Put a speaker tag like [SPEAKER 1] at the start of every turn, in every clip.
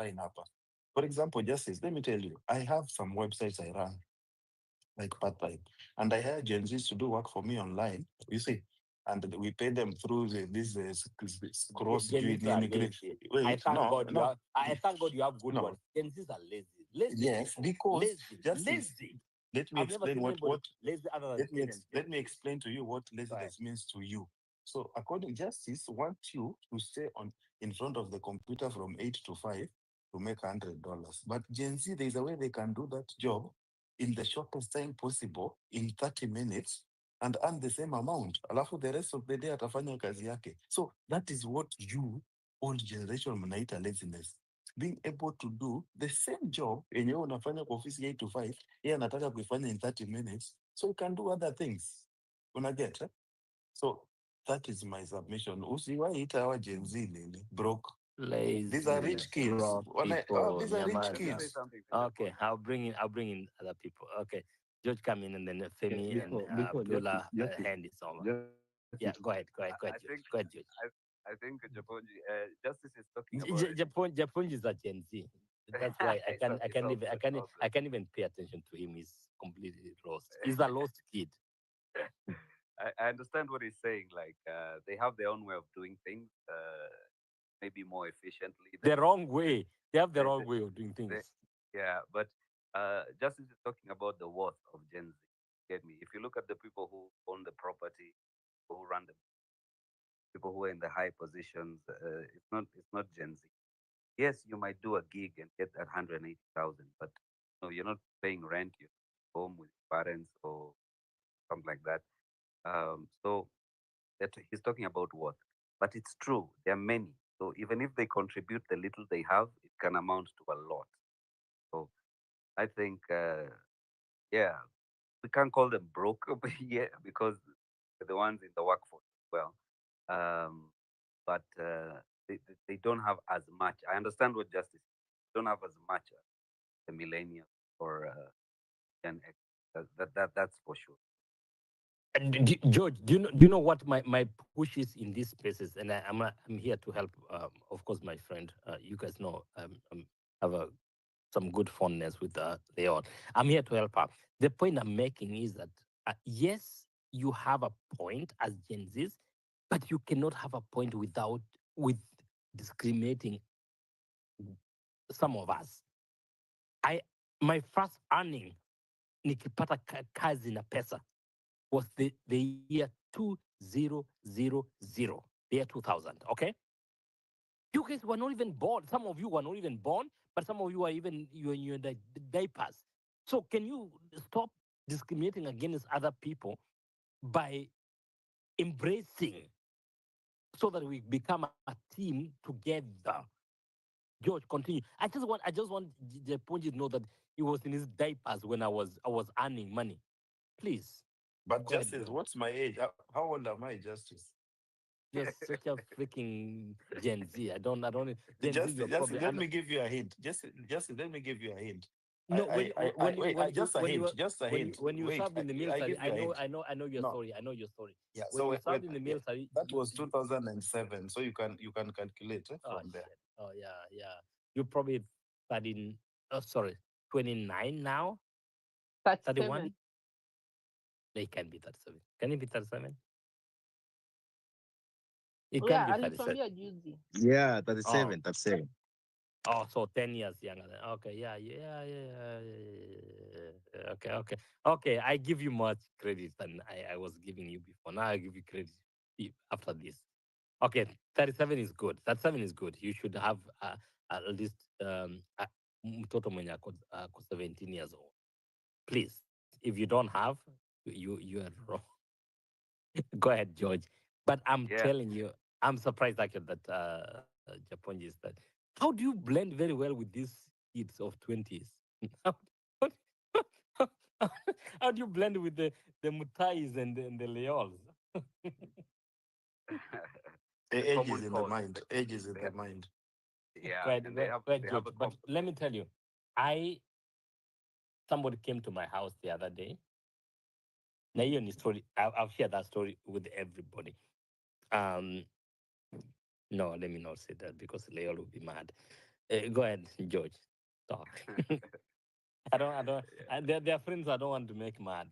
[SPEAKER 1] online hapa. For example, Justice, let me tell you, I have some websites I run like part-time, and I hire Gen Zs to do work for me online, you see, and we pay them through this cross
[SPEAKER 2] Gen Zs are
[SPEAKER 1] nini.
[SPEAKER 2] lazy. I
[SPEAKER 1] Wait,
[SPEAKER 2] thank God you
[SPEAKER 1] no,
[SPEAKER 2] have. I thank God you have good
[SPEAKER 1] no.
[SPEAKER 2] ones. Gen Zs are lazy. Lazy
[SPEAKER 1] Yes,
[SPEAKER 2] people.
[SPEAKER 1] because
[SPEAKER 2] Lazy.
[SPEAKER 1] Justice,
[SPEAKER 2] Lazy.
[SPEAKER 1] let me
[SPEAKER 2] I've never
[SPEAKER 1] explain
[SPEAKER 2] seen anybody
[SPEAKER 1] what
[SPEAKER 2] lazy other than Gen
[SPEAKER 1] let me
[SPEAKER 2] Z.
[SPEAKER 1] explain to you what
[SPEAKER 2] Go ahead.
[SPEAKER 1] laziness means to you. So according Justice want you to stay on in front of the computer from 8 to 5 to make $100. But Gen Z, there is a way they can do that job in the shortest time possible in 30 minutes and earn the same amount. Alafu the rest of the day atafanya kazi yake. So that is what you old generation mnaita laziness. Being able to do the same job yenye wewe unafanya kwa ofisi 8 to 5, yeye anataka kuifanya in 30 minutes, so you can do other things. Unaget, eh? So that is my submission. Usiwaita hawa Gen Z nini broke. These are
[SPEAKER 2] Lazy,
[SPEAKER 1] rich kids.
[SPEAKER 2] broke people,
[SPEAKER 1] These are rich
[SPEAKER 3] Let me say
[SPEAKER 2] Nyamaza.
[SPEAKER 1] kids.
[SPEAKER 3] something to
[SPEAKER 2] Okay,
[SPEAKER 3] Japan.
[SPEAKER 2] I'll bring in other people. Okay, George come in, and then
[SPEAKER 4] Yeah,
[SPEAKER 2] Femi and
[SPEAKER 4] before
[SPEAKER 2] Abdullah
[SPEAKER 4] justice,
[SPEAKER 2] hand is over.
[SPEAKER 4] justice.
[SPEAKER 2] Yeah, go ahead, go ahead, go
[SPEAKER 3] I
[SPEAKER 2] ahead, George.
[SPEAKER 3] think
[SPEAKER 2] Go ahead, George.
[SPEAKER 3] I think Japonji, Justice is talking about it.
[SPEAKER 2] Japan is a Gen Z. That's why I can I
[SPEAKER 3] It's
[SPEAKER 2] can't
[SPEAKER 3] all
[SPEAKER 2] even I
[SPEAKER 3] good,
[SPEAKER 2] can
[SPEAKER 3] all
[SPEAKER 2] I
[SPEAKER 3] good.
[SPEAKER 2] can't even pay attention to him. He's completely lost. He's a lost kid.
[SPEAKER 3] I understand what he's saying. Like they have their own way of doing things, maybe more efficiently than
[SPEAKER 2] The wrong way. They have the
[SPEAKER 3] the,
[SPEAKER 2] wrong way of doing
[SPEAKER 3] the,
[SPEAKER 2] things.
[SPEAKER 3] yeah. But Justice is talking about the worth of Gen Z. Get me? If you look at the people who own the property, who run the people who are in the high positions, it's not Gen Z. Yes, you might do a gig and get that 180,000, but no, you're not paying rent. You're home with parents or something like that. So that he's talking about what, but it's true. There are many. So even if they contribute the little they have, it can amount to a lot. So I think, yeah, we can't call them broke, but yeah, because they're the ones in the workforce as well. Um, but they don't have as much. I understand what justice is. Don't have as much as the millennial or Gen X. That's for sure.
[SPEAKER 2] And George, do you know what my push is in these spaces? And I'm here to help. Of course, my friend, you guys know, have some good fondness with Leon. I'm here to help her. The point I'm making is that yes, you have a point as Gen Zs, but you cannot have a point with discriminating some of us. I My first earning nikipata kazi na pesa was the year 2000, the year 2000. Okay, you guys were not even born. Some of you were not even born, but some of you are even you're in the diapers. So can you stop discriminating against other people by embracing so that we become a team together? George, continue. I just want the point to know that he was in his diapers when I was earning money. Please
[SPEAKER 1] But
[SPEAKER 2] go ahead,
[SPEAKER 1] Justice,
[SPEAKER 2] George.
[SPEAKER 1] what's my age? How old am I, Justice?
[SPEAKER 2] You're such a freaking Gen Z. I don't Gen Z.
[SPEAKER 1] Just,
[SPEAKER 2] You're
[SPEAKER 1] just
[SPEAKER 2] probably
[SPEAKER 1] let me give you a hint. Just let me give you a hint.
[SPEAKER 2] no.
[SPEAKER 1] Wait. Just a
[SPEAKER 2] When you
[SPEAKER 1] hint.
[SPEAKER 2] were
[SPEAKER 1] Just a hint.
[SPEAKER 2] when you
[SPEAKER 1] Wait.
[SPEAKER 2] served in the
[SPEAKER 1] I
[SPEAKER 2] military,
[SPEAKER 1] give you a hint.
[SPEAKER 2] I know your
[SPEAKER 1] No.
[SPEAKER 2] story. I know your story.
[SPEAKER 1] Yeah.
[SPEAKER 2] When
[SPEAKER 1] So
[SPEAKER 2] you served in the
[SPEAKER 1] yeah,
[SPEAKER 2] military,
[SPEAKER 1] that was 2007. So you can calculate
[SPEAKER 2] oh
[SPEAKER 1] from there.
[SPEAKER 2] shit. Oh yeah, yeah. You're probably 13. Oh sorry, 29 now. 31.
[SPEAKER 5] 37.
[SPEAKER 2] They can be 37. Can it be 37? It can
[SPEAKER 5] Yeah,
[SPEAKER 2] be 37.
[SPEAKER 5] alituambia juzi.
[SPEAKER 4] Yeah,
[SPEAKER 2] Oh,
[SPEAKER 4] 37, 37.
[SPEAKER 2] oh, so 10 years younger than. Okay, yeah, yeah, yeah, yeah. Okay, okay, okay. I give you much credit than I was giving you before. Now I give you credit after this. Okay, 37 is good. 37 is good. You should have at least mtoto mwenye ako 17 years old. Please, if you don't have, you are wrong. Go ahead, George. But I'm
[SPEAKER 3] Yeah.
[SPEAKER 2] telling you, I'm surprised like that Japanese that. How do you blend very well with these kids of 20s? how, how do you blend with the Mutais and the Leols?
[SPEAKER 3] The
[SPEAKER 1] Age is
[SPEAKER 3] common
[SPEAKER 1] in the
[SPEAKER 3] cause.
[SPEAKER 1] mind. Age is in
[SPEAKER 3] They
[SPEAKER 1] the
[SPEAKER 3] have,
[SPEAKER 1] mind.
[SPEAKER 3] yeah,
[SPEAKER 2] Quite,
[SPEAKER 3] and
[SPEAKER 2] quite, quite,
[SPEAKER 3] they have
[SPEAKER 2] George.
[SPEAKER 3] a
[SPEAKER 2] But let me tell you, I somebody came to my house the other day. Now, hiyo ni story. I've shared that story with everybody. Um, no, let me not say that because Leol will be mad. Go ahead, George. Talk. They're friends I don't want to make mad.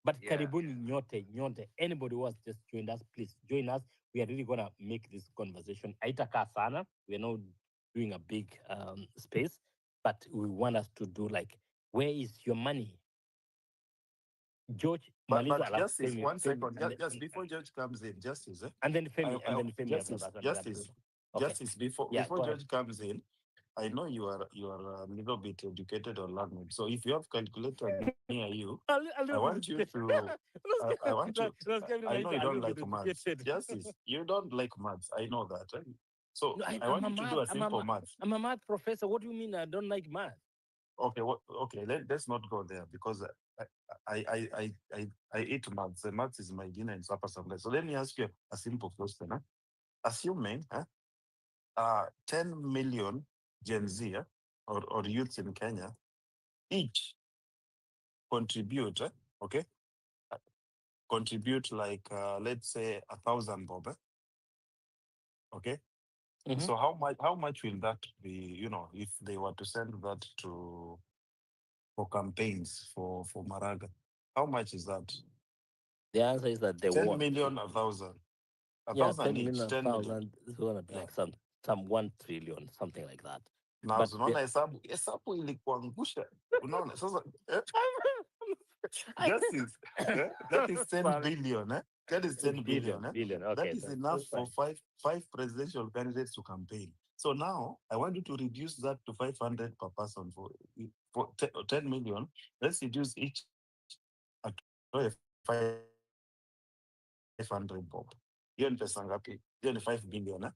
[SPEAKER 2] But
[SPEAKER 3] Yeah.
[SPEAKER 2] karibuni nyote. Anybody who has just joined us, please join us. We are really gonna make this conversation. Aitaka sana. We're not doing a big space, but we want us to do like, where is your money? George,
[SPEAKER 1] But
[SPEAKER 2] Maliza, alafu
[SPEAKER 1] Justice,
[SPEAKER 2] Femi,
[SPEAKER 1] one second,
[SPEAKER 2] and
[SPEAKER 1] just before Judge comes in, Justice,
[SPEAKER 2] and then Femi,
[SPEAKER 1] I,
[SPEAKER 2] after
[SPEAKER 1] Justice,
[SPEAKER 2] that. And then I'm
[SPEAKER 1] Justice,
[SPEAKER 2] through. Okay.
[SPEAKER 1] Justice, before
[SPEAKER 2] Yeah, go ahead.
[SPEAKER 1] Judge comes in, I know you are a little bit educated on language. So if you have calculator near you, I want you to I want you I know you don't like maths. Justice, you don't like maths. I know that. Right? So
[SPEAKER 2] No,
[SPEAKER 1] I want you to do a simple math.
[SPEAKER 2] I'm a math professor. What do you mean I don't like math?
[SPEAKER 1] Okay, okay, let's not go there because I eat maths. Maths is my dinner in supper sometimes. So let me ask you a simple question. Huh? Assuming 10 million Gen Z or youths in Kenya each contribute, okay, uh, contribute like let's say 1,000 bob, okay.
[SPEAKER 2] Mhm.
[SPEAKER 1] So how much will that be? You know, if they were to send that to for campaigns for Maraga, how much is that?
[SPEAKER 2] The answer is that they
[SPEAKER 1] 10
[SPEAKER 2] won't.
[SPEAKER 1] million, 1,000,
[SPEAKER 2] Yeah,
[SPEAKER 1] 1,000
[SPEAKER 2] 10
[SPEAKER 1] each,
[SPEAKER 2] million,
[SPEAKER 1] 10 million.
[SPEAKER 2] 1,000 is gonna be
[SPEAKER 1] Yeah.
[SPEAKER 2] like some 1 trillion, something like that.
[SPEAKER 1] Na
[SPEAKER 2] But
[SPEAKER 1] unaona hesabu ilikuangusha. Unaona sasa Justice, that is 10
[SPEAKER 2] Sorry.
[SPEAKER 1] billion, That is 10 billion,
[SPEAKER 2] billion.
[SPEAKER 1] That
[SPEAKER 2] Okay,
[SPEAKER 1] is enough for five presidential candidates to campaign. So now I want you to reduce that to 500 per person for 10 million. Let's reduce each atoe 500 bob. Hiyo ni pesa ngapi? Hiyo ni 5 billion,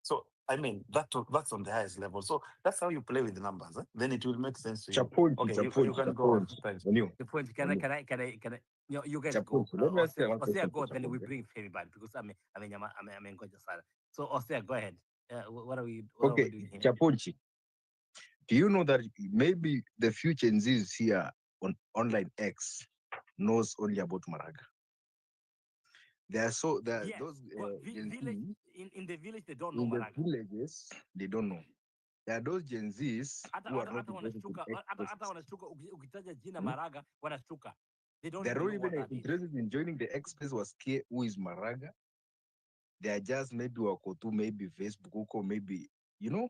[SPEAKER 1] So I mean that's on the highest level. So that's how you play with the numbers. Then it will make sense to you. Okay, you can go on. Thanks.
[SPEAKER 2] The point, can I you guys go.
[SPEAKER 4] Let me ask you one
[SPEAKER 2] Osea,
[SPEAKER 4] question.
[SPEAKER 2] go, then we bring Femi back because I'm going to sana. So Osea, go ahead. What are we
[SPEAKER 4] Okay,
[SPEAKER 2] doing here?
[SPEAKER 4] Chapunchi, do you know that maybe the few Gen Zs here on online X knows only about Maraga? Those Gen
[SPEAKER 2] village,
[SPEAKER 4] Z
[SPEAKER 2] in the village they don't know
[SPEAKER 4] in the
[SPEAKER 2] Maraga.
[SPEAKER 4] villages, they don't know. There are those Gen Zs who are not interested in
[SPEAKER 2] hata wanashtuka ukitaja jina Maraga wanashtuka. They don't
[SPEAKER 4] They're
[SPEAKER 2] even
[SPEAKER 4] not
[SPEAKER 2] know what
[SPEAKER 4] even
[SPEAKER 2] that is.
[SPEAKER 4] interested in joining the X space was care who is Maraga. They are just maybe Wakotu, maybe Facebook, or maybe, you know.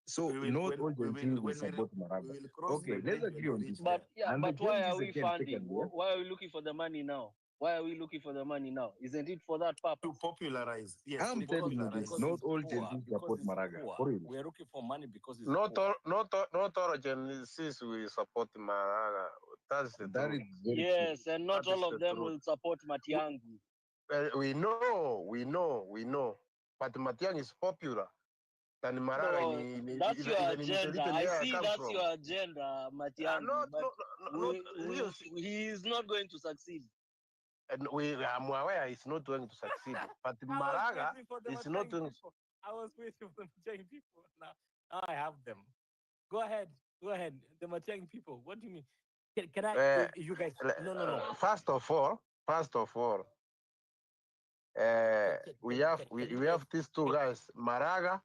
[SPEAKER 4] So not all Gen Z will support Maraga. Okay, let's agree on this.
[SPEAKER 5] But yeah,
[SPEAKER 4] And
[SPEAKER 5] but
[SPEAKER 4] the
[SPEAKER 5] why
[SPEAKER 4] Gen
[SPEAKER 5] are
[SPEAKER 4] Zs
[SPEAKER 5] we
[SPEAKER 4] again,
[SPEAKER 5] funding?
[SPEAKER 4] secondly,
[SPEAKER 5] Why are we looking for the money now? Why are we looking for the money now? Isn't it for that purpose?
[SPEAKER 1] To popularize. Yes,
[SPEAKER 4] I'm
[SPEAKER 1] to
[SPEAKER 4] telling you
[SPEAKER 1] popularize.
[SPEAKER 4] this. Not all Gen Z support Maraga. For real.
[SPEAKER 2] We are looking for money because it's
[SPEAKER 6] Not
[SPEAKER 2] poor.
[SPEAKER 6] all Gen Zs will support Maraga. That's the
[SPEAKER 4] That
[SPEAKER 6] truth.
[SPEAKER 4] is very
[SPEAKER 5] Yes,
[SPEAKER 4] true.
[SPEAKER 5] and not
[SPEAKER 6] That is
[SPEAKER 5] all of
[SPEAKER 6] the
[SPEAKER 5] them
[SPEAKER 6] truth.
[SPEAKER 5] will support Matiang'i.
[SPEAKER 6] We know. But Matiang is popular. Than Maraga
[SPEAKER 5] No, that's your
[SPEAKER 6] even
[SPEAKER 5] agenda.
[SPEAKER 6] where
[SPEAKER 5] I
[SPEAKER 6] I
[SPEAKER 5] see
[SPEAKER 6] come
[SPEAKER 5] that's
[SPEAKER 6] from.
[SPEAKER 5] your agenda, Matiang'i. But he is not going to succeed.
[SPEAKER 6] And I'm aware it's not going to succeed. But Maraga is not going to.
[SPEAKER 2] I was waiting for the Matiang people. Now I have them. Go ahead. The Matiang people. What do you mean? Can I? You guys? No.
[SPEAKER 6] First of all, we have these two guys, Maraga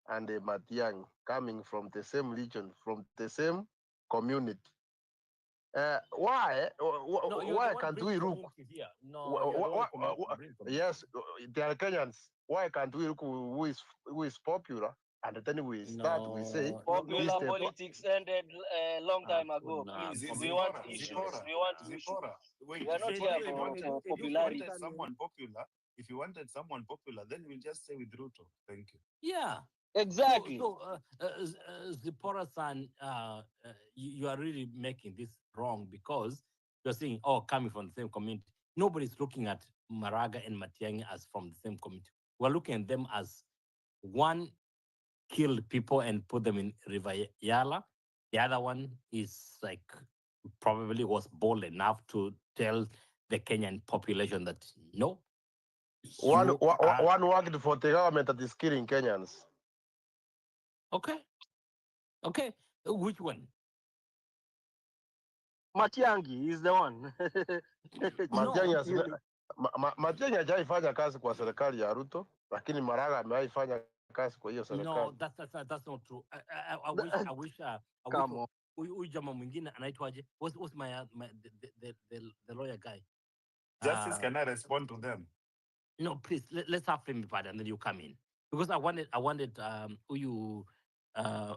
[SPEAKER 6] and Matiang, coming from the same region, from the same community. Why can't we look? Yes, they are Kenyans. Why can't we look who is popular? And then we start. We say
[SPEAKER 5] popular politics ended a long time ago. Please, we want issues. We want issues.
[SPEAKER 1] Wait,
[SPEAKER 5] We are not here for popularity.
[SPEAKER 1] If you wanted someone popular, then we'll just say with Ruto. Thank you.
[SPEAKER 2] Yeah.
[SPEAKER 5] Exactly.
[SPEAKER 2] So Zipporah-san, you are really making this wrong because you're saying, coming from the same community. Nobody's looking at Maraga and Matiang'i as from the same community. We're looking at them as one killed people and put them in River Yala. The other one is like probably was bold enough to tell the Kenyan population that no.
[SPEAKER 6] One worked for the government that is killing Kenyans.
[SPEAKER 2] Okay. Which one?
[SPEAKER 5] Matiang'i is the one.
[SPEAKER 6] Matiang'i hajaifanya kazi kwa serikali ya Ruto, lakini Maraga amewaifanya kazi kwa hiyo
[SPEAKER 2] No,
[SPEAKER 6] serikali.
[SPEAKER 2] that's not true. I wish
[SPEAKER 7] Come on.
[SPEAKER 2] huyu jamaa mwingine anaitwaje? What's my the lawyer guy?
[SPEAKER 1] Justice, can I respond to them?
[SPEAKER 2] No, please let's have him part and then you come in because I wanted huyu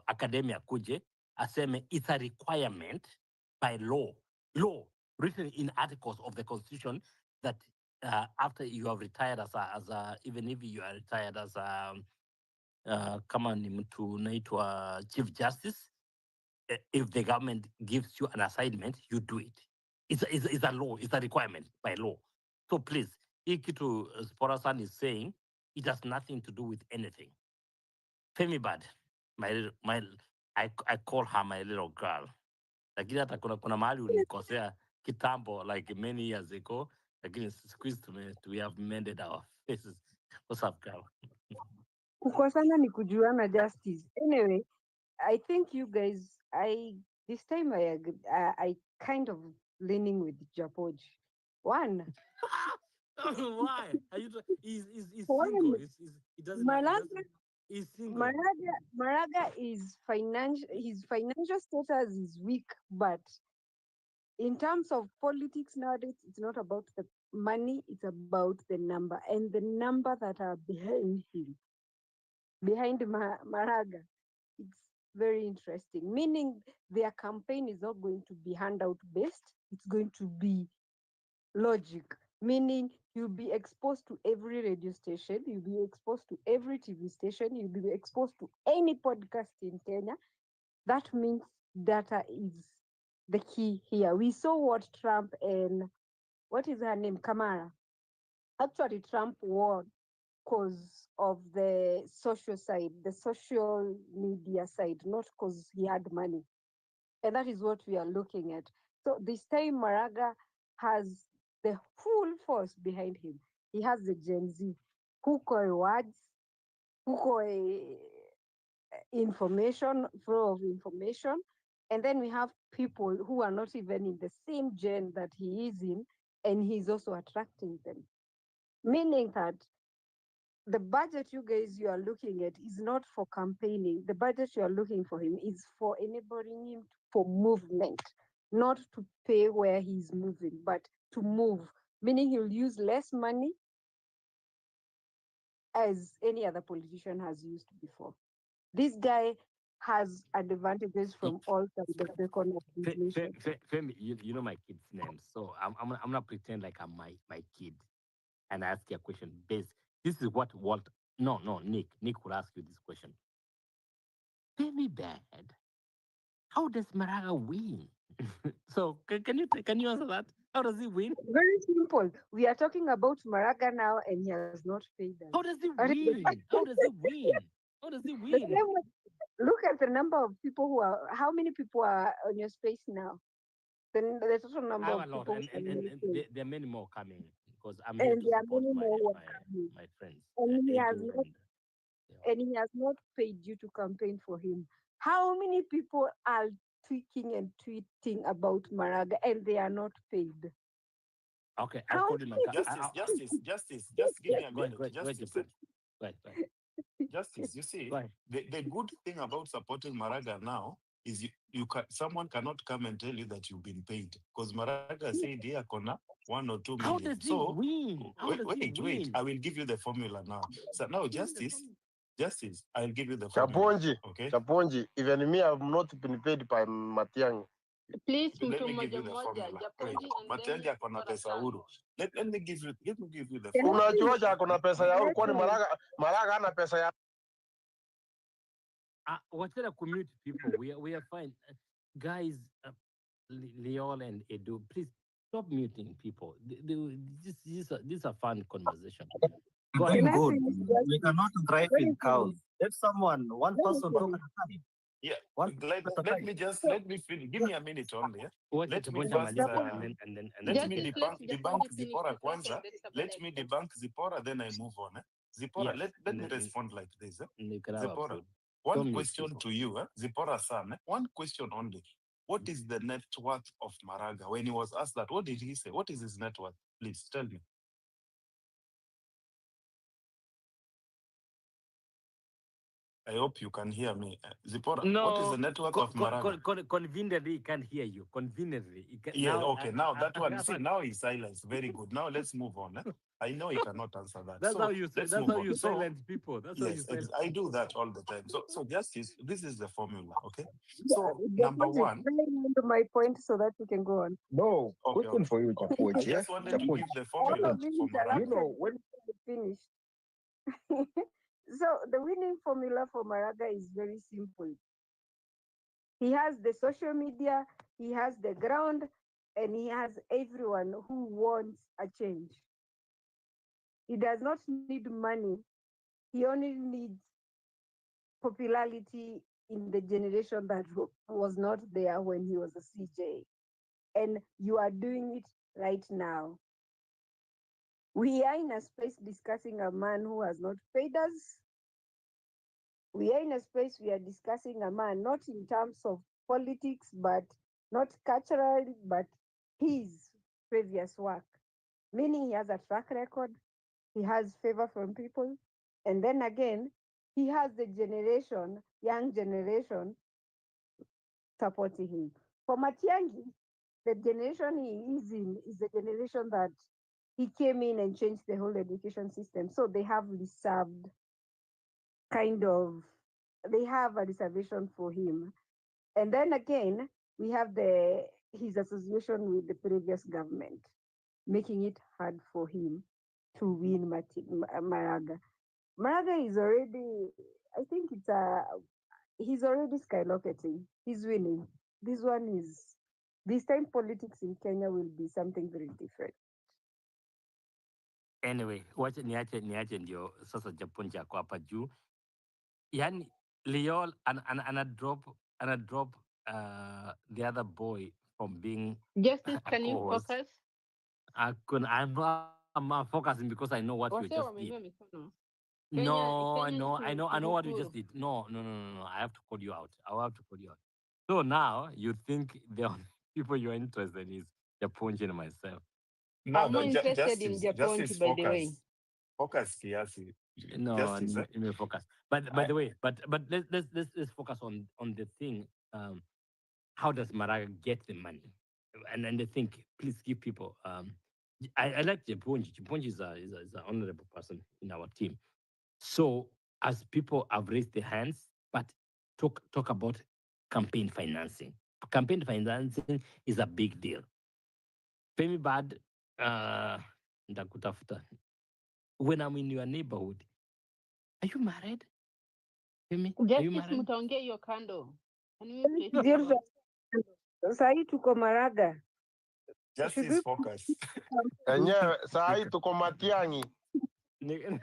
[SPEAKER 2] academia kuje aseme it's a requirement by law written in articles of the constitution that after you have retired as a even if you are retired as a kama ni mtu unaitwa chief justice, if the government gives you an assignment you do it. It's a law, it's a requirement by law. So please, hii kitu Sporasan is saying, it has nothing to do with anything. Femi Bad, I call her my little girl. Lakini hata kuna mahali ulikosea kitambo like many years ago, lakini siku hizi we have mended our faces. What's up, girl?
[SPEAKER 8] Kukosana ni kujuana, Justice. Anyway, I think you guys, this time I kind of leaning with Japoj. One.
[SPEAKER 2] Why? Are you? He's
[SPEAKER 8] One,
[SPEAKER 2] single. He doesn't. He's single.
[SPEAKER 8] Maraga is his financial status is weak, but in terms of politics nowadays, it's not about the money, it's about the number. And the number that are behind him, behind Maraga, it's very interesting. Meaning their campaign is not going to be handout based, it's going to be logic. Meaning you'll be exposed to every radio station, you'll be exposed to every TV station, you'll be exposed to any podcast in Kenya. That means data is the key here. We saw what Trump and what is her name, Kamala. Actually, Trump won because of the social side, the social media side, not because he had money. And that is what we are looking at. So this time, Maraga has the full force behind him. He has the Gen Z, huko words, huko information, flow of information. And then we have people who are not even in the same gen that he is in, and he's also attracting them. Meaning that the budget you are looking at is not for campaigning. The budget you are looking for him is for enabling him for movement, not to pay where he's moving, but to move. Meaning he'll use less money as any other politician has used before. This guy has advantages from all sides of the conversation.
[SPEAKER 2] Femi, you know my kid's name, so I'm gonna pretend like I'm my kid, and I ask you a question. This is what Walt. No, Nick will ask you this question. Femi Bad, how does Maraga win? So can you answer that? How does he win?
[SPEAKER 8] Very simple. We are talking about Maraga now, and he has not paid us.
[SPEAKER 2] How does he win? How does he win? How does he win?
[SPEAKER 8] Look at the number of people who are. How many people are on your space now? The total number of people.
[SPEAKER 2] And there are many more coming because I'm
[SPEAKER 8] and
[SPEAKER 2] here
[SPEAKER 8] there
[SPEAKER 2] to
[SPEAKER 8] are many
[SPEAKER 2] support
[SPEAKER 8] more
[SPEAKER 2] my friends.
[SPEAKER 8] And he has not paid you to campaign for him. How many people are tweaking and tweeting about Maraga and they are not paid?
[SPEAKER 2] Okay, I'll call him.
[SPEAKER 1] Justice. Just give me a minute.
[SPEAKER 2] Right.
[SPEAKER 1] Justice, you see, the good thing about supporting Maraga now is someone cannot come and tell you that you've been paid because Maraga said here kona 1 or 2 million.
[SPEAKER 2] How does he win?
[SPEAKER 1] Wait, I will give you the formula now. So now, Justice, I'll give you the formula.
[SPEAKER 6] Chaponji, even me, I've not been paid by Matiang'i.
[SPEAKER 9] Please,
[SPEAKER 1] let me give you the formula. Matiang'i akona pesa huru. Let me give you the formula.
[SPEAKER 6] Unajuaje akona pesa ya huru? Kwani Maraga hana pesa ya
[SPEAKER 2] whatever commute people, we are fine. Guys, Leol and Edu, please stop muting people. This is a fun conversation.
[SPEAKER 10] Going good. We cannot drive in cows. Let one person talk at a time.
[SPEAKER 1] Yeah. Let me finish. Give me a minute only. Let me first, let me debunk Zipora Kwanza. Let me debunk Zipora, then I move on. Zipora,
[SPEAKER 2] yes.
[SPEAKER 1] let me respond like this. Zipora, one question to you, Zipora San. One question only. What is the net worth of Maraga? When he was asked that, what did he say? What is his net worth? Please tell me. I hope you can hear me. Zipora, what is the
[SPEAKER 2] No,
[SPEAKER 1] network of Maraga?
[SPEAKER 2] conveniently, he can't hear you. Conveniently.
[SPEAKER 1] Yeah,
[SPEAKER 2] Now,
[SPEAKER 1] okay. Now that one,
[SPEAKER 2] have
[SPEAKER 1] see, now he's silenced. Very good. Now let's move on. I know he cannot answer that.
[SPEAKER 2] that's
[SPEAKER 1] So
[SPEAKER 2] how you say.
[SPEAKER 1] let's
[SPEAKER 2] That's
[SPEAKER 1] move
[SPEAKER 2] how
[SPEAKER 1] on.
[SPEAKER 2] you
[SPEAKER 1] So
[SPEAKER 2] silence people. That's how you
[SPEAKER 1] yes,
[SPEAKER 2] silence.
[SPEAKER 1] I do that all the time. So justice, this is the formula, okay?
[SPEAKER 8] Yeah,
[SPEAKER 1] So
[SPEAKER 8] the
[SPEAKER 1] number
[SPEAKER 8] point is
[SPEAKER 1] one,
[SPEAKER 8] bringing into my point so that we can go on.
[SPEAKER 4] No,
[SPEAKER 1] okay,
[SPEAKER 4] question
[SPEAKER 1] okay.
[SPEAKER 4] for you,
[SPEAKER 1] I
[SPEAKER 4] Chapoch, yeah?
[SPEAKER 1] just wanted to
[SPEAKER 4] Chapoch,
[SPEAKER 1] give the
[SPEAKER 8] All
[SPEAKER 1] formula
[SPEAKER 8] of you
[SPEAKER 1] for Maraga.
[SPEAKER 4] you
[SPEAKER 8] interrupted
[SPEAKER 4] know, when
[SPEAKER 8] before I finished. So the winning formula for Maraga is very simple. He has the social media, he has the ground, and he has everyone who wants a change. He does not need money. He only needs popularity in the generation that was not there when he was a CJ. And you are doing it right now. We are in a space discussing a man who has not paid us. We are in a space we are discussing a man not in terms of politics, but not culturally, but his previous work. Meaning he has a track record, he has favor from people, and then again, he has the generation, young generation, supporting him. For Matiangi, the generation he is in is the generation that he came in and changed the whole education system. So they have reserved kind of, they have a reservation for him. And then again, we have his association with the previous government, making it hard for him to win Maraga. Maraga is already, I think he's already skyrocketing. He's winning. This time politics in Kenya will be something very different.
[SPEAKER 2] Anyway, wacha niache ndio sasa Japan chako hapa juu. Yani Leol and drop the other boy from being
[SPEAKER 7] Justice,
[SPEAKER 2] a
[SPEAKER 7] can you
[SPEAKER 2] co-host.
[SPEAKER 7] focus?
[SPEAKER 2] I'm focusing because I know what you
[SPEAKER 7] Wase
[SPEAKER 2] just did.
[SPEAKER 7] wameinua mikono.
[SPEAKER 2] No,
[SPEAKER 7] Kenya ni
[SPEAKER 2] I know what you just
[SPEAKER 7] TAKUKURU.
[SPEAKER 2] did. No. I have to call you out. I will have to call you out. So now you think the only people you're interested in is Japonji and myself.
[SPEAKER 1] No,
[SPEAKER 7] I'm more interested in
[SPEAKER 1] justice
[SPEAKER 7] Japonji, by the way.
[SPEAKER 1] focus kiasi.
[SPEAKER 2] No,
[SPEAKER 1] Justice,
[SPEAKER 2] let me focus. But by the way, but let's focus on the thing. How does Maraga get the money? And then they think, please give people. I like Japonji. Japonji is an honorable person in our team. So as people have raised their hands, but talk about campaign financing. Campaign financing is a big deal. Femi Bad, ndakutafuta. When I'm in your neighborhood, are you married? Femi, are you
[SPEAKER 7] Justice,
[SPEAKER 2] married?
[SPEAKER 7] mtaongea hiyo kando. Can we please talk
[SPEAKER 8] Dear
[SPEAKER 7] about
[SPEAKER 8] Sahi tuko Maraga. Should
[SPEAKER 1] justice
[SPEAKER 8] we
[SPEAKER 1] focus.
[SPEAKER 6] Enyewe saa hii tuko Matiang'i.
[SPEAKER 2] Ni-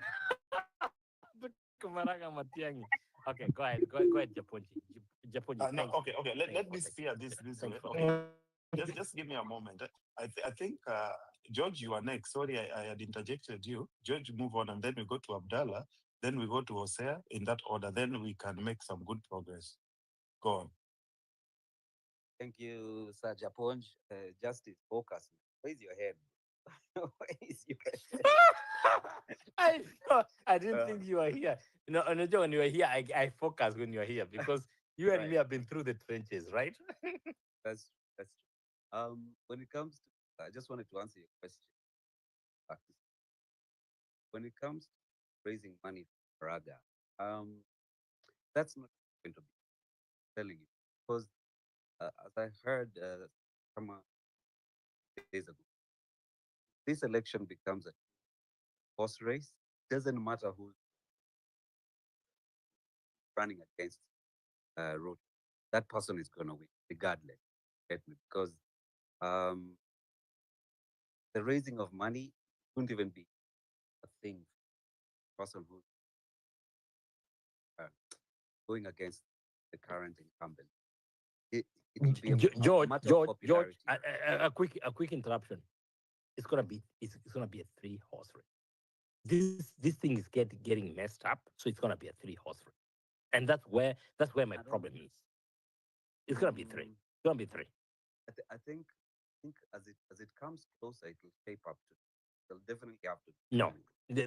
[SPEAKER 2] Kumaraga Matiang'i. Okay, go ahead, Japonji. Japonji,
[SPEAKER 1] No,
[SPEAKER 2] thanks.
[SPEAKER 1] okay.
[SPEAKER 2] Thanks
[SPEAKER 1] Let
[SPEAKER 2] for
[SPEAKER 1] me
[SPEAKER 2] taking-
[SPEAKER 1] spear this
[SPEAKER 2] thanks
[SPEAKER 1] way.
[SPEAKER 2] for
[SPEAKER 1] Okay, just give me a moment. I think George, you are next. Sorry, I had interjected you. George, move on, and then we go to Abdallah. Then we go to Hosea in that order. Then we can make some good progress. Go on.
[SPEAKER 3] Thank you, Sir Japonj. Justice, focus. Raise your head. Raise your head.
[SPEAKER 2] I didn't think you were here. You know, Onojo, when you were here, I focus when you are here because you and me
[SPEAKER 3] Right.
[SPEAKER 2] have been through the trenches, right?
[SPEAKER 3] That's true. When it comes to, I just wanted to answer your question. When it comes to raising money for Raga, that's not going to be telling you because as I heard from days ago, this election becomes a horse race. Doesn't matter who's running against road, that person is going to win regardless. Get me? Because the raising of money wouldn't even be a thing for a person who's going against the current incumbent. It would be a matter of popularity.
[SPEAKER 2] a quick interruption. It's gonna be a 3-horse race. This thing is getting messed up, so it's gonna be a 3-horse race, and that's where my problem is. It's gonna be 3. It's gonna be 3.
[SPEAKER 3] I think as it comes closer, it will shape up to. They'll definitely have to.
[SPEAKER 2] No, the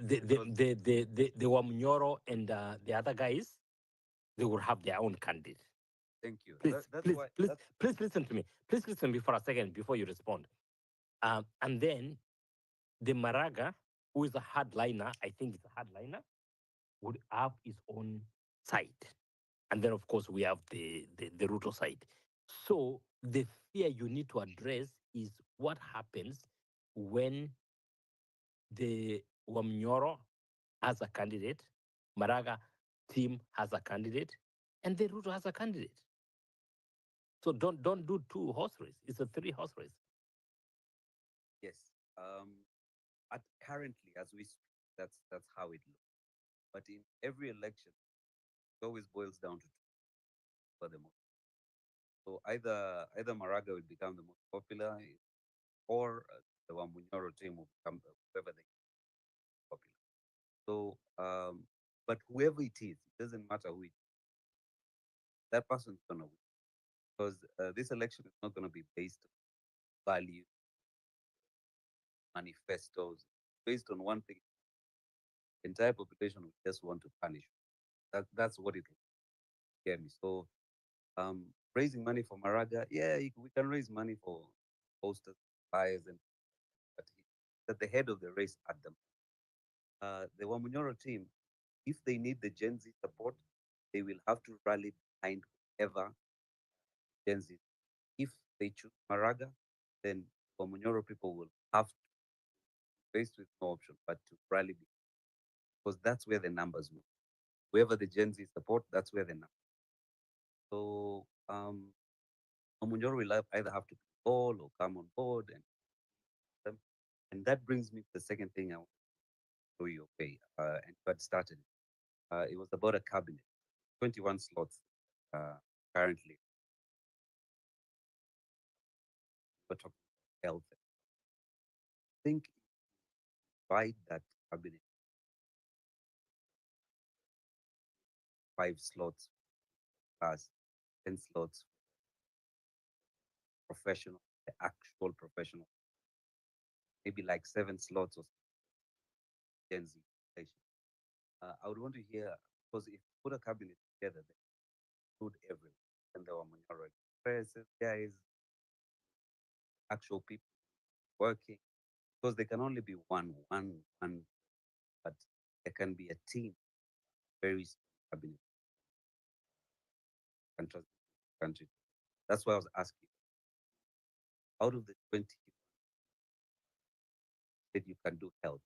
[SPEAKER 2] Wamunyoro and the other guys, they will have their own candidate.
[SPEAKER 3] Thank you.
[SPEAKER 2] Please,
[SPEAKER 3] That's
[SPEAKER 2] please,
[SPEAKER 3] why.
[SPEAKER 2] please, please listen to me. Please listen to me for a second before you respond. And then the Maraga, who is a hardliner, I think it's a hardliner, would have his own side. And then, of course, we have the Ruto side. So the fear you need to address is what happens when the Wamnyoro has a candidate, Maraga team has a candidate, and the Ruto has a candidate. So don't do two horse race. It's a three horse race.
[SPEAKER 3] Yes. At currently, as we speak, that's how it looks. But in every election, it always boils down to two for the most. So either Maraga will become the most popular, or the Wamunyoro team will become whoever they popular. So, but whoever it is, it doesn't matter who it is, that person's gonna win, because this election is not gonna be based on value, manifestos, based on one thing. The entire population will just want to punish. That's what it will scare me. So, raising money for Maraga, yeah, we can raise money for posters, flyers, and but he's at the head of the race at the Wamunyoro team. If they need the Gen Z support, they will have to rally behind whoever Gen Z. If they choose Maraga, then Wamunyoro people will have to, faced with no option but to rally because that's where the numbers move. Whoever the Gen Z support, that's where the numbers. So Wamunyoro will either have to fall or come on board, and that brings me to the second thing I want to show you. Okay, and got started. It was about a cabinet, 21 slots currently. We're talking about health. I think divide that cabinet 5 slots plus 10 slots professional, the actual professional, maybe like 7 slots or Gen Z. I would want to hear, because if you put a cabinet together, they include everyone, and there were minority expresses, guys, actual people working, because there can only be one, but there can be a team, very strong cabinet, country. That's why I was asking, out of the 20 that you can do health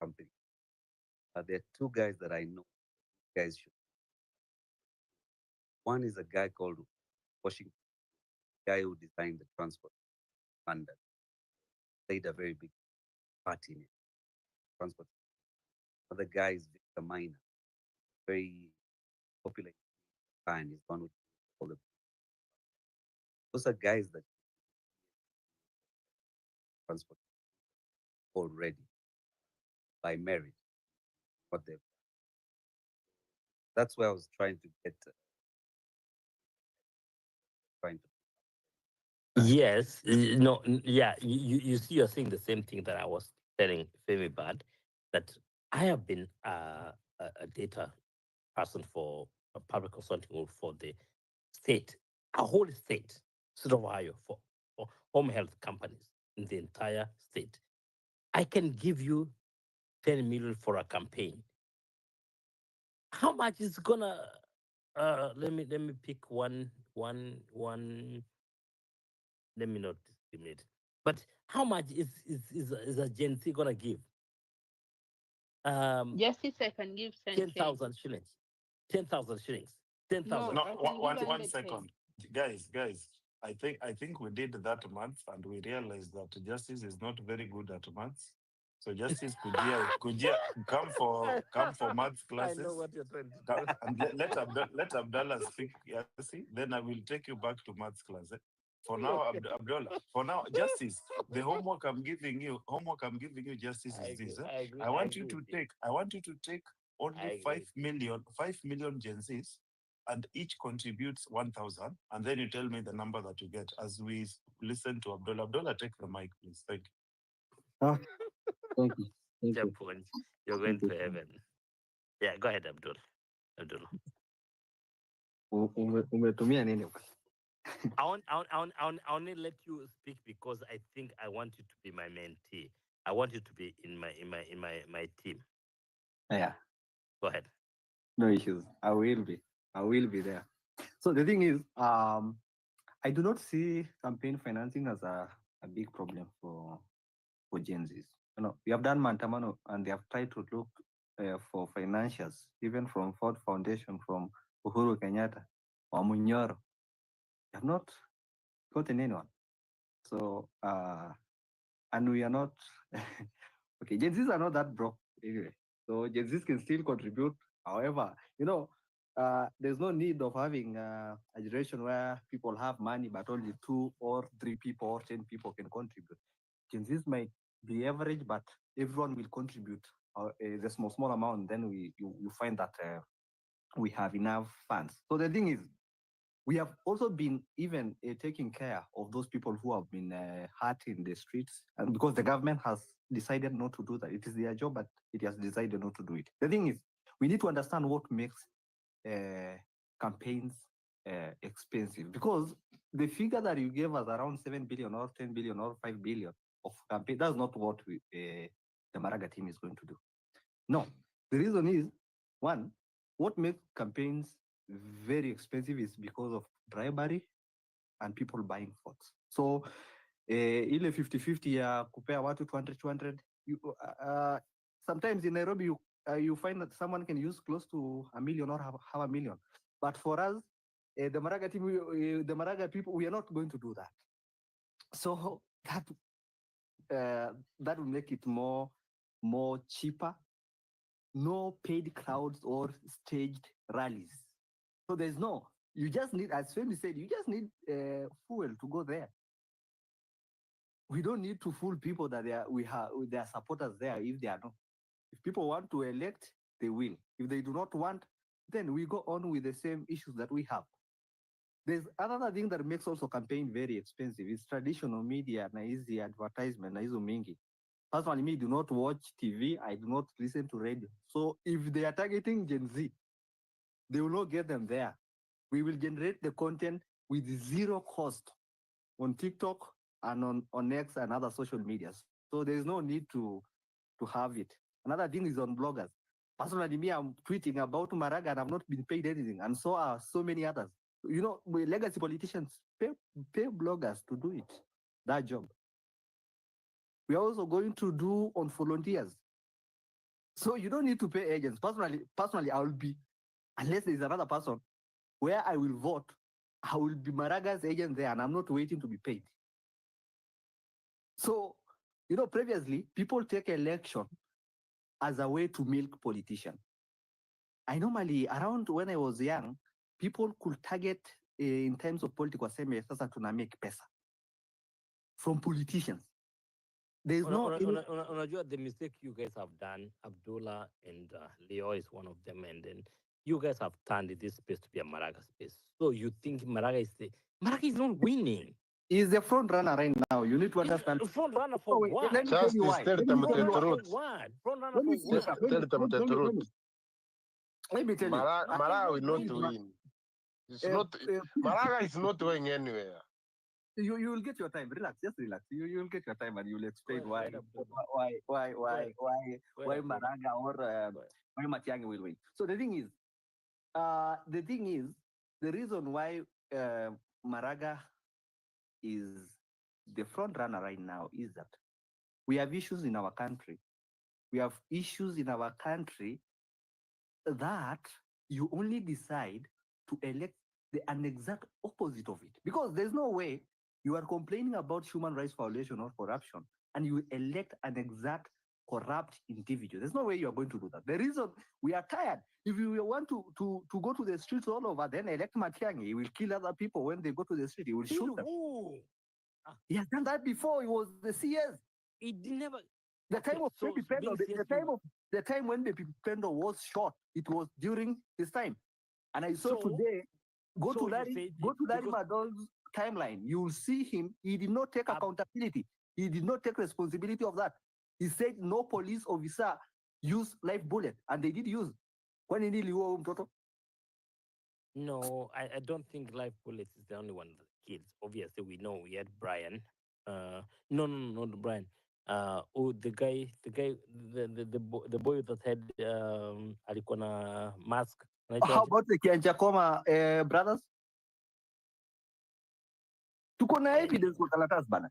[SPEAKER 3] company, there are 2 guys that I know guys should. One is a guy called Washington, guy who designed the transport London, played a very big part in it. Transport. Other guy is Victor Minor, very popular fan. He's one with all the. Those are guys that transport already by merit. What they. That's where I was trying to get. Trying to.
[SPEAKER 2] Yes, no, yeah. You see, you're saying the same thing that I was telling Femi Bad, that I have been a data person for a public consulting group for the state, a whole state, state of Ohio, for home health companies in the entire state. I can give you 10 million for a campaign. How much is gonna? Let me pick one. Let me not discriminate. But how much is a Gen Z gonna give?
[SPEAKER 7] Justice, I can give 10K.
[SPEAKER 2] 10,000 shillings. 10,000 shillings. 10,000.
[SPEAKER 7] No,
[SPEAKER 1] No,
[SPEAKER 7] I can give
[SPEAKER 1] one
[SPEAKER 7] 100K.
[SPEAKER 1] second, guys. I think we did that month, and we realized that Justice is not very good at maths. So Justice, could you come for maths
[SPEAKER 2] I
[SPEAKER 1] classes?
[SPEAKER 2] know what you're trying to
[SPEAKER 1] Come,
[SPEAKER 2] do.
[SPEAKER 1] and let Abdallah speak. Yasi, then I will take you back to maths class. Eh? For now, Abdullah. For now, Justice. The homework I'm giving you, Justice,
[SPEAKER 2] I
[SPEAKER 1] is
[SPEAKER 2] agree.
[SPEAKER 1] this. Eh?
[SPEAKER 2] I agree.
[SPEAKER 1] I want
[SPEAKER 2] agree
[SPEAKER 1] you to
[SPEAKER 2] with you.
[SPEAKER 1] take. I want you to take
[SPEAKER 2] I
[SPEAKER 1] only
[SPEAKER 2] agree
[SPEAKER 1] 5
[SPEAKER 2] with you.
[SPEAKER 1] million Gen Zs, and each contributes 1,000, and then you tell me the number that you get as we listen to Abdullah. Abdullah, take the mic, please. Thank you.
[SPEAKER 10] Ah, thank you. Thank you.
[SPEAKER 2] Point. You're
[SPEAKER 10] Thank
[SPEAKER 2] going
[SPEAKER 10] you.
[SPEAKER 2] to heaven. Yeah, go ahead, Abdul.
[SPEAKER 10] Umetumia nini?
[SPEAKER 2] I only let you speak because I think I want you to be my mentee. I want you to be in my team.
[SPEAKER 10] Yeah.
[SPEAKER 2] Go ahead.
[SPEAKER 10] No issues. I will be there. So the thing is, I do not see campaign financing as a big problem for Gen Zs. We have done Mantamano and they have tried to look for financiers, even from Ford Foundation, from Uhuru Kenyatta or Munyoro. They have not gotten anyone. So, and we are not, okay, Gen Zs are not that broke anyway. So Gen Zs can still contribute. However, there's no need of having a generation where people have money, but only 2 or 3 people or 10 people can contribute. Gen Zs might be average, but everyone will contribute the small amount. Then you find that we have enough funds. So the thing is, we have also been even taking care of those people who have been hurt in the streets, and because the government has decided not to do that. It is their job, but it has decided not to do it. The thing is, we need to understand what makes campaigns expensive, because the figure that you gave us around 7 billion or 10 billion or 5 billion of campaign, that's not what the Maraga team is going to do. No, the reason is, one, what makes campaigns very expensive is because of bribery and people buying votes. So ile 50-50 ya kupea watu 200, sometimes in Nairobi you find that someone can use close to 1 million or half a million. But for us, the Maraga team, the Maraga people, we are not going to do that. So that will make it more cheaper. No paid crowds or staged rallies. So you just need, as Femi said, you just need fuel to go there. We don't need to fool people that there are supporters there if they are not. If people want to elect, they will. If they do not want, then we go on with the same issues that we have. There's another thing that makes also campaign very expensive. It's traditional media na easy advertisement na hizo mingi. Personally, me do not watch TV. I do not listen to radio. So if they are targeting Gen Z, they will not get them there. We will generate the content with zero cost on TikTok and on X and other social medias. So there's no need to have it. Another thing is on bloggers. Personally, me, I'm tweeting about Maraga and I've not been paid anything. And so are so many others. Legacy politicians pay bloggers to do it, that job. We are also going to do on volunteers. So you don't need to pay agents. Personally, I will be, unless there's another person where I will vote, I will be Maraga's agent there and I'm not waiting to be paid. So, previously, people take election as a way to milk politicians. I normally, around when I was young, people could target in terms of political assembly, sasa tuna make pesa from politicians. There's
[SPEAKER 2] the mistake you guys have done, Abdullah and Leo is one of them, and then you guys have turned this space to be a Maraga space. So you think Maraga is not winning.
[SPEAKER 10] He's the front runner right now. You need to understand.
[SPEAKER 2] Front runner for what?
[SPEAKER 6] Just tell them the truth.
[SPEAKER 2] Front runner for what?
[SPEAKER 6] Tell them the truth.
[SPEAKER 10] Let me tell you.
[SPEAKER 6] Maraga will not win. It's not. Maraga is not going anywhere.
[SPEAKER 10] You will get your time. Relax, just relax. You will get your time, and you will explain why Maraga or why Matiang'i will win. So the thing is, the reason why Maraga is the front runner right now is that we have issues in our country. We have issues in our country that you only decide to elect an exact opposite of it. Because there's no way you are complaining about human rights violation or corruption and you elect an exact corrupt individual. There's no way you are going to do that. The reason we are tired, if you want to go to the streets all over, then elect Matiang'i. He will kill other people when they go to the street. He will shoot them. He has done that before. He was the CS.
[SPEAKER 2] He never.
[SPEAKER 10] The time of Baby Pendo, the time when Baby Pendo was shot, it was during his time. And I saw today, go to Larry Madon's timeline. You will see him. He did not take accountability. He did not take responsibility of that. He said no police officer used live bullet, and they did use. When he
[SPEAKER 2] No, I don't think live bullets is the only one that kills. Obviously, we know we had Brian. No, not Brian. The boy that had alikuwa na mask.
[SPEAKER 10] How about the Kianchakoma brothers? Tuko na evidence kwa karatasi bana.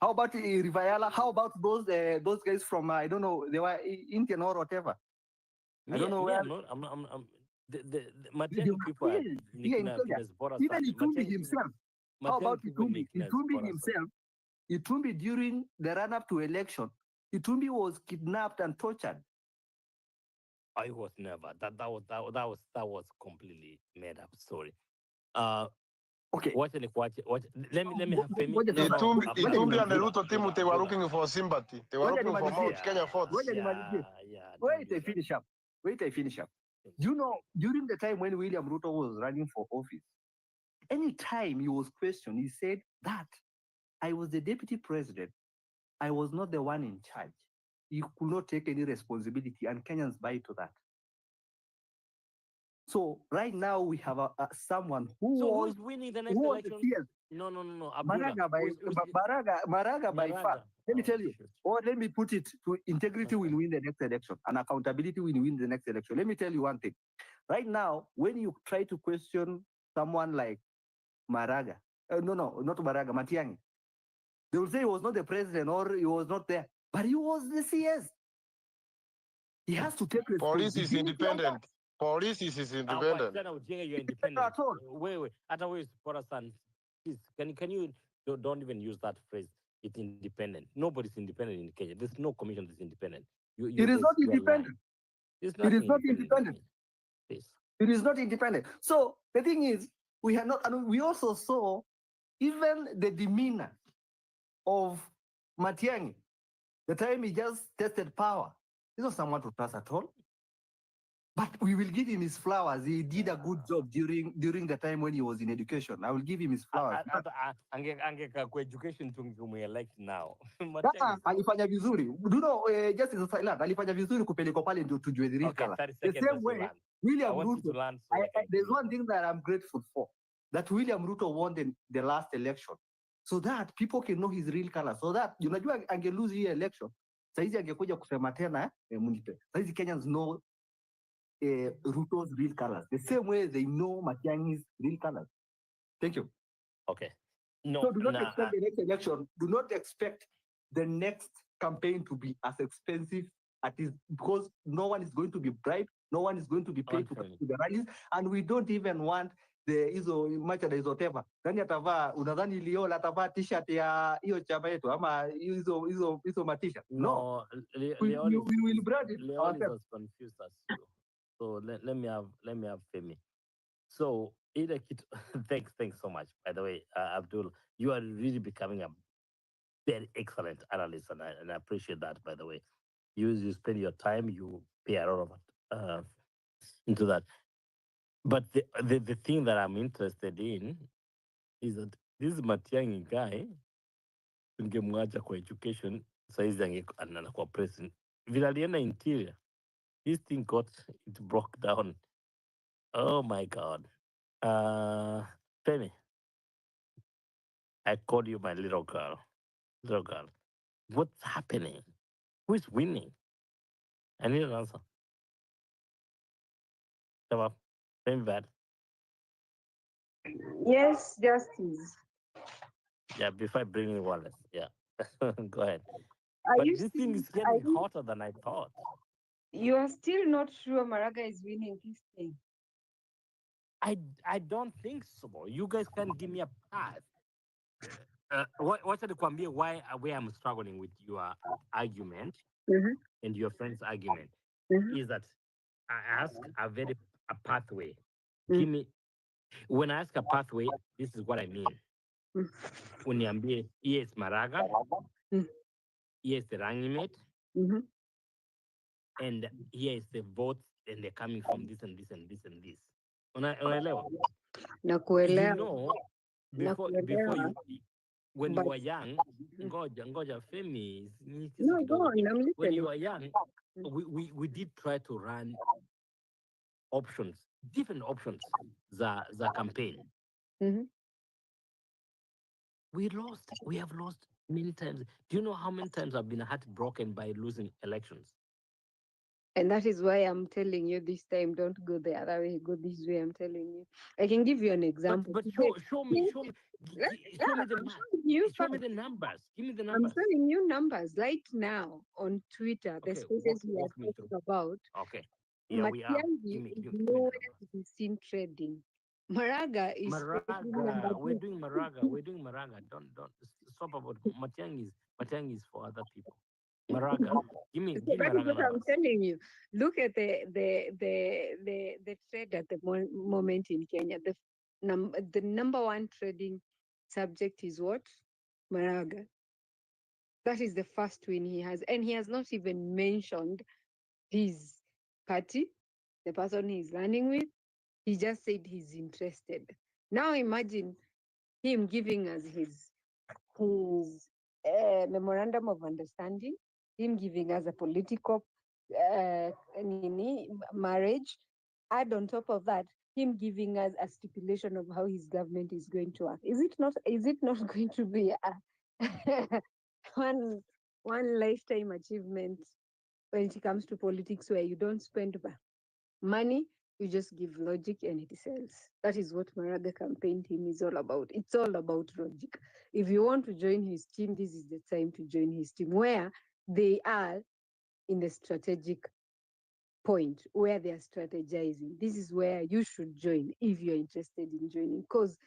[SPEAKER 10] How about Rivayala? How about those guys from I don't know, they were Indian or whatever. I don't know where.
[SPEAKER 2] I'm the Matiang'i people are
[SPEAKER 10] in
[SPEAKER 2] nicknamed
[SPEAKER 10] Kenya.
[SPEAKER 2] as Bora
[SPEAKER 10] Even
[SPEAKER 2] Stars.
[SPEAKER 10] Itumbi himself. How about Itumbi?
[SPEAKER 2] nicknamed
[SPEAKER 10] Itumbi
[SPEAKER 2] Bora Stars.
[SPEAKER 10] himself. Itumbi during the run-up to election, Itumbi was kidnapped and tortured.
[SPEAKER 2] I was never. That was completely made up story.
[SPEAKER 10] Okay.
[SPEAKER 2] Let me have Femi.
[SPEAKER 6] Itumbi and the Ruto team, they were looking for sympathy. They were looking for more Kenya votes.
[SPEAKER 10] Wait, I finish up. You know, during the time when William Ruto was running for office, anytime he was questioned, he said that I was the deputy president. I was not the one in charge. He could not take any responsibility, and Kenyans buy to that. So right now we have someone who
[SPEAKER 2] who's winning the next election? No.
[SPEAKER 10] Maraga by far. Let me tell you, or let me put it to integrity will win the next election and accountability will win the next election. Let me tell you one thing. Right now, when you try to question someone like Maraga, not Maraga, Matiang'i, they will say he was not the president or he was not there, but he was the CS. He has to take
[SPEAKER 6] responsibility. Police is independent. Police is independent.
[SPEAKER 2] You're independent. Wait. Otherwise, Protestant, please, can you don't even use that phrase? It's independent. Nobody's independent in Kenya. There's no commission that's independent.
[SPEAKER 10] It is not independent. It is not independent.
[SPEAKER 2] Please.
[SPEAKER 10] It is not independent. So the thing is, we have not, and we also saw even the demeanor of Matiang'i, the time he just tested power. He's not someone to trust at all. But we will give him his flowers. He did a good job during the time when he was in education. I will give him his flowers.
[SPEAKER 2] Education elect now.
[SPEAKER 10] Alifanya vizuri. Do you know, just as a silent, alifanya vizuri kupelekwa pale ndio tujue the real color. The same way, William Ruto, there's one thing that I'm grateful for, that William Ruto won the last election, so that people can know his real color. So that, unajua angelose hii election, saizi angekuja kusema tena, munipe. Saizi Kenyans know Ruto's real colors, the same way they know Matiang'i's real colors. Thank you.
[SPEAKER 2] Okay. No,
[SPEAKER 10] so do not expect the next election. Do not expect the next campaign to be as expensive as it is, because no one is going to be bribed, no one is going to be paid to the rallies, and we don't even want hizo merchandise whatever. Nani atavaa, unadhani Liola atavaa t-shirt ya hiyo chama yetu ama hizo ma-t-shirt? No. We will brand it ourselves.
[SPEAKER 2] Confused as you. So let me have Femi. So thanks so much. By the way, Abdul, you are really becoming a very excellent analyst, and I appreciate that. By the way, you spend your time, you pay a lot of into that. But the thing that I'm interested in is that this Matiang'i guy, tungemwacha kwa education, saizi anakuwa president. Vile alienda interior, this thing it broke down. Oh my God. Femi, I called you my little girl. Little girl. What's happening? Who is winning? I need an answer. Come up. Femi bad.
[SPEAKER 8] Yes, Justice.
[SPEAKER 2] Yeah, before I bring in Wallace. Yeah. Go ahead.
[SPEAKER 8] But
[SPEAKER 2] this thing is getting hotter than I thought.
[SPEAKER 8] You are still not sure Maraga is winning this thing?
[SPEAKER 2] I don't think so. You guys can give me a path. What should I be? Why I'm struggling with your argument and your friend's argument is that I ask a pathway. Give me, when I ask a pathway, this is what I mean. When you ambie, yes, Maraga, yes, the Rangimate, and here is the votes, and they're coming from this and this and this and this. Unaelewa?
[SPEAKER 8] Nakuelewa.
[SPEAKER 2] You know, before you, when you were young, ngoja Femi.
[SPEAKER 8] No, go on, I'm listening.
[SPEAKER 2] When you were young, we did try to run options, different options za campaign.
[SPEAKER 8] Mhm.
[SPEAKER 2] We have lost many times. Do you know how many times I've been heartbroken by losing elections?
[SPEAKER 8] And that is why I'm telling you this time, don't go the other way, go this way. I'm telling you. I can give you an example.
[SPEAKER 2] But
[SPEAKER 8] Today,
[SPEAKER 2] show me
[SPEAKER 8] yeah,
[SPEAKER 2] show me the
[SPEAKER 8] I'm showing you
[SPEAKER 2] show me
[SPEAKER 8] facts.
[SPEAKER 2] the numbers. Give me the
[SPEAKER 8] I'm
[SPEAKER 2] numbers.
[SPEAKER 8] showing you numbers right now on Twitter, the
[SPEAKER 2] Okay,
[SPEAKER 8] spaces we are
[SPEAKER 2] walk me through.
[SPEAKER 8] talking about.
[SPEAKER 2] Okay. Yeah, we are.
[SPEAKER 8] Matiang'i
[SPEAKER 2] Give
[SPEAKER 8] is
[SPEAKER 2] me the
[SPEAKER 8] nowhere
[SPEAKER 2] numbers.
[SPEAKER 8] to be seen trading. Maraga is trading number
[SPEAKER 2] Maraga, we're
[SPEAKER 8] two.
[SPEAKER 2] doing Maraga. We're doing Maraga. Don't stop about Matiang is for other people. Maraga. Give me
[SPEAKER 8] So that is
[SPEAKER 2] Maraga
[SPEAKER 8] what I'm
[SPEAKER 2] numbers.
[SPEAKER 8] telling you. Look at the trade at the moment in Kenya. The number one trading subject is what? Maraga. That is the first win he has, and he has not even mentioned his party, the person he's running with. He just said he's interested. Now imagine him giving us his memorandum of understanding, him giving us a political marriage. Add on top of that, him giving us a stipulation of how his government is going to work. Is it not? Is it not going to be one one lifetime achievement when it comes to politics, where you don't spend money, you just give logic and it sells. That is what Maraga campaign team is all about. It's all about logic. If you want to join his team, this is the time to join his team, where they are in the strategic point, where they are strategizing. This is where you should join if you're interested in joining, because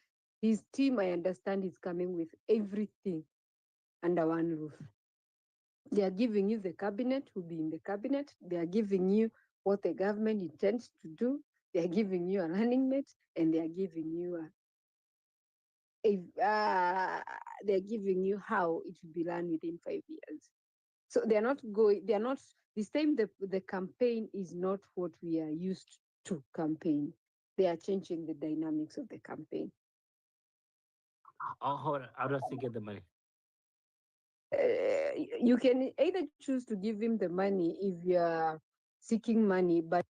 [SPEAKER 8] his team, I understand, is coming with everything under one roof. They are giving you the cabinet, who will be in the cabinet. They are giving you what the government intends to do. They are giving you a running mate, and they are giving you they're giving you how it will be run within 5 years. So they're not this time the campaign is not what we are used to campaign. They are changing the dynamics of the campaign.
[SPEAKER 2] How does he get the money?
[SPEAKER 8] You can either choose to give him the money if you are seeking money, but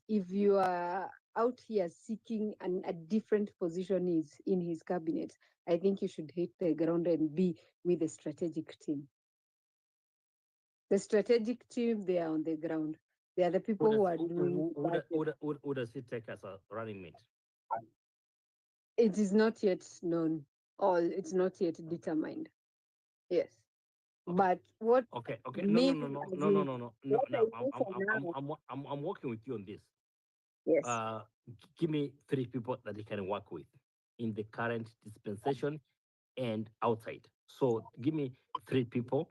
[SPEAKER 8] if you are out here seeking a different position is in his cabinet, I think you should hit the ground and be with the strategic team. The strategic team, they are on the ground. They are the people who are doing.
[SPEAKER 2] Who does he take as a running mate?
[SPEAKER 8] It is not yet known, or it's not yet determined. Yes.
[SPEAKER 2] Okay.
[SPEAKER 8] But what?
[SPEAKER 2] Okay.
[SPEAKER 8] Me,
[SPEAKER 2] No.
[SPEAKER 8] as in, what I know for now,
[SPEAKER 2] I'm working with you on this.
[SPEAKER 8] yes.
[SPEAKER 2] Give me 3 people that he can work with in the current dispensation and outside. So give me 3 people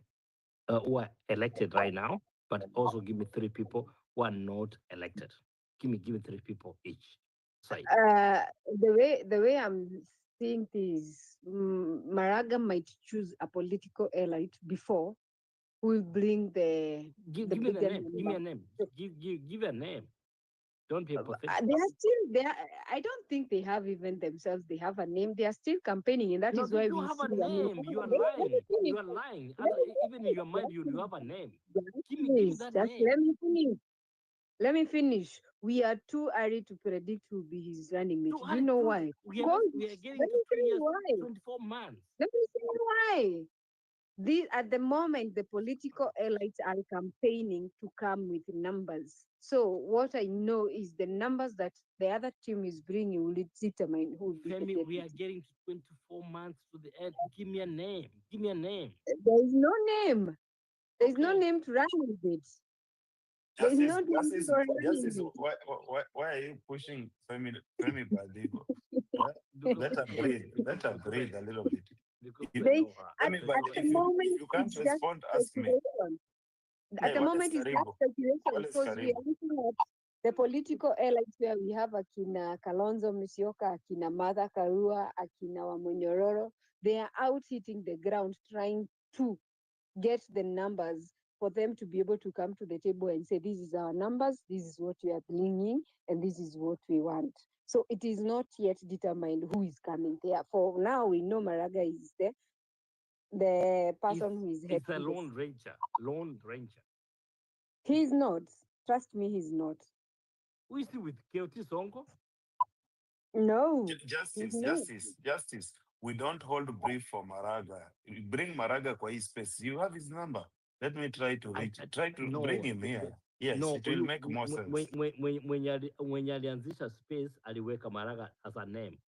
[SPEAKER 2] who are elected right now, but also give me 3 people who are not elected. Give me 3 people each side.
[SPEAKER 8] The way I'm seeing this, Maraga might choose a political elite before who will bring the
[SPEAKER 2] Give
[SPEAKER 8] the
[SPEAKER 2] me the
[SPEAKER 8] bigger
[SPEAKER 2] name. Give me a
[SPEAKER 8] number.
[SPEAKER 2] name. Give a name. Don't be pathetic.
[SPEAKER 8] They are still there. I don't think they have even themselves. They have a name. They are still campaigning, and that
[SPEAKER 2] No,
[SPEAKER 8] is
[SPEAKER 2] they
[SPEAKER 8] why
[SPEAKER 2] do
[SPEAKER 8] we
[SPEAKER 2] have
[SPEAKER 8] see
[SPEAKER 2] a
[SPEAKER 8] them.
[SPEAKER 2] name. You are
[SPEAKER 8] Let me
[SPEAKER 2] lying.
[SPEAKER 8] finish.
[SPEAKER 2] You are lying.
[SPEAKER 8] Let me
[SPEAKER 2] Even in your mind, you have a name. Give me
[SPEAKER 8] finish.
[SPEAKER 2] that
[SPEAKER 8] Just
[SPEAKER 2] name.
[SPEAKER 8] let me finish. Let me finish. We are too early to predict who will be his running mate. Do you know why?
[SPEAKER 2] We are getting
[SPEAKER 8] Let
[SPEAKER 2] to
[SPEAKER 8] me
[SPEAKER 2] 2
[SPEAKER 8] tell
[SPEAKER 2] years,
[SPEAKER 8] you why.
[SPEAKER 2] 24 months.
[SPEAKER 8] Let me tell you why. At the moment, the political elites are campaigning to come with numbers. So what I know is the numbers that the other team is bringing will determine who will be the
[SPEAKER 2] Femi, we
[SPEAKER 8] deputy.
[SPEAKER 2] are getting to 24 months to the end. Give me a name. Give me a name.
[SPEAKER 8] There is no name. There is no
[SPEAKER 2] Okay.
[SPEAKER 8] name to run with it. There is no name to run with it.
[SPEAKER 1] Why are you pushing Femi Badigo? Let her breathe. Let her breathe a little bit.
[SPEAKER 8] At the moment,
[SPEAKER 1] if you can't
[SPEAKER 8] it's just
[SPEAKER 1] respond, ask me.
[SPEAKER 8] speculation. At the moment, it's just speculation because we are looking at the political elites where we have Akina Kalonzo Musyoka, Akina Martha Karua, Akina Wamunyororo. They are out hitting the ground trying to get the numbers for them to be able to come to the table and say, this is our numbers, this is what we are bringing, and this is what we want. So it is not yet determined who is coming there. For now, we know Maraga is there. The person who is heading.
[SPEAKER 2] It's a lone ranger. Lone ranger.
[SPEAKER 8] He's not. Trust me, he's not.
[SPEAKER 2] Who is he with? Keoti Sonko?
[SPEAKER 8] No.
[SPEAKER 1] Justice. We don't hold brief for Maraga. Bring Maraga kwa hii space. You have his number. Let me try to reach. Try to bring him here. Yes,
[SPEAKER 2] no,
[SPEAKER 1] it will make more sense.
[SPEAKER 2] When alianzisha space, aliweka Maraga as a name.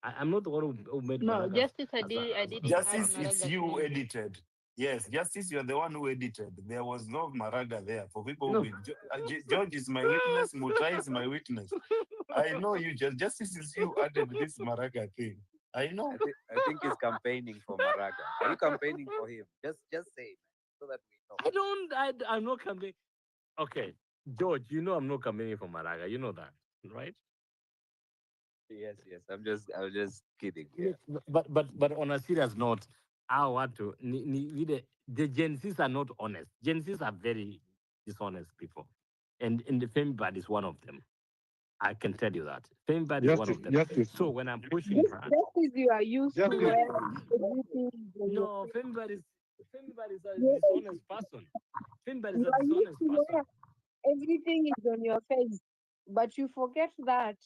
[SPEAKER 2] I'm not the one who made
[SPEAKER 7] No,
[SPEAKER 2] Maraga.
[SPEAKER 7] Justice, I didn't add
[SPEAKER 1] Justice, it's
[SPEAKER 7] Maraga's
[SPEAKER 1] you who
[SPEAKER 7] name.
[SPEAKER 1] edited. Yes, Justice, you're the one who edited. There was no Maraga there. For people
[SPEAKER 2] No.
[SPEAKER 1] who George is my witness, Mutai is my witness. I know you, Justice is you added this Maraga thing. I know.
[SPEAKER 3] I think he's campaigning for Maraga. Are you campaigning for him? Just say it so that we know.
[SPEAKER 2] I'm not campaigning. Okay, George, you know I'm not campaigning for Maraga. You know that, right?
[SPEAKER 3] Yes. I'm just kidding. Yeah.
[SPEAKER 2] But on a serious note, I want to the Gen Zs are not honest. Gen Zs are very dishonest people, and the Fembad is one of them. I can tell you that Fembad is one of them. So when I'm pushing her,
[SPEAKER 8] That is you are used to where everything is
[SPEAKER 2] no, Fembad is a dishonest person. Fembad is
[SPEAKER 8] you
[SPEAKER 2] a
[SPEAKER 8] are used
[SPEAKER 2] dishonest
[SPEAKER 8] to
[SPEAKER 2] person.
[SPEAKER 8] where everything is on your face, but you forget that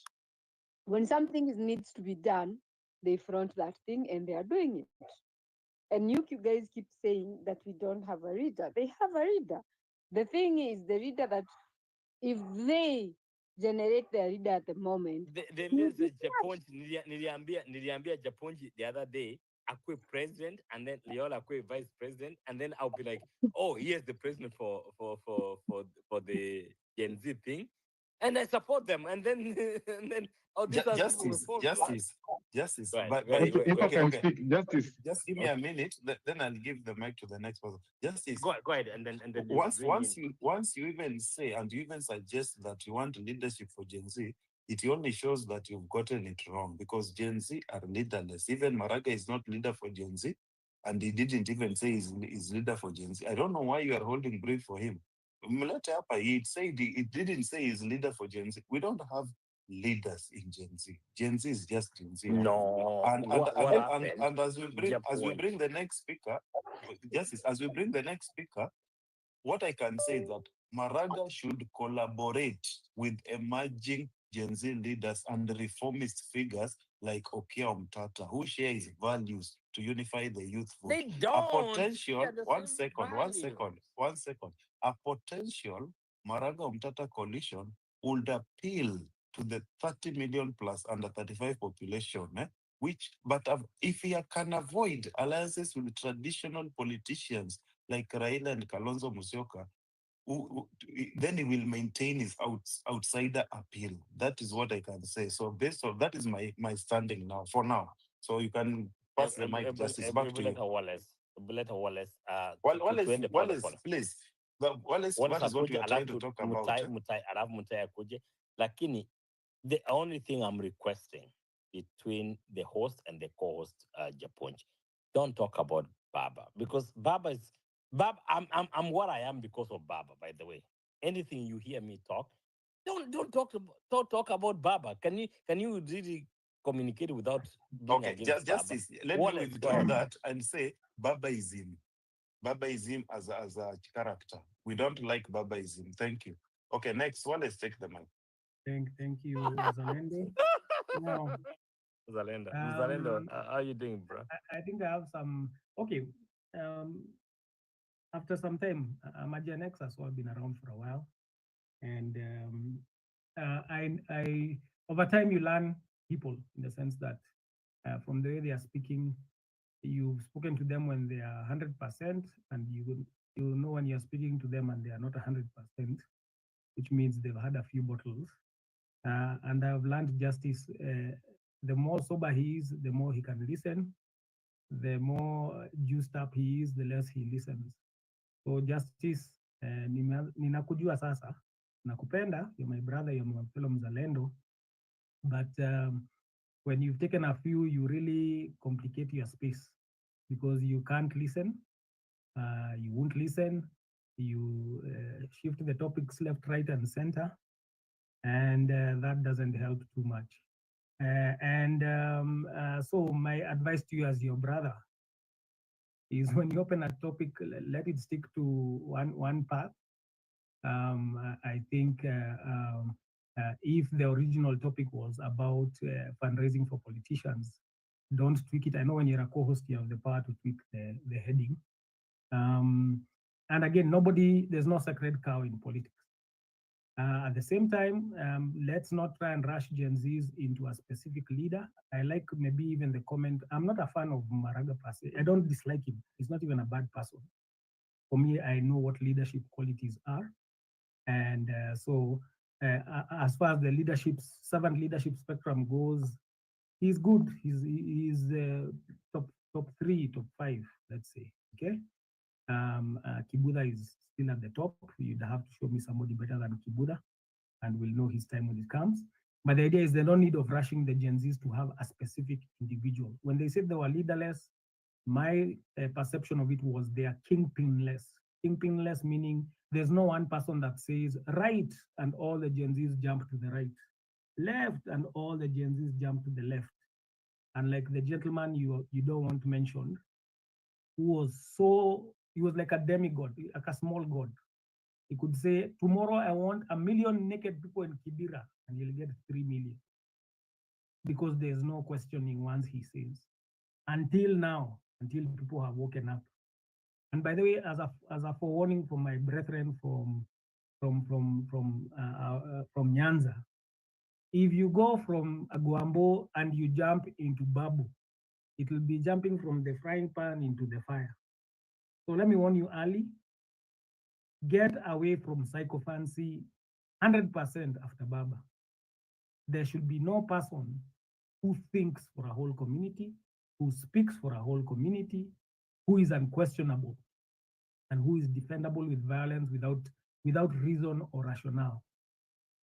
[SPEAKER 8] when something needs to be done, they front that thing and they are doing it. And you guys keep saying that we don't have a reader. They have a reader. The thing is, the reader that if they generate their reader at the moment,
[SPEAKER 2] The message Japonji niliambia Japonji the other day, akwe president and then Leola akwe vice president, and then I'll be like, oh, here's the president for the Gen Z thing, and I support them, and then and then these are people will fall for it.
[SPEAKER 1] Justice.
[SPEAKER 2] Right,
[SPEAKER 1] But
[SPEAKER 2] right,
[SPEAKER 1] okay,
[SPEAKER 2] right.
[SPEAKER 1] okay.
[SPEAKER 9] Justice.
[SPEAKER 1] Just give me a minute. Then I'll give the mic to the next person. Justice.
[SPEAKER 2] Go ahead, and then
[SPEAKER 1] once you even say and you even suggest that you want leadership for Gen Z, it only shows that you've gotten it wrong, because Gen Z are leaderless. Even Maraga is not leader for Gen Z, and he didn't even say he's leader for Gen Z. I don't know why you are holding brief for him. It didn't say he's leader for Gen Z. We don't have leaders in Gen Z. Gen Z is just Gen Z.
[SPEAKER 2] No.
[SPEAKER 1] And as we bring the next speaker, as we bring the next speaker, what I can say is that Maraga should collaborate with emerging Gen Z leaders and reformist figures like Okia Omtata, who share his values to unify the youth vote.
[SPEAKER 2] They don't.
[SPEAKER 1] One second. A potential Maraga Omtata coalition would appeal to the 30 million plus under 35 population, if he can avoid alliances with traditional politicians like Raila and Kalonzo Musyoka, then he will maintain his outsider appeal. That is what I can say. So based on that is my standing now, for now. So you can pass the mic, Justice, back to you.
[SPEAKER 2] Wallace,
[SPEAKER 1] please. Wallace, what is what you are trying to talk about?
[SPEAKER 2] Mutai akuje. Lakini, the only thing I'm requesting between the host and the co-host, Japonji, don't talk about Baba, because Baba is I'm what I am because of Baba. By the way, anything you hear me talk, don't talk about Baba. Can you really communicate without being against
[SPEAKER 1] Justice? Let me withdraw that and say Babaism. Babaism as a character. We don't like Babaism. Thank you. Okay, next one. Let's take the mic.
[SPEAKER 11] Thank you, Zalendo. Now,
[SPEAKER 2] Zalendo, how are you doing, bro?
[SPEAKER 11] I think I have some. Okay. After some time, I'm a Gen Xer, so I've been around for a while, and I over time you learn people in the sense that from the way they are speaking, you've spoken to them when they are 100%, and you know when you're speaking to them and they are not 100%, which means they've had a few bottles. And I've learned Justice, the more sober he is, the more he can listen. The more juiced up he is, the less he listens. So Justice, ninakujua sasa, nakupenda, you're my brother, you're my fellow mzalendo, but when you've taken a few, you really complicate your space because you can't listen, you won't listen, you shift the topics left, right, and center, and that doesn't help too much. So my advice to you as your brother is when you open a topic, let it stick to one path. I think If the original topic was about fundraising for politicians, don't tweak it. I know when you're a co-host, you have the power to tweak the heading. And again, there's no sacred cow in politics. At the same time, let's not try and rush Gen Zs into a specific leader. I like maybe even the comment. I'm not a fan of Maraga per se. I don't dislike him. He's not even a bad person. For me, I know what leadership qualities are. And so as far as the servant leadership spectrum goes, he's good. He's top 3, top 5, let's say. Okay. Kibuda is still at the top. You'd have to show me somebody better than Kibuda, and we'll know his time when it comes. But the idea is there's no need of rushing the Gen Zs to have a specific individual. When they said they were leaderless, my perception of it was they are kingpinless. Kingpinless meaning there's no one person that says right and all the Gen Zs jump to the right, left and all the Gen Zs jump to the left. And like the gentleman you don't want to mention, he was like a demigod, like a small god. He could say, tomorrow I want 1 million naked people in Kibera, and you'll get 3 million. Because there's no questioning once he says. Until now, until people have woken up. And by the way, as a forewarning from my brethren from Nyanza, if you go from Aguambo and you jump into Babu, it will be jumping from the frying pan into the fire. So let me warn you early, get away from psychophancy 100% after Baba. There should be no person who thinks for a whole community, who speaks for a whole community, who is unquestionable, and who is defendable with violence without reason or rationale.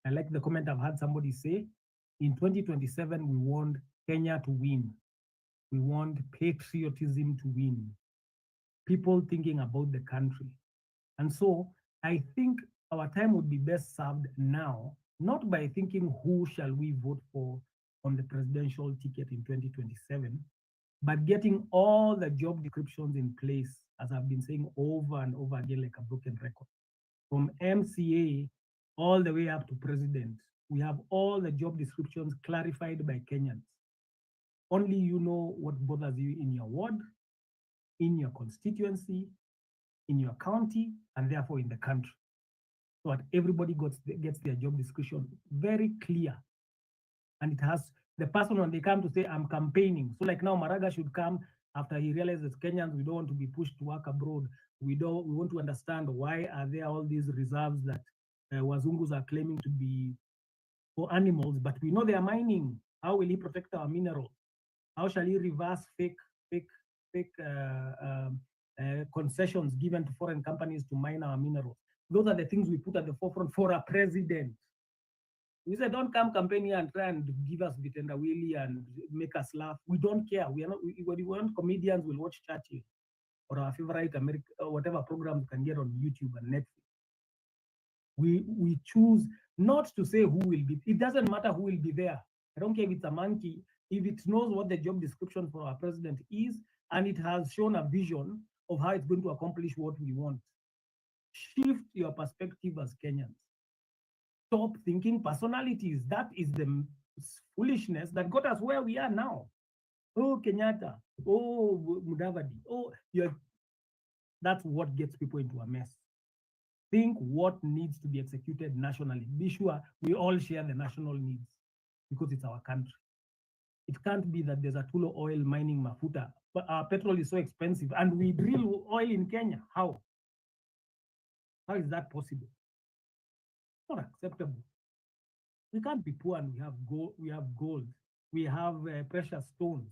[SPEAKER 11] I like the comment I've had somebody say, in 2027, we want Kenya to win. We want patriotism to win. People thinking about the country. And so I think our time would be best served now, not by thinking who shall we vote for on the presidential ticket in 2027, but getting all the job descriptions in place, as I've been saying over and over again, like a broken record. From MCA all the way up to president, we have all the job descriptions clarified by Kenyans. Only you know what bothers you in your ward, in your constituency, in your county, and therefore in the country. So that everybody gets their job description very clear. And it has the person when they come to say, I'm campaigning. So like now Maraga should come after he realizes Kenyans, we don't want to be pushed to work abroad. We want to understand why are there all these reserves that Wazungus are claiming to be for animals, but we know they are mining. How will he protect our minerals? How shall he reverse fake concessions given to foreign companies to mine our minerals? Those are the things we put at the forefront for a president. We said, don't come campaign here and try and give us Vitenda Willy and make us laugh. We don't care. We want comedians, we'll watch Churchill or our favorite whatever programs we can get on YouTube and Netflix. We choose not to say who will be. It doesn't matter who will be there. I don't care if it's a monkey. If it knows what the job description for our president is, and it has shown a vision of how it's going to accomplish what we want. Shift your perspective as Kenyans. Stop thinking personalities. That is the foolishness that got us where we are now. Oh, Kenyatta. Oh, Mudavadi. Oh, that's what gets people into a mess. Think what needs to be executed nationally. Be sure we all share the national needs because it's our country. It can't be that there's a Tulo oil mining mafuta, but our petrol is so expensive and we drill oil in Kenya. How? How is that possible? Not acceptable. We can't be poor and we have gold. We have precious stones.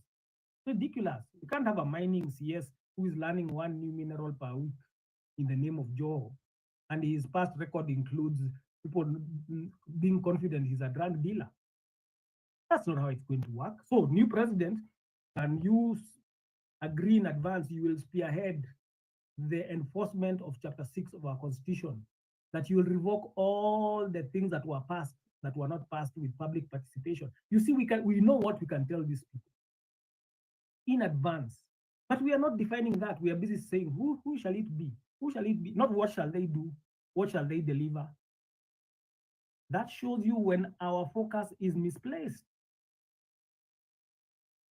[SPEAKER 11] Ridiculous. You can't have a mining CS who is learning one new mineral per week in the name of Joe. And his past record includes people being confident he's a drug dealer. That's not how it's going to work. So, new president, and you agree in advance, you will spearhead the enforcement of Chapter 6 of our Constitution, that you will revoke all the things that were passed, that were not passed with public participation. You see, we know what we can tell these people in advance, but we are not defining that. We are busy saying, who shall it be? Who shall it be? Not what shall they do, what shall they deliver? That shows you when our focus is misplaced.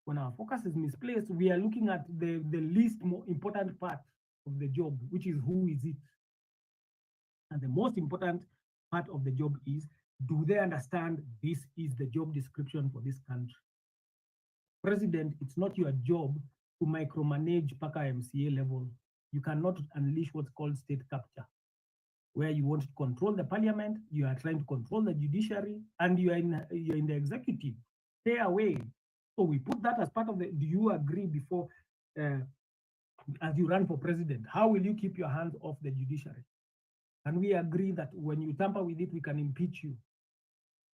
[SPEAKER 11] When our focus is misplaced, we are looking at the least more important part of the job, which is who is it? And the most important part of the job is, do they understand this is the job description for this country? President, it's not your job to micromanage Paka MCA level. You cannot unleash what's called state capture, where you want to control the parliament, you are trying to control the judiciary, and you're in the executive. Stay away. So we put that as part of the, do you agree before, as you run for president, how will you keep your hands off the judiciary? And we agree that when you tamper with it, we can impeach you.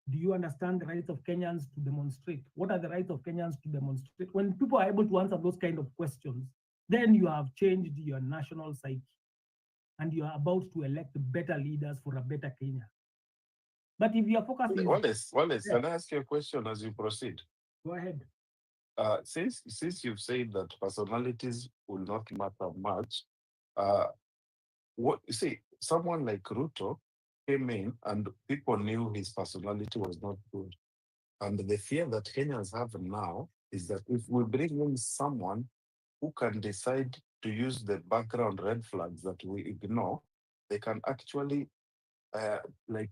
[SPEAKER 11] Do you understand the rights of Kenyans to demonstrate? What are the rights of Kenyans to demonstrate? When people are able to answer those kind of questions, then you have changed your national psyche and you are about to elect better leaders for a better Kenya. But if your focus is...
[SPEAKER 1] Wallace, can I ask you a question as you proceed?
[SPEAKER 11] Go ahead.
[SPEAKER 1] Since you've said that personalities will not matter much, what you see, someone like Ruto came in and people knew his personality was not good. And the fear that Kenyans have now is that if we bring in someone who can decide to use the background red flags that we ignore, they can actually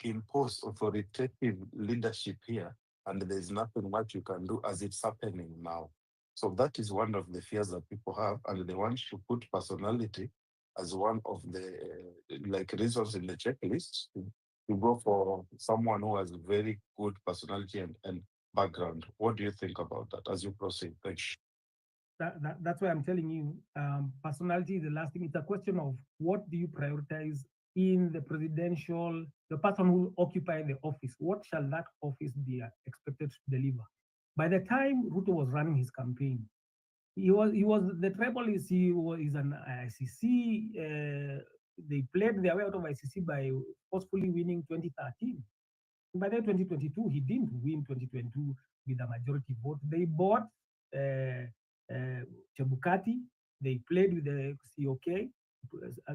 [SPEAKER 1] impose authoritative leadership here, and there's nothing much you can do as it's happening now. So that is one of the fears that people have, and they want to put personality as one of the reasons in the checklist to go for someone who has very good personality and background. What do you think about that as you proceed? Thanks.
[SPEAKER 11] That's why I'm telling you, personality is the last thing. It's a question of what do you prioritize in the presidential, the person who occupy the office. What shall that office be expected to deliver? By the time Ruto was running his campaign, he was the tribalist. He is an ICC. They played their way out of ICC by forcefully winning 2013. By then 2022, he didn't win 2022 with a majority vote. They bought Chebukati. They played with the COK,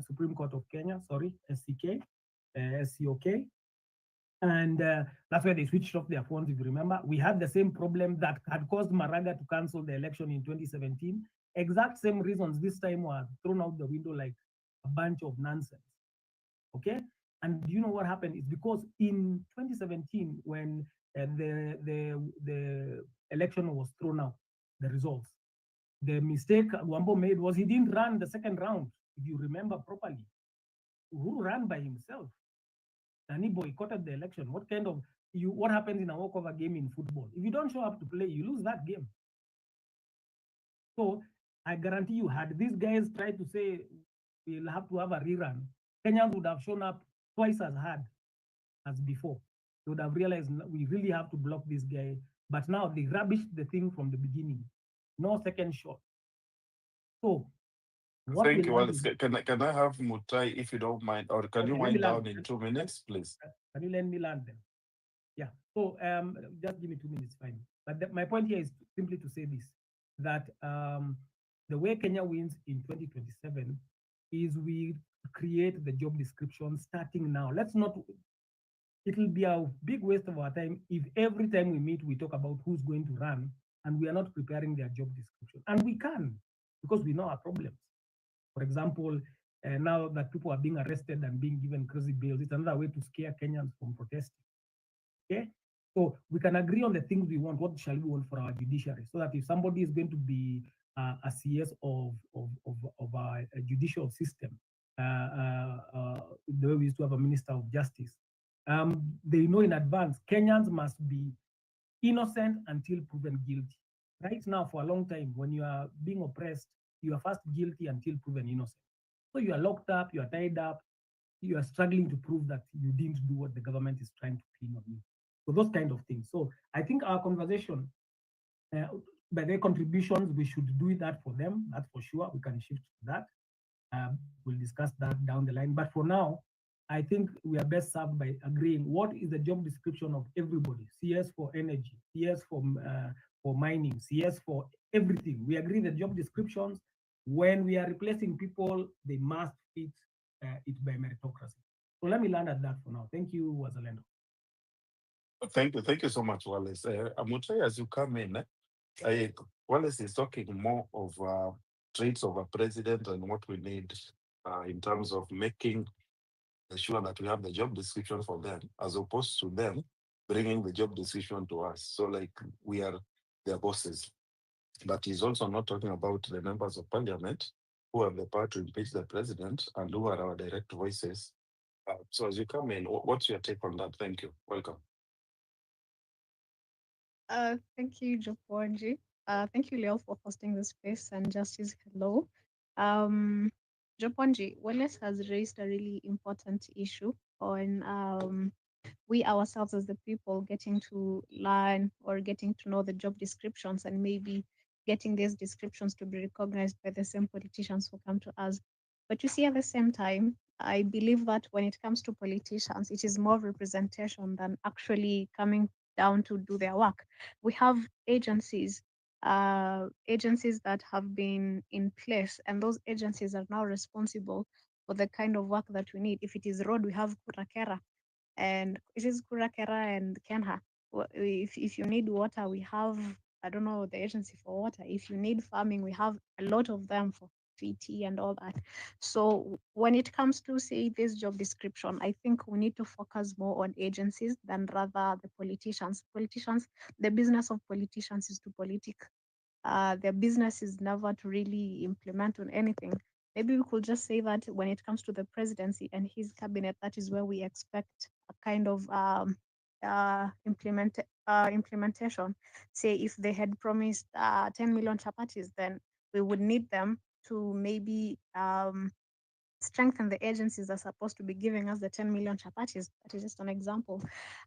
[SPEAKER 11] Supreme Court of Kenya, sorry, SCOK. And that's why they switched off their phones. If you remember, we had the same problem that had caused Maraga to cancel the election in 2017. Exact same reasons this time were thrown out the window like a bunch of nonsense. Okay? And you know what happened? It's because in 2017, when the election was thrown out, the results, the mistake Wambo made was he didn't run the second round, if you remember properly. Who ran by himself? And he boycotted the election. What happens in a walkover game in football? If you don't show up to play, you lose that game. So I guarantee you, had these guys tried to say we'll have to have a rerun, Kenyans would have shown up twice as hard as before. They would have realized we really have to block this guy. But now they rubbished the thing from the beginning. No second shot. So
[SPEAKER 1] thank you, Wallace. Can I have Mutai, if you don't mind, or can you wind down in 2 minutes, please?
[SPEAKER 11] Can you let me land then? Yeah. So just give me 2 minutes, fine. But my point here is simply to say this, that the way Kenya wins in 2027 is we create the job description starting now. It'll be a big waste of our time if every time we meet, we talk about who's going to run and we are not preparing their job description. And we can, because we know our problems. For example, now that people are being arrested and being given crazy bails, it's another way to scare Kenyans from protesting. Okay? So we can agree on the things we want. What shall we want for our judiciary? So that if somebody is going to be a CS of our judicial system, the way we used to have a minister of justice, they know in advance Kenyans must be innocent until proven guilty. Right now, for a long time, when you are being oppressed, you are first guilty until proven innocent. So you are locked up, you are tied up, you are struggling to prove that you didn't do what the government is trying to pin on you. So those kind of things. So I think our conversation, by their contributions, we should do that for them. That's for sure. We can shift to that. We'll discuss that down the line. But for now, I think we are best served by agreeing what is the job description of everybody. CS for energy, CS for mining, CS for everything. We agree the job descriptions. When we are replacing people, they must fit it by meritocracy. So let me land at that for now. Thank you, Wazalendo.
[SPEAKER 1] Thank you so much, Wallace. Amutai, as you come in, Wallace is talking more of traits of a president and what we need in terms of making sure that we have the job description for them, as opposed to them bringing the job description to us. So, like, we are their bosses. But he's also not talking about the members of parliament who have the power to impeach the president and who are our direct voices. So, as you come in, what's your take on that? Thank you. Welcome.
[SPEAKER 9] Thank you, Joponji. Thank you, Leo, for hosting this space, and Justice, hello. Um, Joponji, Wallace has raised a really important issue on we ourselves as the people getting to learn or getting to know the job descriptions and maybe getting these descriptions to be recognized by the same politicians who come to us. But you see, at the same time, I believe that when it comes to politicians, it is more representation than actually coming down to do their work. We have agencies that have been in place, and those agencies are now responsible for the kind of work that we need. If it is road, we have Kurakera, and it is Kurakera and Kenha. If you need water, we have, I don't know, the agency for water. If you need farming, we have a lot of them for VT and all that. So when it comes to, say, this job description, I think we need to focus more on agencies than rather the politicians. The business of politicians is to politic. Their business is never to really implement on anything. Maybe we could just say that when it comes to the presidency and his cabinet, that is where we expect a kind of implementation. Say if they had promised 10 million chapatis, then we would need them to maybe strengthen the agencies that are supposed to be giving us the 10 million chapatis. That is just an example.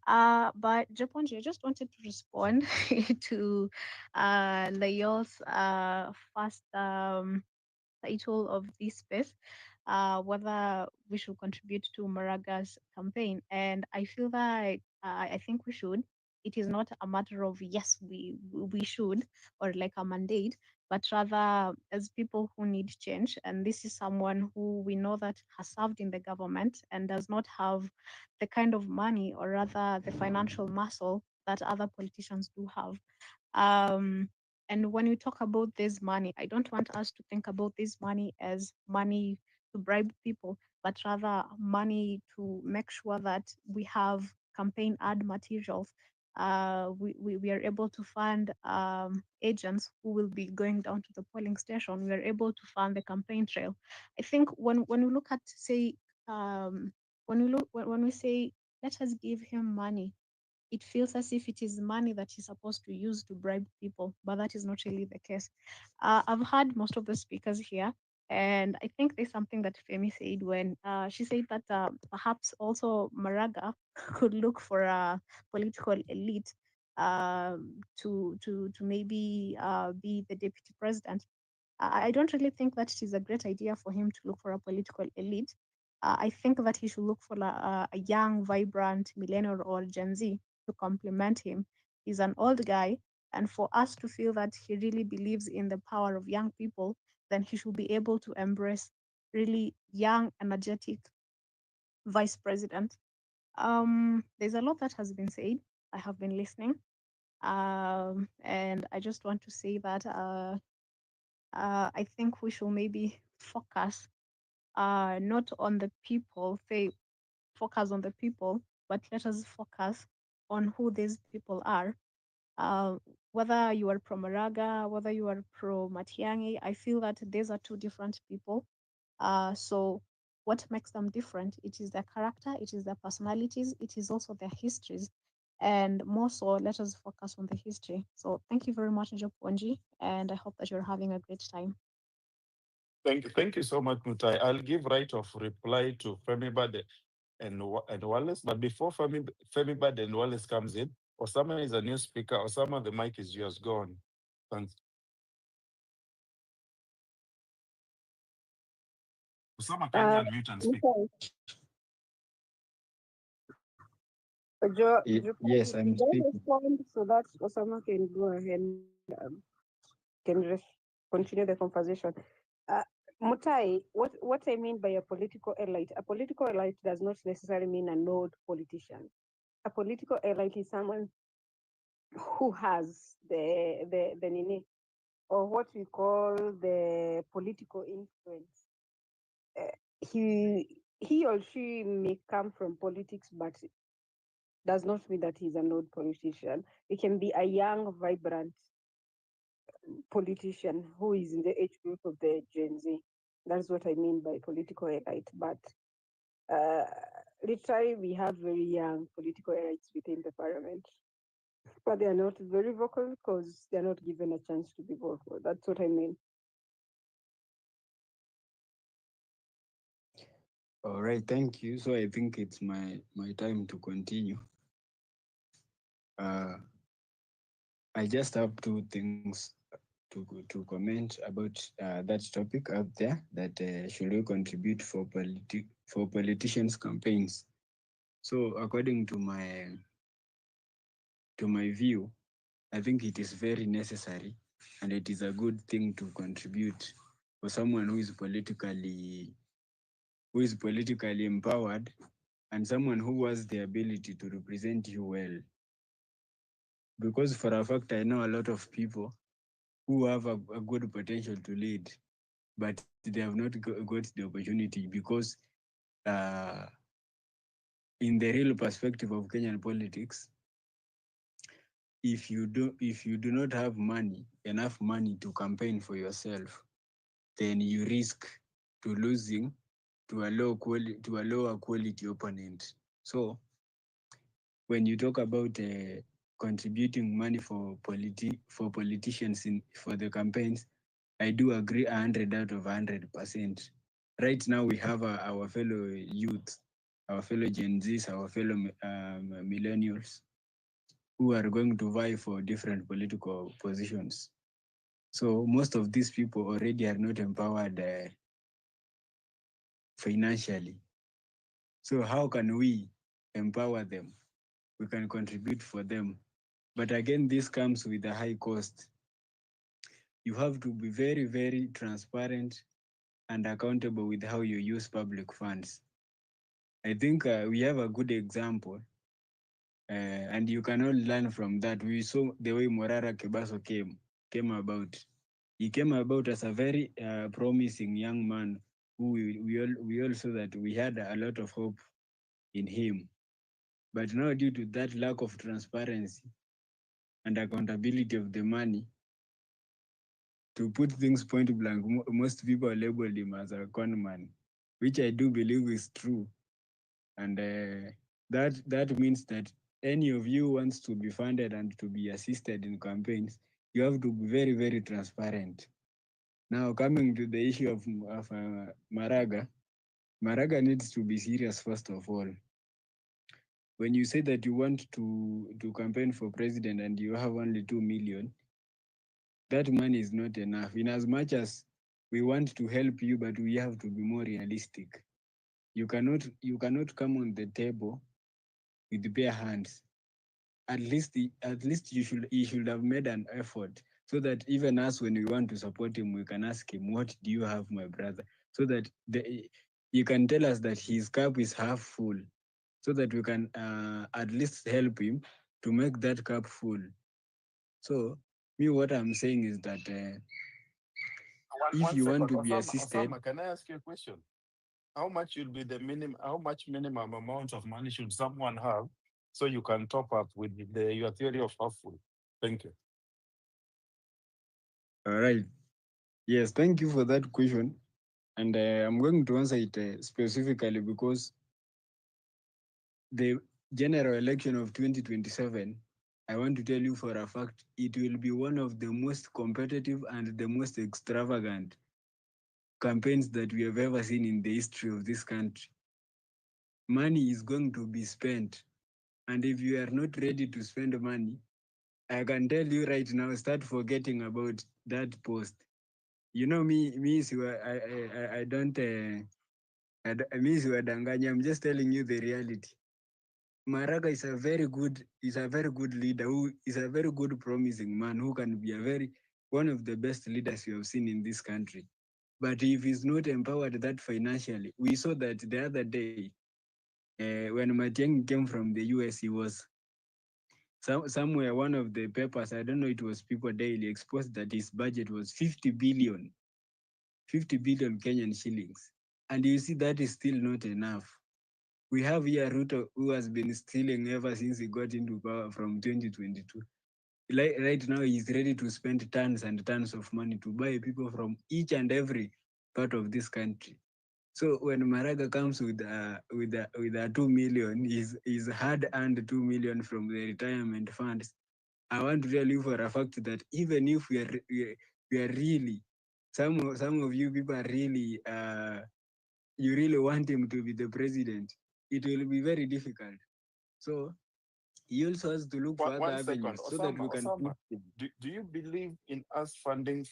[SPEAKER 9] But Japonji, I just wanted to respond to Layol's first title of this space, whether we should contribute to Maraga's campaign. And I feel that I think we should. It is not a matter of yes, we should, or like a mandate, but rather as people who need change. And this is someone who we know that has served in the government and does not have the kind of money or rather the financial muscle that other politicians do have. And when we talk about this money, I don't want us to think about this money as money to bribe people, but rather money to make sure that we have campaign ad materials. We are able to fund agents who will be going down to the polling station. We are able to fund the campaign trail. I think when we look at, say, when we say let us give him money, it feels as if it is money that he's supposed to use to bribe people, but that is not really the case. I've heard most of the speakers here, and I think there's something that Femi said when she said that perhaps also Maraga could look for a political elite to maybe be the deputy president. I don't really think that it is a great idea for him to look for a political elite. I think that he should look for a young, vibrant millennial or Gen Z to complement him. He's an old guy, and for us to feel that he really believes in the power of young people, then he should be able to embrace really young, energetic vice president. There's a lot that has been said. I have been listening. And I just want to say that I think we should maybe focus not on the people, say focus on the people, but let us focus on who these people are. Uh, whether you are pro Maraga, whether you are pro Matiang'i, I feel that these are two different people. So what makes them different? It is their character, it is their personalities, it is also their histories. And more so, let us focus on the history. So thank you very much, Joponji, and I hope that you're having a great time.
[SPEAKER 1] Thank you so much, Mutai. I'll give right of reply to Femi Bade and Wallace. But before Femi Bade and Wallace comes in, Osama is a new speaker. Osama, the mic is yours. Go on. Thanks. Osama, can you unmute and speak?
[SPEAKER 4] Yes, I'm speaking.
[SPEAKER 8] Respond so that Osama can go ahead can continue the conversation. Mutai, what I mean by a political elite does not necessarily mean an old politician. A political elite is someone who has the nini, or what we call the political influence. He or she may come from politics, but does not mean that he's an old politician. He can be a young, vibrant politician who is in the age group of the Gen Z. That's what I mean by political elite. But literally, we have very young political elites within the parliament, but they are not very vocal because they are not given a chance to be vocal. That's what I mean.
[SPEAKER 12] All right, thank you. So I think it's my time to continue. I just have two things to comment about that topic out there. That should we contribute for politicians' campaigns? So according to my view, I think it is very necessary and it is a good thing to contribute for someone who is politically empowered and someone who has the ability to represent you well. Because for a fact, I know a lot of people who have a good potential to lead, but they have not got the opportunity because in the real perspective of Kenyan politics, if you do not have enough money to campaign for yourself, then you risk to losing to a lower quality opponent. So when you talk about contributing money for politicians for the campaigns, I do agree 100 out of 100%. Right now we have our fellow youth, our fellow Gen Zs, our fellow millennials who are going to vie for different political positions. So most of these people already are not empowered financially. So how can we empower them? We can contribute for them. But again, this comes with a high cost. You have to be very, very transparent and accountable with how you use public funds. I think we have a good example, and you can all learn from that. We saw the way Morara Kebaso came about. He came about as a very promising young man who we all saw that we had a lot of hope in him. But now, due to that lack of transparency and accountability of the money, to put things point blank, most people labeled him as a con man, which I do believe is true. And that means that any of you wants to be funded and to be assisted in campaigns, you have to be very, very transparent. Now, coming to the issue of Maraga, Maraga needs to be serious first of all. When you say that you want to campaign for president and you have only 2 million, that money is not enough. In as much as we want to help you, but we have to be more realistic. You cannot come on the table with bare hands. At least you should have made an effort so that even us, when we want to support him, we can ask him, what do you have, my brother? So that you can tell us that his cup is half full, so that we can at least help him to make that cup full. So me, what I'm saying is that if you want to be assisted,
[SPEAKER 1] Osama, can I ask you a question? How much will be the minimum? How much minimum amount of money should someone have so you can top up with your theory of half full? Thank you.
[SPEAKER 12] All right. Yes, thank you for that question. And I'm going to answer it specifically because the general election of 2027, I want to tell you for a fact, it will be one of the most competitive and the most extravagant campaigns that we have ever seen in the history of this country. Money is going to be spent. And if you are not ready to spend money, I can tell you right now, start forgetting about that post. You know me, so I don't, I'm just telling you the reality. Maraga is a very good leader who is a very good promising man who can be one of the best leaders you have seen in this country. But if he's not empowered that financially, we saw that the other day, when Matiang came from the US, he was somewhere, one of the papers, I don't know, it was People Daily, exposed that his budget was 50 billion Kenyan shillings. And you see, that is still not enough. We have here Ruto, who has been stealing ever since he got into power from 2022. Right now, he's ready to spend tons and tons of money to buy people from each and every part of this country. So when Maraga comes with a 2 million, is hard-earned 2 million from the retirement funds. I want to tell you for a fact that even if we are really, some of you people are really, you really want him to be the president, it will be very difficult. So he also has to look for other
[SPEAKER 1] One second,
[SPEAKER 12] avenues so that we can
[SPEAKER 1] Osama,
[SPEAKER 12] push him.
[SPEAKER 1] do you believe in us funding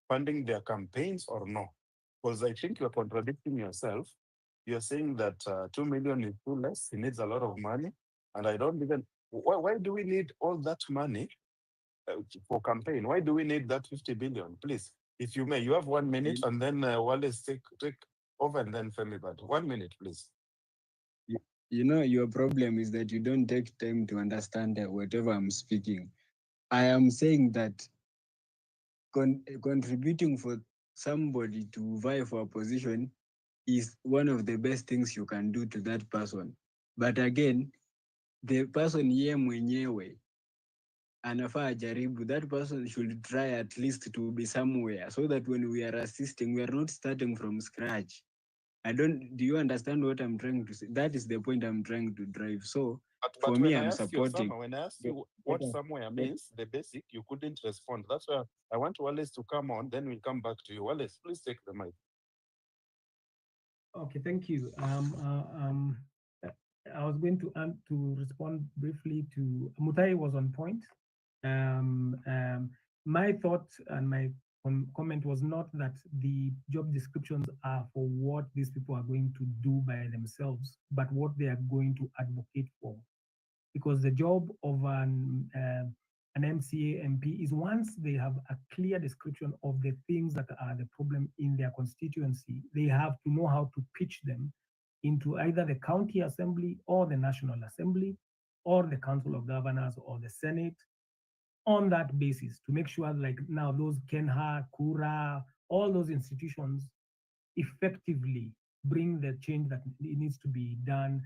[SPEAKER 1] funding their campaigns or no? Because I think you're contradicting yourself. You're saying that 2 million is too less. He needs a lot of money, and I don't even. Why do we need all that money for campaign? Why do we need that 50 billion? Please, if you may, you have 1 minute, and then Wallace take over, and then Femi Bad. 1 minute, please.
[SPEAKER 12] You know, your problem is that you don't take time to understand whatever I'm speaking. I am saying that contributing for somebody to vie for a position is one of the best things you can do to that person. But again, the person ye mwenyewe anafaa jaribu, that person should try at least to be somewhere, so that when we are assisting, we are not starting from scratch. Do you understand what I'm trying to say? That is the point I'm trying to drive. So for
[SPEAKER 1] But
[SPEAKER 12] me,
[SPEAKER 1] when I
[SPEAKER 12] I'm
[SPEAKER 1] asked you,
[SPEAKER 12] supporting.
[SPEAKER 1] Osama, when I asked you what somewhere means, the basic, you couldn't respond. That's why I want Wallace to come on, then we'll come back to you. Wallace, please take the mic.
[SPEAKER 11] Okay, thank you. I was going to respond briefly to Mutai was on point. My thought and my comment was not that the job descriptions are for what these people are going to do by themselves, but what they are going to advocate for. Because the job of an MCA MP is, once they have a clear description of the things that are the problem in their constituency, they have to know how to pitch them into either the county assembly or the national assembly or the council of governors or the senate, on that basis, to make sure, like now, those Kenha, Kura, all those institutions effectively bring the change that needs to be done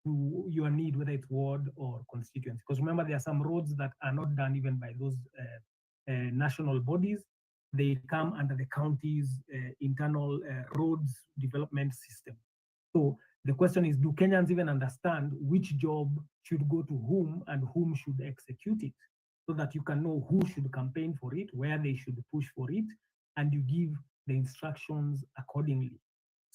[SPEAKER 11] to your need, whether it's ward or constituency. Because remember, there are some roads that are not done even by those national bodies. They come under the county's internal roads development system. So the question is, do Kenyans even understand which job should go to whom and whom should execute it? So that you can know who should campaign for it, where they should push for it, and you give the instructions accordingly.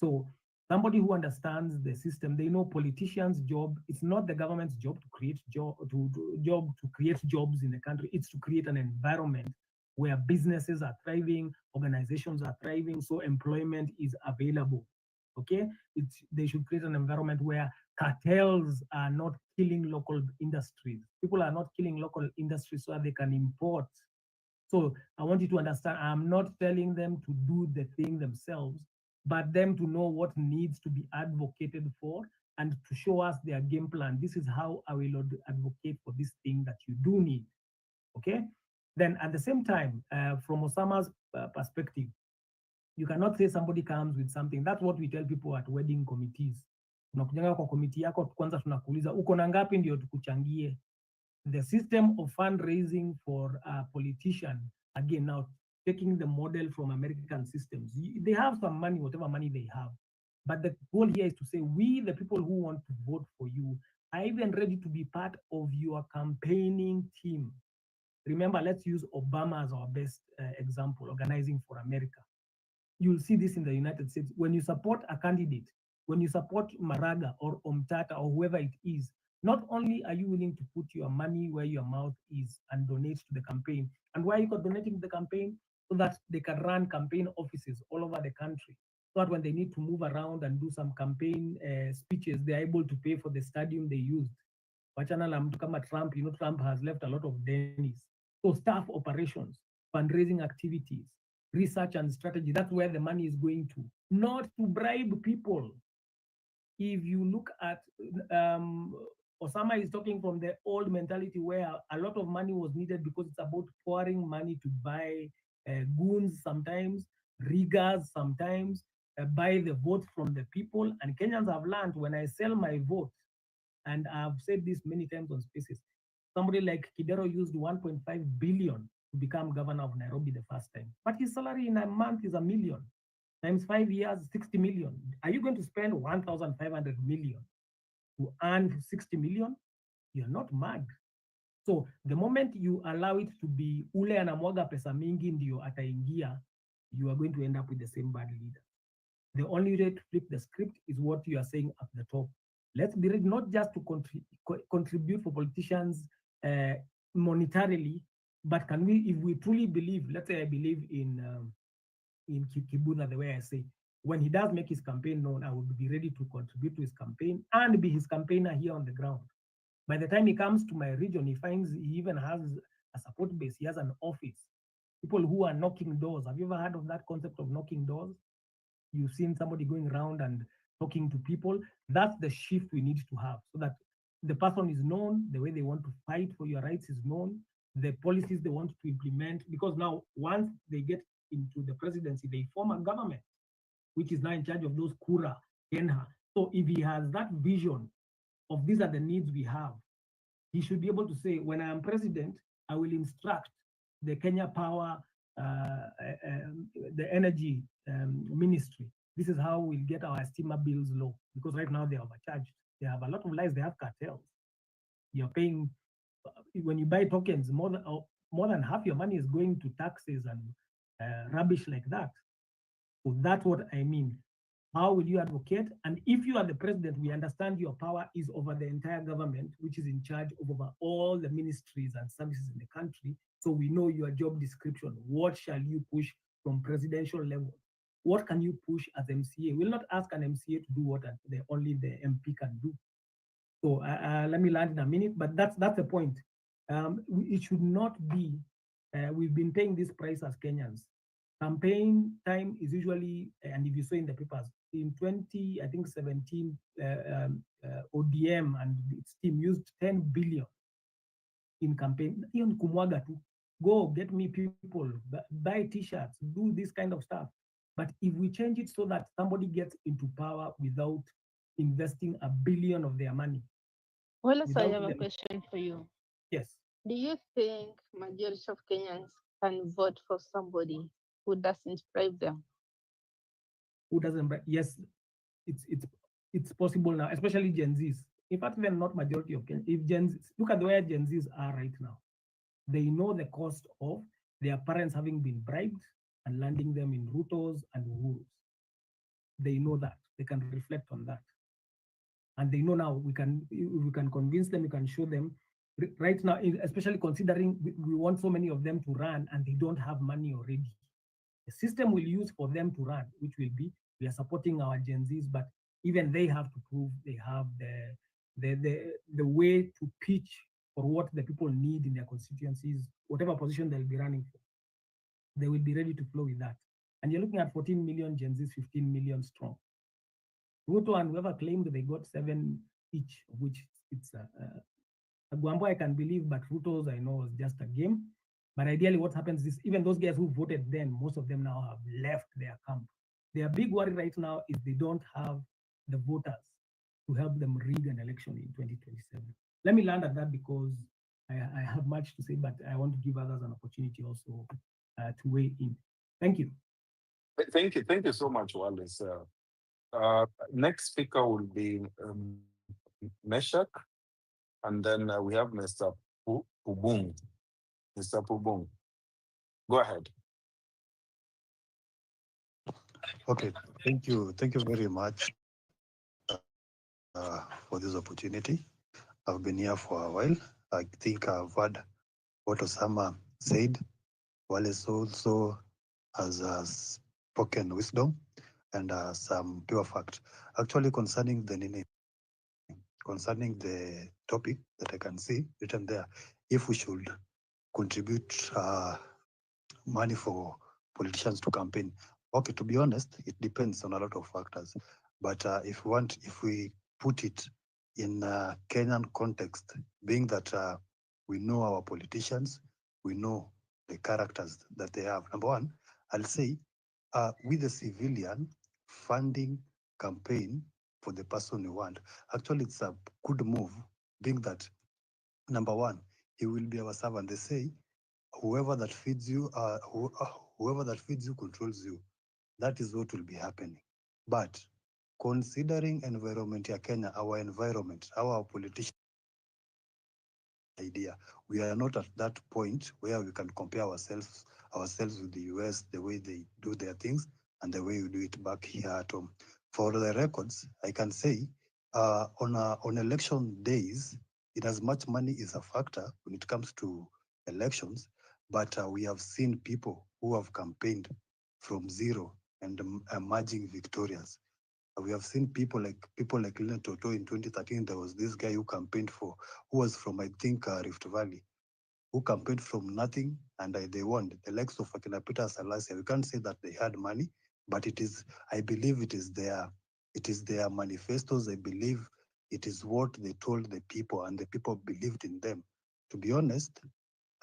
[SPEAKER 11] So somebody who understands the system, they know politicians' job, it's not the government's job to create to create jobs in the country. It's to create an environment where businesses are thriving, organizations are thriving, so employment is available. Okay, they should create an environment where cartels are not killing local industries. People are not killing local industries so that they can import. So I want you to understand, I'm not telling them to do the thing themselves, but them to know what needs to be advocated for and to show us their game plan. This is how I will advocate for this thing that you do need. Okay? Then at the same time, from Osama's perspective, you cannot say somebody comes with something. That's what we tell people at wedding committees. Unakujanga kwa komiti yako, kwanza tunakuuliza uko na ngapi ndio tukuchangie. The system of fundraising for a politician, again, now taking the model from American systems, they have some money, whatever money they have. But the goal here is to say, we, the people who want to vote for you, are even ready to be part of your campaigning team. Remember, let's use Obama as our best example, organizing for America. You'll see this in the United States. When you support a candidate, when you support Maraga or Omtata or whoever it is, not only are you willing to put your money where your mouth is and donate to the campaign. And why are you donating to the campaign? So that they can run campaign offices all over the country. So that when they need to move around and do some campaign speeches, they're able to pay for the stadium they used. Wachana na mtu kama Trump, you know, Trump has left a lot of Denny's. So staff operations, fundraising activities, research and strategy, that's where the money is going to, not to bribe people. if you look at Osama is talking from the old mentality where a lot of money was needed because it's about pouring money to buy goons sometimes, riggers sometimes, buy the vote from the people. And Kenyans have learned when I sell my vote, and I've said this many times on spaces, somebody like Kidero used 1.5 billion to become governor of Nairobi the first time. But his salary in a month is $1 million. Times 5 years, 60 million. Are you going to spend 1,500 million to earn 60 million? You're not mad. So the moment you allow it to be ule anamwaga pesa mingi ndio ataingia, you are going to end up with the same bad leader. The only way to flip the script is what you are saying at the top. Let's be ready not just to contribute for politicians monetarily, but can we, if we truly believe, let's say I believe in Kibuna, the way I say, when he does make his campaign known, I would be ready to contribute to his campaign and be his campaigner here on the ground. By the time he comes to my region, he finds he even has a support base. He has an office. People who are knocking doors. Have you ever heard of that concept of knocking doors? You've seen somebody going around and talking to people. That's the shift we need to have, so that the person is known, the way they want to fight for your rights is known, the policies they want to implement, because now once they get into the presidency, they form a government, which is now in charge of those Kura, Kenha. So if he has that vision of these are the needs we have, he should be able to say, when I am president, I will instruct the Kenya Power, the energy ministry. This is how we'll get our steamer bills low, because right now they're overcharged. They have a lot of lies, they have cartels. You're paying, when you buy tokens, more than half your money is going to taxes and rubbish like that. So that's what I mean. How will you advocate? And if you are the president, we understand your power is over the entire government, which is in charge of over all the ministries and services in the country. So we know your job description. What shall you push from presidential level? What can you push as MCA? We'll not ask an MCA to do what only the MP can do. So let me land in a minute, but that's the point. It should not be, we've been paying this price as Kenyans. Campaign time is usually, and if you saw in the papers, in 2017, ODM and its team used 10 billion in campaign. Go get me people, buy t-shirts, do this kind of stuff. But if we change it so that somebody gets into power without investing $1 billion of their money.
[SPEAKER 7] Well, so I have a question for you.
[SPEAKER 11] Yes.
[SPEAKER 7] Do you think majority of Kenyans can vote for somebody who doesn't bribe them?
[SPEAKER 11] Who doesn't bribe? Yes, it's possible now, especially Gen Zs. In fact, even not majority of Kenyans. If Gen Zs, look at the way Gen Zs are right now. They know the cost of their parents having been bribed and landing them in Rutos and Uhurus. They know that. They can reflect on that. And they know now we can convince them, we can show them. Right now, especially considering we want so many of them to run and they don't have money already. The system we'll use for them to run, which will be, we are supporting our Gen Zs, but even they have to prove they have the way to pitch for what the people need in their constituencies, whatever position they'll be running for. They will be ready to flow with that. And you're looking at 14 million Gen Zs, 15 million strong. Ruto and whoever claimed they got 7 each, which it's a Guambo I can believe, but Ruto's I know was just a game. But ideally what happens is even those guys who voted then, most of them now have left their camp. Their big worry right now is they don't have the voters to help them rig an election in 2027. Let me land at that because I have much to say, but I want to give others an opportunity also to weigh in. Thank you.
[SPEAKER 1] Thank you so much, Wallace. Next speaker will be Meshach, and then we have Mr. Pubung. Mr. Pubung, go ahead.
[SPEAKER 13] Okay, thank you very much for this opportunity. I've been here for a while. I think I've heard what Osama said. Wallace also has spoken wisdom and some pure fact. Actually, concerning the topic that I can see written there, if we should contribute money for politicians to campaign. Okay, to be honest, it depends on a lot of factors. But if we put it in a Kenyan context, being that we know our politicians, we know the characters that they have. Number one, I'll say, with the civilian funding campaign for the person you want, actually it's a good move, being that, number one, he will be our servant. They say, whoever that feeds you, whoever that feeds you controls you. That is what will be happening. But considering environment ya Kenya, our environment, our politicians idea, we are not at that point where we can compare ourselves with the US, the way they do their things and the way we do it back here at home. For the records, I can say on election days, in as much money is a factor when it comes to elections, but we have seen people who have campaigned from zero and emerging victorious. We have seen people like Lina Toto in 2013. There was this guy who campaigned who was from, I think, Rift Valley, who campaigned from nothing, and they won. The likes of Akina Peter Salasia. We can't say that they had money, but I believe it is their manifestos. I believe it is what they told the people, and the people believed in them. To be honest,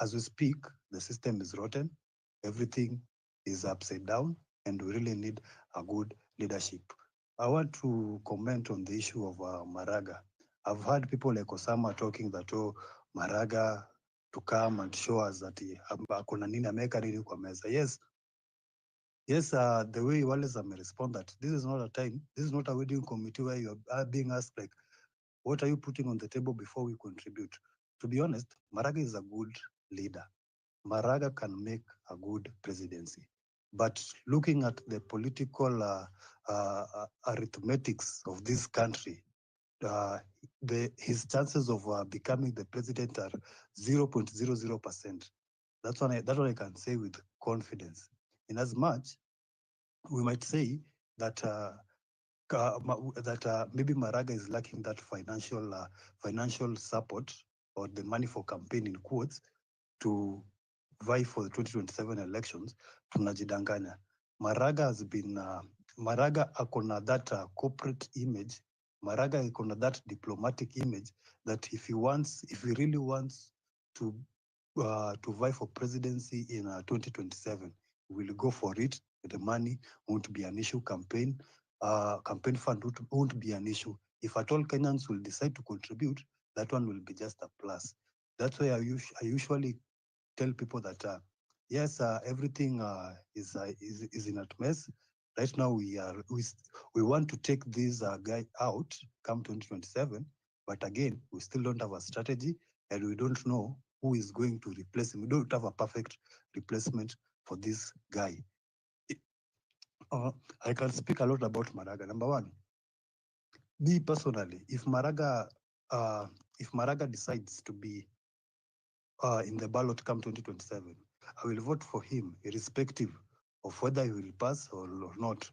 [SPEAKER 13] as we speak, the system is rotten. Everything is upside down, and we really need a good leadership. I want to comment on the issue of Maraga. I've heard people like Osama talking that, Maraga to come and show us that kuna nini ameweka nini kwa meza. Yes, the way Wallace may respond that this is not a time, this is not a wedding committee where you are being asked like, what are you putting on the table before we contribute? To be honest, Maraga is a good leader. Maraga can make a good presidency. But looking at the political arithmetics of this country, his chances of becoming the president are 0.00%. That's what I can say with confidence. In as much, we might say that maybe Maraga is lacking that financial support or the money for campaign in quotes to vie for the 2027 elections. Tunajidanganya. Maraga has been Maraga akona that corporate image. Maraga akona that diplomatic image that if he really wants to vie for presidency in 2027, we'll go for it. The money won't be an issue. Campaign fund won't be an issue. If at all Kenyans will decide to contribute, that one will be just a plus. That's why I usually tell people that yes, everything is in a mess. Right now, we want to take this guy out come 2027, but again, we still don't have a strategy, and we don't know who is going to replace him. We don't have a perfect replacement for this guy. I can speak a lot about Maraga. Number one, me personally, if Maraga decides to be in the ballot come 2027, I will vote for him irrespective of whether he will pass or not,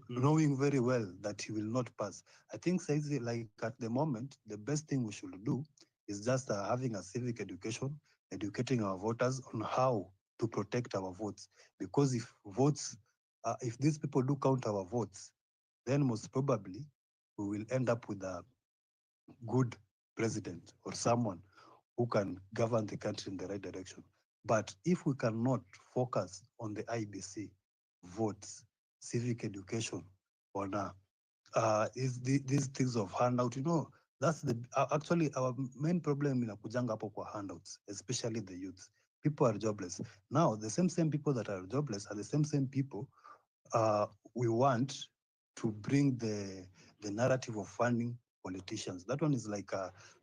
[SPEAKER 13] knowing very well that he will not pass. I think, like at the moment, the best thing we should do is just having a civic education, educating our voters on how to protect our votes. Because if these people do count our votes, then most probably we will end up with a good president or someone who can govern the country in the right direction. But if we cannot focus on the IEBC, votes, civic education, on these things of handout, that's actually our main problem in Akujanga kwa handouts, especially the youth. People are jobless. Now, the same people that are jobless are the same people we want to bring the narrative of funding politicians. That one is like,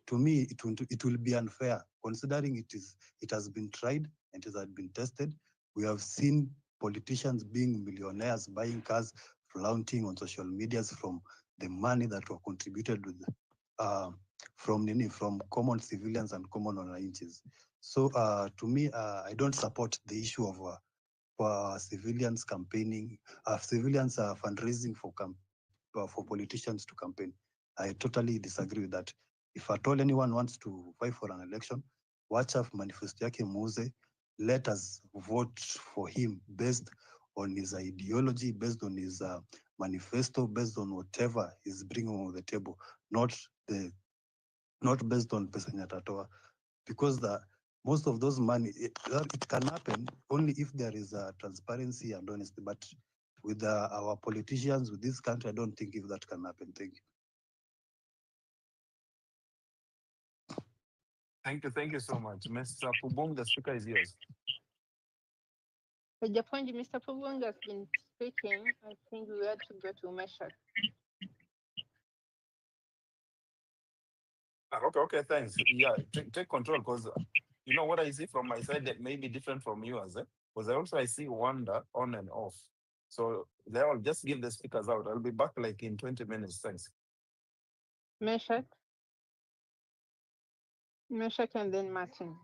[SPEAKER 13] to me, it will be unfair, considering it has been tried and it has been tested. We have seen politicians being millionaires, buying cars, flaunting on social medias from the money that were contributed with from common civilians and common wananchis. So to me, I don't support the issue of civilians campaigning, civilians fundraising for politicians to campaign. I totally disagree with that. If at all anyone wants to vie for an election, watch out manifesto yake muuze. Let us vote for him based on his ideology, based on his manifesto, based on whatever he's bringing on the table, not based on pesa nyatatoa, because most of those money, it can happen only if there is a transparency and honesty. But with our politicians, with this country, I don't think if that can happen. Thank you.
[SPEAKER 1] Thank you so much. Mr. Pubong, the speaker is yours.
[SPEAKER 7] Japonji, Mr. Pubong has been speaking. I think we had to go to Meshach.
[SPEAKER 1] Okay, thanks. Yeah, take control, because you know what I see from my side that may be different from yours. Because I see Wanda on and off. So I'll just give the speakers out. I'll be back like in 20 minutes. Thanks.
[SPEAKER 7] Meshach and then Martin.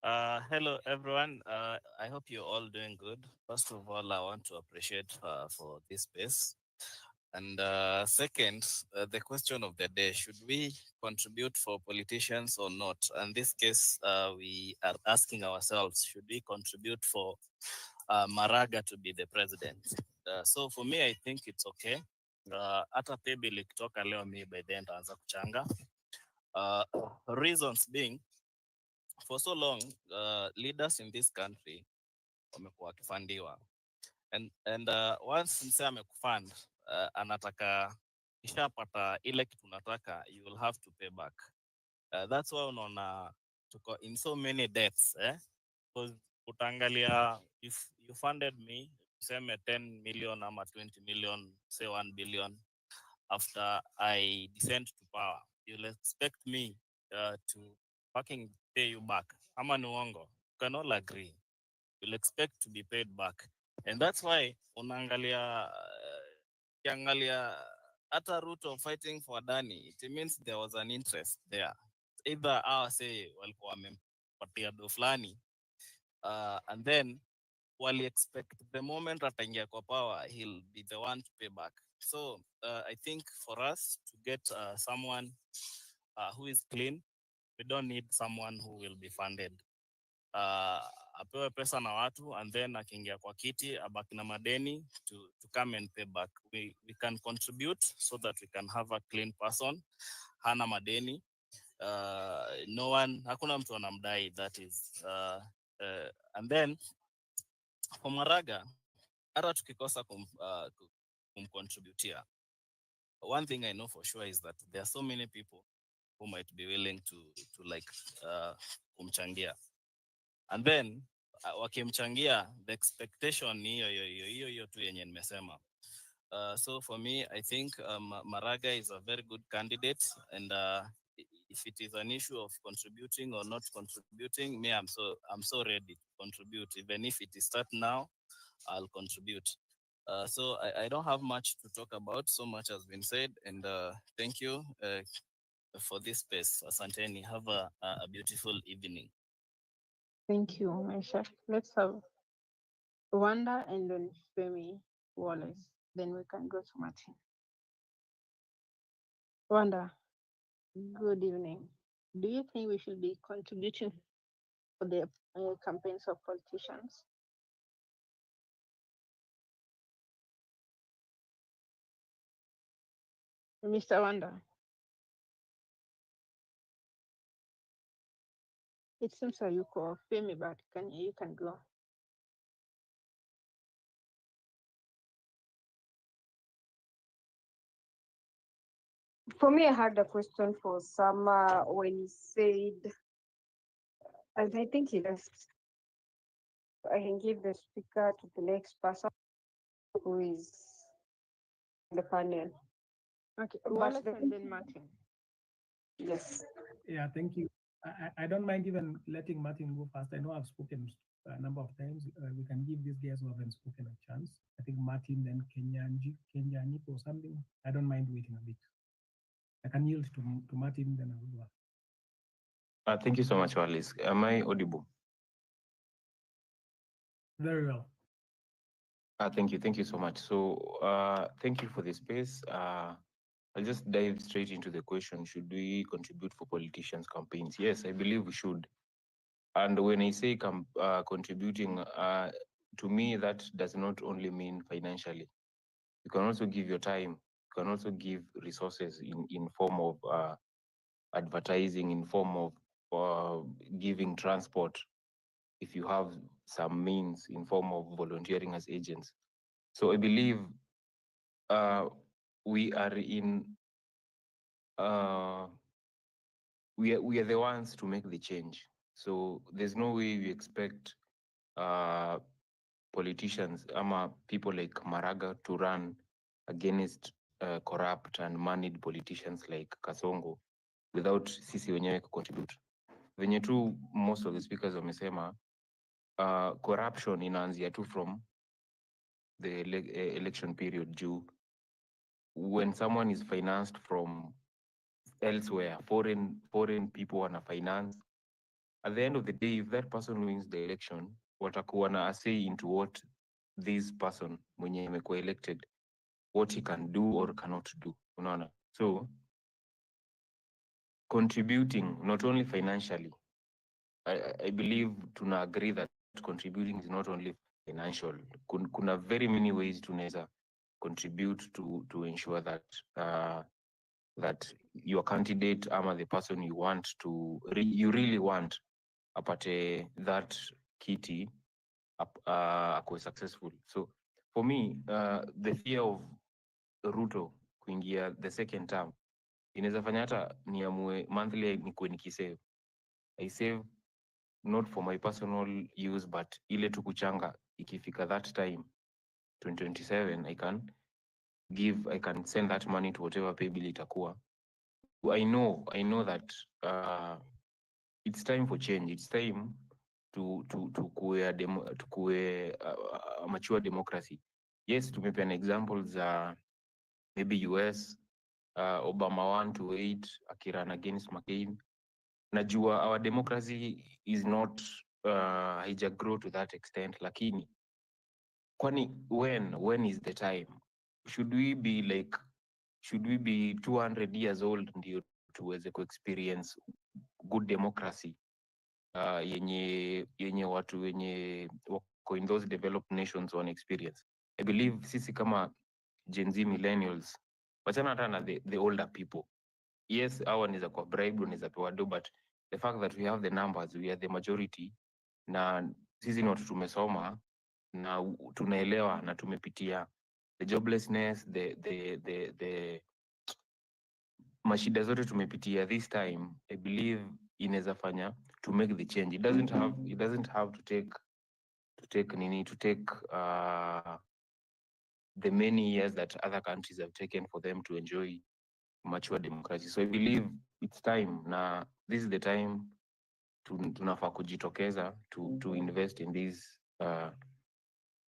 [SPEAKER 14] Hello, everyone. I hope you're all doing good. First of all, I want to appreciate for this space. And second, the question of the day, should we contribute for politicians or not? In this case, we are asking ourselves, should we contribute for Maraga to be the president? So for me, I think it's okay. Hata pay bill ikitoka leo mi by then nitaanza kuchanga. Reasons being, for so long, leaders in this country wamekuwa wakifundiwa. And once msee amekufund, anataka ishapata ile kitu unataka, you will have to pay back. That's why unaona tuko in so many debts. Because utaangalia, if you funded me, seme 10 million ama 20 million, say 1 billion, after I descend to power, you'll expect me to fucking pay you back. Ama ni uongo? You can all agree. You'll expect to be paid back. And that's why unaangalia hata route of fighting for Dani, it means there was an interest there. Either say walikuwa wamempatia do fulani, and then wali expect the moment ataingia kwa power, he'll be the one to pay back. So I think for us to get someone who is clean, we don't need someone who will be funded. Apewe pesa na watu, and then akiingia kwa kiti abaki na madeni to come and pay back. We can contribute so that we can have a clean person, hana madeni. No one, hakuna mtu anamdai, that is. And then for Maraga, hata tukikosa kumcontributia, one thing I know for sure is that there are so many people who might be willing to like kumchangia. And then wakimchangia, the expectation ni hiyo tu yenye nimesema. So for me, I think Maraga is a very good candidate, and if it is an issue of contributing or not contributing, me, I'm so ready to contribute. Even if it is start now, I'll contribute. So I don't have much to talk about. So much has been said, and thank you for this space. Asanteni. Have a beautiful evening.
[SPEAKER 7] Thank you, Meshach. Let's have Wanda and then Femi Wallace. Then we can go to Martin. Wanda, good evening. Do you think we should be contributing for the campaigns of politicians? Mr. Wanda. It seems like you call Femi, but you can go.
[SPEAKER 8] For me, I had a question for Sama when he said, and I think he left. I can give the speaker to the next person who is in the panel.
[SPEAKER 7] Okay, Wallace and then Martin.
[SPEAKER 8] Yes.
[SPEAKER 11] Yeah, thank you. I don't mind even letting Martin go first. I know I've spoken a number of times. We can give these guys who haven't spoken a chance. I think Martin, then Kenyanji or something. I don't mind waiting a bit. I can yield to Martin, then I will go.
[SPEAKER 15] Thank you so much, Wallace. Am I audible?
[SPEAKER 11] Very well.
[SPEAKER 15] Thank you so much. So thank you for the space. I'll just dive straight into the question. Should we contribute for politicians' campaigns? Yes, I believe we should. And when I say contributing, to me, that does not only mean financially. You can also give your time. You can also give resources in form of advertising, in form of giving transport, if you have some means, in form of volunteering as agents. So I believe we are in we are the ones to make the change. So there's no way we expect politicians, people like Maraga to run against corrupt and moneyed politicians like Kasongo without sisi wenyewe contribute. Venye tu most of the speakers wamesema, corruption inaanzia tu from the election period juu when someone is financed from elsewhere, foreign people wana finance. At the end of the day, if that person wins the election, watakuwa na a say into what this person mwenye amekuwa elected, what he can do or cannot do. Unaona? So contributing not only financially, I believe tuna agree that contributing is not only financial. Kuna very many ways tunaweza contribute to ensure that that your candidate ama the person you want to you really want apate that kiti akue successful. So for me, the fear of Ruto kuingia the second term inaweza fanya hata niamue monthly nikuwe nikisave. I save not for my personal use, but ile tu kuchanga ikifika that time 2027 I can send that money to whatever pay bill itakuwa. I know that it's time for change. It's time to kuwe a mature democracy. Yes, tumepeana examples za maybe US, Obama 1 to 8 akiran against McCain. Najua our democracy is not haija grow to that extent, lakini kwani when is the time? Should we be 200 years old ndio tuweze experience good democracy yenye watu wenye wako in those developed nations wana experience? I believe sisi kama Gen Z millennials, wachana hata na the older people. Yes, hawa wanaweza kuwa bribe, wanaweza pewa do, but the fact that we have the numbers, we are the majority, na sisi ni watu tumesoma na tunaelewa na tumepitia the joblessness, the mashida zote tumepitia this time. I believe inaweza fanya to make the change. It doesn't have to take the many years that other countries have taken for them to enjoy mature democracy. So I believe it's time, na this is the time tunafaa kujitokeza to invest in this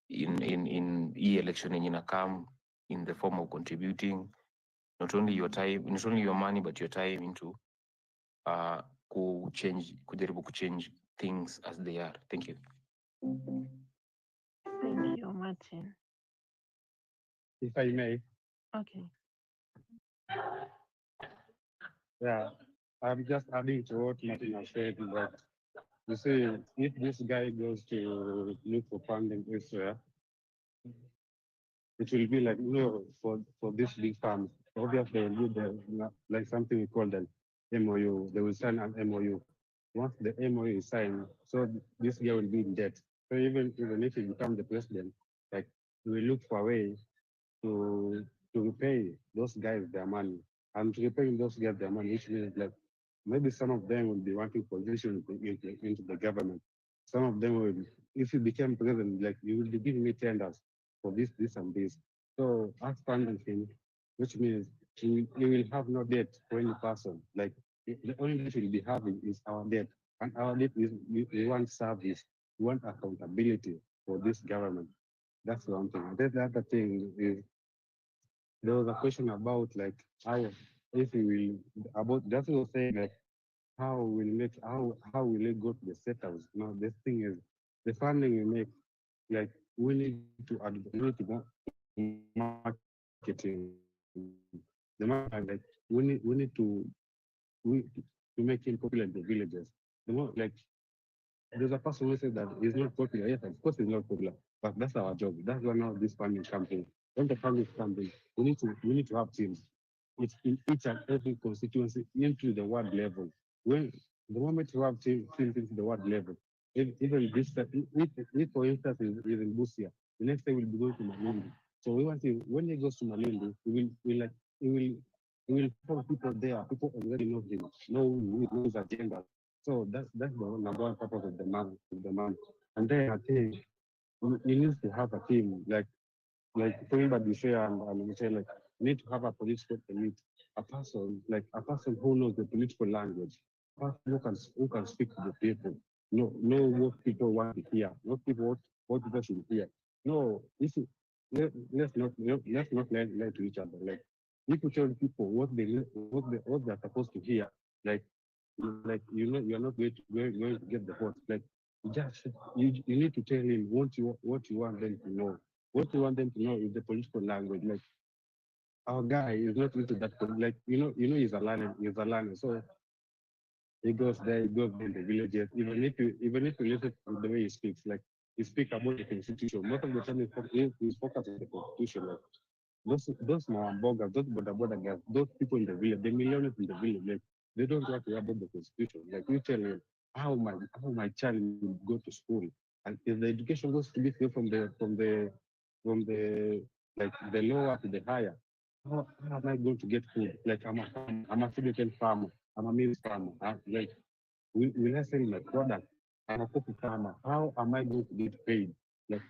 [SPEAKER 15] in election yenye na come in the form of contributing not only your time, not only your money, but your time into kujaribu kuchange things as they are. Thank you.
[SPEAKER 7] Thank you, Martin.
[SPEAKER 16] If I may.
[SPEAKER 7] Okay.
[SPEAKER 16] Yeah, I'm just adding to what Martin has said, that you see, if this guy goes to look for funding elsewhere, it will be like, for this big farms, obviously there will be like something we call the MOU. They will sign an MOU. Once the MOU is signed, so this guy will be in debt. So even if he becomes the president, like, we will look for a way to repay those guys their money. And to repaying those guys their money, which means like maybe some of them will be wanting positions into the government. Some of them will, if you become president, like, you will be giving me tenders for this, and this. So as funding him, which means you will have no debt for any person. Like, the only debt we'll be having is our debt. And our debt is we want service, we want accountability for this government. That's one thing. And then the other thing is, there was a question about like how, if we will, about that was saying like how will it go to the settlers? Now the thing is, the funding we make, like, we need to marketing. The market, like, we need to make it popular in the villages. The more, like, there's a person who said that he's not popular. Yes, of course he's not popular, but that's our job. That's why now this funding comes in. When the funding comes in, we need to have teams. It's in each and every constituency into the ward level. When the moment you have teams into the ward level, even this, if for instance is in Busia, the next day will be going to Malindi. So we want to, when he goes to Malindi, we will find people there. People already know him, know his agenda. So that's the number one purpose of the man. And then I think we need to have a team like everybody say and we say like we need to have a political elite, a person who knows the political language, a person who can speak to the people, know what people want to hear, not people what people should hear. No, let's not lie to each other. Like if you tell people what they're supposed to hear, like you're not going to get the vote. Like you need to tell him what you want them to know. What you want them to know is the political language. Like our guy is not into that. Like he's a learner. He's a learner. So he goes there in the villages. Even if you listen to the way he speaks, like he speaks about the constitution. Most of the time he's focused on the constitution. Like those Mawambogas, those border guys, those people in the village, the millionaires in the village, like they don't want to hear about the constitution. Like you tell them how my child will go to school, and if the education goes to be free from the like the lower to the higher, how am I going to get food? Like I'm a Philippine farmer, I'm a maize farmer. Like will I sell my product? I'm a coffee farmer. How am I going to get paid? Like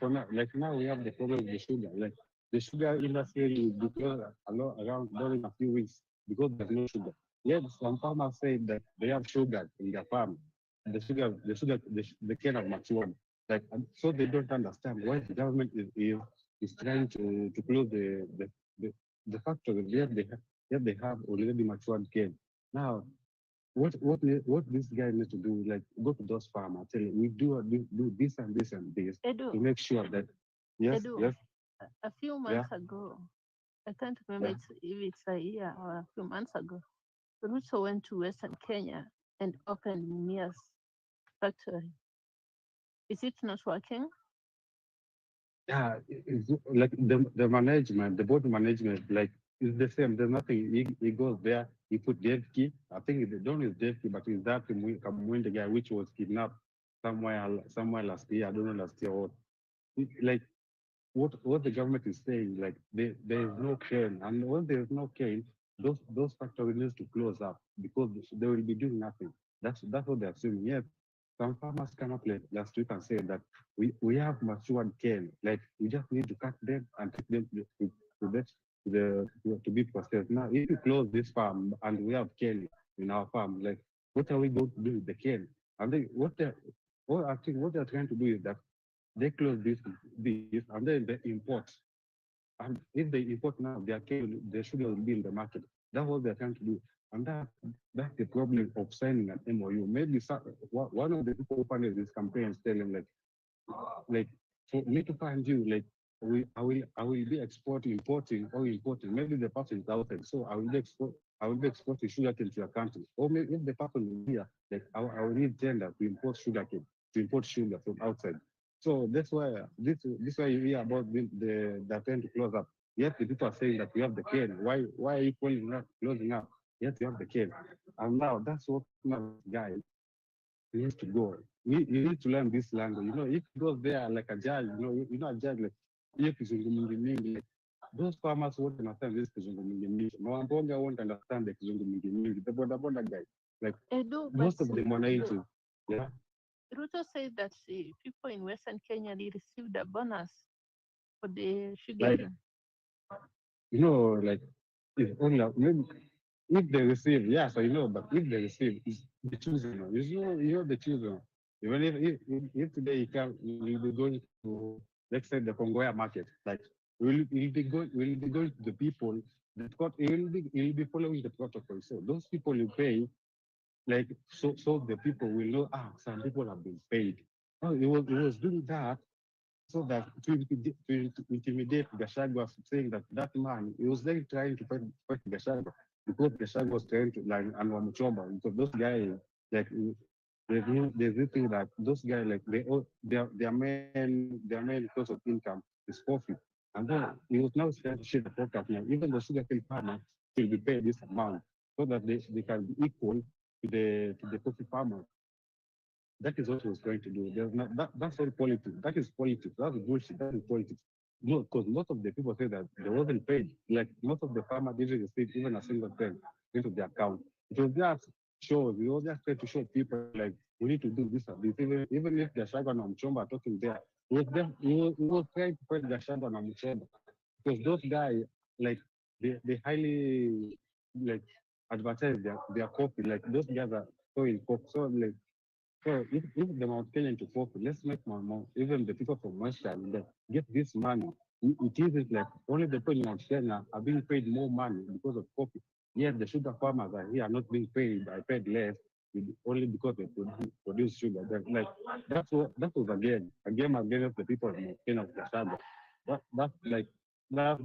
[SPEAKER 16] now we have the problem with the sugar. Like the sugar industry will be closed around during a few weeks because there's no sugar. Yet some farmers say that they have sugar in their farm. The cane have matured. Like so they don't understand why the government is trying to close the, the factory. Yet they have already matured cane. Now what this guy needs to do, like go to those farmers, tell him we do this and this and this
[SPEAKER 7] Edu,
[SPEAKER 16] to make sure that yes,
[SPEAKER 7] Edu,
[SPEAKER 16] yes,
[SPEAKER 7] a few
[SPEAKER 16] yeah,
[SPEAKER 7] months ago, I can't remember
[SPEAKER 16] yeah.
[SPEAKER 7] if it's a year or a few months ago, Ruto went to Western Kenya and opened Mia's factory. Is it not working?
[SPEAKER 16] Yeah, it's like the management, the board management, like it's the same. There's nothing. He goes there. He put dead key. I think the don't is dead key, but it's that Kamwende guy which was kidnapped somewhere last year. I don't know last year or like what the government is saying. Like there is no cane, and when there is no cane, those factories need to close up because they will be doing nothing. That's what they're saying. Yes, some farmers come up last week and say that we have matured cane, like we just need to cut them and take them to be processed. Now, if you close this farm and we have cane in our farm, like what are we going to do with the cane? And they I think what they're trying to do is that they close this and then they import. And if they import now, their sugar will be in the market. That's what they're trying to do. And that's the problem of signing an MOU. Maybe one of the people who funded this campaign is telling like for me to find you, like I will be importing or importing. Maybe the person is outside, so I will be exporting sugarcane to your country. Or maybe if the person is here, like I will need tender to import sugarcane, to import sugar from outside. So that's why this why you hear about the trying to close up. Yet the people are saying that we have the cane. Why are you closing up? Yet you have the cane. And now that's what now this guy needs to go. You need to learn this language. If he goes there like a judge, a judge like hiyo kizungu mingi, like, those farmers won't understand this kizungu mingi. Mwambonga won't understand the kizungu mingi. The border guy, like
[SPEAKER 7] Edu, but
[SPEAKER 16] most of them are into, yeah.
[SPEAKER 7] Ruto said that the people in Western Kenya they received a bonus for the sugar.
[SPEAKER 16] Like like if only maybe if they receive, yes, I know, but if they receive, it's the chosen one. You're the chosen one. Even if today you'll be going to, let's say, the Congoya market, like we'll be going to the people that you'll be following the protocol. So those people you pay, like so the people will know, some people have been paid. Oh, it was doing that so that to intimidate Gashagwa, saying that man, he was like trying to fight Gashagwa because Gashagwa was trying to like and Wamuchomba because those guys like there's this thing that those guys like their main source of income is coffee. And then he was now trying to share the podcast now. Even the sugarcane farmer will be paid this amount so that they can be equal to the coffee farmer. That is what he was trying to do. There's not that's all politics. That is politics. That's bullshit. That is politics. No, because most of the people say that they wasn't paid. Like most of the farmers didn't receive even a single cent into their account. It was just shows. We was just trying to show people like we need to do this and this. Even if the Shagan and Chomba are talking there, we was trying to find the Shagan and Chomba. Because those guys like they highly like advertise their coffee. Like those guys are so in coffee. So like so if the Mount Kenyan to profit, let's make even the people from Western get this money. It isn't like only the people in Mount Kenya are being paid more money because of coffee. Yet the sugar farmers are here not being paid. I paid less only because they produce sugar. Like that was a game against the people in Mount Kenya of the sugar. That's like that.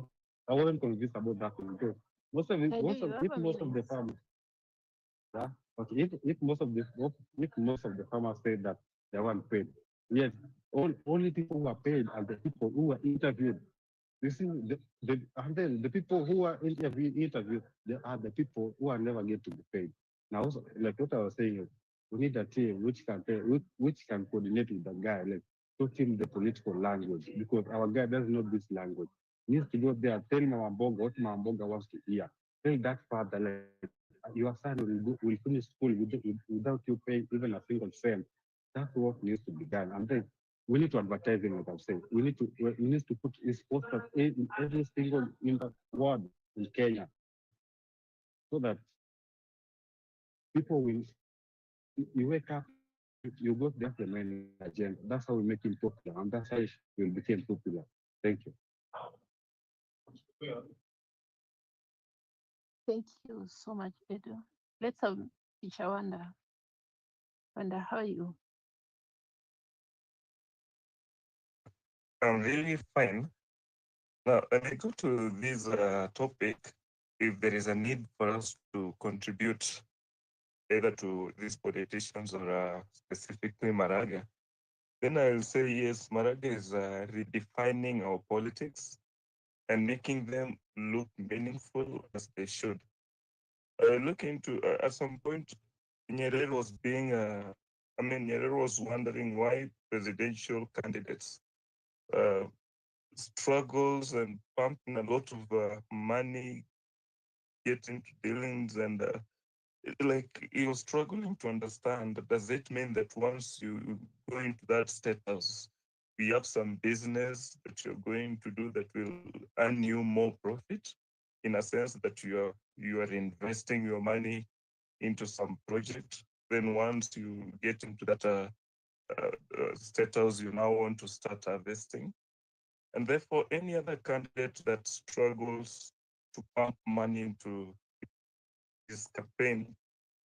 [SPEAKER 16] I wasn't convinced about that because
[SPEAKER 7] Edu, you have
[SPEAKER 16] if
[SPEAKER 7] a
[SPEAKER 16] most of
[SPEAKER 7] minute.
[SPEAKER 16] the farmers yeah. Okay. If most of the farmers said that they weren't paid, yes, only people who are paid are the people who were interviewed. You see, and then the people who are interviewed, they are the people who are never get to be paid. Now, also, like what I was saying, we need a team which can pay, which can coordinate with the guy, like teach him the political language, because our guy doesn't know this language. He needs to go there, tell Mamboga what Mamboga wants to hear. Tell that father, like, your son will finish school without you paying even a single cent. That's what needs to be done. And then we need to advertise him, like I'm saying. We need to put his posters in every single in the word in Kenya so that people will you wake up, you go there the main agenda. That's how we make him popular, and that's how he will become popular. Thank you.
[SPEAKER 7] Thank you so much, Edu. Let's have teacher Wanda. Wanda, how are you?
[SPEAKER 17] I'm really fine. Now, when I go to this topic, if there is a need for us to contribute either to these politicians or specifically Maraga, then I'll say yes, Maraga is redefining our politics and making them look meaningful as they should. Look into, at some point, Nyerere was Nyerere was wondering why presidential candidates struggles and pumping a lot of money, getting to dealings, and like he was struggling to understand, does it mean that once you go into that status, you have some business that you're going to do that will earn you more profit, in a sense that you are investing your money into some project? Then once you get into that status, you now want to start harvesting. And therefore, any other candidate that struggles to pump money into his campaign,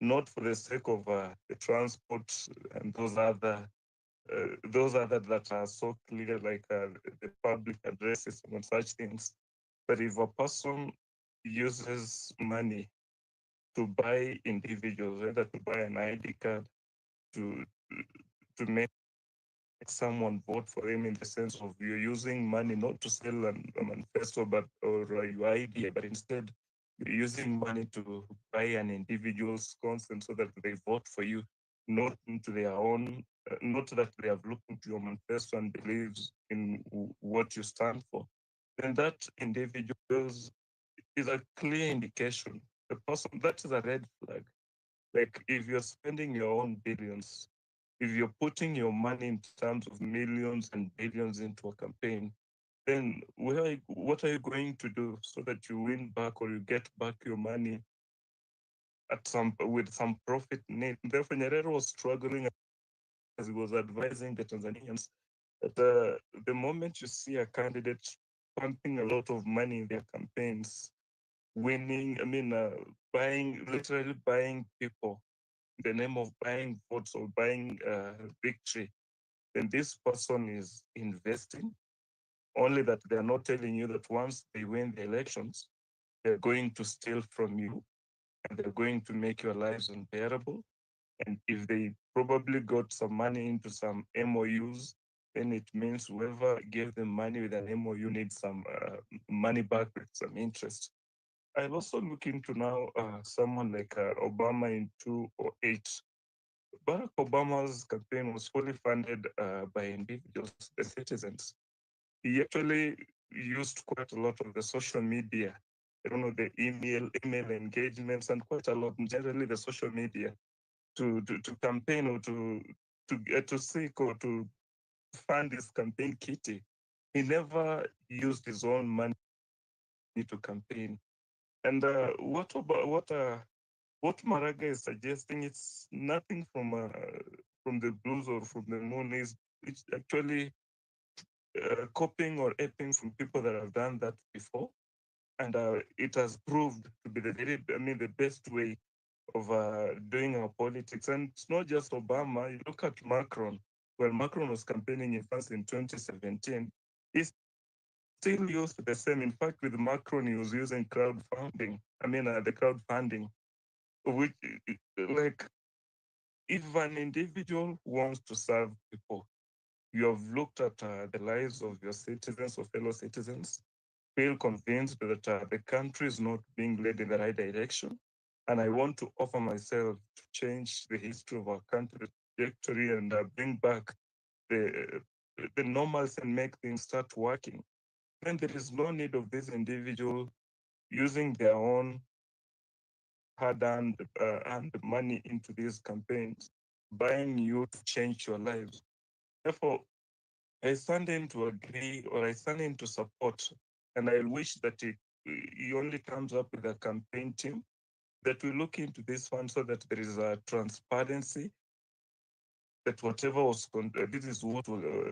[SPEAKER 17] not for the sake of the transport and those other that are so clear, like the public addresses and such things. But if a person uses money to buy individuals, whether to buy an ID card, to to make someone vote for him, in the sense of you're using money not to sell a manifesto or your idea, but instead you're using money to buy an individual's consent so that they vote for you, not into their own, not that they have looked into your manifesto and believes in what you stand for. Then that individual is a clear indication. The person, that is a red flag. Like if you're spending your own billions, if you're putting your money in terms of millions and billions into a campaign, then what are you going to do so that you win back or you get back your money with some profit net? Therefore, Nyerere was struggling as he was advising the Tanzanians that the moment you see a candidate pumping a lot of money in their campaigns, winning, literally buying people in the name of buying votes or buying victory, then this person is investing, only that they're not telling you that once they win the elections, they're going to steal from you and they're going to make your lives unbearable. And if they probably got some money into some MOUs, then it means whoever gave them money with an MOU needs some money back with some interest. I'll also look into now someone like Obama in 2008. Barack Obama's campaign was fully funded by individuals, the citizens. He actually used quite a lot of the social media, the email engagements, and quite a lot, generally the social media, to campaign or to seek or to fund his campaign kitty. He never used his own money to campaign. And what Maraga is suggesting, it's nothing from the blues or from the moon. It's actually copying or aping from people that have done that before, and it has proved to be the best way of doing our politics. And it's not just Obama. You look at Macron. When Macron was campaigning in France in 2017, he still used the same. In fact, with Macron, he was using crowdfunding. The crowdfunding, which, like, if an individual wants to serve people, you have looked at the lives of your citizens or fellow citizens, feel convinced that the country is not being led in the right direction, and I want to offer myself to change the history of our country, trajectory, and bring back the normalcy and make things start working, then there is no need of this individual using their own hard-earned money into these campaigns, buying you to change your lives. Therefore, I stand in to agree, or I stand in to support, and I wish that he only comes up with a campaign team that will look into this fund so that there is a transparency, that whatever was, this is what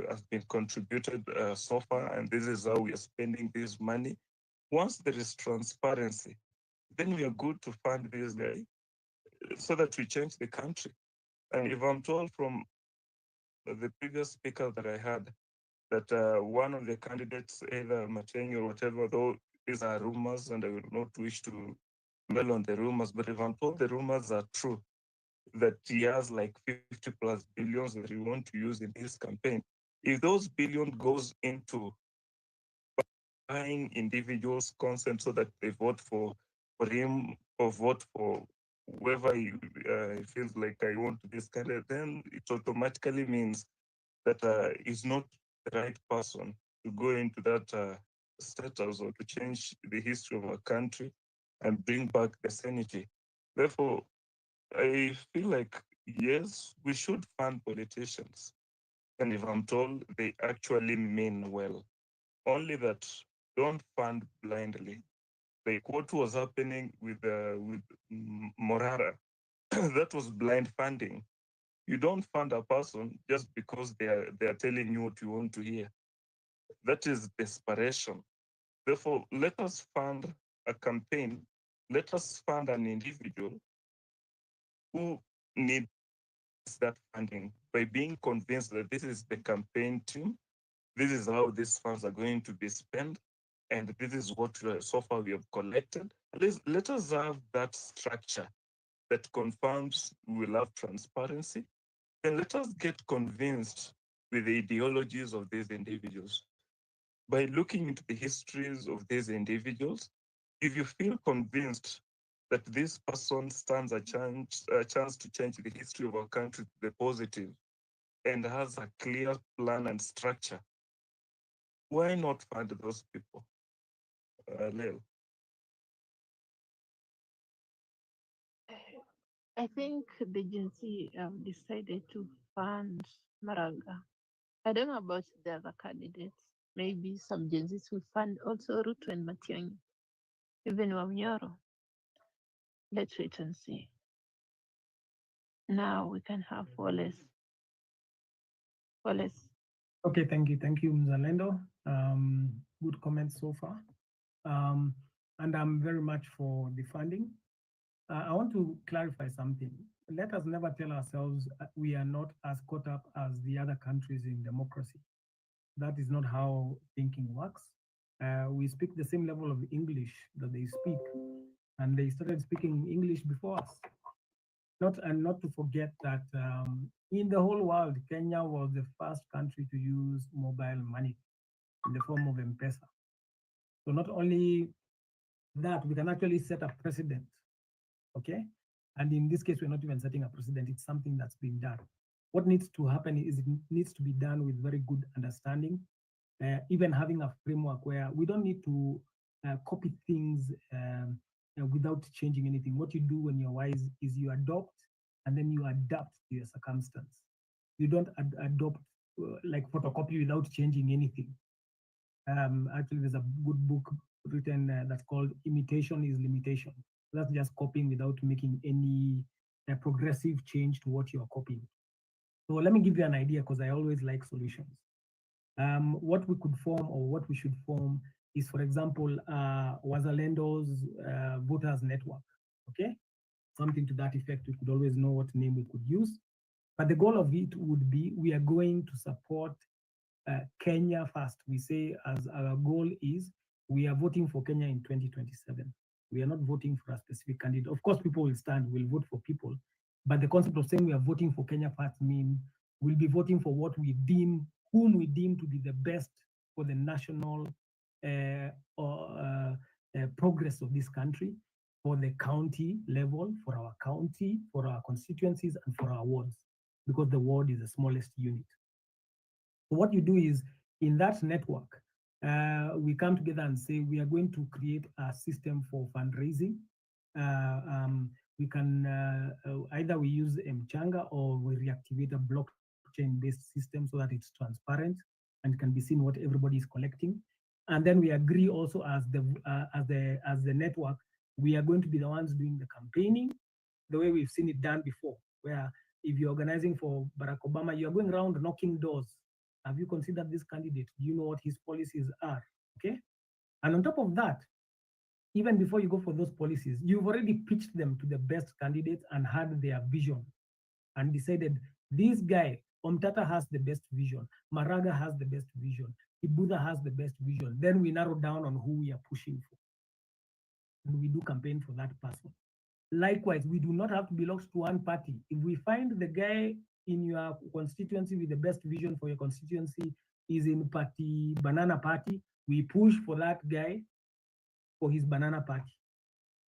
[SPEAKER 17] has been contributed so far, and this is how we are spending this money. Once there is transparency, then we are good to fund this guy so that we change the country. And if I'm told from the previous speaker that I had, that one of the candidates, either Matiang'i or whatever, though these are rumors and I will not wish to dwell on the rumors, but if I'm told the rumors are true, that he has like 50 plus billions that he want to use in his campaign, if those billion goes into buying individuals' consent so that they vote for him or vote for whoever he feels like I want this candidate, then it automatically means that he's not the right person to go into that status or to change the history of our country and bring back the sanity. Therefore, I feel like, yes, we should fund politicians. And if I'm told they actually mean well, only that don't fund blindly. Like what was happening with Morara, that was blind funding. You don't fund a person just because they are telling you what you want to hear. That is desperation. Therefore, let us fund a campaign. Let us fund an individual who needs that funding by being convinced that this is the campaign team, this is how these funds are going to be spent, and this is what so far we have collected. Let us have that structure that confirms we will have transparency. Then let us get convinced with the ideologies of these individuals. By looking into the histories of these individuals, if you feel convinced that this person stands a chance to change the history of our country to the positive and has a clear plan and structure, why not fund those people? Lel.
[SPEAKER 7] I think the Gen Z decided to fund Maraga. I don't know about the other candidates. Maybe some Gen Zs will fund also Ruto and Matiang'i, even Wamnyoro. Let's wait and see. Now we can have Wallace. Wallace.
[SPEAKER 11] Okay, thank you. Thank you, Mzalendo. Good comments so far. And I'm very much for the funding. I want to clarify something. Let us never tell ourselves we are not as caught up as the other countries in democracy. That is not how thinking works. We speak the same level of English that they speak, and they started speaking English before us. not to forget that in the whole world, Kenya was the first country to use mobile money in the form of M-Pesa. So not only that, we can actually set a precedent, okay? And in this case, we're not even setting a precedent, it's something that's being done. What needs to happen is it needs to be done with very good understanding, even having a framework where we don't need to copy things without changing anything. What you do when you're wise is you adopt and then you adapt to your circumstance. You don't adopt like photocopy without changing anything. Actually, there's a good book written that's called Imitation is Limitation. That's just copying without making any progressive change to what you're copying. So let me give you an idea, because I always like solutions. What we could form, or what we should form, is, for example, Wazalendo's voters network, okay? Something to that effect. We could always know what name we could use. But the goal of it would be, we are going to support Kenya first. We say as our goal is, we are voting for Kenya in 2027. We are not voting for a specific candidate. Of course, people will stand, will vote for people. But the concept of saying we are voting for Kenya first means we'll be voting for what we deem, whom we deem to be the best for the national progress of this country, for the county level, for our county, for our constituencies, and for our wards, because the ward is the smallest unit. So what you do is, in that network, we come together and say we are going to create a system for fundraising. We can either we use Mchanga, or we reactivate a blockchain-based system so that it's transparent and can be seen what everybody is collecting. And then we agree also as the network, we are going to be the ones doing the campaigning, the way we've seen it done before, where if you're organizing for Barack Obama, you're going around knocking doors. Have you considered this candidate? Do you know what his policies are? Okay. And on top of that, even before you go for those policies, you've already pitched them to the best candidates and had their vision and decided this guy, Omtata has the best vision, Maraga has the best vision, Ibuda has the best vision. Then we narrow down on who we are pushing for. And we do campaign for that person. Likewise, we do not have to belong to one party. If we find the guy in your constituency with the best vision for your constituency is in party, banana party, we push for that guy for his banana party,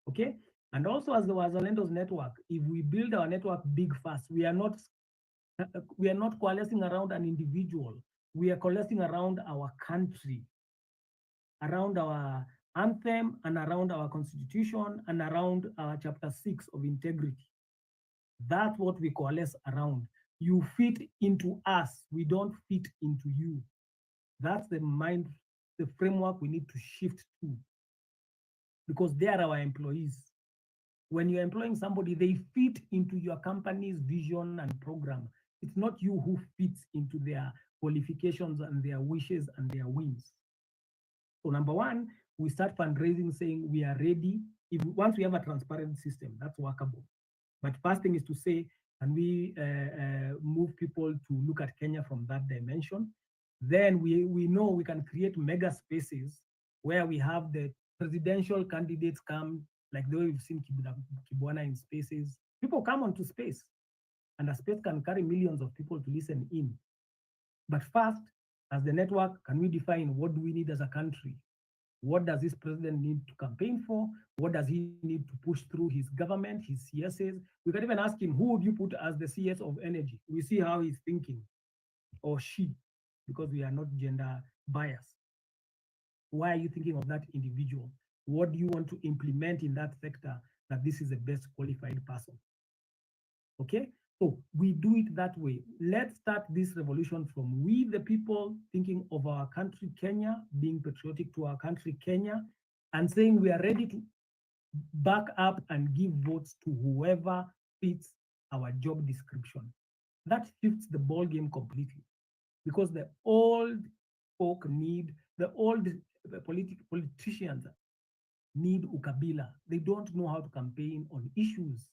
[SPEAKER 11] okay? And also, as the Wazalendo's network, if we build our network big fast, we are not coalescing around an individual. We are coalescing around our country, around our anthem, and around our constitution, and around our chapter 6 of integrity. That's what we coalesce around. You fit into us, we don't fit into you. That's the framework we need to shift to, because they are our employees. When you're employing somebody, they fit into your company's vision and program. It's not you who fits into their qualifications and their wishes and their whims. So number one, we start fundraising saying we are ready. Once we have a transparent system, that's workable. But first thing is to say, can we move people to look at Kenya from that dimension? Then we know we can create mega spaces where we have the presidential candidates come, like the way we've seen Kibwana in spaces. People come onto space, and a space can carry millions of people to listen in. But first, as the network, can we define what do we need as a country? What does this president need to campaign for? What does he need to push through his government, his CSs? We can even ask him, who would you put as the CS of energy? We see how he's thinking, or she, because we are not gender biased. Why are you thinking of that individual? What do you want to implement in that sector that this is the best qualified person? Okay, so we do it that way. Let's start this revolution from we, the people, thinking of our country, Kenya, being patriotic to our country, Kenya, and saying we are ready to back up and give votes to whoever fits our job description. That shifts the ball game completely, because the old folk need, the old politicians need ukabila. They don't know how to campaign on issues.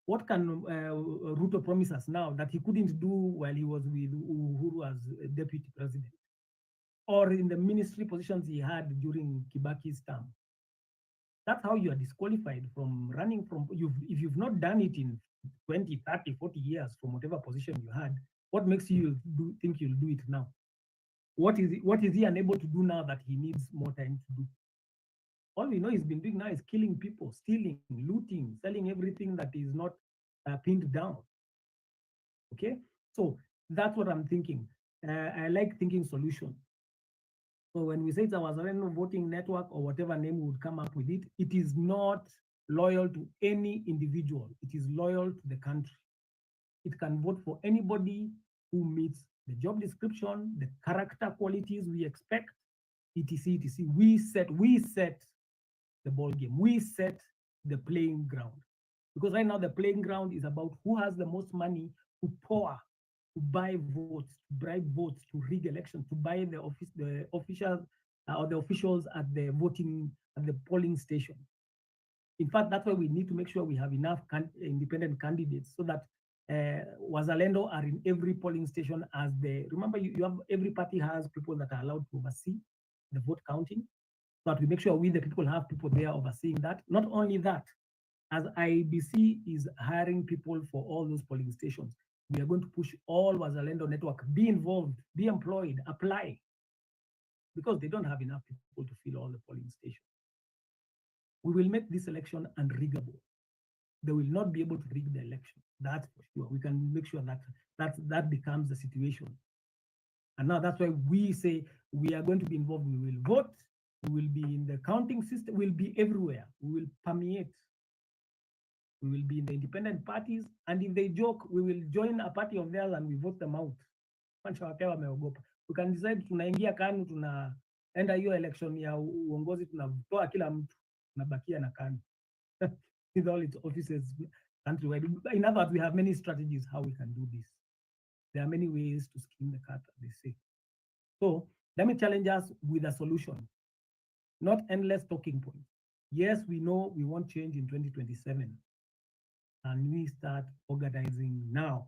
[SPEAKER 11] What can Ruto promise us now that he couldn't do while he was with Uhuru as deputy president, or in the ministry positions he had during Kibaki's term? That's how you are disqualified from running from, if you've not done it in 20, 30, 40 years from whatever position you had, what makes you think you'll do it now? What is he unable to do now that he needs more time to do? All we know he's been doing now is killing people, stealing, looting, selling everything that is not pinned down. Okay, so that's what I'm thinking. I like thinking solution. So when we say it's our Wazalendo voting network or whatever name we would come up with it, it is not loyal to any individual. It is loyal to the country. It can vote for anybody who meets the job description, the character qualities we expect, etc., etc. We set the ball game. We set the playing ground. Because right now the playing ground is about who has the most money to pour, to buy votes, to bribe votes, to rig elections, to buy the officials or the officials at the polling station. In fact, that's why we need to make sure we have enough independent candidates so that Wazalendo are in every polling station as remember you have, every party has people that are allowed to oversee the vote counting. So that we make sure we, the people, have people there overseeing that. Not only that, as IEBC is hiring people for all those polling stations, we are going to push all Wazalendo network, be involved, be employed, apply, because they don't have enough people to fill all the polling stations. We will make this election unriggable. They will not be able to rig the election. That's for sure. We can make sure that becomes the situation. And now that's why we say we are going to be involved. We will vote. We will be in the counting system. We'll be everywhere. We will permeate. We will be in the independent parties. And if they joke, we will join a party of theirs and we vote them out. We can decide tunaingia KANU, tunaenda hiyo election ya uongozi, tunatoa kila mtu, tunabakia na KANU. With all its offices countrywide. In other words, we have many strategies how we can do this. There are many ways to skin the cat, they say. So let me challenge us with a solution, not endless talking points. Yes, we know we want change in 2027, and we start organizing now.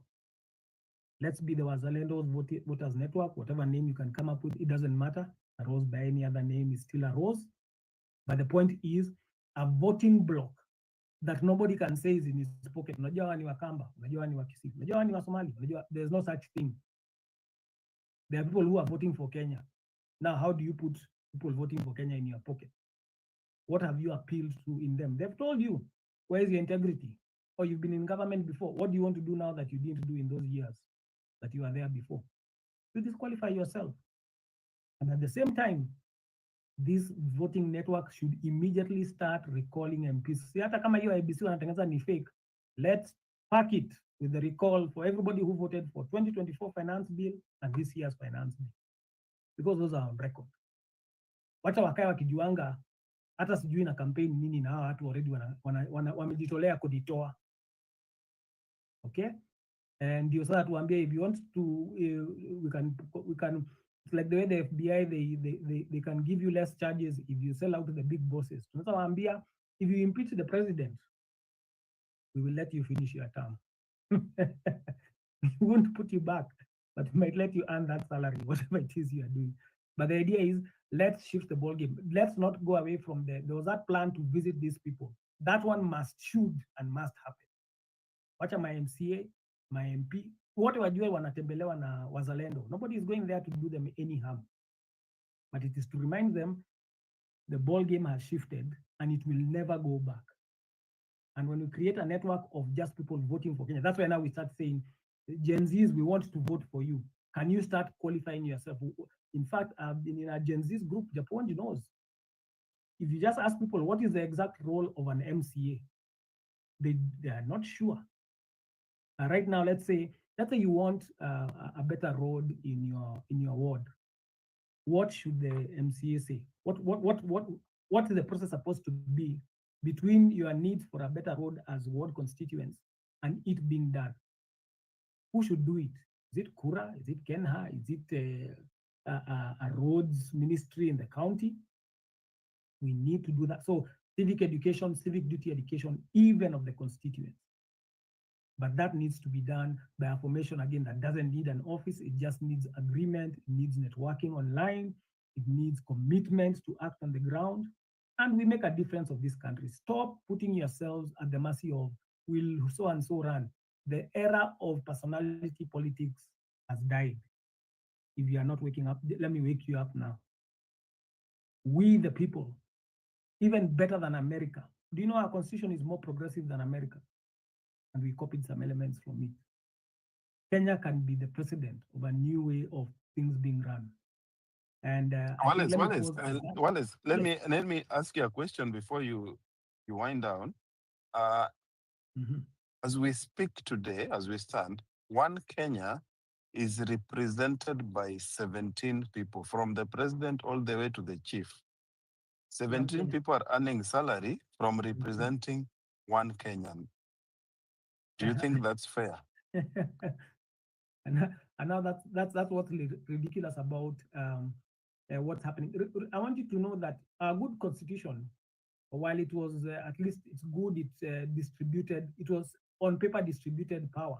[SPEAKER 11] Let's be the Wazalendo Voters Network, whatever name you can come up with, it doesn't matter. A rose by any other name is still a rose. But the point is a voting block that nobody can say is in his pocket. Unajua ni Wakamba, unajua ni Wakisii, unajua ni Wasomali, unajua there's no such thing. There are people who are voting for Kenya. Now, how do you put people voting for Kenya in your pocket? What have you appealed to in them? They've told you, where is your integrity? Or you've been in government before. What do you want to do now that you didn't do in those years that you were there before? You disqualify yourself. And at the same time, this voting network should immediately start recalling MPs. Si hata kama hiyo IEBC wanatengeneza ni fake, let's pack it with the recall for everybody who voted for 2024 finance bill and this year's finance bill, because those are on record. Wacha wakae wakijuanga hata sijui na campaign nini, na hawa watu already wamejitolea kuditoa. Okay? And ndio sasa tuambie, if you want to we can it's like the way the FBI they can give you less charges if you sell out to the big bosses. Tunaweza waambia, if you impeach the president, we will let you finish your term. We won't put you back, but we might let you earn that salary, whatever it is you are doing. But the idea is, let's shift the ball game. Let's not go away from there was that plan to visit these people. That one should and must happen. Wacha my MCA, my MP, wote wajue wanatembelewa na Wazalendo. Nobody is going there to do them any harm. But it is to remind them the ball game has shifted and it will never go back. And when we create a network of just people voting for Kenya, that's why now we start saying, Gen Zs, we want to vote for you. Can you start qualifying yourself? In fact, in a Gen Z's group, Japan knows. If you just ask people, what is the exact role of an MCA? They are not sure. Right now, let's say you want a better road in your ward. What should the MCA say? What is the process supposed to be between your needs for a better road as ward constituents and it being done? Who should do it? Is it Kura? Is it Kenha? Is it a roads ministry in the county? We need to do that. So civic education, civic duty education, even of the constituents. But that needs to be done by a formation, again, that doesn't need an office. It just needs agreement. It needs networking online. It needs commitment to act on the ground. and we make a difference of this country. Stop putting yourselves at the mercy of will so and so run. The era of personality politics has died. If you are not waking up, let me wake you up now. We, the people, even better than America. Do you know our constitution is more progressive than America? And we copied some elements from it. Kenya can be the precedent of a new way of things being run. And
[SPEAKER 1] Wallace, let me ask you a question before you wind down. As we speak today, as we stand, one Kenya is represented by 17 people, from the president all the way to the chief. 17 people are earning salary from representing one Kenyan. Do you think that's fair?
[SPEAKER 11] And now that's what's ridiculous about what's happening. I want you to know that a good constitution, while it was at least it's good, it's distributed, it was on paper distributed power.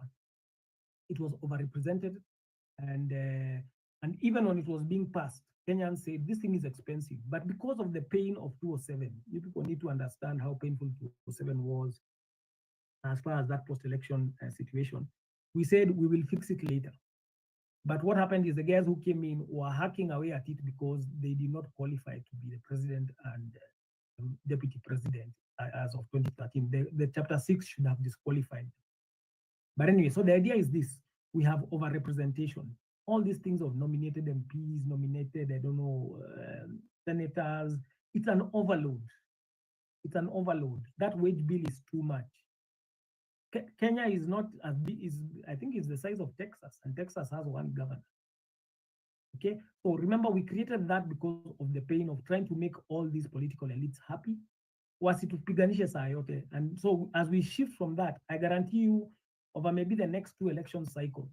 [SPEAKER 11] It was overrepresented, and even when it was being passed, Kenyans said this thing is expensive. But because of the pain of 207, you people need to understand how painful 207 was as far as that post-election situation. We said we will fix it later. But what happened is the guys who came in were hacking away at it because they did not qualify to be the president and deputy president as of 2013. The chapter 6 should have disqualified. But anyway, so the idea is this: we have overrepresentation. All these things of nominated MPs, nominated, I don't know, senators, it's an overload. It's an overload. That wage bill is too much. Kenya is not as big, I think it's the size of Texas, and Texas has one governor. Okay, so remember, we created that because of the pain of trying to make all these political elites happy. And so as we shift from that, I guarantee you, over maybe the next 2 election cycles,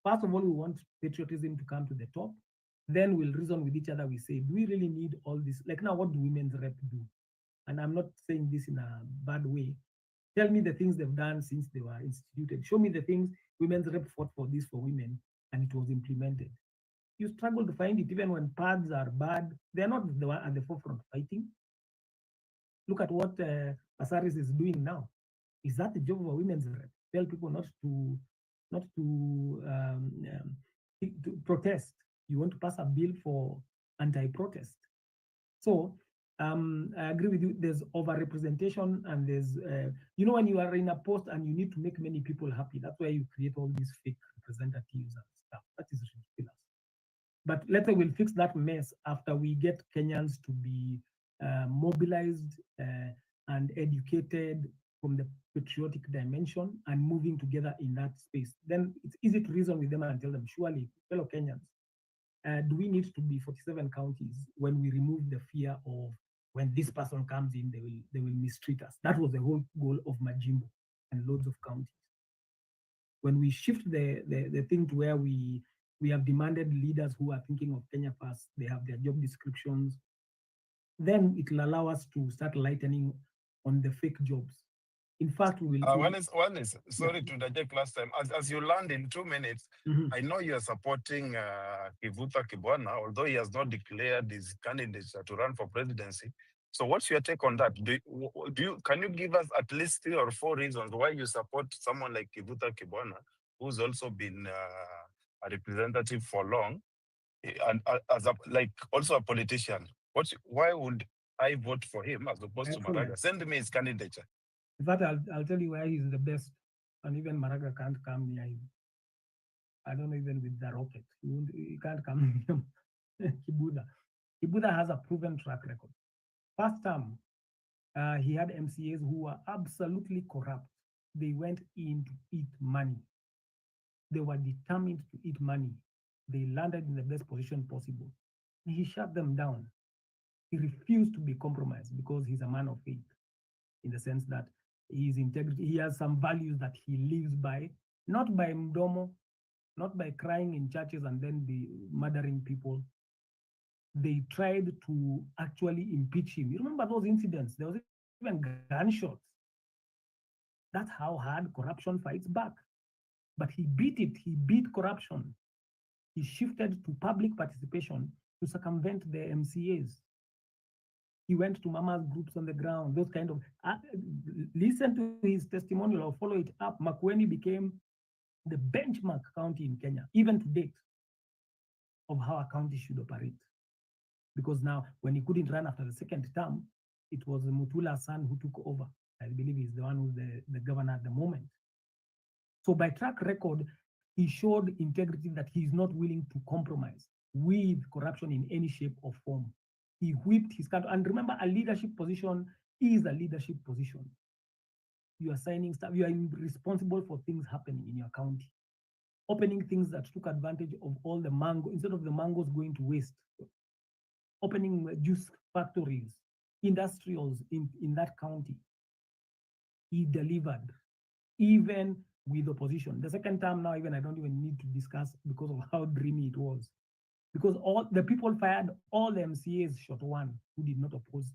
[SPEAKER 11] first of all, we want patriotism to come to the top. Then we'll reason with each other. We say, do we really need all this? Like now, what do women's rep do? And I'm not saying this in a bad way. Tell me the things they've done since they were instituted. Show me the things women's rep fought for this for women, and it was implemented. You struggle to find it even when pads are bad. They're not the one at the forefront fighting. Look at what Pasaris is doing now. Is that the job of a women's rep? Tell people not to protest. You want to pass a bill for anti-protest. So I agree with you. There's overrepresentation, and there's, you know, when you are in a post and you need to make many people happy, that's why you create all these fake representatives and stuff. That is ridiculous. But let's say we'll fix that mess after we get Kenyans to be mobilized and educated from the patriotic dimension and moving together in that space. Then it's easy to reason with them and tell them, surely, fellow Kenyans, do we need to be 47 counties when we remove the fear of when this person comes in, they will mistreat us? That was the whole goal of Majimbo and loads of counties. When we shift the thing to where we have demanded leaders who are thinking of Kenya first, they have their job descriptions, then it will allow us to start lightening on the fake jobs. In fact, we will.
[SPEAKER 1] One is sorry to interject last time. As you learned in 2 minutes, I know you are supporting Kivuta Kibwana, although he has not declared his candidature to run for presidency. So what's your take on that? Can you give us at least 3 or 4 reasons why you support someone like Kivuta Kibwana, who's also been a representative for long, and as also a politician? Why would I vote for him as opposed to Maraga? Send me his candidature.
[SPEAKER 11] In fact, I'll tell you why he's the best, and even Maraga can't come near him. I don't know, even with the rocket, he can't come near him. Kibuda has a proven track record. First term, he had MCAs who were absolutely corrupt. They went in to eat money. They were determined to eat money. They landed in the best position possible. He shut them down. He refused to be compromised because he's a man of faith, in the sense that his integrity, he has some values that he lives by, not by mdomo, not by crying in churches and then be murdering people. They tried to actually impeach him. You remember those incidents? There was even gunshots. That's how hard corruption fights back. But he beat it. He beat corruption. He shifted to public participation to circumvent the MCAs. He went to Mama's groups on the ground, those kind of, listen to his testimonial or follow it up. Makueni became the benchmark county in Kenya, even to date, of how a county should operate. Because now, when he couldn't run after the second term, it was Mutula's son who took over. I believe he's the one who's the governor at the moment. So by track record, he showed integrity that he's not willing to compromise with corruption in any shape or form. He whipped his country. And remember, a leadership position is a leadership position. You are signing stuff. You are responsible for things happening in your county. Opening things that took advantage of all the mango, instead of the mangoes going to waste. Opening juice factories, industrials in that county. He delivered, even with opposition. The second term now, even I don't even need to discuss because of how dreamy it was. Because all the people fired all the MCAs short one who did not oppose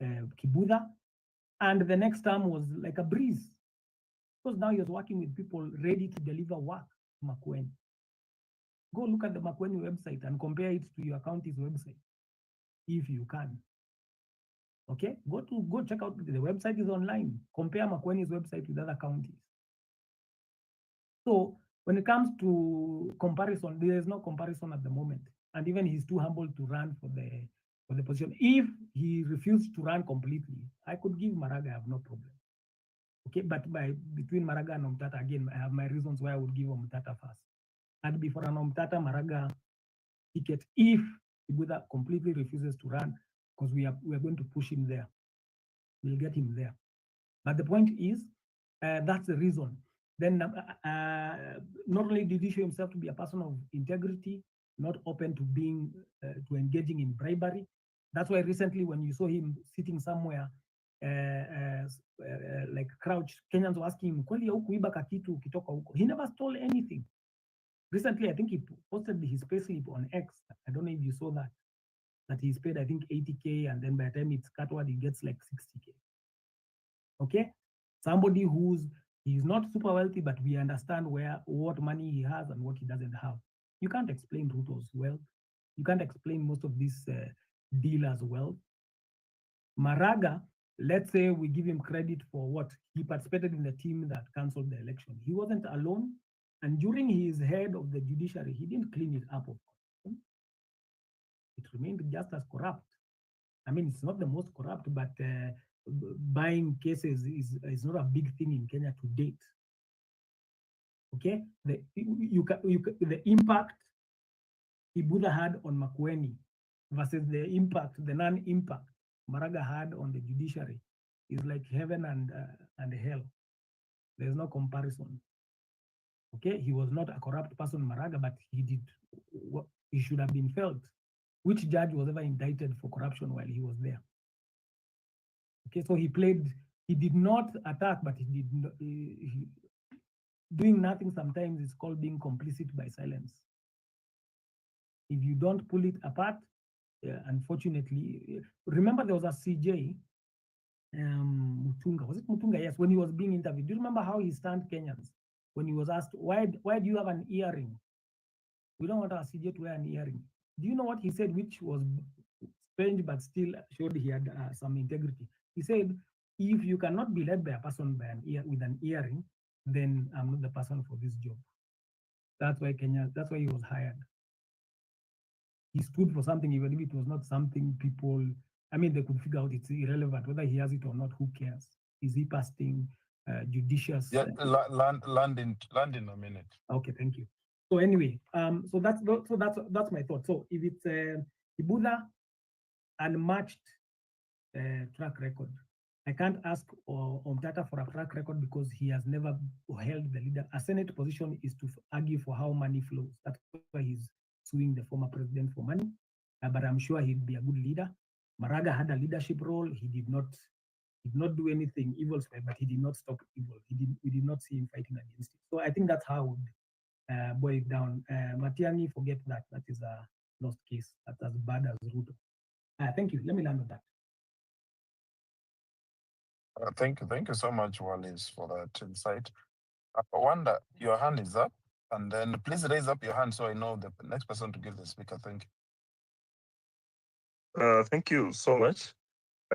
[SPEAKER 11] Kibudha. And the next term was like a breeze. Because now he was working with people ready to deliver work to Makueni. Go look at the Makueni website and compare it to your county's website, if you can. Okay, go check out, the website is online. Compare Makueni's website with other counties. So when it comes to comparison, there is no comparison at the moment. And even he's too humble to run for the position. If he refused to run completely, I could give Maraga, I have no problem. Okay, but between Maraga and Omtata, again, I have my reasons why I would give Omtata first. And before an Omtata Maraga ticket, if Kibudha completely refuses to run, because we are going to push him there. We'll get him there. But the point is, that's the reason. Then not only did he show himself to be a person of integrity, not open to being, to engaging in bribery. That's why recently when you saw him sitting somewhere, like crouched, Kenyans were asking him, kweli hukuiba kakitu ukitoka huko? He never stole anything. Recently, I think he posted his payslip on X. I don't know if you saw that. That he's paid, I think, 80K, and then by the time it's cut out, he gets like 60K. Okay? Somebody he's not super wealthy, but we understand what money he has and what he doesn't have. You can't explain Ruto's wealth. You can't explain most of these dealers' wealth. Maraga, let's say we give him credit for what? He participated in the team that canceled the election. He wasn't alone. And during his head of the judiciary, he didn't clean it up. It remained just as corrupt. I mean, it's not the most corrupt, but buying cases is not a big thing in Kenya to date. Okay, the impact Kibudha had on Makueni versus the non-impact Maraga had on the judiciary is like heaven and hell. There's no comparison. Okay, he was not a corrupt person, Maraga, but he did what he should have been felt. Which judge was ever indicted for corruption while he was there? Okay, so he did not attack, but doing nothing sometimes is called being complicit by silence. If you don't pull it apart, unfortunately, remember there was a CJ, Mutunga, was it Mutunga? Yes, when he was being interviewed. Do you remember how he stunned Kenyans? When he was asked, why do you have an earring? We don't want our CJ to wear an earring. Do you know what he said, which was strange, but still showed he had some integrity? He said, if you cannot be led by a person with an earring, then I'm not the person for this job. That's why he was hired. He stood for something, even if it was not something people, I mean, they could figure out it's irrelevant, whether he has it or not, who cares? Is he passing judicious?
[SPEAKER 1] Yeah, land in a minute.
[SPEAKER 11] Okay, thank you. So anyway, so that's my thought. So if it's Kibudha unmatched track record, I can't ask Omtata for a track record because he has never held the leader. A Senate position is to argue for how money flows. That's why he's suing the former president for money. But I'm sure he'd be a good leader. Maraga had a leadership role. He did not do anything evil, but he did not stop evil. We did not see him fighting against it. So I think that's how I would boil it down. Matiang'i, forget that. That is a lost case. That's as bad as Ruto. Thank you. Let me land on that.
[SPEAKER 1] Thank you so much, Wallace, for that insight. Wanda, your hand is up, and then please raise up your hand so I know the next person to give the speaker. Thank you.
[SPEAKER 17] Thank you so much.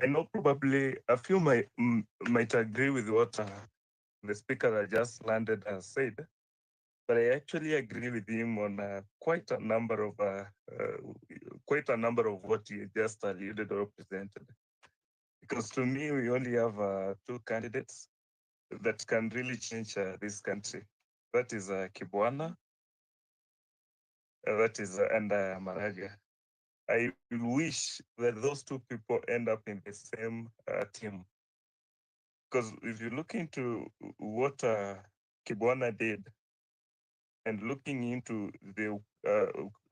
[SPEAKER 17] I know probably a few might agree with what the speaker that just landed has said, but I actually agree with him on quite a number of what he just alluded or presented. Because to me, we only have two candidates that can really change this country. That is Kibwana, that is and Maraga. I wish that those two people end up in the same team. Because if you look into what Kibwana did and looking into the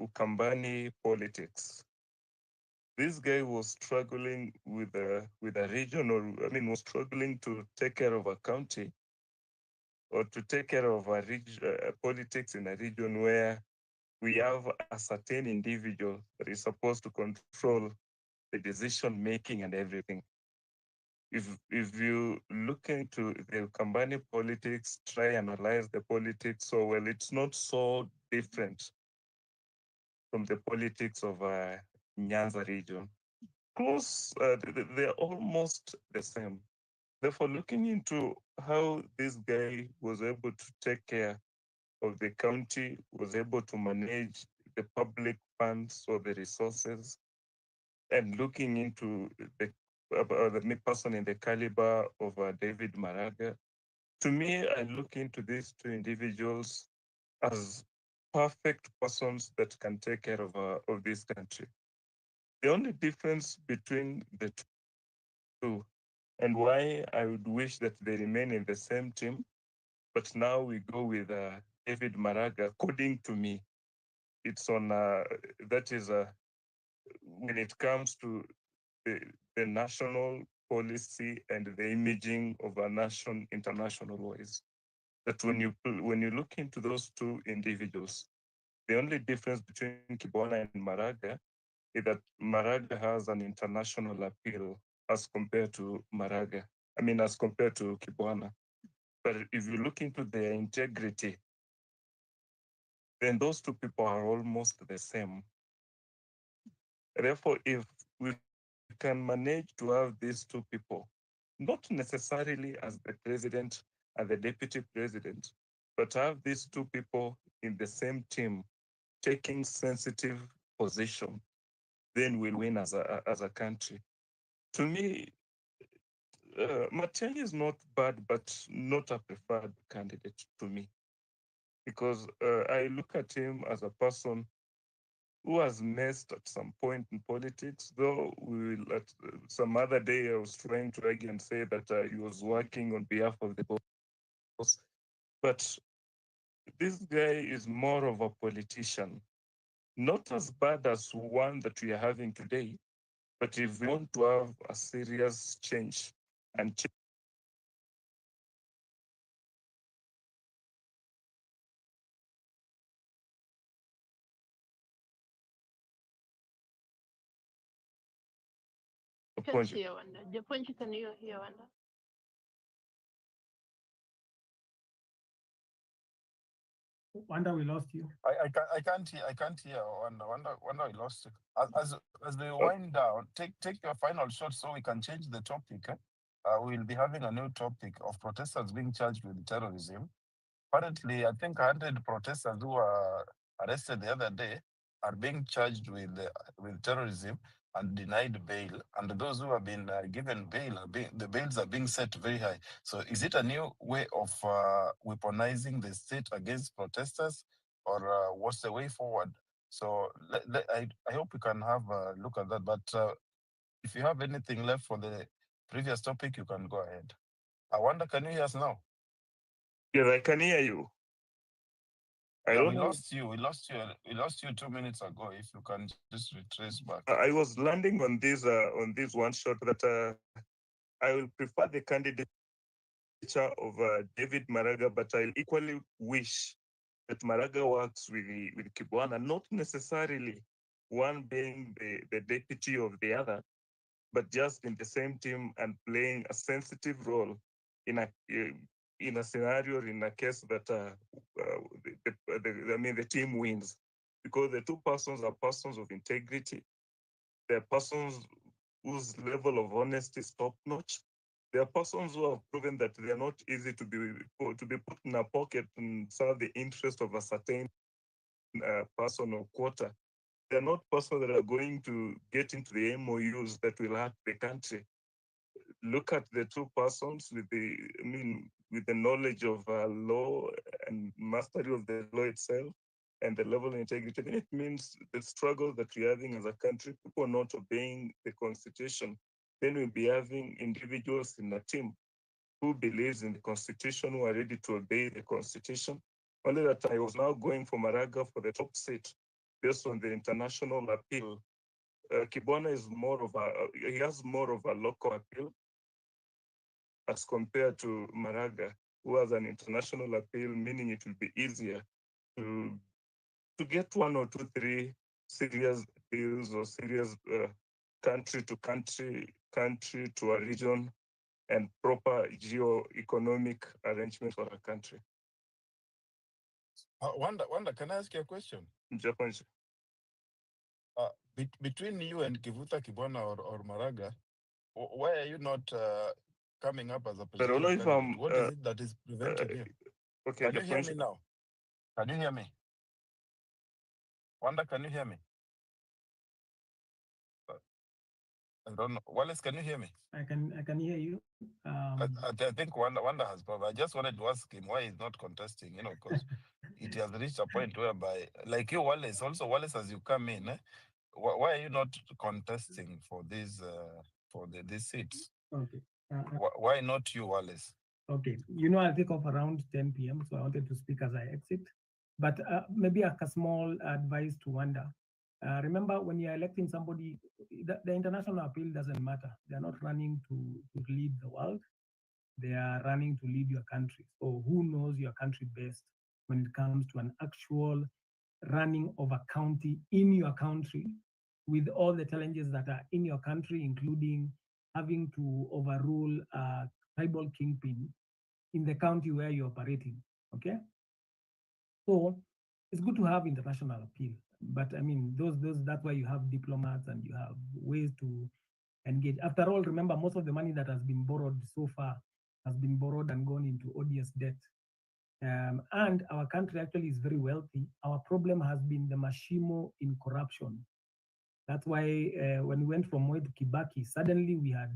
[SPEAKER 17] Ukambani politics, this guy was struggling with a region, or I mean, was struggling to take care of a county or to take care of a politics in a region where we have a certain individual that is supposed to control the decision making and everything. If you look into the Kambani politics, try and analyze the politics so well, it's not so different from the politics of Nyanza region. Close, they're almost the same. Therefore, looking into how this guy was able to take care of the county, was able to manage the public funds or the resources, and looking into the person in the caliber of David Maraga, to me, I look into these two individuals as perfect persons that can take care of this country. The only difference between the two and why I would wish that they remain in the same team, but now we go with David Maraga, according to me, it's on, that is when it comes to the national policy and the imaging of a nation international wise. That when you look into those two individuals, the only difference between Kibwana and Maraga is that Maraga has an international appeal as compared to as compared to Kibwana. But if you look into their integrity, then those two people are almost the same. Therefore, if we can manage to have these two people, not necessarily as the president and the deputy president, but have these two people in the same team taking sensitive position, then we'll win as a country. To me, Matiang'i is not bad, but not a preferred candidate to me, because I look at him as a person who has messed at some point in politics, though we will, at some other day I was trying to argue and say that he was working on behalf of the boss. But this guy is more of a politician, not as bad as one that we are having today, but if we want to have a serious change and
[SPEAKER 7] Can't hear Wanda. Japonji, can you hear Wanda?
[SPEAKER 11] Wanda, we lost you.
[SPEAKER 1] I can't hear. Wanda, we lost you. As we wind down, take your final shot so we can change the topic. We'll be having a new topic of protesters being charged with terrorism. Apparently, I think 100 protesters who were arrested the other day are being charged with terrorism and denied bail. And those who have been given bail, the bails are being set very high. So is it a new way of weaponizing the state against protesters, or what's the way forward? So I hope we can have a look at that. But if you have anything left for the previous topic, you can go ahead. I wonder, can you hear us now?
[SPEAKER 17] Yes, I can hear you.
[SPEAKER 1] We lost you. We lost you 2 minutes ago. If you can just retrace back.
[SPEAKER 17] I was landing on this one shot that I will prefer the candidature of David Maraga, but I'll equally wish that Maraga works with Kibwana, not necessarily one being the deputy of the other, but just in the same team and playing a sensitive role in a scenario, in a case that the team wins, because the two persons are persons of integrity. There are persons whose level of honesty is top notch. There are persons who have proven that they are not easy to be put in a pocket and serve the interest of a certain person or quota. They are not persons that are going to get into the MOUs that will hurt the country. Look at the two persons with the knowledge of law and mastery of the law itself and the level of integrity. Then it means the struggle that we're having as a country, people not obeying the constitution, then we'll be having individuals in a team who believes in the constitution, who are ready to obey the constitution. Only that I was now going for Maraga for the top seat based on the international appeal. Kibwana is he has more of a local appeal as compared to Maraga, who has an international appeal, meaning it will be easier to get one or two, three serious deals or serious country to a region and proper geo-economic arrangement for a country.
[SPEAKER 1] Wanda, can I ask you a question?
[SPEAKER 17] Japanese.
[SPEAKER 1] Between you and Kivuta Kibwana or Maraga, why are you not coming up as a presidential candidate? What is it that is preventing you?
[SPEAKER 17] Okay,
[SPEAKER 1] can you hear me now? Can you hear me? Wanda, can you hear me? I don't know. Wallace, can you hear me?
[SPEAKER 11] I can hear you.
[SPEAKER 1] I think Wanda has problem. I just wanted to ask him why he's not contesting, because it has reached a point whereby, like you, Wallace, as you come in, why are you not contesting for these these seats?
[SPEAKER 11] Okay.
[SPEAKER 1] Why not you, Wallace?
[SPEAKER 11] Okay. I'll take off around 10 p.m., so I wanted to speak as I exit. But maybe a small advice to Wanda. Remember, when you're electing somebody, the international appeal doesn't matter. They're not running to lead the world. They are running to lead your country. So who knows your country best when it comes to an actual running of a county in your country with all the challenges that are in your country, including having to overrule a tribal kingpin in the county where you're operating, okay? So it's good to have international appeal, but that's why you have diplomats and you have ways to engage. After all, remember, most of the money that has been borrowed so far has been borrowed and gone into odious debt. And our country actually is very wealthy. Our problem has been the mashimo in corruption. That's why when we went from Moi to Kibaki, suddenly we had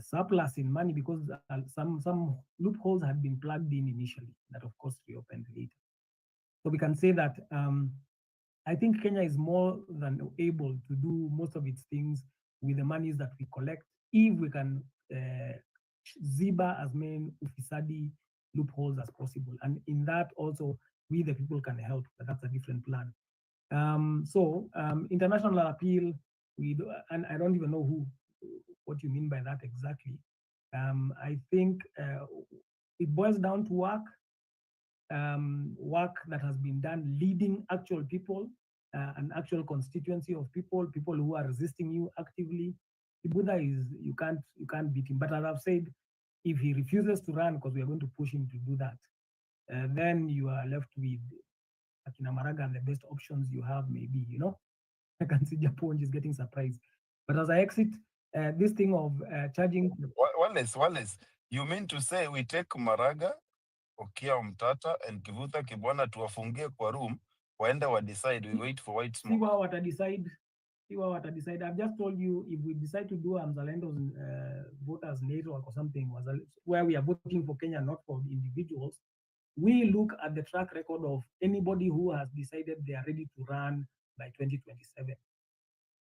[SPEAKER 11] surplus in money because some loopholes had been plugged in initially that of course reopened later. So we can say that I think Kenya is more than able to do most of its things with the monies that we collect if we can ziba as many ufisadi loopholes as possible. And in that also, we the people can help, but that's a different plan. International appeal, and I don't even know what you mean by that exactly. I think it boils down to work that has been done leading actual people, an actual constituency of people who are resisting you actively. Kibuda you can't beat him. But as I've said, if he refuses to run, because we are going to push him to do that, then you are left with Akina Maraga, and the best options you have maybe, I can see Japan is getting surprised. But as I exit, this thing of charging.
[SPEAKER 1] Wallace, you mean to say we take Maraga, Okia Mtata, and Kivuta Kibwana tuwafungie kwa room, waende wa decide, we wait for white smoke?
[SPEAKER 11] See what I decide. I've just told you, if we decide to do Mzalendo's voters network or something, where we are voting for Kenya, not for individuals, we look at the track record of anybody who has decided they are ready to run by 2027.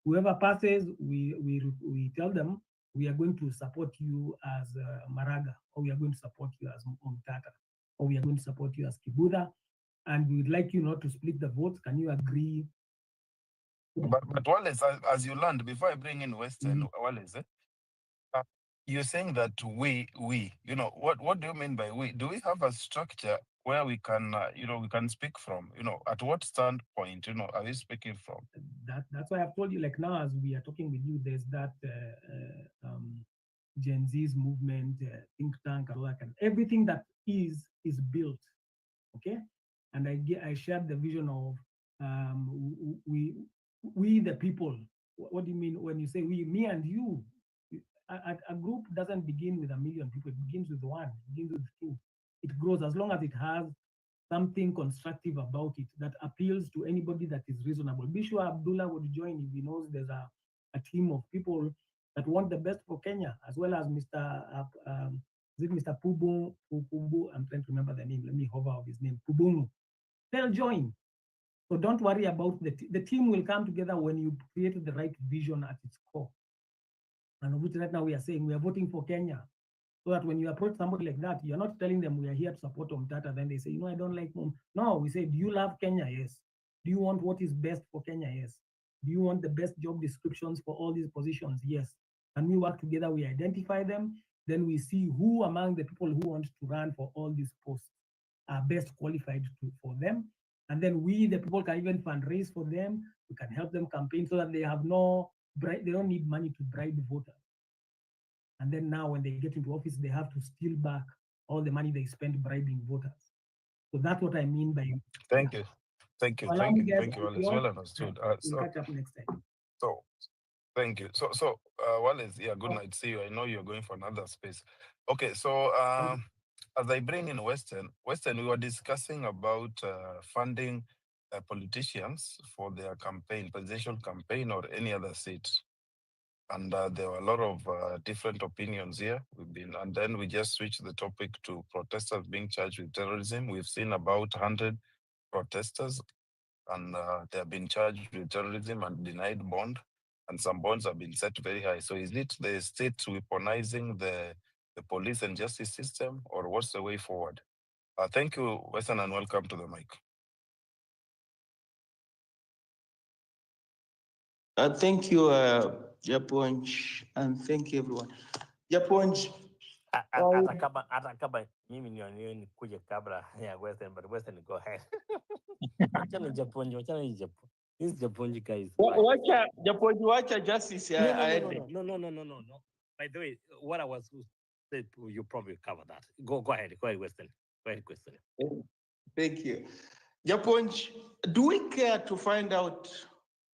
[SPEAKER 11] Whoever passes, we tell them we are going to support you as Maraga, or we are going to support you as Mtata, or we are going to support you as Kibuda, and we would like you not to split the votes. Can you agree?
[SPEAKER 1] But Wallace, as you learned, before I bring in Western, Wallace, you're saying that we, what do you mean by we? Do we have a structure where we can, we can speak from? At what standpoint, are we speaking from?
[SPEAKER 11] That's why I've told you, like now as we are talking with you, there's that Gen Z's movement, think tank, and everything that is built, okay? And I shared the vision of we the people What do you mean when you say we, me and you? A group doesn't begin with 1 million people. It begins with one. It begins with two. It grows as long as it has something constructive about it that appeals to anybody that is reasonable. Be sure Abdullah would join if he knows there's a team of people that want the best for Kenya, as well as Mr. Is it Mr. Pubu? I'm trying to remember the name. Let me hover over his name. Pubungu. They'll join. So don't worry about the team will come together when you create the right vision at its core. And which right now we are saying we are voting for Kenya. So that when you approach somebody like that, you're not telling them we are here to support Omtata. Then they say, I don't like Mom. No, we say, do you love Kenya? Yes. Do you want what is best for Kenya? Yes. Do you want the best job descriptions for all these positions? Yes. And we work together, we identify them. Then we see who among the people who want to run for all these posts are best qualified for them. And then we, the people, can even fundraise for them. We can help them campaign so that they have they don't need money to bribe voters. And then now when they get into office, they have to steal back all the money they spent bribing voters. So that's what I mean by...
[SPEAKER 1] Thank you. Thank you.
[SPEAKER 11] So
[SPEAKER 1] Thank you.
[SPEAKER 11] guys,
[SPEAKER 1] Thank you, Wallace. Well understood.
[SPEAKER 11] We'll catch up next time.
[SPEAKER 1] So, thank you. So, Wallace, yeah, good night. See you. I know you're going for another space. Okay, so as I bring in Western, we were discussing about funding politicians for their campaign, presidential campaign, or any other seat. And there were a lot of different opinions here. And then we just switched the topic to protesters being charged with terrorism. We've seen about 100 protesters, and they have been charged with terrorism and denied bond, and some bonds have been set very high. So is it the state weaponizing the police and justice system, or what's the way forward? Thank you, Western, and welcome to the mic.
[SPEAKER 18] Thank you, Japonj, and thank you, everyone. Japonj.
[SPEAKER 2] Hata kama mimi ni kuja kabla ya Western, but Western, go ahead. Wachana Japonj. This Japonj guy is
[SPEAKER 18] Wacha Japonj, wacha justice.
[SPEAKER 2] No. By the way, what I was saying, you probably cover that. Go ahead, Western. Go ahead, Western.
[SPEAKER 18] Thank you. Japonj, do we care to find out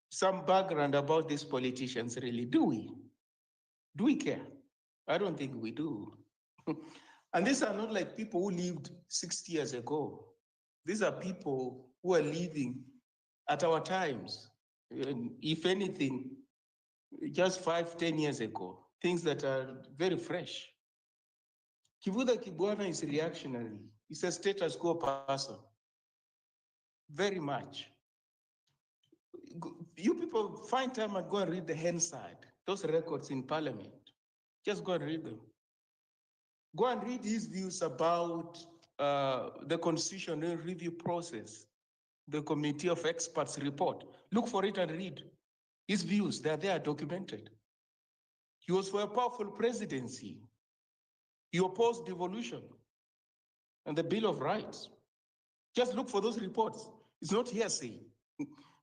[SPEAKER 18] some background about these politicians, really? Do we? Do we care? I don't think we do. And these are not like people who lived 60 years ago. These are people who are living at our times. If anything, just 5-10 years ago, things that are very fresh. Kivuda Kibwana is reactionary. He's a status quo person. Very much. You people find time and go and read the Hansard, those records in Parliament. Just go and read them. Go and read his views about the constitutional review process, the committee of experts report. Look for it and read his views. They're there documented. He was for a powerful presidency. He opposed devolution and the Bill of Rights. Just look for those reports. It's not hearsay,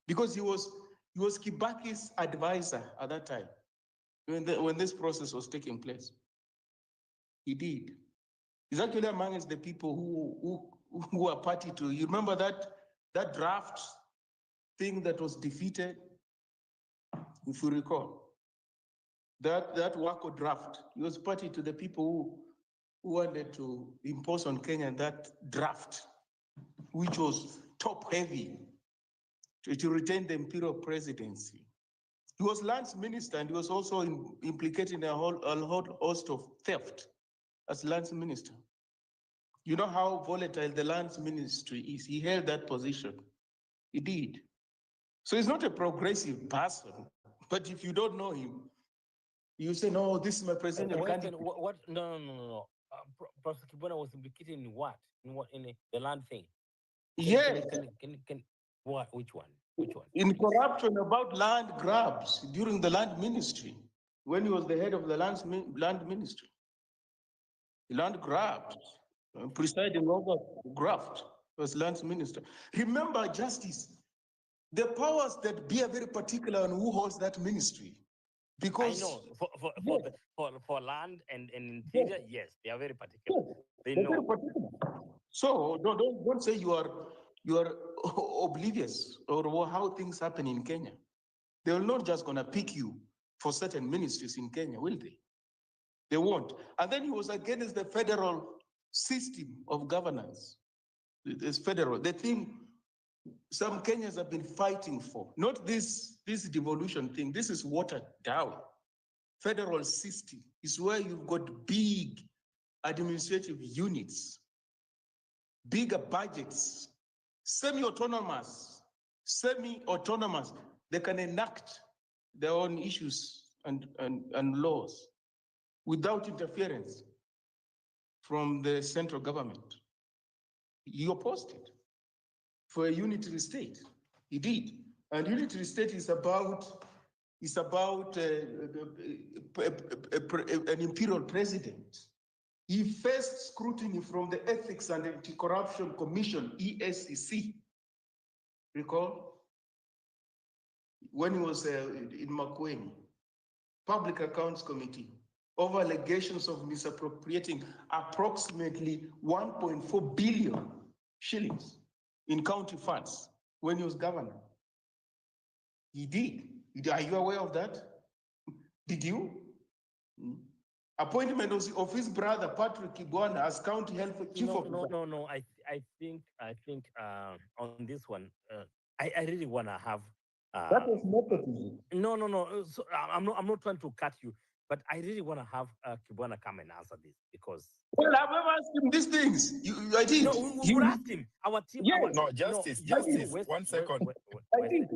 [SPEAKER 18] because he was Kibaki's advisor at that time when this process was taking place. He did. He's actually amongst the people who are party to. You remember that draft thing that was defeated, if you recall, that Wako draft. He was party to the people who wanted to impose on Kenya that draft, which was top heavy to retain the imperial presidency. He was lands minister, and he was also implicated in a whole host of theft as lands minister. You know how volatile the lands ministry is. He held that position. He did. So he's not a progressive person, but if you don't know him, you say, no, this is my presidential candidate.
[SPEAKER 2] What? No. Professor Kibwana was implicated in what? In the land thing?
[SPEAKER 18] Yes.
[SPEAKER 2] What? Which one?
[SPEAKER 18] In corruption about land grabs during the land ministry, when he was the head of the land ministry. Land grabs, presiding over graft was land minister. Remember, Justice, the powers that be are very particular on who holds that ministry. Because
[SPEAKER 2] I know for land and interior, yes, they are very particular. They know.
[SPEAKER 18] Very particular. So don't say you are oblivious or how things happen in Kenya. They're not just going to pick you for certain ministries in Kenya, will they? They won't. And then he was against the federal system of governance. It's federal. The thing some Kenyans have been fighting for, not this devolution thing. This is watered down. Federal system is where you've got big administrative units, bigger budgets, semi-autonomous. They can enact their own issues and laws without interference from the central government. He opposed it for a unitary state. He did. And unitary state is about an imperial president. He faced scrutiny from the Ethics and Anti-Corruption Commission, ESCC. Recall? When he was in Makueni, Public Accounts Committee, over allegations of misappropriating approximately 1.4 billion shillings in county funds when he was governor. He did. Are you aware of that? Did you? Appointment of his brother Patrick Kibwana as county health chief officer.
[SPEAKER 2] No. I think on this one, I really want to have.
[SPEAKER 18] That was nepotism.
[SPEAKER 2] No. So, I'm not trying to cut you, but I really want to have Kibwana come and answer this because.
[SPEAKER 18] Well, I've never asked him these things. I did.
[SPEAKER 2] No, we will ask him. Our team.
[SPEAKER 18] Yeah.
[SPEAKER 1] Justice. 1 second.
[SPEAKER 18] I did.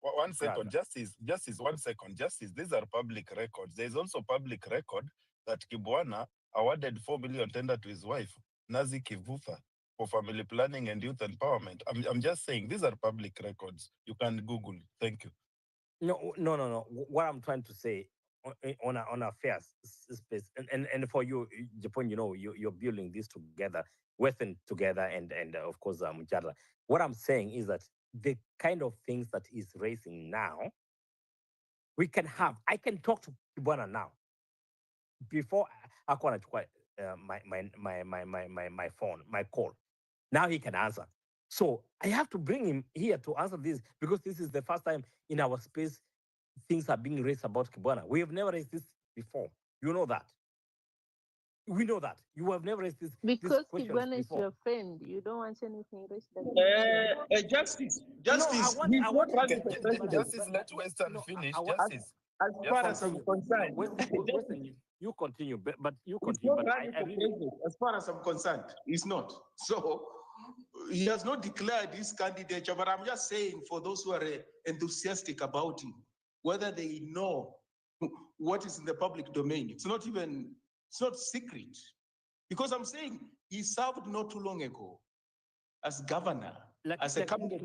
[SPEAKER 1] 1 second, Justice, 1 second. Justice, these are public records. There's also public record that Kibwana awarded 4 million tender to his wife, Nazi Kivutha, for family planning and youth empowerment. I'm just saying, these are public records. You can Google it. Thank you.
[SPEAKER 2] No. What I'm trying to say on a fair space, and for you, Japan, you're building this together, Western together, and of course, Mujadala. What I'm saying is that the kind of things that is raising now, we can have. I can talk to Kibwana now. Before I call my phone, my call. Now he can answer. So I have to bring him here to answer this because this is the first time in our space things are being raised about Kibwana. We have never raised this before. You know that. We know that. You have never raised this.
[SPEAKER 7] Because
[SPEAKER 2] Kibwana
[SPEAKER 7] is your friend, you don't want anything raised.
[SPEAKER 18] Justice.
[SPEAKER 2] I want
[SPEAKER 1] Justice, let Western finish. Justice.
[SPEAKER 18] As far as I'm concerned,
[SPEAKER 2] you continue, but you continue. But
[SPEAKER 18] as far as I'm concerned, he's not. So he has not declared his candidature, but I'm just saying for those who are enthusiastic about him, whether they know what is in the public domain, it's not secret. Because I'm saying he served not too long ago as governor, as a cabinet.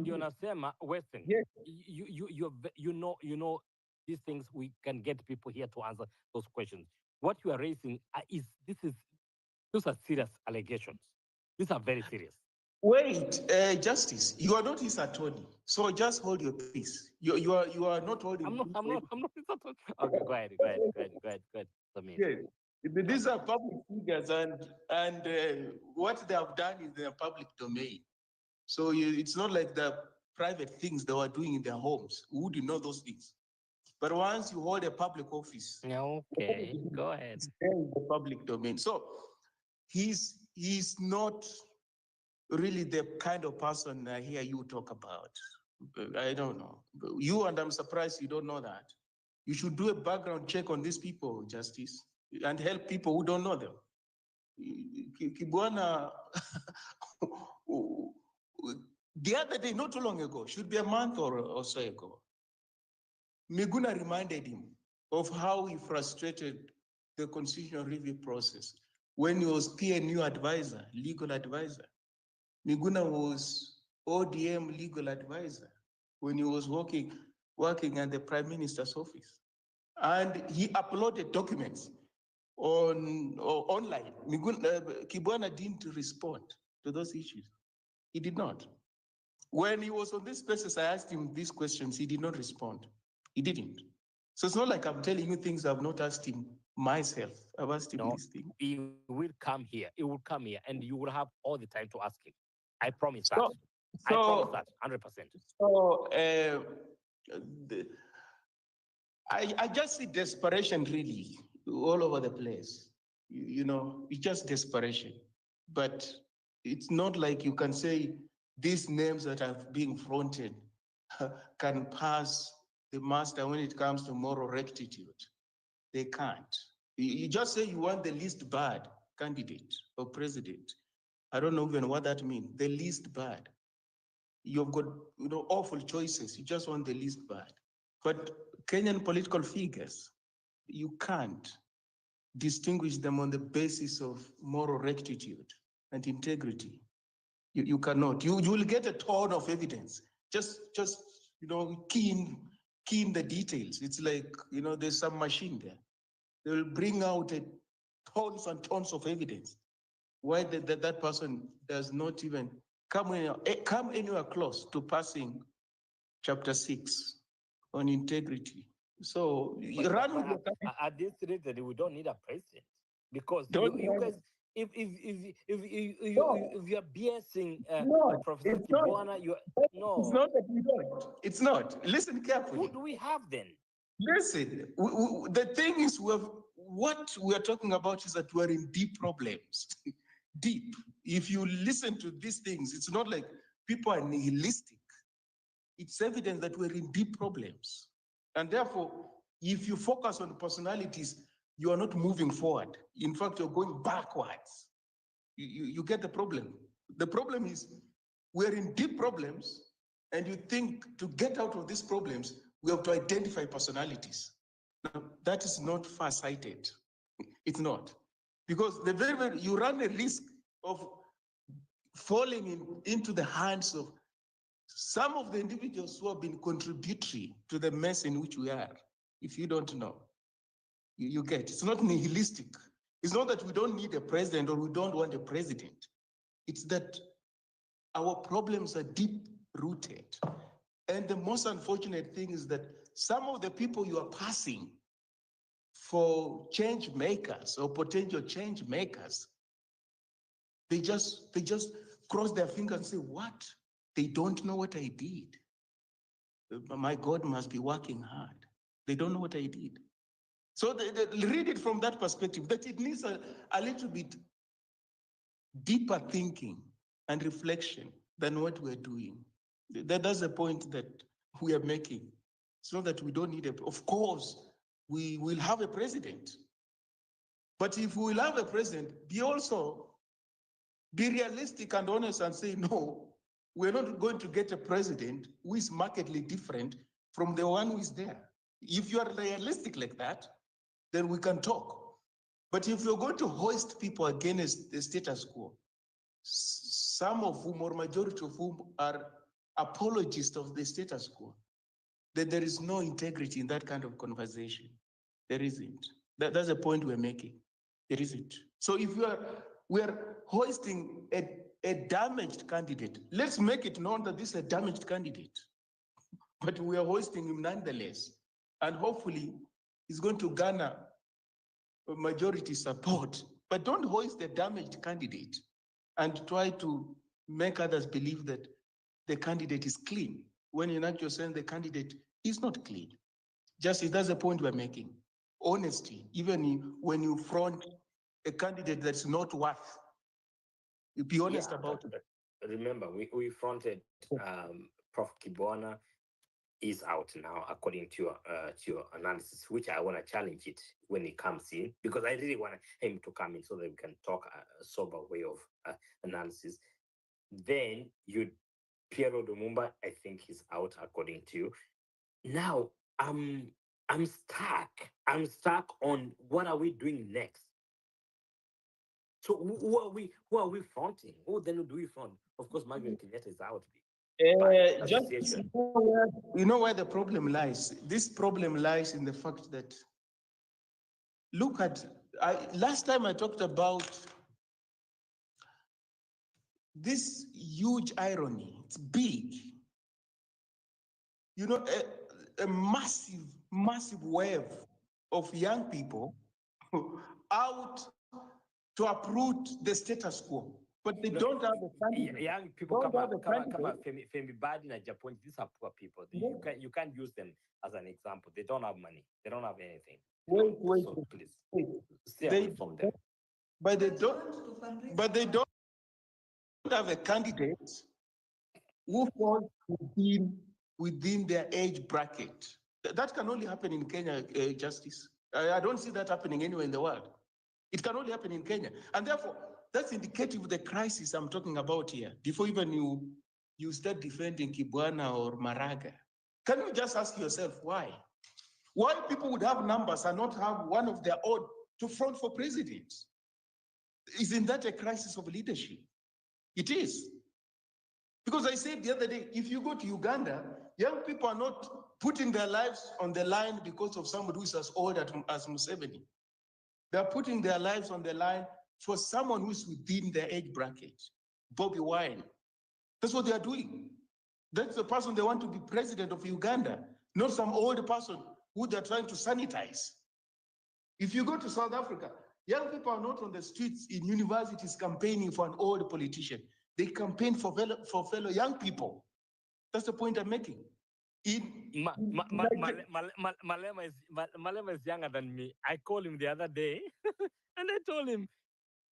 [SPEAKER 2] Western,
[SPEAKER 18] yes.
[SPEAKER 2] You know these things. We can get people here to answer those questions. What you are raising those are serious allegations. These are very serious.
[SPEAKER 18] Wait, Justice, you are not his attorney, so just hold your peace. You are not holding.
[SPEAKER 2] I'm not his attorney. Okay, go ahead.
[SPEAKER 18] Yes. These are public figures, and what they have done is their public domain. So it's not like the private things they were doing in their homes. Who would know those things? But once you hold a public office,
[SPEAKER 2] okay, go ahead.
[SPEAKER 18] It's in the public domain. So he's not really the kind of person I hear you talk about. I don't know. You, and I'm surprised you don't know that. You should do a background check on these people, Justice, and help people who don't know them. Kibwana, the other day, not too long ago, should be a month or so ago, Miguna reminded him of how he frustrated the constitutional review process when he was PNU advisor, legal advisor. Miguna was ODM legal advisor when he was working at the Prime Minister's office. And he uploaded documents online. Kibwana didn't respond to those issues. He did not. When he was on this basis, I asked him these questions. He did not respond. He didn't. So it's not like I'm telling you things I've not asked him myself. I've asked him these things.
[SPEAKER 2] He will come here. He will come here, and you will have all the time to ask him. I promise that. I promise that, 100%.
[SPEAKER 18] So I just see desperation really all over the place. You know, it's just desperation. But it's not like you can say these names that are being fronted can pass the muster when it comes to moral rectitude. They can't. You just say you want the least bad candidate or president. I don't know even what that means. The least bad. You've got awful choices. You just want the least bad. But Kenyan political figures, you can't distinguish them on the basis of moral rectitude and integrity. You cannot. You will get a ton of evidence. Just key in the details. It's like there's some machine there. They will bring out tons and tons of evidence why that person does not even come anywhere close to passing chapter 6 on integrity. So you run with
[SPEAKER 2] at this rate that we don't need a president because you guys, if you're BSing Professor Kibwana,
[SPEAKER 18] it's not that we don't. It's not. Listen carefully.
[SPEAKER 2] Who do we have then?
[SPEAKER 18] Listen, the thing is, what we are talking about is that we're in deep problems. Deep. If you listen to these things, it's not like people are nihilistic. It's evident that we're in deep problems. And therefore, if you focus on personalities, you are not moving forward. In fact, you're going backwards. You get the problem. The problem is we're in deep problems, and you think to get out of these problems, we have to identify personalities. Now, that is not far-sighted. It's not. Because you run a risk of falling into the hands of some of the individuals who have been contributory to the mess in which we are. If you don't know, you get. It's not nihilistic. It's not that we don't need a president or we don't want a president. It's that our problems are deep-rooted. And the most unfortunate thing is that some of the people you are passing for change makers or potential change makers, they just cross their fingers and say, what? They don't know what I did. My God must be working hard. They don't know what I did. So they read it from that perspective, that it needs a little bit deeper thinking and reflection than what we're doing. That's the point that we are making. It's not that we don't need of course, we will have a president. But if we will have a president, be realistic and honest and say, no, we're not going to get a president who is markedly different from the one who is there. If you are realistic like that, then we can talk. But if you're going to hoist people against the status quo, some of whom or majority of whom are apologists of the status quo, then there is no integrity in that kind of conversation. There isn't. That's the point we're making. There isn't. So if we're hoisting a damaged candidate, let's make it known that this is a damaged candidate. But we are hoisting him nonetheless. And hopefully he's going to garner majority support. But don't hoist the damaged candidate and try to make others believe that the candidate is clean, when in actual sense the candidate is not clean. Just that's the point we're making. Honesty, even when you front a candidate that's not worth, you be honest about it.
[SPEAKER 2] Remember, we fronted Prof. Kibwana is out now, according to your analysis, which I want to challenge it when he comes in, because I really want him to come in so that we can talk a sober way of analysis. Then Piero Lumumba, I think he's out, according to you. Now, I'm stuck. I'm stuck on what are we doing next. So who are we fronting? Who then do we front? Of course, Margaret Kenyatta is out.
[SPEAKER 18] You know where the problem lies? This problem lies in the fact that, look at, last time I talked about this huge irony. It's big. You know, a massive wave of young people out to uproot the status quo. but they don't have a candidate.
[SPEAKER 2] Young people
[SPEAKER 18] Don't have a candidate.
[SPEAKER 2] Femi Badi na Japan, these are poor people. You can't use them as an example. They don't have money. They don't have anything.
[SPEAKER 18] Wait,
[SPEAKER 2] So please stay
[SPEAKER 18] They-
[SPEAKER 2] away from them.
[SPEAKER 18] But they don't have a candidate who falls within their age bracket. That can only happen in Kenya, Justice. I don't see that happening anywhere in the world. It can only happen in Kenya. And therefore, that's indicative of the crisis I'm talking about here. Before even you start defending Kibwana or Maraga, can you just ask yourself why? Why people would have numbers and not have one of their own to front for president? Isn't that a crisis of leadership? It is. Because I said the other day, if you go to Uganda, young people are not putting their lives on the line because of somebody who's as old as Museveni. They're putting their lives on the line for someone who's within their age bracket, Bobby Wine. That's what they are doing. That's the person they want to be president of Uganda, not some old person who they're trying to sanitize. If you go to South Africa, young people are not on the streets in universities campaigning for an old politician. They campaign for fellow young people. That's the point I'm making.
[SPEAKER 2] Malema is younger than me. I called him the other day and I told him,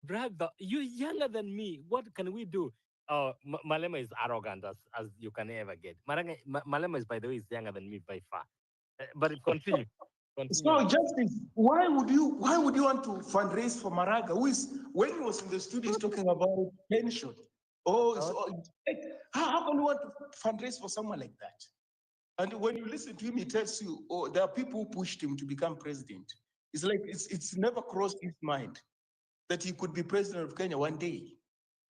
[SPEAKER 2] brother, you're younger than me. What can we do? Malema is arrogant as you can ever get. Malema is, by the way, is younger than me by far. But continue.
[SPEAKER 18] So, Justice, why would you want to fundraise for Maraga? Who is, when he was in the studio, he's talking about pension. How can you want to fundraise for someone like that? And when you listen to him, he tells you, oh, there are people who pushed him to become president. It's like it's never crossed his mind that he could be president of Kenya one day.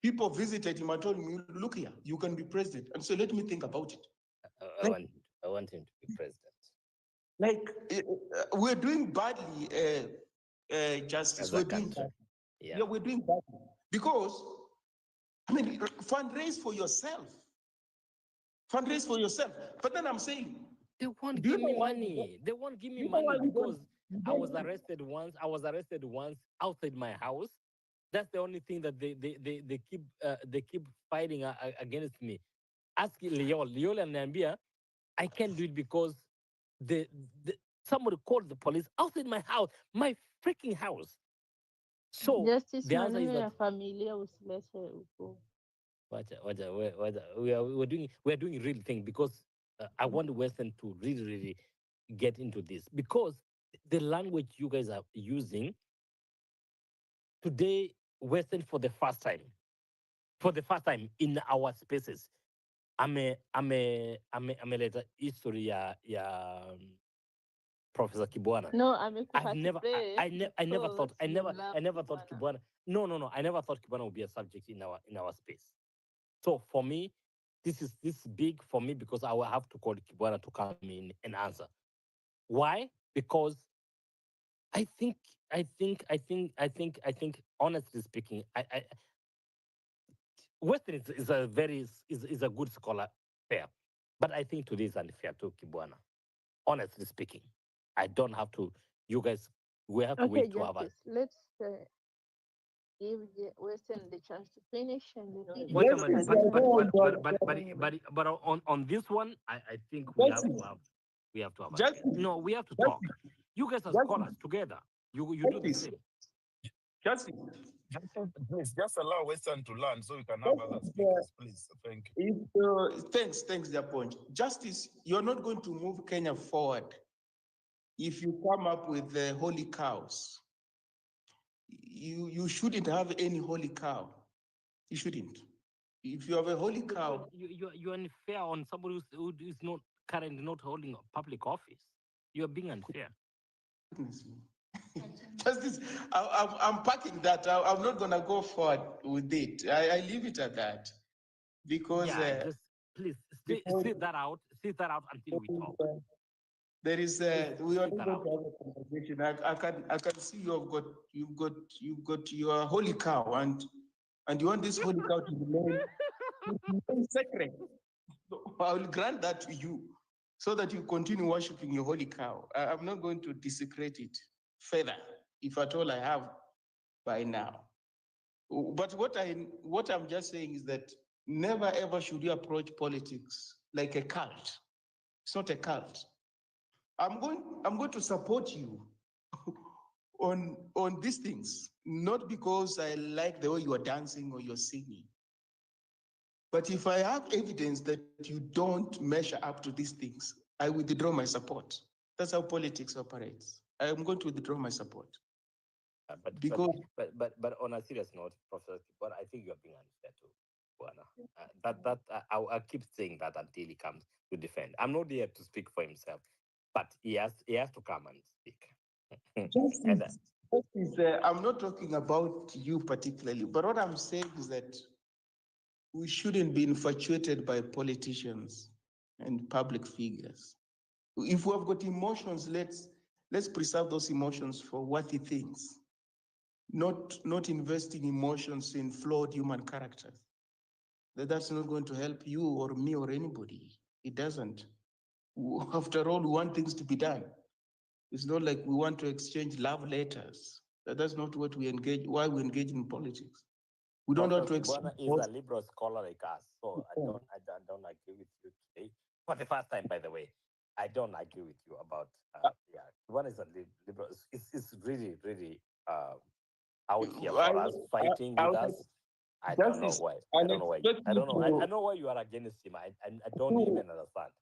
[SPEAKER 18] People visited him and told him, look here, you can be president. And so let me think about it.
[SPEAKER 2] I want him to be president.
[SPEAKER 18] Like, we're doing badly, Justice.
[SPEAKER 2] As a
[SPEAKER 18] We're doing
[SPEAKER 2] country.
[SPEAKER 18] badly.
[SPEAKER 2] Yeah.
[SPEAKER 18] Yeah, we're doing badly. Because, I mean, fundraise for yourself. Fundraise for yourself. But then I'm saying,
[SPEAKER 2] they won't give me money. They won't give me money because I was arrested once. I was arrested once outside my house. That's the only thing that they keep fighting against me. Ask Leol and Nambia, I can't do it because somebody called the police outside my house, my freaking house. So
[SPEAKER 7] Justice
[SPEAKER 2] the answer is
[SPEAKER 7] maneno
[SPEAKER 2] that
[SPEAKER 7] ya familia usilete huko.
[SPEAKER 2] we're doing real thing because I want Western to really get into this because the language you guys are using today, Western for the first time in our spaces. I'm a letter history Professor Kibwana.
[SPEAKER 7] No,
[SPEAKER 2] I never thought Kibwana. No. I never thought Kibwana would be a subject in our space. So for me, this is big for me because I will have to call Kibwana to come in and answer. Why? Because I think honestly speaking, Western is a good scholar, fair, but I think today is unfair to Kibwana. Honestly speaking, I don't have to. You guys, we have to
[SPEAKER 7] Okay,
[SPEAKER 2] wait to have a.
[SPEAKER 7] Justice, let's give Western the chance to finish and then
[SPEAKER 2] But on this one, I think we have to have. No, we have to talk. You guys are scholars together. You do the same.
[SPEAKER 18] Justice.
[SPEAKER 1] Please, just allow Western to learn so we can have other speakers, please. Thank you.
[SPEAKER 18] Thanks, their point. Justice, you're not going to move Kenya forward if you come up with the holy cows. You shouldn't have any holy cow. You shouldn't. If you have a holy cow,
[SPEAKER 2] you're unfair on somebody who is not currently not holding a public office. You're being unfair.
[SPEAKER 18] Justice, I'm packing that. I'm not gonna go forward with it. I leave it at that because
[SPEAKER 2] just please sit that out until we talk.
[SPEAKER 18] There is we are not going to have a conversation. I can see you've got your holy cow and you want this holy cow to remain sacred. So I will grant that to you so that you continue worshiping your holy cow. I'm not going to desecrate it further, if at all I have by now. But what I'm just saying is that never ever should you approach politics like a cult. It's not a cult. I'm going to support you on these things, not because I like the way you are dancing or you're singing. But if I have evidence that you don't measure up to these things, I withdraw my support. That's how politics operates. I am going to withdraw my support.
[SPEAKER 2] But on a serious note, Professor Kibwana, I think you're being unfair to Kibwana. I'll keep saying that until he comes to defend. I'm not here to speak for himself, but he has to come and speak.
[SPEAKER 18] I'm not talking about you particularly, but what I'm saying is that we shouldn't be infatuated by politicians and public figures. If we have got emotions, let's preserve those emotions for worthy things. Not investing emotions in flawed human characters. That's not going to help you or me or anybody. It doesn't. After all, we want things to be done. It's not like we want to exchange love letters. That's not what we engage, why we engage in politics. We don't want to exchange.
[SPEAKER 2] Kibwana is a liberal scholar like us, so I don't agree with you today. For the first time, by the way, I don't agree with you about Kibwana is a liberal. It's really out here for us, fighting with us. I don't know why. I don't know why. I don't know. I know why you are against him. I don't even understand.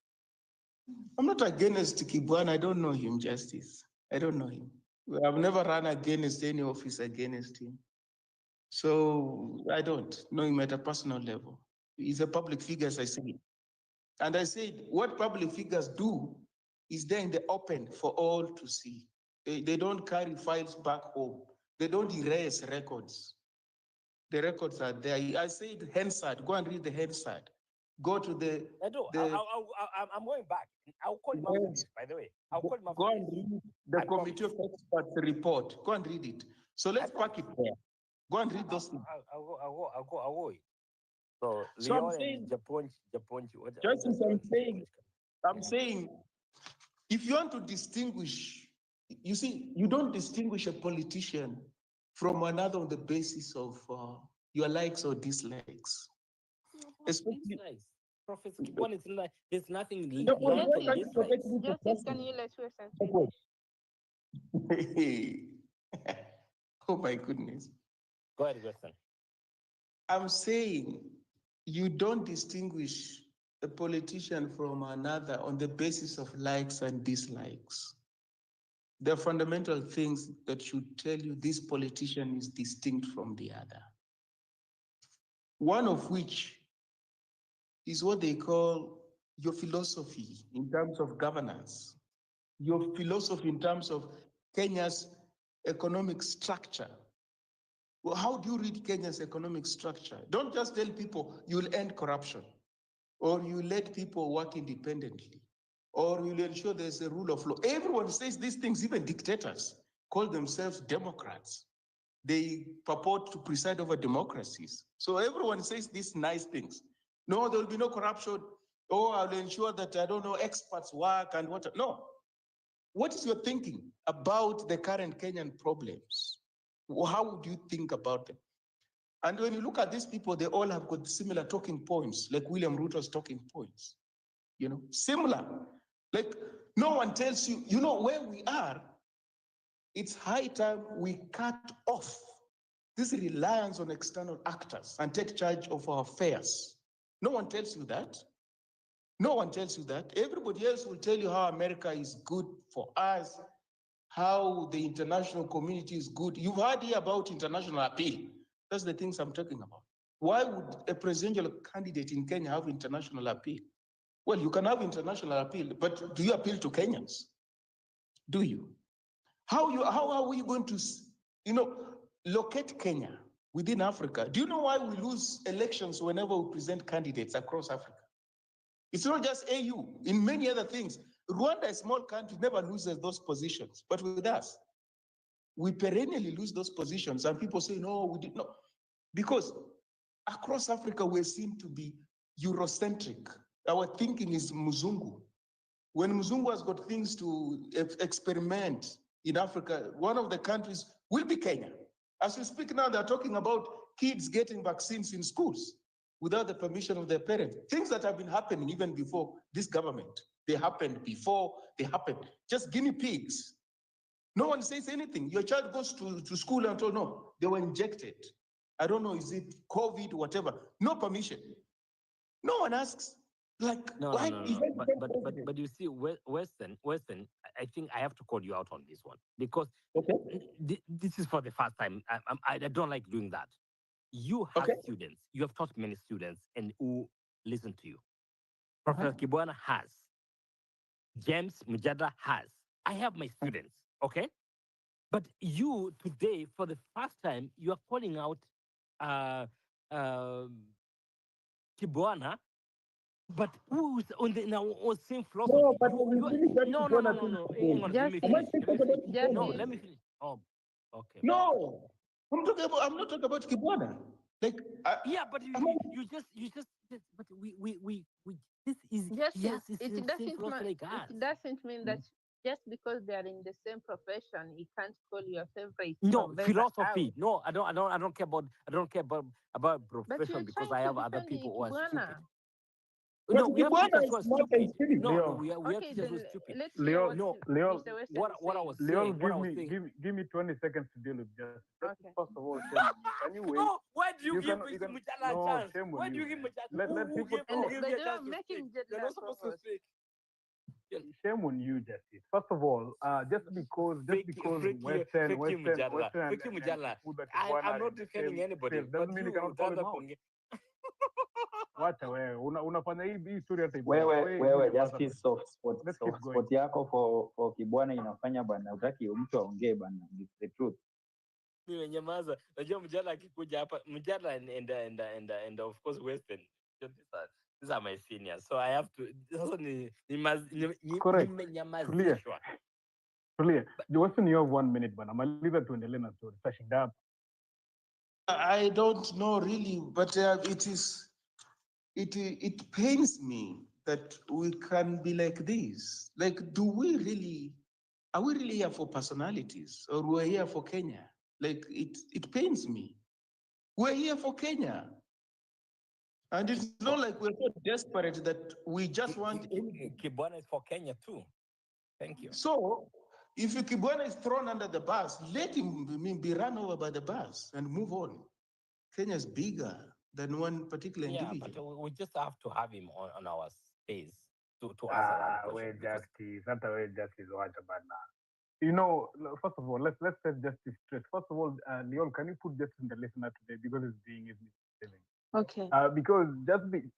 [SPEAKER 18] I'm not against Kibwana. I don't know him, Justice. I don't know him. I've never run against any office against him. So I don't know him at a personal level. He's a public figure, as I said. And I said, what public figures do is there in the open for all to see. They don't carry files back home. They don't erase records. The records are there. I said Hansard, go and read the Hansard. Go to the...
[SPEAKER 2] I'm going back. I'll call him after this, by the way. I'll call him after
[SPEAKER 18] Go and read the Committee of Experts report. Go and read it. So let's pack it there. Go and read those things.
[SPEAKER 2] I'll go. So
[SPEAKER 18] I'm saying, I'm saying, if you want to distinguish, you see, you don't distinguish a politician from another on the basis of your likes or dislikes.
[SPEAKER 2] Especially, Professor Kibwana, it's like there's nothing.
[SPEAKER 7] Justice, can you let yourself?
[SPEAKER 18] Oh my goodness.
[SPEAKER 2] Go ahead, Weston.
[SPEAKER 18] I'm saying you don't distinguish a politician from another on the basis of likes and dislikes. There are fundamental things that should tell you this politician is distinct from the other. One of which is what they call your philosophy in terms of governance, your philosophy in terms of Kenya's economic structure. Well, how do you read Kenya's economic structure? Don't just tell people you'll end corruption, or you let people work independently, or you'll ensure there's a rule of law. Everyone says these things, even dictators call themselves Democrats. They purport to preside over democracies. So everyone says these nice things. No, there will be no corruption. Oh, I'll ensure that, I don't know, experts work and what. No. What is your thinking about the current Kenyan problems? How would you think about them? And when you look at these people, they all have got similar talking points, like William Ruto's talking points, similar. Like no one tells you, where we are, it's high time we cut off this reliance on external actors and take charge of our affairs. No one tells you that. No one tells you that. Everybody else will tell you how America is good for us, how the international community is good. You've heard here about international appeal. That's the things I'm talking about. Why would a presidential candidate in Kenya have international appeal? Well, you can have international appeal, but do you appeal to Kenyans? Do you? How are we going to, locate Kenya within Africa? Do you know why we lose elections whenever we present candidates across Africa? It's not just AU. In many other things, Rwanda, a small country, never loses those positions. But with us, we perennially lose those positions. And people say, no, we did not. Because across Africa, we seem to be Eurocentric. Our thinking is Muzungu. When Muzungu has got things to experiment in Africa, one of the countries will be Kenya. As we speak now, they're talking about kids getting vaccines in schools without the permission of their parents. Things that have been happening even before this government. They happened before they happened. Just guinea pigs. No one says anything. Your child goes to school and told, no, they were injected. I don't know, is it COVID, whatever. No permission. No one asks. Like,
[SPEAKER 2] No,
[SPEAKER 18] why?
[SPEAKER 2] no, no, no. But you see, Western, I think I have to call you out on this one because this is for the first time. I don't like doing that. You have students. You have taught many students and who listen to you. Professor Kibwana has. James Mujadala has. I have my students, okay? But you today, for the first time, you are calling out Kibwana, but who's on the same philosophy?
[SPEAKER 18] No, but
[SPEAKER 2] no. Hang on, let me finish. No, let me finish. Oh, okay.
[SPEAKER 18] No, I'm not talking about Kibwana. Like,
[SPEAKER 2] yeah, but you just, but we this is yes, it's
[SPEAKER 7] it
[SPEAKER 2] the same
[SPEAKER 7] doesn't
[SPEAKER 2] philosophy like us.
[SPEAKER 7] it doesn't mean that just because they are in the same profession, you can't call your favorite.
[SPEAKER 2] No philosophy. No, I don't care about profession because I have other people who are stupid. No, we have teachers who are stupid. No, we have teachers who are stupid.
[SPEAKER 7] Let's
[SPEAKER 16] Leon,
[SPEAKER 7] hear
[SPEAKER 16] Leon,
[SPEAKER 2] what I was
[SPEAKER 16] Leon,
[SPEAKER 2] saying.
[SPEAKER 16] give me 20 seconds to deal with this.
[SPEAKER 7] Okay.
[SPEAKER 16] First of all, can you wait?
[SPEAKER 2] No, why do you give
[SPEAKER 16] can,
[SPEAKER 2] Mujadala
[SPEAKER 16] no,
[SPEAKER 2] a chance?
[SPEAKER 16] shame on
[SPEAKER 2] Why do
[SPEAKER 16] you,
[SPEAKER 2] you give
[SPEAKER 16] man.
[SPEAKER 2] Mujadala?
[SPEAKER 16] Let people talk.
[SPEAKER 7] By the way, I'm making
[SPEAKER 2] You're not supposed to speak.
[SPEAKER 16] Shame on you, Justice. First of all, just because Western
[SPEAKER 2] I'm not defending anybody, but
[SPEAKER 16] doesn't mean you cannot call him out. Wacha wewe unafanya hii story hata
[SPEAKER 19] wewe Justice soft spot yako for Kibwana inafanya bana, utaki mtu aongee bana, it's the truth.
[SPEAKER 2] Mimi nyamaza. Najua Mjadala akikuja hapa, Mjadala and of course Western. These are my seniors, so I have to. Sasa nimenyamazishwa.
[SPEAKER 16] Tulia. Western, you have 1 minute bana. Maliza tuendelee na story. Tashinda hapa.
[SPEAKER 18] I don't know really, but it pains me that we can be like this. Like, are we really here for personalities, or we're here for Kenya? Like, it pains me. We're here for Kenya. And it's not like we're so desperate that we just want...
[SPEAKER 2] Kibwana is for Kenya too. Thank you.
[SPEAKER 18] So, if Kibwana is thrown under the bus, let him be run over by the bus and move on. Kenya is bigger than one particular individual.
[SPEAKER 2] Yeah, but we just have to have him on our space to answer that question.
[SPEAKER 16] You know, first of all, let's set Justice straight. First of all, Leon, can you put Justice in the listener today because he's being misbehaving?
[SPEAKER 7] Okay.
[SPEAKER 16] Because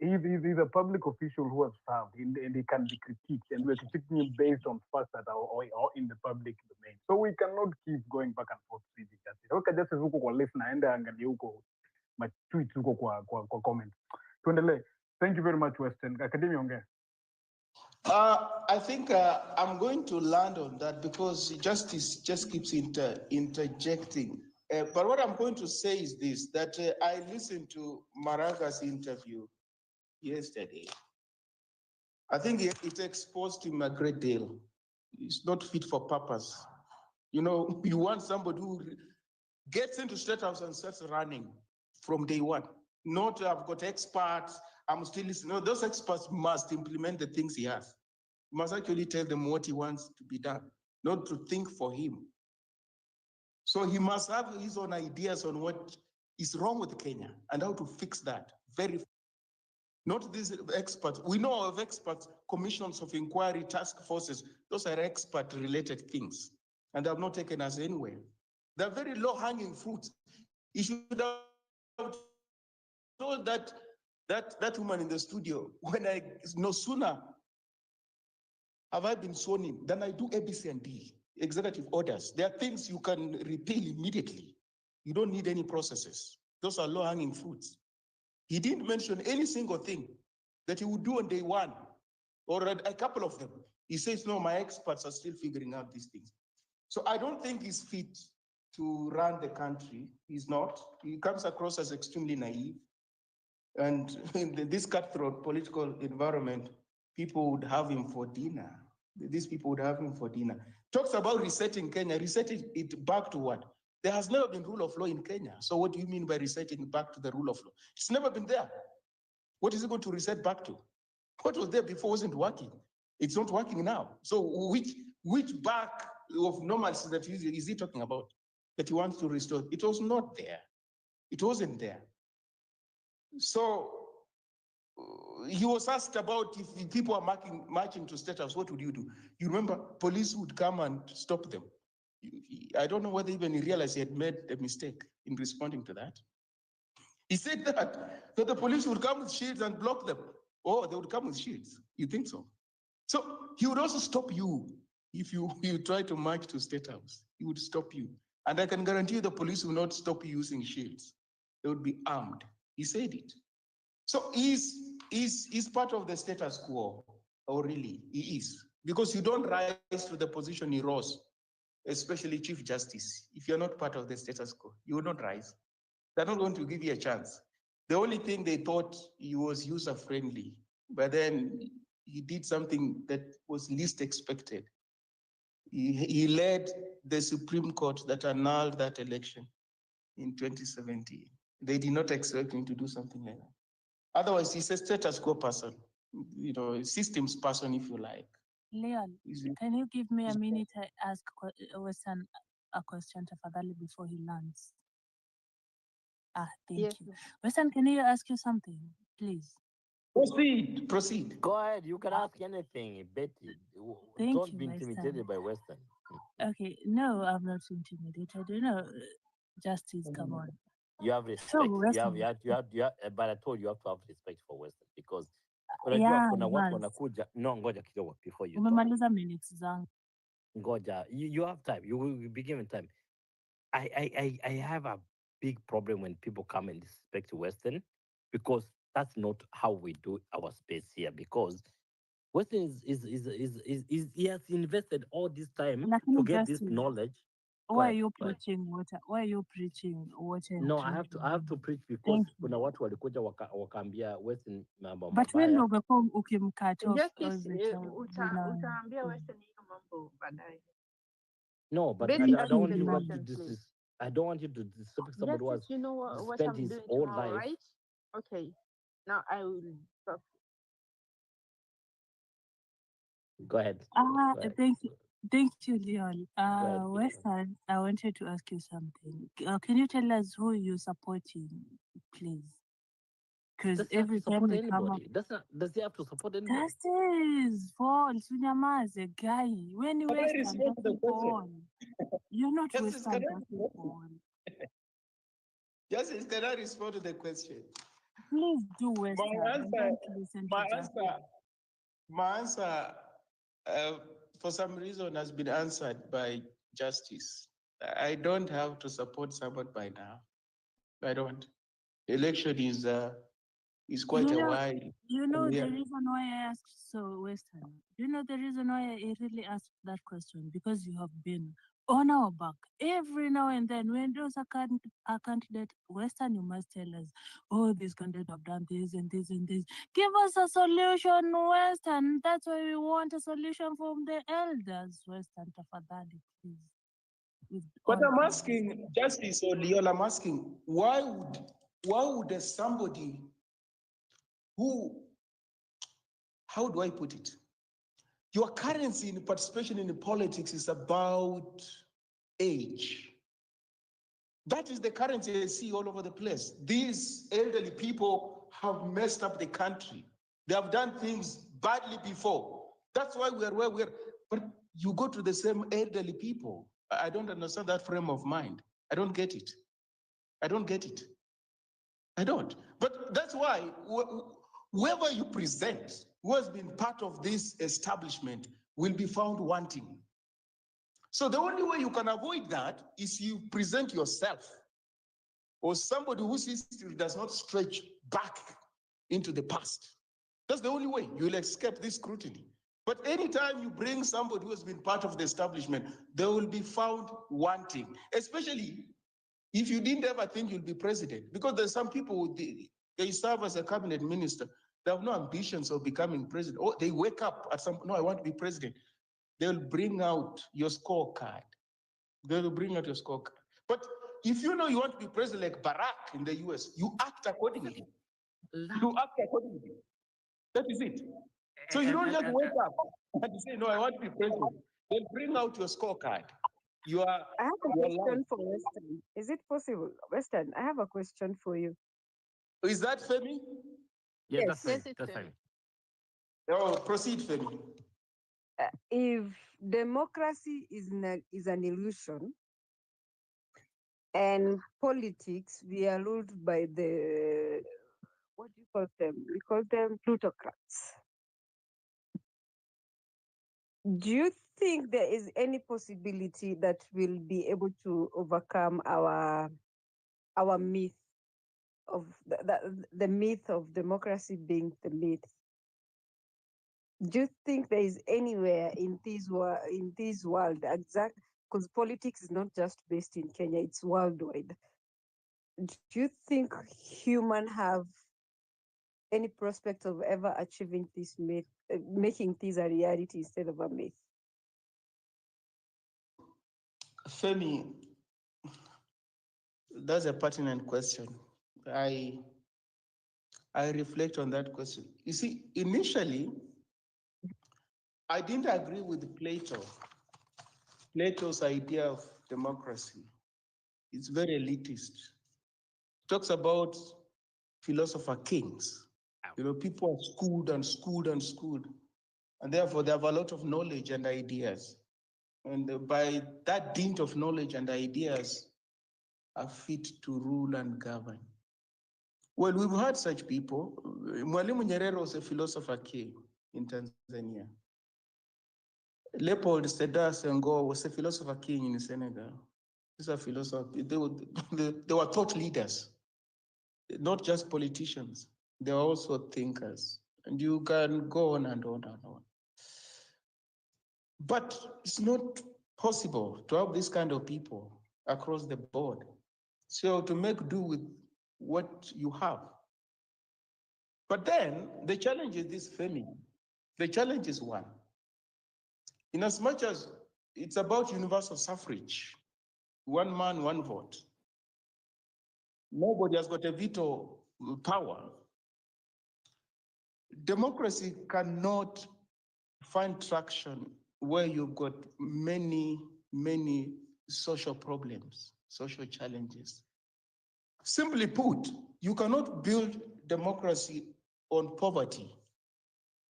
[SPEAKER 16] he's a public official who has served and he can be critiqued, and we're critiquing him based on facts that are or in the public domain. So we cannot keep going back and forth with Justice. Okay, Justice huko kwa listener, enda angalia huko ma tweets huko kwa comments. Tuendelee. Thank you very much, Western. Academy ongea.
[SPEAKER 18] I think I'm going to land on that because Justice just keeps interjecting. But what I'm going to say is this, that I listened to Maraga's interview yesterday. I think it exposed him a great deal. It's not fit for purpose. You know, you want somebody who gets into State House and starts running from day one. Not, I've got experts, I'm still listening. No, those experts must implement the things he has. He must actually tell them what he wants to be done, not to think for him. So he must have his own ideas on what is wrong with Kenya and how to fix that. Not these experts. We know of experts, commissions of inquiry, task forces. Those are expert-related things, and they have not taken us anywhere. They're very low-hanging fruits. You should have told that woman in the studio, when no sooner have I been sworn in than I do ABC and D, executive orders. There are things you can repeal immediately. You don't need any processes. Those are low-hanging fruits. He didn't mention any single thing that he would do on day one, or a couple of them. He says, no, my experts are still figuring out these things. So I don't think he's fit to run the country. He's not. He comes across as extremely naive. And in this cutthroat political environment, people would have him for dinner. These people would have him for dinner. Talks about resetting Kenya, resetting it back to what? There has never been rule of law in Kenya. So what do you mean by resetting back to the rule of law? It's never been there. What is it going to reset back to? What was there before wasn't working. It's not working now. So which back of normalcy that is he talking about that he wants to restore? It was not there. It wasn't there. So he was asked about if people are marching to State House, what would you do? You remember police would come and stop them. I don't know whether even he realized he had made a mistake in responding to that. He said that the police would come with shields and block them. Oh, they would come with shields. You think so? So he would also stop you if you try to march to State House. He would stop you. And I can guarantee you the police will not stop you using shields. They would be armed. He said it. So he's part of the status quo, or really, he is. Because you don't rise to the position he rose, especially Chief Justice. If you're not part of the status quo, you will not rise. They're not going to give you a chance. The only thing they thought he was user-friendly, but then he did something that was least expected. He led the Supreme Court that annulled that election in 2017. They did not expect him to do something like that. Otherwise, he's a status quo person, a systems person, if you like.
[SPEAKER 20] Leon, can you give me a minute to ask Weston a question tafadhali before he lands? Thank you. Weston, can you ask you something, please?
[SPEAKER 18] Proceed.
[SPEAKER 2] Go ahead. You can ask anything, Betty. Don't be intimidated by Western.
[SPEAKER 20] Okay, no, I'm not intimidated. Justice, come on.
[SPEAKER 2] You have respect.
[SPEAKER 20] So,
[SPEAKER 2] you have, but I told you have to have respect for Western because kuna watu wanakuja. No, ngoja kidogo before you.
[SPEAKER 20] Umemaliza minutes zangu.
[SPEAKER 2] Ngoja, you have time. You will be given time. I have a big problem when people come and disrespect Western because that's not how we do our space here. Because Western he has invested all this time to get this knowledge.
[SPEAKER 20] Why are you preaching water? Why are you preaching water?
[SPEAKER 2] No, I have to preach because kuna watu walikuja wakaambia Western mambo mabaya.
[SPEAKER 20] But when umekuwa ukimcut off
[SPEAKER 7] utaambia Western hiyo mambo baadaye.
[SPEAKER 2] No, but I don't want you I don't want you to disrespect somebody who has spent his whole life.
[SPEAKER 7] Right? Okay. Now I will stop.
[SPEAKER 2] Go ahead.
[SPEAKER 20] Thank you, Leon. Western, I wanted to ask you something. Can you tell us who you're supporting, please? Because every time we come up,
[SPEAKER 2] does he have to support anybody?
[SPEAKER 20] Justice, false, unyamaze, guy. When you Western, that's fall. You're not Western, that's fall.
[SPEAKER 18] Justice, can I respond to the question?
[SPEAKER 20] Please do, Western.
[SPEAKER 18] My answer, for some reason, has been answered by Justice. I don't have to support someone by now. I don't. The election is quite a while.
[SPEAKER 20] You know the reason why I asked so, Western. You know the reason why I really asked that question? Because you have been on our back every now and then. When there's a candidate, Western, you must tell us, oh, this candidate have done this and this and this. Give us a solution, Western. That's why we want a solution from the elders, Western. Tafadhali, please.
[SPEAKER 18] But I'm asking Justice or Leon, I'm asking, why would somebody who, how do I put it? Your currency in participation in politics is about age. That is the currency I see all over the place. These elderly people have messed up the country. They have done things badly before. That's why we are where we are. But you go to the same elderly people. I don't understand that frame of mind. I don't get it. I don't get it. I don't. But that's why whoever you present, who has been part of this establishment, will be found wanting. So the only way you can avoid that is you present yourself or somebody whose history does not stretch back into the past. That's the only way you will escape this scrutiny. But anytime you bring somebody who has been part of the establishment, they will be found wanting, especially if you didn't ever think you'll be president. Because there's some people, they serve as a cabinet minister. They have no ambitions of becoming president. Or they wake up at some, no, I want to be president. They'll bring out your scorecard. They'll bring out your scorecard. But if you know you want to be president like Barack in the US, you act accordingly. You act accordingly. That is it. So you don't just wake up and say, no, I want to be president. Then bring out your scorecard.
[SPEAKER 8] I have a question for Western. Is it possible? Western, I have a question for you.
[SPEAKER 18] Is that Femi?
[SPEAKER 2] Yeah,
[SPEAKER 8] Yes.
[SPEAKER 2] that's fine. That's fine.
[SPEAKER 18] Oh, proceed, Femi.
[SPEAKER 8] If democracy is an illusion and politics, we are ruled by the, what do you call them? We call them plutocrats. Do you think there is any possibility that we'll be able to overcome our myth of the myth of democracy being the myth? Do you think there is anywhere in this world, exact, because politics is not just based in Kenya, it's worldwide. Do you think humans have any prospect of ever achieving this myth, making this a reality instead of a myth?
[SPEAKER 18] Femi, that's a pertinent question. I reflect on that question. You see, initially, I didn't agree with Plato. Plato's idea of democracy. It's very elitist. It talks about philosopher kings. You know, people are schooled and schooled and schooled. And therefore, they have a lot of knowledge and ideas. And by that dint of knowledge and ideas, are fit to rule and govern. Well, we've had such people. Mwalimu Nyerere was a philosopher king in Tanzania. Leopold Sedar Senghor was a philosopher king in Senegal. These are philosophers. They were thought leaders, not just politicians. They were also thinkers. And you can go on and on and on. But it's not possible to have this kind of people across the board. So to make do with what you have. But then the challenge is this, Femi. The challenge is one. In as much as it's about universal suffrage, one man, one vote. Nobody has got a veto power. Democracy cannot find traction where you've got many, many social problems, social challenges. Simply put, you cannot build democracy on poverty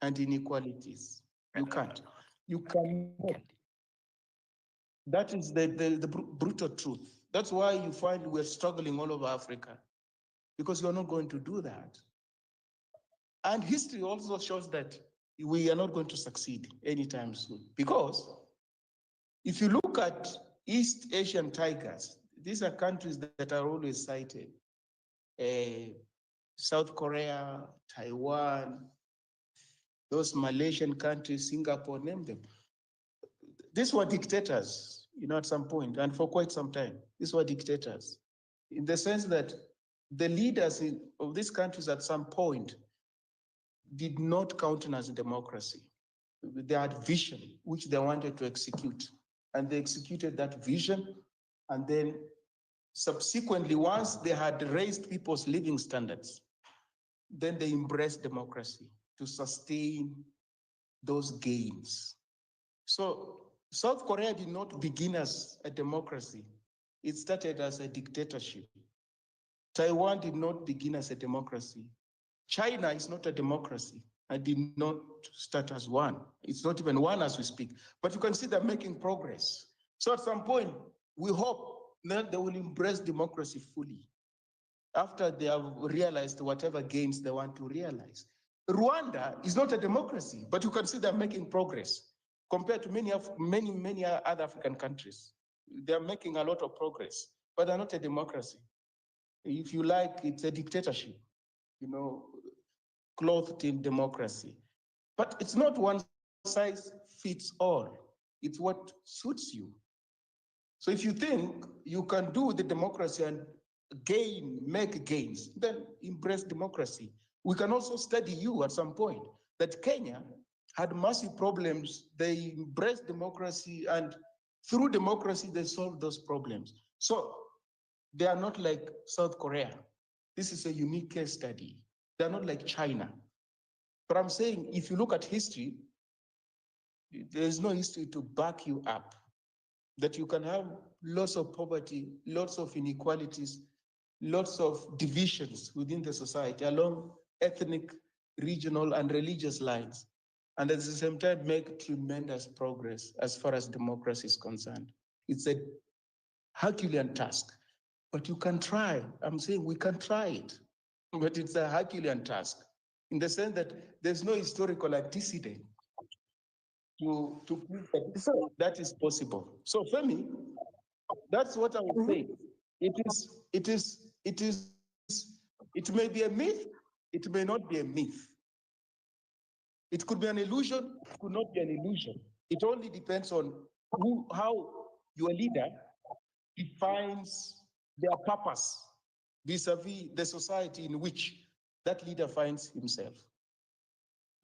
[SPEAKER 18] and inequalities. You can't. You cannot. That is the brutal truth. That's why you find we're struggling all over Africa, because you're not going to do that. And history also shows that we are not going to succeed anytime soon, because if you look at East Asian tigers, these are countries that are always cited. South Korea, Taiwan, those Malaysian countries, Singapore, name them. These were dictators, you know, at some point, and for quite some time. These were dictators, in the sense that the leaders of these countries at some point did not countenance democracy. They had vision, which they wanted to execute. And they executed that vision. And then subsequently, once they had raised people's living standards, then they embraced democracy to sustain those gains. So South Korea did not begin as a democracy. It started as a dictatorship. Taiwan did not begin as a democracy. China is not a democracy. I did not start as one. It's not even one as we speak. But you can see they're making progress. So at some point, we hope that they will embrace democracy fully after they have realized whatever gains they want to realize. Rwanda is not a democracy, but you can see they're making progress compared to many other African countries. They're making a lot of progress, but they're not a democracy. If you like, it's a dictatorship, you know, clothed in democracy. But it's not one size fits all. It's what suits you. So if you think you can do the democracy and make gains, then embrace democracy. We can also study you at some point that Kenya had massive problems. They embraced democracy, and through democracy, they solved those problems. So they are not like South Korea. This is a unique case study. They're not like China. But I'm saying, if you look at history, there is no history to back you up that you can have lots of poverty, lots of inequalities, lots of divisions within the society along ethnic, regional, and religious lines, and at the same time make tremendous progress as far as democracy is concerned. It's a Herculean task, but you can try. I'm saying we can try it, but it's a Herculean task in the sense that there's no historical antecedent to prove that that is possible. So for me, that's what I would say. It may be a myth, it may not be a myth. It could be an illusion, it could not be an illusion. It only depends on how your leader defines their purpose vis-a-vis the society in which that leader finds himself.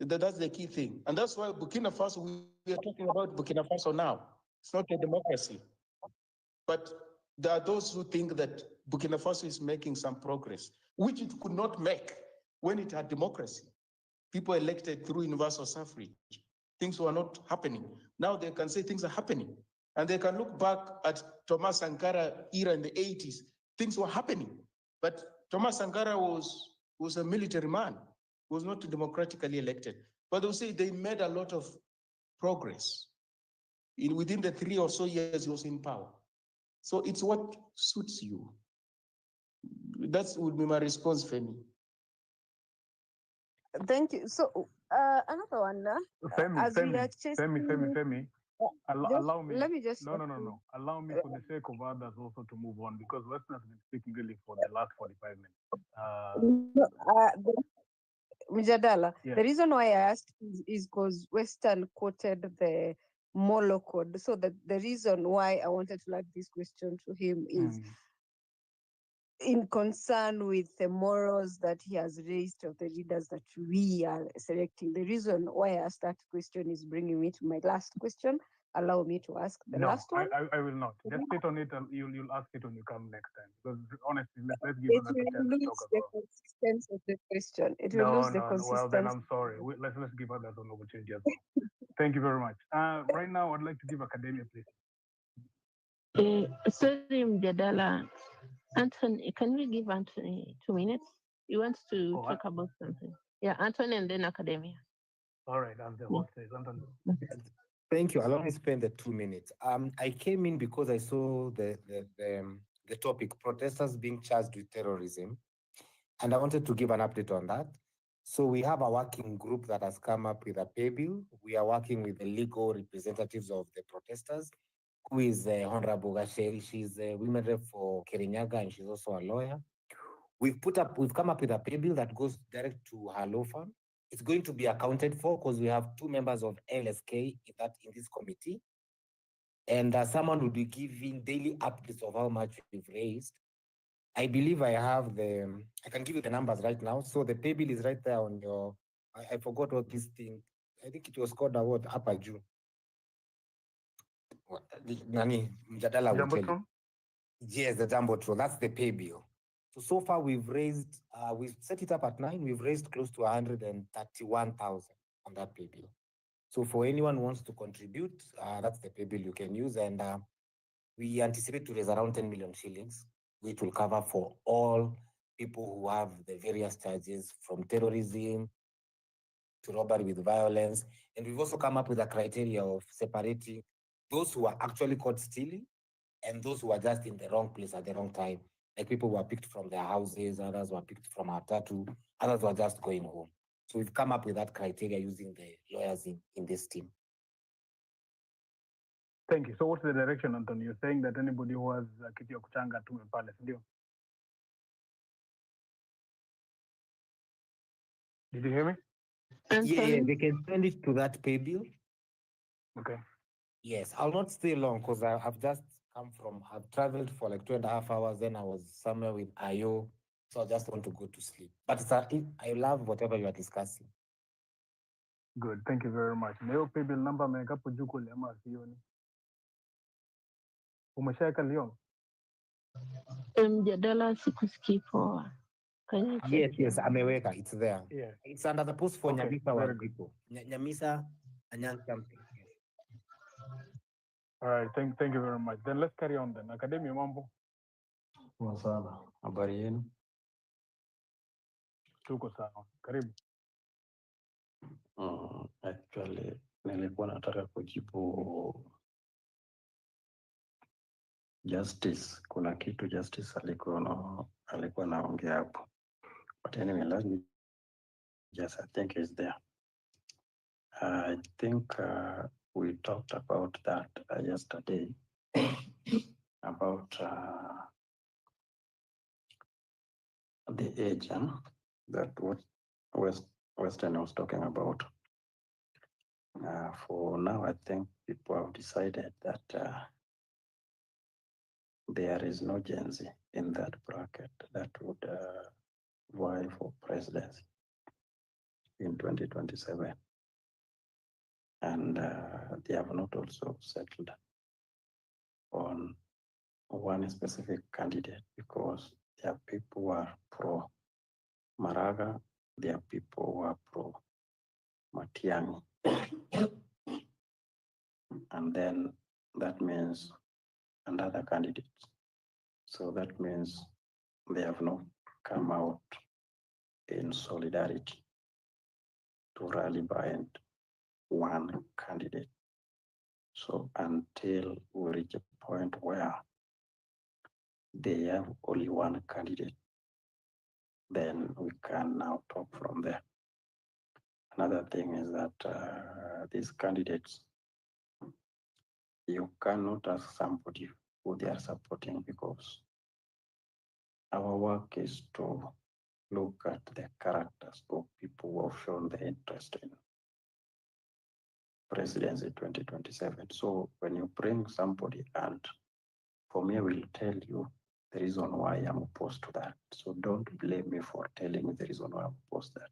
[SPEAKER 18] That's the key thing. And that's why Burkina Faso, we are talking about Burkina Faso now. It's not a democracy. But there are those who think that Burkina Faso is making some progress, which it could not make when it had democracy. People elected through universal suffrage. Things were not happening. Now they can say things are happening. And they can look back at Thomas Sankara era in the 80s. Things were happening. But Thomas Sankara was a military man, was not democratically elected. But they'll say they made a lot of progress. Within the 3 or so years he was in power. So it's what suits you. That would be my response, Femi.
[SPEAKER 8] Thank you. So another one,
[SPEAKER 21] Femi, allow me.
[SPEAKER 8] Let me just
[SPEAKER 21] No. Allow me for the sake of others also to move on because Western has been speaking really for the last 45 minutes.
[SPEAKER 8] Mjadala.
[SPEAKER 21] Yeah.
[SPEAKER 8] The reason why I asked is because Western quoted the Molo Code. So the reason why I wanted to ask this question to him is in concern with the morals that he has raised of the leaders that we are selecting. The reason why I asked that question is bringing me to my last question. Allow me to ask the last one.
[SPEAKER 21] I will not. Just sit on it and you'll ask it when you come next time. Because honestly, let's give
[SPEAKER 8] It
[SPEAKER 21] another chance
[SPEAKER 8] will
[SPEAKER 21] to
[SPEAKER 8] lose
[SPEAKER 21] talk
[SPEAKER 8] the
[SPEAKER 21] about.
[SPEAKER 8] consistency of the question. It will
[SPEAKER 21] No.
[SPEAKER 8] lose the consistency.
[SPEAKER 21] Well, then I'm sorry. Let's give others an opportunity as well. Thank you very much. Right now, I'd like to give Academia, please.
[SPEAKER 7] Sorry, Mjadala. Anthony, can we give Anthony 2 minutes? He wants to talk about something. Yeah, Anthony and then Academia.
[SPEAKER 21] All right, as the host says, Anthony.
[SPEAKER 22] Thank you. Allow me spend the 2 minutes. I came in because I saw the topic, protesters being charged with terrorism, and I wanted to give an update on that. So we have a working group that has come up with a pay bill. We are working with the legal representatives of the protesters, who is Honorable Gasheri. She's a women rep for Kirinyaga, and she's also a lawyer. We've come up with a pay bill that goes direct to her law firm. It's going to be accounted for because we have 2 members of LSK in this committee. And someone will be giving daily updates of how much we've raised. I believe I can give you the numbers right now. So the pay bill is right there on your, I forgot what this thing, I think it was called a what, Upper June. Nani, Mjadala will tell you. Yes, the Jumbotron, that's the pay bill. So far we've raised, we've set it up at 9, we've raised close to 131,000 on that pay bill. So for anyone who wants to contribute, that's the pay bill you can use. And we anticipate to raise around 10 million shillings, which will cover for all people who have the various charges from terrorism to robbery with violence. And we've also come up with a criteria of separating those who are actually caught stealing and those who are just in the wrong place at the wrong time. Like people who are picked from their houses, others were picked from our tattoo, others were just going home. So we've come up with that criteria using the lawyers in this team.
[SPEAKER 21] Thank you. So what's the direction, Anthony? You're saying that anybody who has kitu ya kuchanga tume pale, ndio? Did you hear me?
[SPEAKER 22] Yeah, they can send it to that pay bill.
[SPEAKER 21] Okay.
[SPEAKER 22] Yes, I'll not stay long because I've just I've traveled for like 2.5 hours, then I was somewhere with Ayo, so I just want to go to sleep. But I love whatever you are discussing.
[SPEAKER 21] Good, thank you very much. Na hiyo pay bill number ameweka hapo juu kule ama sioni? Umeshaweka Leon?
[SPEAKER 7] Mjadala sikusikii poa. Can you check?
[SPEAKER 22] Yes, ameweka. It's there.
[SPEAKER 21] Yeah.
[SPEAKER 22] It's under the post for
[SPEAKER 21] Okay,
[SPEAKER 22] Nyamisa
[SPEAKER 21] very
[SPEAKER 22] one
[SPEAKER 21] good.
[SPEAKER 22] people. Nyamisa Anyang something.
[SPEAKER 21] All right, thank you very much. Then let's carry on then. Academia mambo.
[SPEAKER 5] Poa sana. Habari yenu?
[SPEAKER 21] Tuko sawa. Karibu.
[SPEAKER 5] Actually, nilikuwa nataka kujibu Justice. Kuna kitu Justice alikuwa naongea hapo. But anyway, let me just, I think it's there. I think we talked about that yesterday about the age that what Western was talking about. For now, I think people have decided that there is no Gen Z in that bracket that would vie for presidency in 2027. And they have not also settled on one specific candidate because there are people who are pro Maraga, there are people who are pro Matiang'i. And then that means another candidate. So that means they have not come out in solidarity to rally behind one candidate. So until we reach a point where they have only one candidate, then we can now talk from there. Another thing is that these candidates, you cannot ask somebody who they are supporting because our work is to look at the characters of people who have shown the interest in presidency 2027. So when you bring somebody, and for me, I will tell you the reason why I'm opposed to that. So don't blame me for telling you the reason why I'm opposed to that.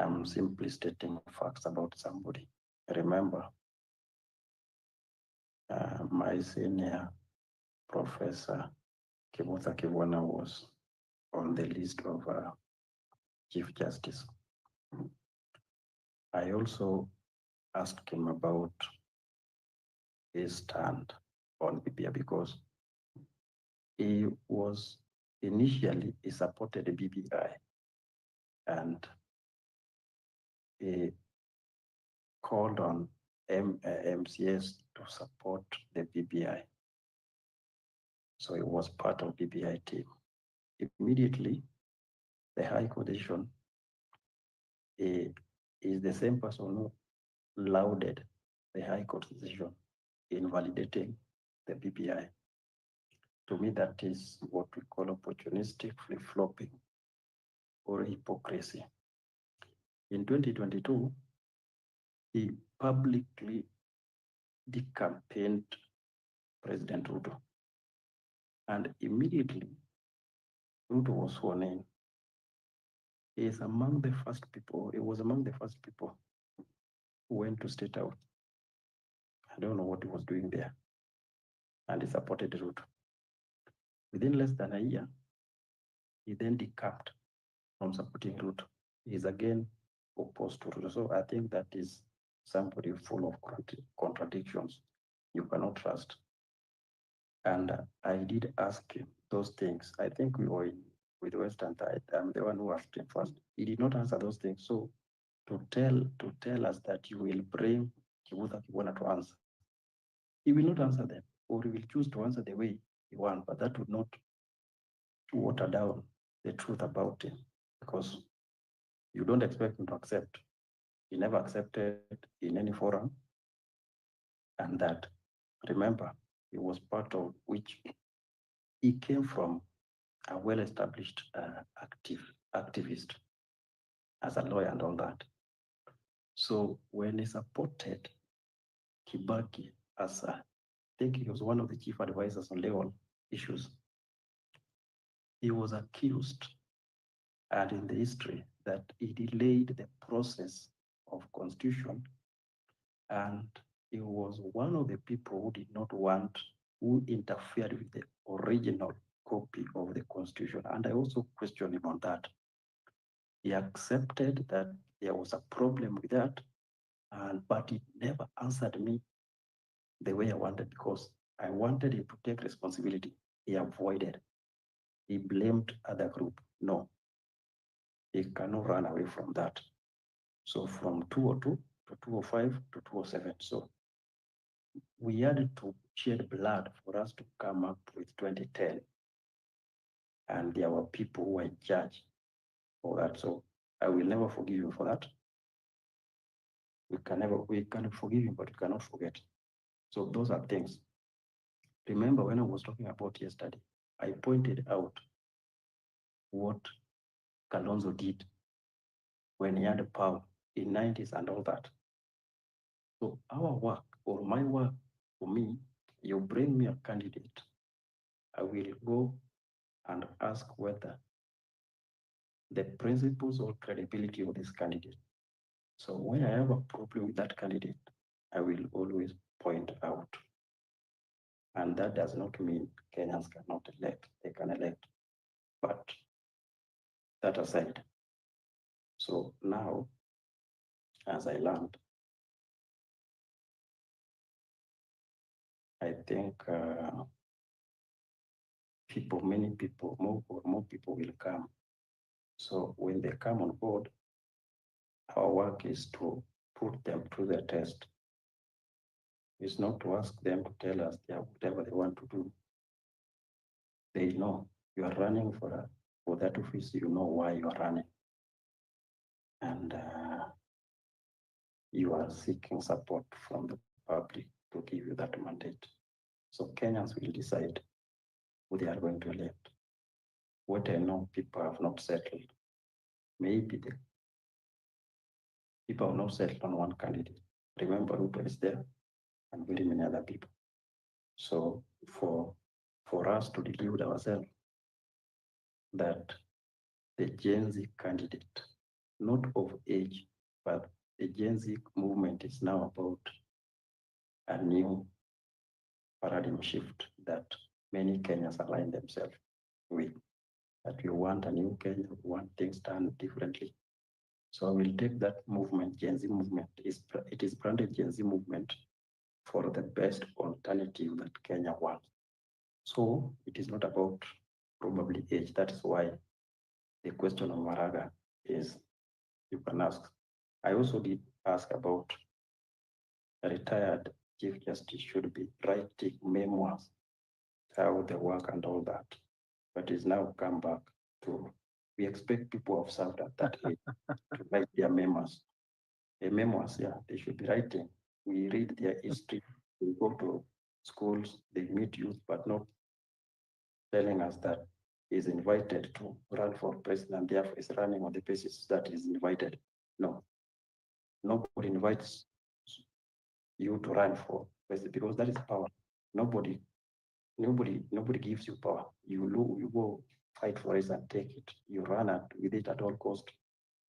[SPEAKER 5] I'm simply stating facts about somebody. Remember, my senior Professor Kibutha Kibwana was on the list of Chief Justice. I also asked him about his stand on BBI because he was initially, he supported the BBI and he called on MCS to support the BBI. So he was part of BBI team. Immediately, the High Court decision is the same person who lauded the High Court decision in validating the BBI. To me, that is what we call opportunistic flip-flopping or hypocrisy. In 2022, he publicly decampaigned President Ruto. And immediately, Ruto was sworn in. He was among the first people who went to State House. I don't know what he was doing there. And he supported Ruto. Within less than a year, he then decamped from supporting Ruto. He is again opposed to Ruto. So I think that is somebody full of contradictions you cannot trust. And I did ask him those things. I think we were with Western Tide. I'm the one who asked him first. He did not answer those things. So to tell us that you will bring Kibutha Kibwana to answer, he will not answer them, or he will choose to answer the way he wants, but that would not water down the truth about him, because you don't expect him to accept. He never accepted in any forum, and that, remember, he was part of which he came from a well-established activist as a lawyer and all that. So when he supported Kibaki as I think he was one of the chief advisors on legal issues, he was accused, and in the history, that he delayed the process of constitution, and he was one of the people who did not want, who interfered with the original copy of the constitution. And I also questioned him on that. He accepted that there was a problem with that, but he never answered me the way I wanted, because I wanted him to take responsibility. He avoided. He blamed other group. No, he cannot run away from that. So from 202 to 205 to 207. So we had to shed blood for us to come up with 2010. And there were people who were judged for that. So I will never forgive you for that. We can forgive you, but we cannot forget. So those are things. Remember when I was talking about yesterday, I pointed out what Kalonzo did when he had power in 90s and all that. So our work, or my work, for me, you bring me a candidate, I will go and ask whether the principles or credibility of this candidate. So when I have a problem with that candidate, I will always point out. And that does not mean Kenyans cannot elect, they can elect. But that aside, so now, as I learned, I think many people, more people will come. So when they come on board, our work is to put them through the test. It's not to ask them to tell us whatever they want to do. They know you are running for that office, you know why you are running. And you are seeking support from the public to give you that mandate. So Kenyans will decide who they are going to elect. What I know, people have not settled. Maybe the people have not settled on one candidate. Remember, Ruto is there and very many other people. So for us to delude ourselves that the Gen Z candidate, not of age, but the Gen Z movement is now about a new paradigm shift that many Kenyans align themselves with. That we want a new Kenya, we want things done differently. So I will take that movement, Gen Z movement, it is branded Gen Z movement for the best alternative that Kenya wants. So it is not about probably age. That is why the question of Maraga is, you can ask. I also did ask about a retired Chief Justice should be writing memoirs, how they work and all that. But it's now come back to, we expect people who have served at that age to write their memoirs. The memoirs, yeah, they should be writing. We read their history, we go to schools, they meet youth, but not telling us that he's invited to run for president, therefore is running on the basis that he's invited. No, nobody invites you to run for president because that is power. Nobody gives you power. You go fight for it and take it. You run with it at all cost,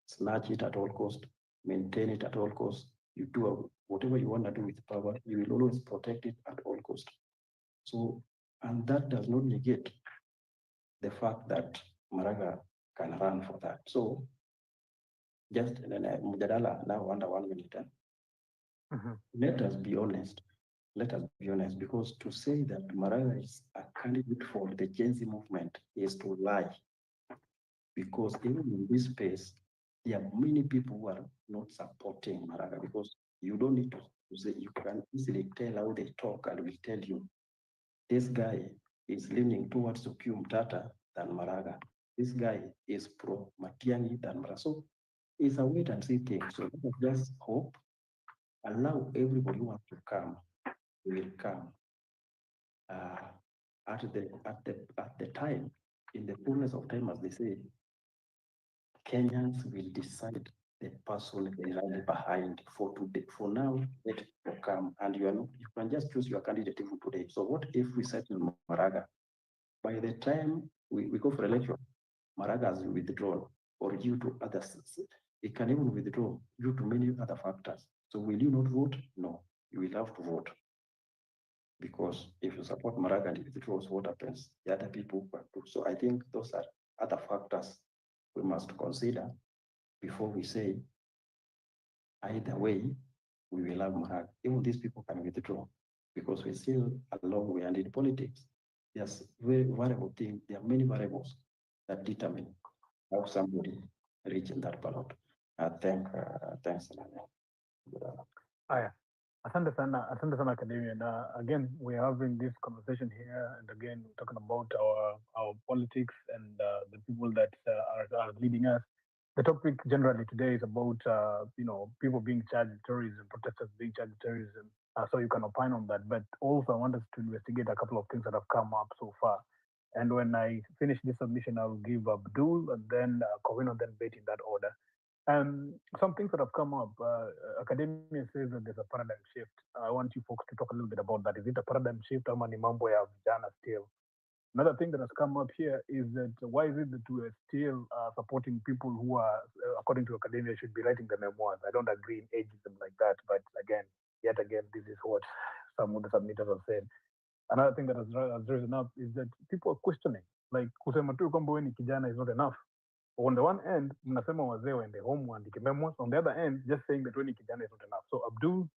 [SPEAKER 5] snatch it at all cost, maintain it at all cost. You do whatever you want to do with power. You will always protect it at all cost. So, and that does not negate the fact that Maraga can run for that. So, just Mujadala now under 1 minute. Let us be honest. Let us be honest, because to say that Maraga is a candidate for the Gen Z movement is to lie. Because even in this space, there are many people who are not supporting Maraga because you don't need to say, you can easily tell how they talk and will tell you, this guy is leaning towards Okium Tata than Maraga. This guy is pro Matiang'i than Maraga. So it's a wait and see thing. So let us just hope, allow everybody who wants to come, will come at the time, in the fullness of time, as they say. Kenyans will decide the person they rally behind for today. For now, let it come, and you can just choose your candidate even today. So what if we settle Maraga? By the time we go for election, Maraga has withdrawn, or due to others, it can even withdraw due to many other factors. So will you not vote? No, you will have to vote. Because if you support Maraga and it was what happens, the other people will do. So I think those are other factors we must consider before we say either way we will have Maraga. Even these people can withdraw because we're still a long way. And in politics, there's very variable things. There are many variables that determine how somebody reach in that ballot. Thanks.
[SPEAKER 21] Asante sana Academia. Again, we're having this conversation here, and again, we're talking about our politics and the people that are leading us. The topic generally today is about people being charged with terrorism, protesters being charged with terrorism. So you can opine on that, but also I want us to investigate a couple of things that have come up so far. And when I finish this submission, I'll give Abdul and then Kowino, then Betty in that order. Some things that have come up, Academia says that there's a paradigm shift. I want you folks to talk a little bit about that. Is it a paradigm shift or ni mambo ya vijana still? Another thing that has come up here is that why is it that we are still supporting people who are, according to Academia, should be writing the memoirs? I don't agree in ageism like that, but yet again, this is what some of the submitters have said. Another thing that has risen up is that people are questioning, like kusema tu kwamba wewe ni kijana is not enough. On the one end, mnasema wazee waende home waandike memoirs. On the other end, just saying that wewe ni kijana is not enough. So Abdul,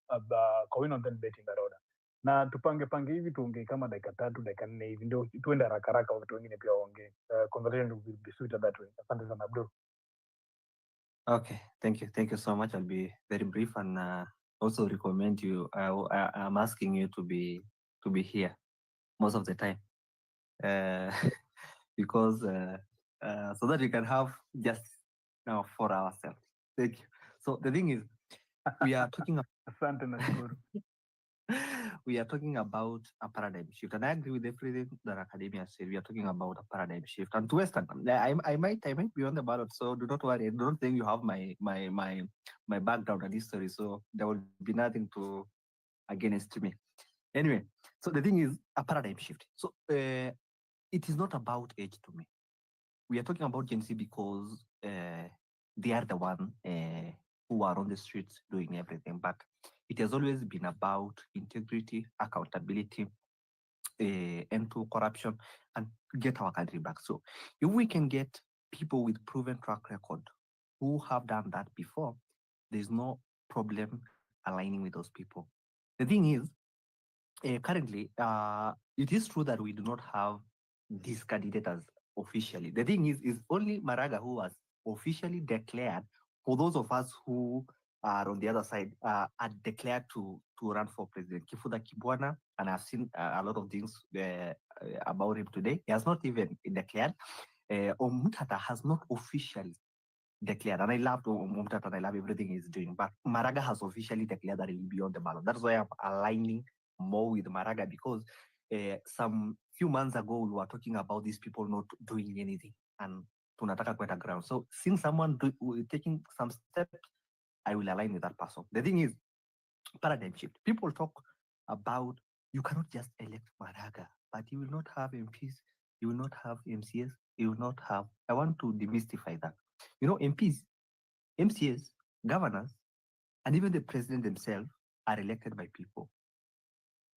[SPEAKER 21] Kowino, then Betty in that order. Na tupange hivi tuongee kama dakika 3 dakika 4 hivi ndio tuende haraka haraka, watu wengine pia waongee. Conversation will be sweeter that way. Asante sana Abdul.
[SPEAKER 6] Okay, thank you so much. I'll be very brief and also recommend you. I'm asking you to be here most of the time, because so that we can have just now for ourselves. Thank you. So the thing is, we are talking we are talking about a paradigm shift, and I agree with everything that Academia said. We are talking about a paradigm shift, and to Western, I might be on the ballot, so do not worry. I don't think you have my background and history, so there will be nothing to against me. Anyway, so the thing is a paradigm shift. So it is not about age to me. We are talking about Gen Z because they are the one who are on the streets doing everything, but it has always been about integrity, accountability, end to corruption, and get our country back. So if we can get people with proven track record who have done that before, there's no problem aligning with those people. The thing is, currently, it is true that we do not have these candidates officially. The thing is only Maraga who was officially declared. For those of us who are on the other side, are declared to run for president. Kifuda Kibwana, and I've seen a lot of things about him today. He has not even declared. Omutata has not officially declared, and I love Omutata and I love everything he's doing. But Maraga has officially declared that he will be on the ballot. That's why I'm aligning more with Maraga, because some few months ago we were talking about these people not doing anything and tunataka kwenda ground. So since someone taking some steps, I will align with that person. The thing is, paradigm shift. People talk about you cannot just elect Maraga, but you will not have MPs, you will not have MCS, you will not have. I want to demystify that. You know, MPs, MCS, governors, and even the president themselves are elected by people.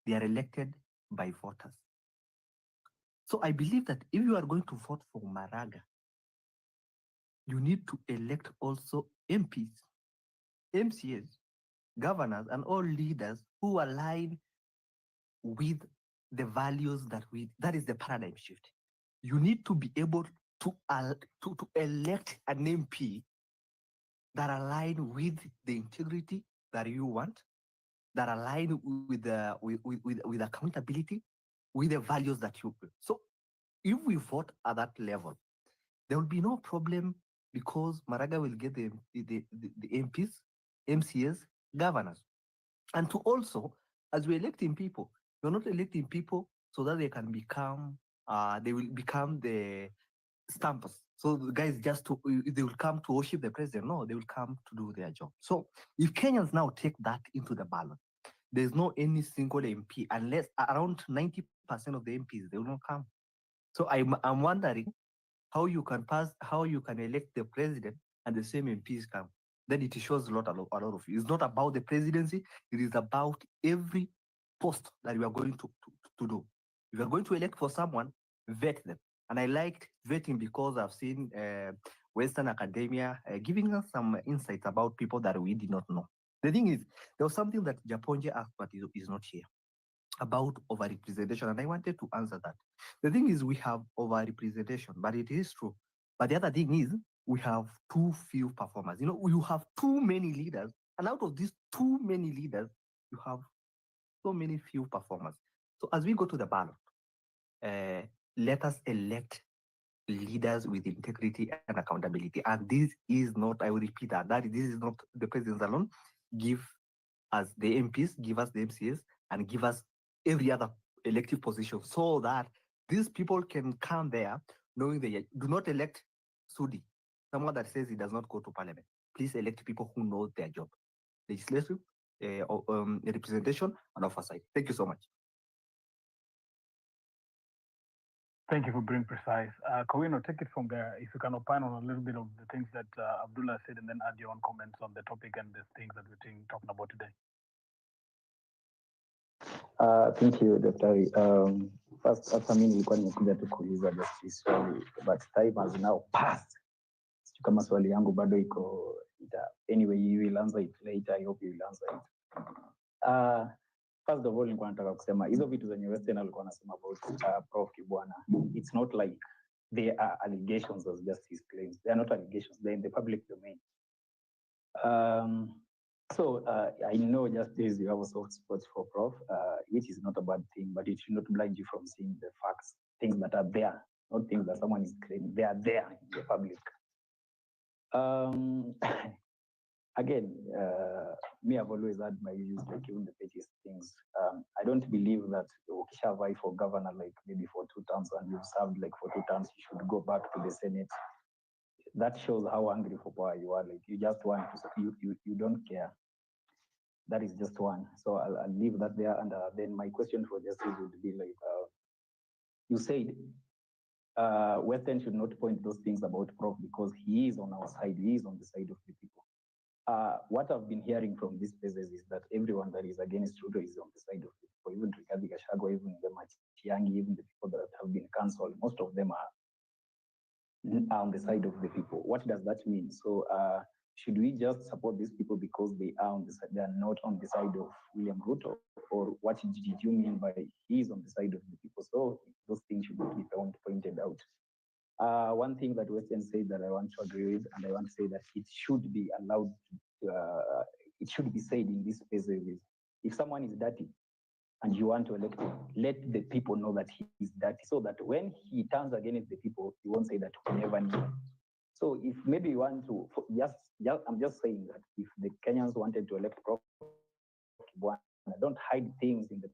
[SPEAKER 6] They are elected by voters. So I believe that if you are going to vote for Maraga, you need to elect also MPs, MCAs, governors, and all leaders who align with the values that is the paradigm shift. You need to be able to elect an MP that align with the integrity that you want, that align with accountability, with the values that you put. So if we vote at that level, there will be no problem, because Maraga will get the MPs, MCS, governors. And to also, as we're electing people, we're not electing people so that they can become, they will become the stampers. So the guys they will come to worship the president. No, they will come to do their job. So if Kenyans now take that into the ballot, there's no any single MP, unless around 90% of the MPs, they will not come. So I'm wondering how you can elect the president and the same MPs come. Then it shows a lot of you. It's not about the presidency, it is about every forced that we are going to do. If you're going to elect for someone, vet them. And I liked vetting because I've seen Western academia giving us some insights about people that we did not know. The thing is, there was something that Japonje asked, but is not here, about overrepresentation, and I wanted to answer that. The thing is, we have overrepresentation, but it is true. But the other thing is, we have too few performers. You know, you have too many leaders, and out of these too many leaders, you have so many few performers. So as we go to the ballot, let us elect leaders with integrity and accountability. And this is not, I will repeat that this is not the presidents alone. Give us the MPs, give us the MCs, and give us every other elective position so that these people can come there knowing they do not elect Sudi, someone that says he does not go to parliament. Please elect people who know their job. Legislative, representation, and oversight. Thank you so much.
[SPEAKER 21] Thank you for being precise. Kowino, take it from there. If you can opine on a little bit of the things that Abdullah said, and then add your own comments on the topic and the things that we're talking about today.
[SPEAKER 19] Thank you, Daktari. First, hata mimi nilikuwa nimekuja tu kuuliza just swali, but time has now passed. Kama swali yangu bado iko anyway, you will answer it later. I hope you will answer it. First of all, nilikuwa nataka kusema hizo vitu zenye Western alikuwa anasema about Prof Kibwana. It's not like they are allegations as just his claims. They are not allegations. They're in the public domain. So I know just this, you have a soft spot for Prof, which is not a bad thing, but it should not blind you from seeing the facts, things that are there, not things that someone is claiming. They are there in the public. Again, me, I've always had my views, like even the pettiest things. I don't believe that Okisha vie for governor, like maybe for 2 terms, and you've served like for 2 terms, you should go back to the Senate. That shows how angry for power you are. Like you just want to, you don't care. That is just one. So I'll leave that there. And then my question for Justice would be like, you said Western should not point those things about Prof because he is on our side. He is on the side of the people. What I've been hearing from these places is that everyone that is against Ruto is on the side of the people. Even Rigathi Gachagua, even the Matiang'i, even the people that have been cancelled, most of them are on the side of the people. What does that mean? So should we just support these people because they are on the side, they are not on the side of William Ruto? Or what did you mean by he is on the side of the people? So those things should be pointed out. One thing that Western said that I want to agree with, and I want to say that it should be allowed, it should be said in this space is, if someone is dirty and you want to elect him, let the people know that he is dirty, so that when he turns against the people, he won't say that we never knew. So if maybe you want to, I'm just saying that if the Kenyans wanted to elect Prof Kibwana, don't hide things in the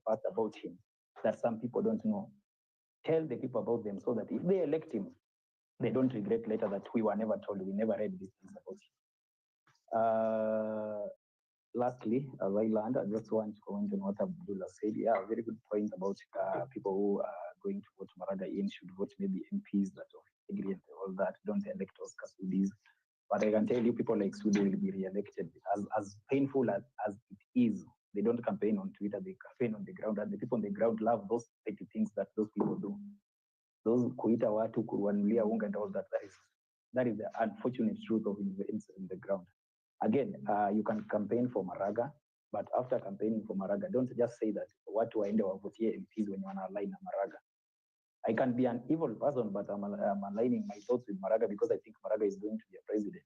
[SPEAKER 19] past about him that some people don't know. Tell the people about them so that if they elect him, they don't regret later that we were never told, we never read these things about him. Lastly, as I learned, I just want to comment on what Abdullah said. Yeah, very good point about people who are going to vote Maraga in should vote maybe MPs that of degree and all that. Don't elect Oscar Sudis. But I can tell you, people like Sudi will be re-elected. As painful as it is, they don't campaign on Twitter, they campaign on the ground, and the people on the ground love those petty things that those people do. Those kuita watu kuwanulia unga and all that, that is the unfortunate truth of events in the ground. Again, you can campaign for Maraga, but after campaigning for Maraga, don't just say that watu waende wavotie MPs when you want to align na Maraga. I can be an evil person, but I'm aligning my thoughts with Maraga because I think Maraga is going to be a president.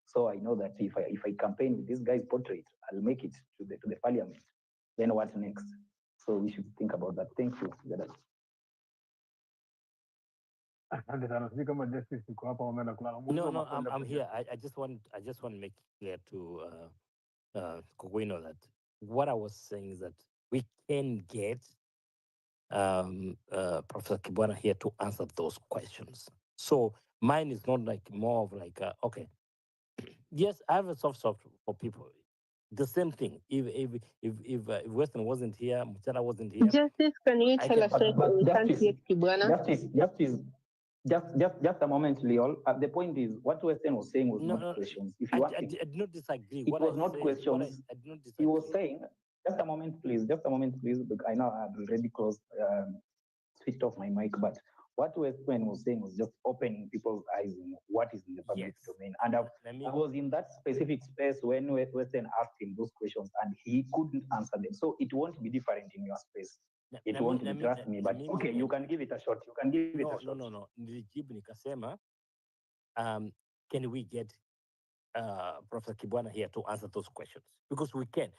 [SPEAKER 19] So I know that if I campaign with this guy's portrait, I'll make it to the parliament. Then what next? So we should think about that. Thank you.
[SPEAKER 2] No, I'm here. I just want to make clear to Kogwino that what I was saying is that we can get Professor Kibwana here to answer those questions. So mine is not like more of like okay, yes, I have a soft spot for people. The same thing. If Western wasn't here, Mutara wasn't here.
[SPEAKER 7] Justice, can you tell us why we can't get Kibwana?
[SPEAKER 19] Just a moment, Leol. The point is, what Western was saying was not questions. If you
[SPEAKER 2] I did not disagree.
[SPEAKER 19] It was not questions. He was saying, Just a moment, please. Just a moment, please. Because I know I've already switched off my mic, but what Westman was saying was just opening people's eyes in what is in the public domain. And I was in that specific space when Western asked him those questions and he couldn't answer them. So it won't be different in your space. It won't be, trust me. But okay, you can give it a shot. You can give it a shot.
[SPEAKER 2] No. Nilijibu nikasema, can we get Professor Kibwana here to answer those questions? Because we can.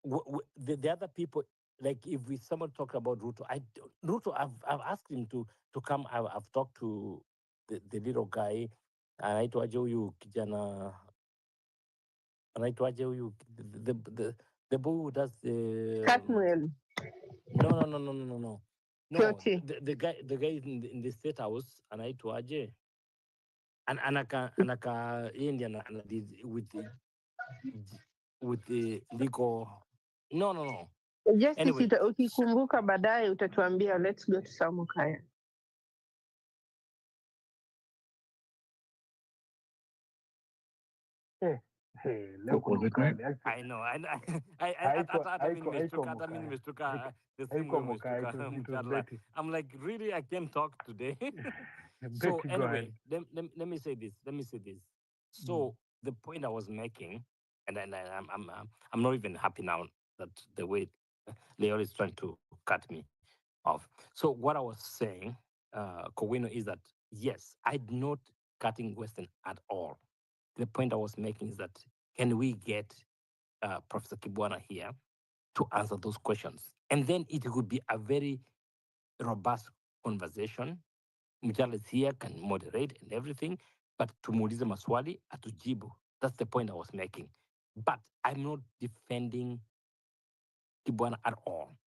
[SPEAKER 2] The other people, like if someone talk about Ruto, I've asked him to come. I've talked to the little guy, anaitwaje huyu kijana, anaitwaje huyu the boy who does the
[SPEAKER 7] Catmuel.
[SPEAKER 2] No.
[SPEAKER 7] Kyoti.
[SPEAKER 2] The guy in the state house anaitwaje? Anaka yeye ndiye ana with the legal. No.
[SPEAKER 7] Justice,
[SPEAKER 2] Anyway,
[SPEAKER 7] ukikumbuka baadaye utatuambia. Let's go to Samukaya.
[SPEAKER 21] Leo kuna ukali.
[SPEAKER 2] I know. Hata mimi nimeshtuka. The same way umeshtuka, Mcharla. I'm like, really, I can't talk today. So anyway, let me say this. So the point I was making, and I'm not even happy now that the way Leo is trying to cut me off. So what I was saying, Kowino, is that yes, I'm not cutting Western at all. The point I was making is that can we get Professor Kibwana here to answer those questions? And then it would be a very robust conversation. Mjala is here, can moderate and everything, but tumuulize maswali atujibu. That's the point I was making. But I'm not defending Kibwana at all.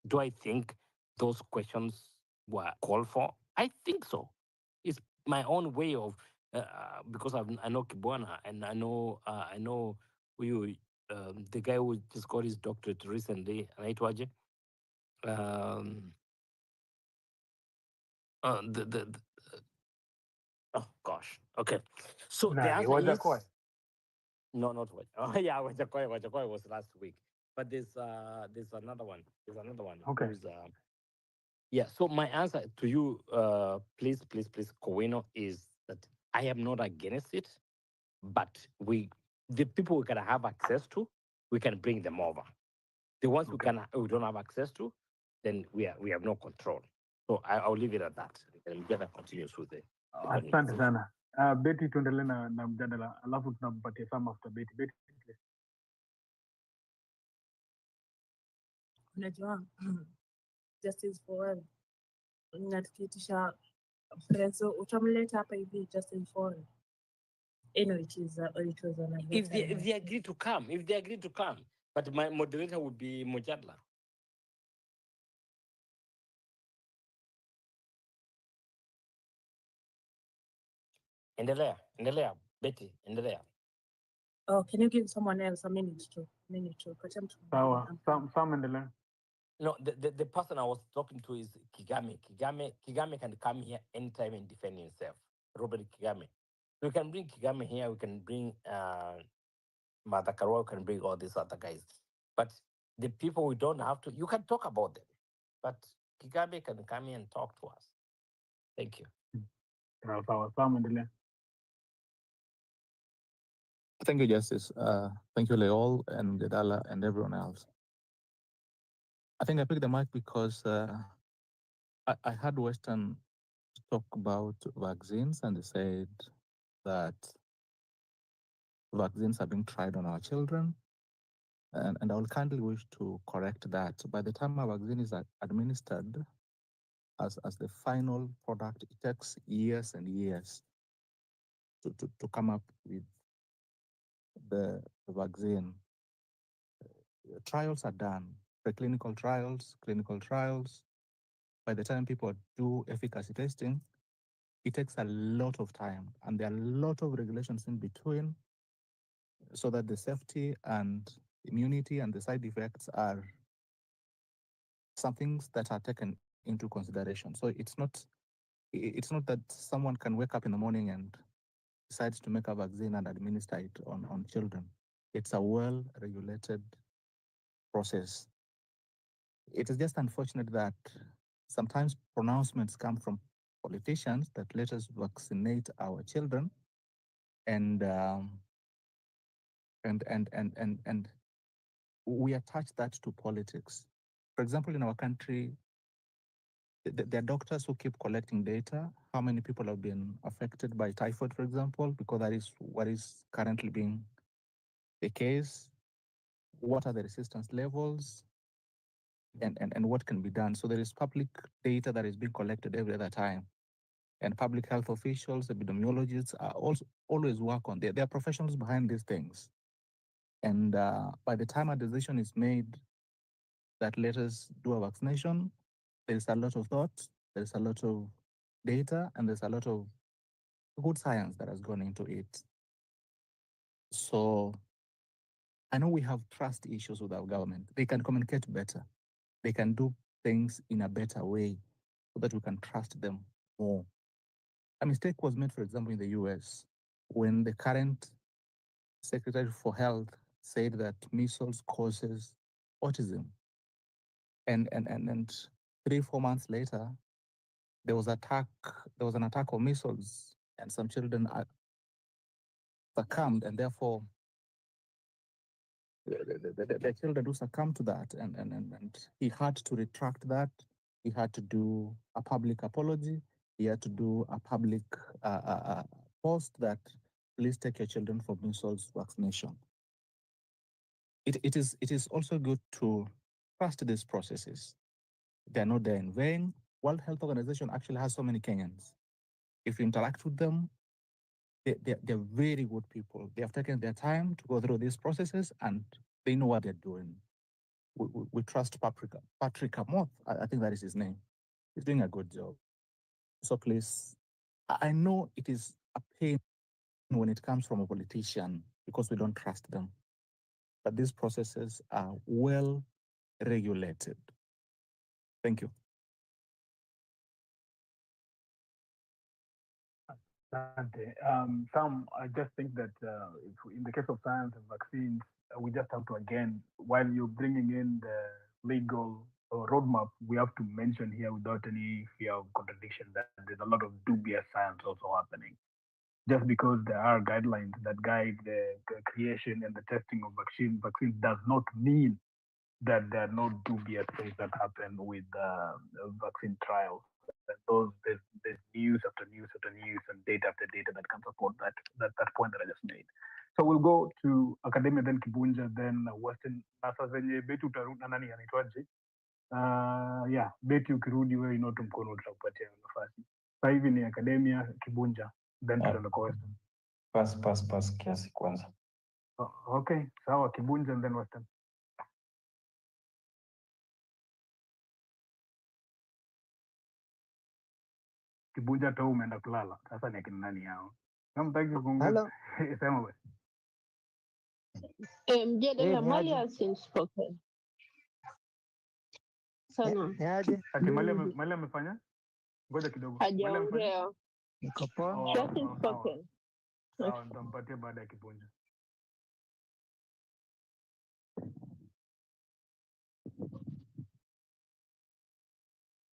[SPEAKER 2] Do I think those questions were called for? I think so. It's my own way of because I know Kibwana and I know you the guy who just got his doctorate recently, anaitwaje? Oh gosh. Okay. So the answer is no, not what. Oh yeah, Wajakoya was last week. But there's another one.
[SPEAKER 21] Okay.
[SPEAKER 2] Who's yeah. So my answer to you, please, Kowino, is that I am not against it, but the people we can have access to, we can bring them over. The ones we don't have access to, then we have no control. So I'll leave it at that. And Mjadala continues with it.
[SPEAKER 21] Asante sana. Betty, tuendelee na mjadala, alafu tunampatia Sam after Betty. Betty, please.
[SPEAKER 20] Unajua Justice for all natukitisha Renzo utamleta hapa hivi Justice for all. It was an
[SPEAKER 2] If they agree to come, but my moderator would be Mujadala. Endelea, Betty, endelea.
[SPEAKER 20] Oh, can you give someone else a minute to?
[SPEAKER 21] Sawa, Sam endelea.
[SPEAKER 2] No, the person I was talking to is Kigame. Kigame can come here anytime and defend himself. Robert Kigame. We can bring Kigame here. We can bring Martha Karua. We can bring all these other guys. But the people we don't have to, you can talk about them. But Kigame can come here and talk to us. Thank you.
[SPEAKER 21] Sawa, Sam endelea.
[SPEAKER 3] Thank you, Justice. Thank you, Leol and Gedala and everyone else. I think I picked the mic because I heard Western talk about vaccines and they said that vaccines are being tried on our children. And I will kindly wish to correct that. By the time a vaccine is administered as the final product, it takes years and years to come up with the vaccine. Trials are done, preclinical trials, clinical trials. By the time people do efficacy testing, it takes a lot of time, and there are a lot of regulations in between so that the safety and immunity and the side effects are some things that are taken into consideration. So it's not that someone can wake up in the morning and decide to make a vaccine and administer it on children. It's a well-regulated process. It is just unfortunate that sometimes pronouncements come from politicians that let us vaccinate our children, and we attach that to politics. For example, in our country, there are doctors who keep collecting data, how many people have been affected by typhoid, for example, because that is what is currently being the case. What are the resistance levels, and what can be done? So there is public data that is being collected every other time. And public health officials, epidemiologists are also always work on. There are professionals behind these things. And by the time a decision is made that let us do a vaccination, there is a lot of thought, there is a lot of data, and there's a lot of good science that has gone into it. So I know we have trust issues with our government. They can communicate better. They can do things in a better way so that we can trust them more. A mistake was made, for example, in the US, when the current Secretary for Health said that measles causes autism. And 3-4 months later, there was an attack of measles, and some children succumbed, and therefore the children who succumbed to that, and he had to retract that. He had to do a public apology. He had to do a public post that please take your children for measles vaccination. It is also good to trust these processes. They're not there in vain. World Health Organization actually has so many Kenyans. If you interact with them, they're very good people. They have taken their time to go through these processes, and they know what they're doing. We trust Patrick Amoth, I think that is his name. He's doing a good job. So please, I know it is a pain when it comes from a politician because we don't trust them. But these processes are well regulated. Thank you.
[SPEAKER 21] Asante. Sam, I just think that if in the case of science and vaccines, we just have to, again, while you're bringing in the legal roadmap, we have to mention here without any fear of contradiction that there's a lot of dubious science also happening. Just because there are guidelines that guide the creation and the testing of vaccines does not mean that there are no dubious things that happen with vaccine trials. There's news after news after news and data after data that can support that point that I just made. So we'll go to academia, then Kibunja, then Western. Sasa zenye Beti utarudi na nani anaitwaje? Yeah, Beti ukirudi wewe inoto mkono tutakupatia nafasi. Sasa hivi ni academia, Kibunja, then tutaenda kwa Western.
[SPEAKER 5] Pass kiasi kwanza.
[SPEAKER 21] Okay, sawa, Kibunja and then Western. Kibunja hata umeenda kulala. Sasa ni akina nani hao? Kama mtaki kuongea. Sema wewe.
[SPEAKER 7] Mjadala Mali has spoken. Sana.
[SPEAKER 21] Ati Mali amefanya? Ngoja kidogo.
[SPEAKER 7] Hajaongea.
[SPEAKER 21] Niko poa.
[SPEAKER 7] She hasn't spoken.
[SPEAKER 21] Sawa, nitampatia baada ya Kibunja.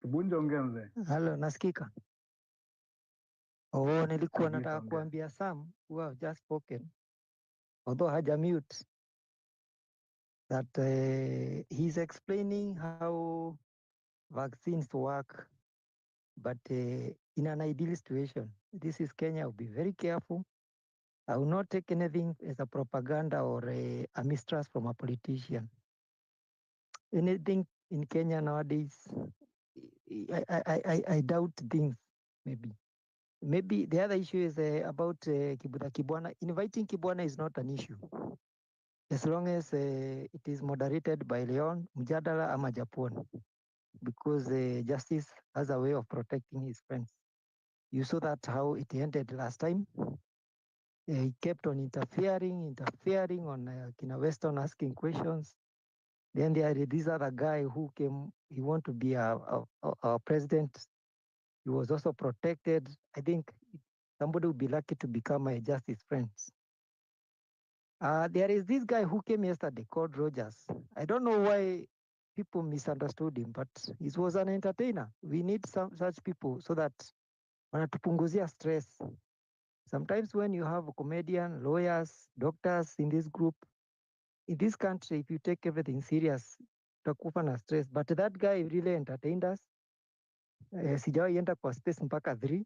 [SPEAKER 21] Kibunja, ongea mzee.
[SPEAKER 9] Halo, nasikika? Nilikuwa nataka kuambia Sam who have just spoken, although haja mute, that he's explaining how vaccines work, but in an ideal situation, this is Kenya, I'll be very careful. I will not take anything as a propaganda or a mistrust from a politician. Anything in Kenya nowadays, I doubt things, maybe. Maybe the other issue is about Kibwana. Inviting Kibwana is not an issue. As long as it is moderated by Leon, Mjadala, ama Japon. Because justice has a way of protecting his friends. You saw that how it ended last time. He kept on interfering on Kina Weston asking questions. Then there is this other guy who came, he wanted to be our president. He was also protected. I think somebody would be lucky to become a justice friends. There is this guy who came yesterday called Rogers. I don't know why people misunderstood him, but he was an entertainer. We need some such people so that wanatupunguzia stress. Sometimes when you have a comedian, lawyers, doctors in this group, in this country, if you take everything serious, utakufa na stress. But that guy really entertained us. Sijawahi enda kwa space mpaka 3.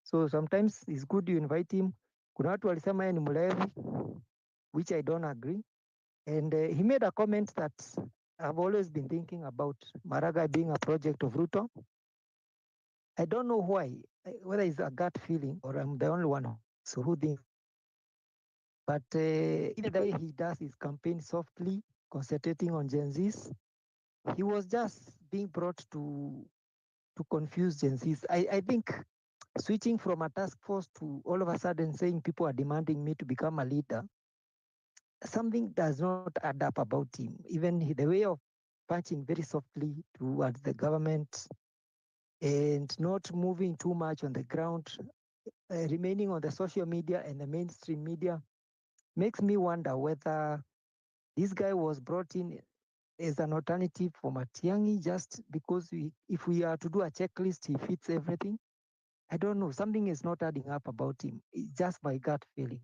[SPEAKER 9] So sometimes it's good you invite him. Kuna watu walisema yeye ni mlevi, which I don't agree. And he made a comment that I've always been thinking about Maraga being a project of Ruto. I don't know why, whether it's a gut feeling or I'm the only one who thinks. But even the way he does his campaign softly, concentrating on Gen Zs, he was just being brought to confuse Gen Zs. I think switching from a task force to all of a sudden saying people are demanding me to become a leader, something does not add up about him. Even the way of punching very softly towards the government and not moving too much on the ground, remaining on the social media and the mainstream media, makes me wonder whether this guy was brought in as an alternative for Matiang'i just because if we are to do a checklist, he fits everything. I don't know. Something is not adding up about him. It's just my gut feeling.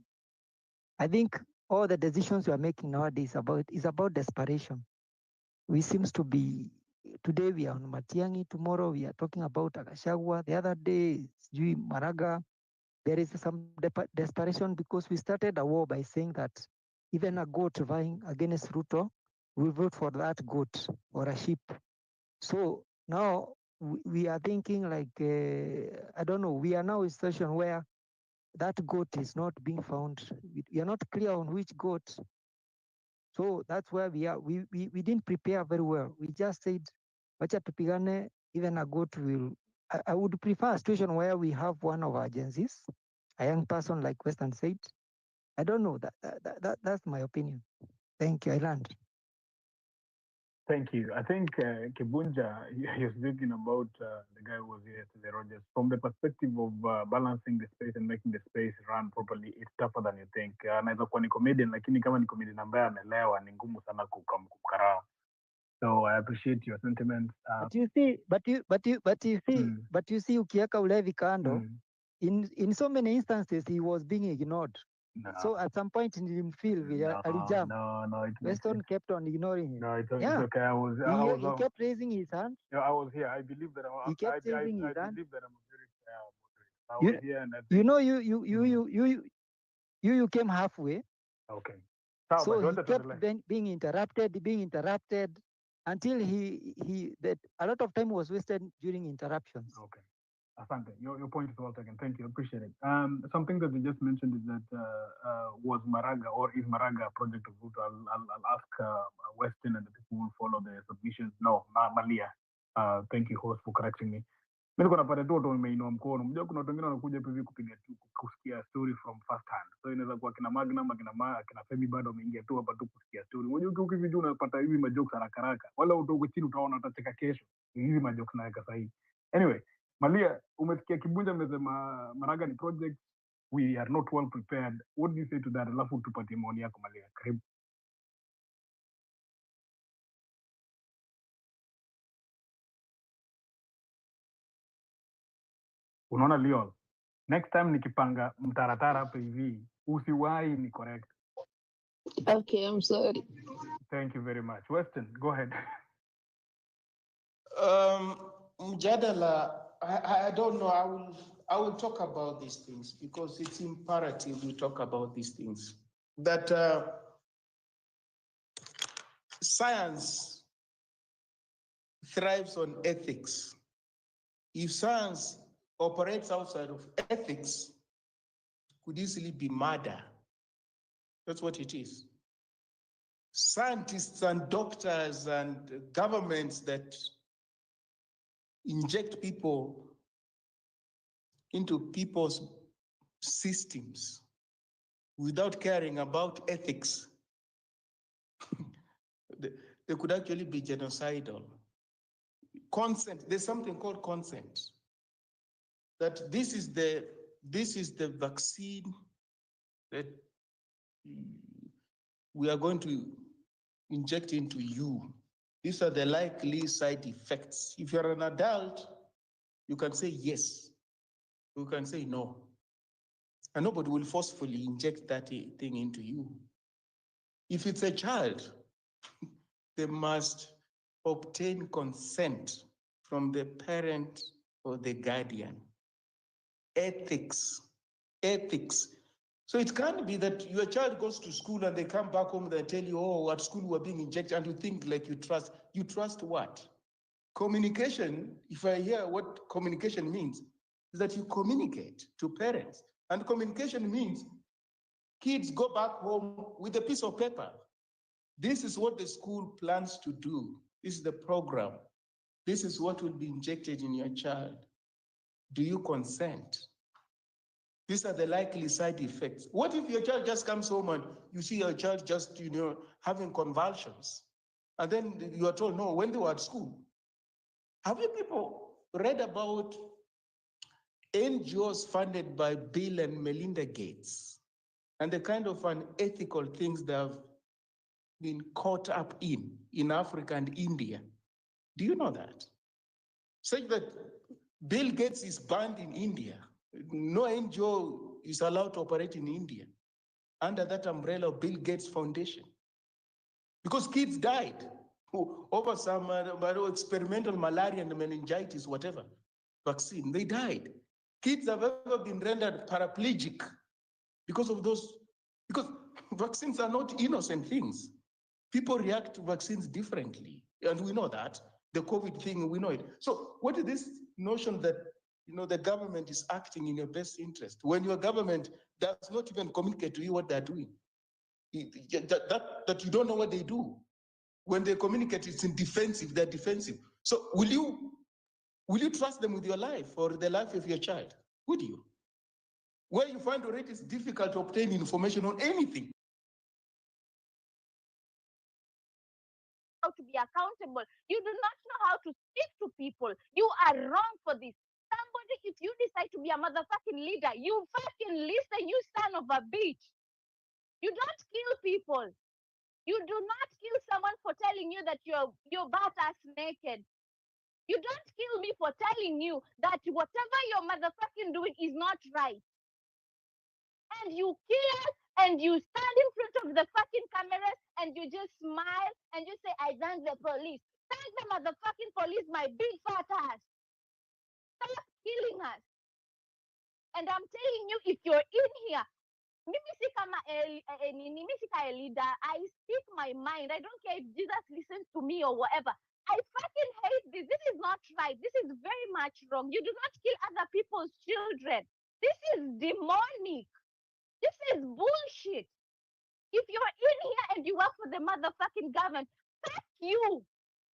[SPEAKER 9] I think all the decisions we are making nowadays is about desperation. We seems to be, today we are on Matiang'i, tomorrow we are talking about Gachagua, the other day Sijui Maraga. There is some desperation because we started a war by saying that even a goat vying against Ruto will vote for that goat or a sheep. So now we are thinking like, I don't know, we are now in a situation where that goat is not being found. We are not clear on which goat. So that's where we are. We didn't prepare very well. We just said, wacha tupigane, even a goat will. I would prefer a situation where we have one of our agencies, a young person like Western said. I don't know. That's my opinion. Thank you. I learned.
[SPEAKER 21] Thank you. I think Kibunja, he was speaking about the guy who was here to the Rogers. From the perspective of balancing the space and making the space run properly, it's tougher than you think. Anaweza kuwa ni comedian, lakini kama ni comedian ambaye amelewa, ni ngumu sana kumkarao. So I appreciate your sentiments.
[SPEAKER 9] But you see, ukiweka ulevi kando, in so many instances he was being ignored.
[SPEAKER 21] No.
[SPEAKER 9] So at some point in him feel alijam.
[SPEAKER 21] No,
[SPEAKER 9] Weston kept on ignoring him.
[SPEAKER 21] No, it's
[SPEAKER 9] yeah.
[SPEAKER 21] okay.
[SPEAKER 9] He kept raising his hand.
[SPEAKER 21] Yeah, I was here. I believe that
[SPEAKER 9] He kept raising his hand.
[SPEAKER 21] believe that I'm a very moderate. I was here and I think,
[SPEAKER 9] You know, you came halfway.
[SPEAKER 21] Okay.
[SPEAKER 9] So he kept being interrupted until that a lot of time was wasted during interruptions.
[SPEAKER 21] Okay. Asante. Your point is well taken. Thank you. Appreciate it. Something that you just mentioned is that was Maraga or is Maraga a project of Ruto? I'll ask Weston and the people who follow the submissions. No, Malia. Thank you, host, for correcting me. Mimi niko napata tu watu wameinua mkono. Mjua kuna watu wengine wanakuja hapa hivi kusikia story from first hand. So inaweza kuwa kina Magnum, kina Femi bado wameingia tu hapa tu kusikia story. Unajua ukiwa hivi juu unapata hivi majokes haraka haraka. Wala utoke chini utaona utacheka kesho. Hizi majokes naweka sahihi. Anyway, Malia, umesikia Kibunja amesema Maraga ni project. We are not well prepared. What do you say to that? Alafu tupatie maoni yako Malia. Karibu. Unaona Leon, next time nikipanga mtaratara hapa hivi usiwahi ni correct.
[SPEAKER 7] Okay, I'm sorry.
[SPEAKER 21] Thank you very much. Weston, go ahead.
[SPEAKER 18] Mjadala, I don't know. I will talk about these things because it's imperative we talk about these things. That science thrives on ethics. If science operates outside of ethics, it could easily be murder. That's what it is. Scientists and doctors and governments that inject people into people's systems without caring about ethics, they could actually be genocidal. Consent, there's something called consent. That this is the vaccine that we are going to inject into you. These are the likely side effects. If you're an adult, you can say yes, you can say no. And nobody will forcefully inject that thing into you. If it's a child, they must obtain consent from the parent or the guardian. Ethics. So it can't be that your child goes to school and they come back home, they tell you, oh, at school we're being injected, and you think like you trust. You trust what? Communication, if I hear what communication means, is that you communicate to parents. And communication means kids go back home with a piece of paper. This is what the school plans to do. This is the program. This is what will be injected in your child. Do you consent? These are the likely side effects. What if your child just comes home and you see your child just, having convulsions? And then you are told, no, when they were at school. Have you people read about NGOs funded by Bill and Melinda Gates and the kind of unethical things they have been caught up in Africa and India? Do you know that? Such that Bill Gates is banned in India. No NGO is allowed to operate in India under that umbrella of Bill Gates Foundation. Because kids died over some experimental malaria and meningitis, whatever, vaccine. They died. Kids have ever been rendered paraplegic because of those, because vaccines are not innocent things. People react to vaccines differently, and we know that. The COVID thing, we know it. So what is this notion that the government is acting in your best interest when your government does not even communicate to you what they're doing? That you don't know what they do. When they communicate, it's in defensive, they're defensive. So will you trust them with your life or the life of your child? Would you? Where you find already it's difficult to obtain information on anything.
[SPEAKER 4] How to be accountable. You do not know how to speak to people. You are wrong for this. Somebody, if you decide to be a motherfucking leader, you fucking listen, you son of a bitch. You don't kill people. You do not kill someone for telling you that you're butt ass naked. You don't kill me for telling you that whatever you're motherfucking doing is not right. And you kill and you stand in front of the fucking cameras and you just smile and you say, I thank the police. Thank the motherfucking police, my big fat ass. Stop killing us. And I'm telling you, if you're in here, mimi si kama mimi si ka a leader. I speak my mind. I don't care if Jesus listens to me or whatever. I fucking hate this. This is not right. This is very much wrong. You do not kill other people's children. This is demonic. This is bullshit. If you're in here and you work for the motherfucking government, fuck you.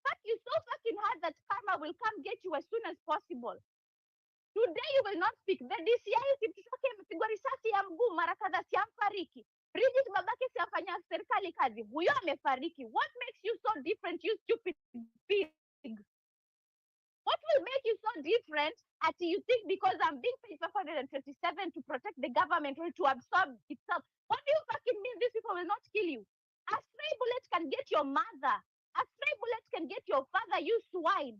[SPEAKER 4] Fuck you so fucking hard that karma will come get you as soon as possible. Today you will not speak. The DCI mtoto amepigwa risasi ya mguu mara kadhaa, siamfariki. Bridget babake siafanya serikali kazi, huyo amefariki. What makes you so different, you stupid pig? What will make you so different until you think because I'm being paid 527 to protect the government or to absorb itself? What do you fucking mean these people will not kill you? A stray bullet can get your mother. A stray bullet can get your father, you swine.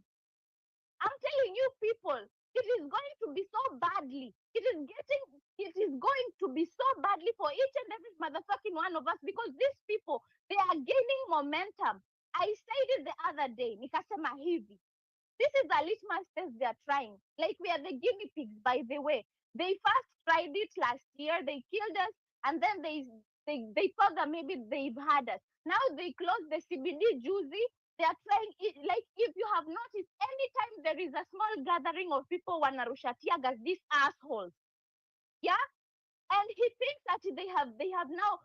[SPEAKER 4] I'm telling you people, it is going to be so badly. It is going to be so badly for each and every motherfucking one of us because these people, they are gaining momentum. I said it the other day, nikasema hivi. This is a litmus test they're trying. Like we are the guinea pigs, by the way. They first tried it last year, they killed us, and then they thought that maybe they've had us. Now they closed the CBD juicy. They are trying it. Like if you have noticed, anytime there is a small gathering of people wanarusha tear gas, these assholes. Yeah? And he thinks that they have now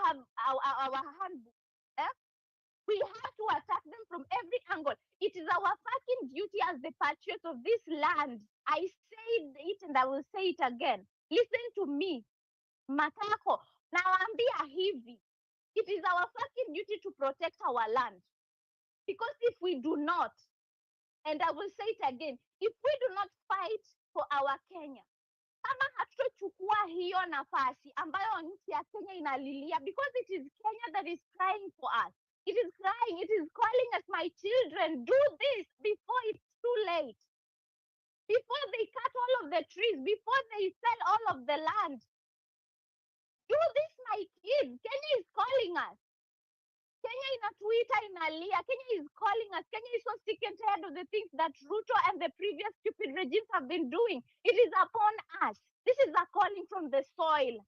[SPEAKER 4] have our handbook. Eh? We have to attack them from every angle. It is our fucking duty as the patriots of this land. I said it and I will say it again. Listen to me. Matako. Nawaambia hivi. It is our fucking duty to protect our land. Because if we do not, and I will say it again, if we do not fight for our Kenya, Kama hatutochukua hiyo nafasi ambayo nchi ya Kenya inalilia, because it is Kenya that is crying for us. It is crying, it is calling us, my children, do this before it's too late. Before they cut all of the trees, before they sell all of the land. Do this, my kids. Kenya is calling us. Kenya inatuita inalia. Kenya is calling us. Kenya is so sick and tired of the things that Ruto and the previous stupid regimes have been doing. It is upon us. This is a calling from the soil.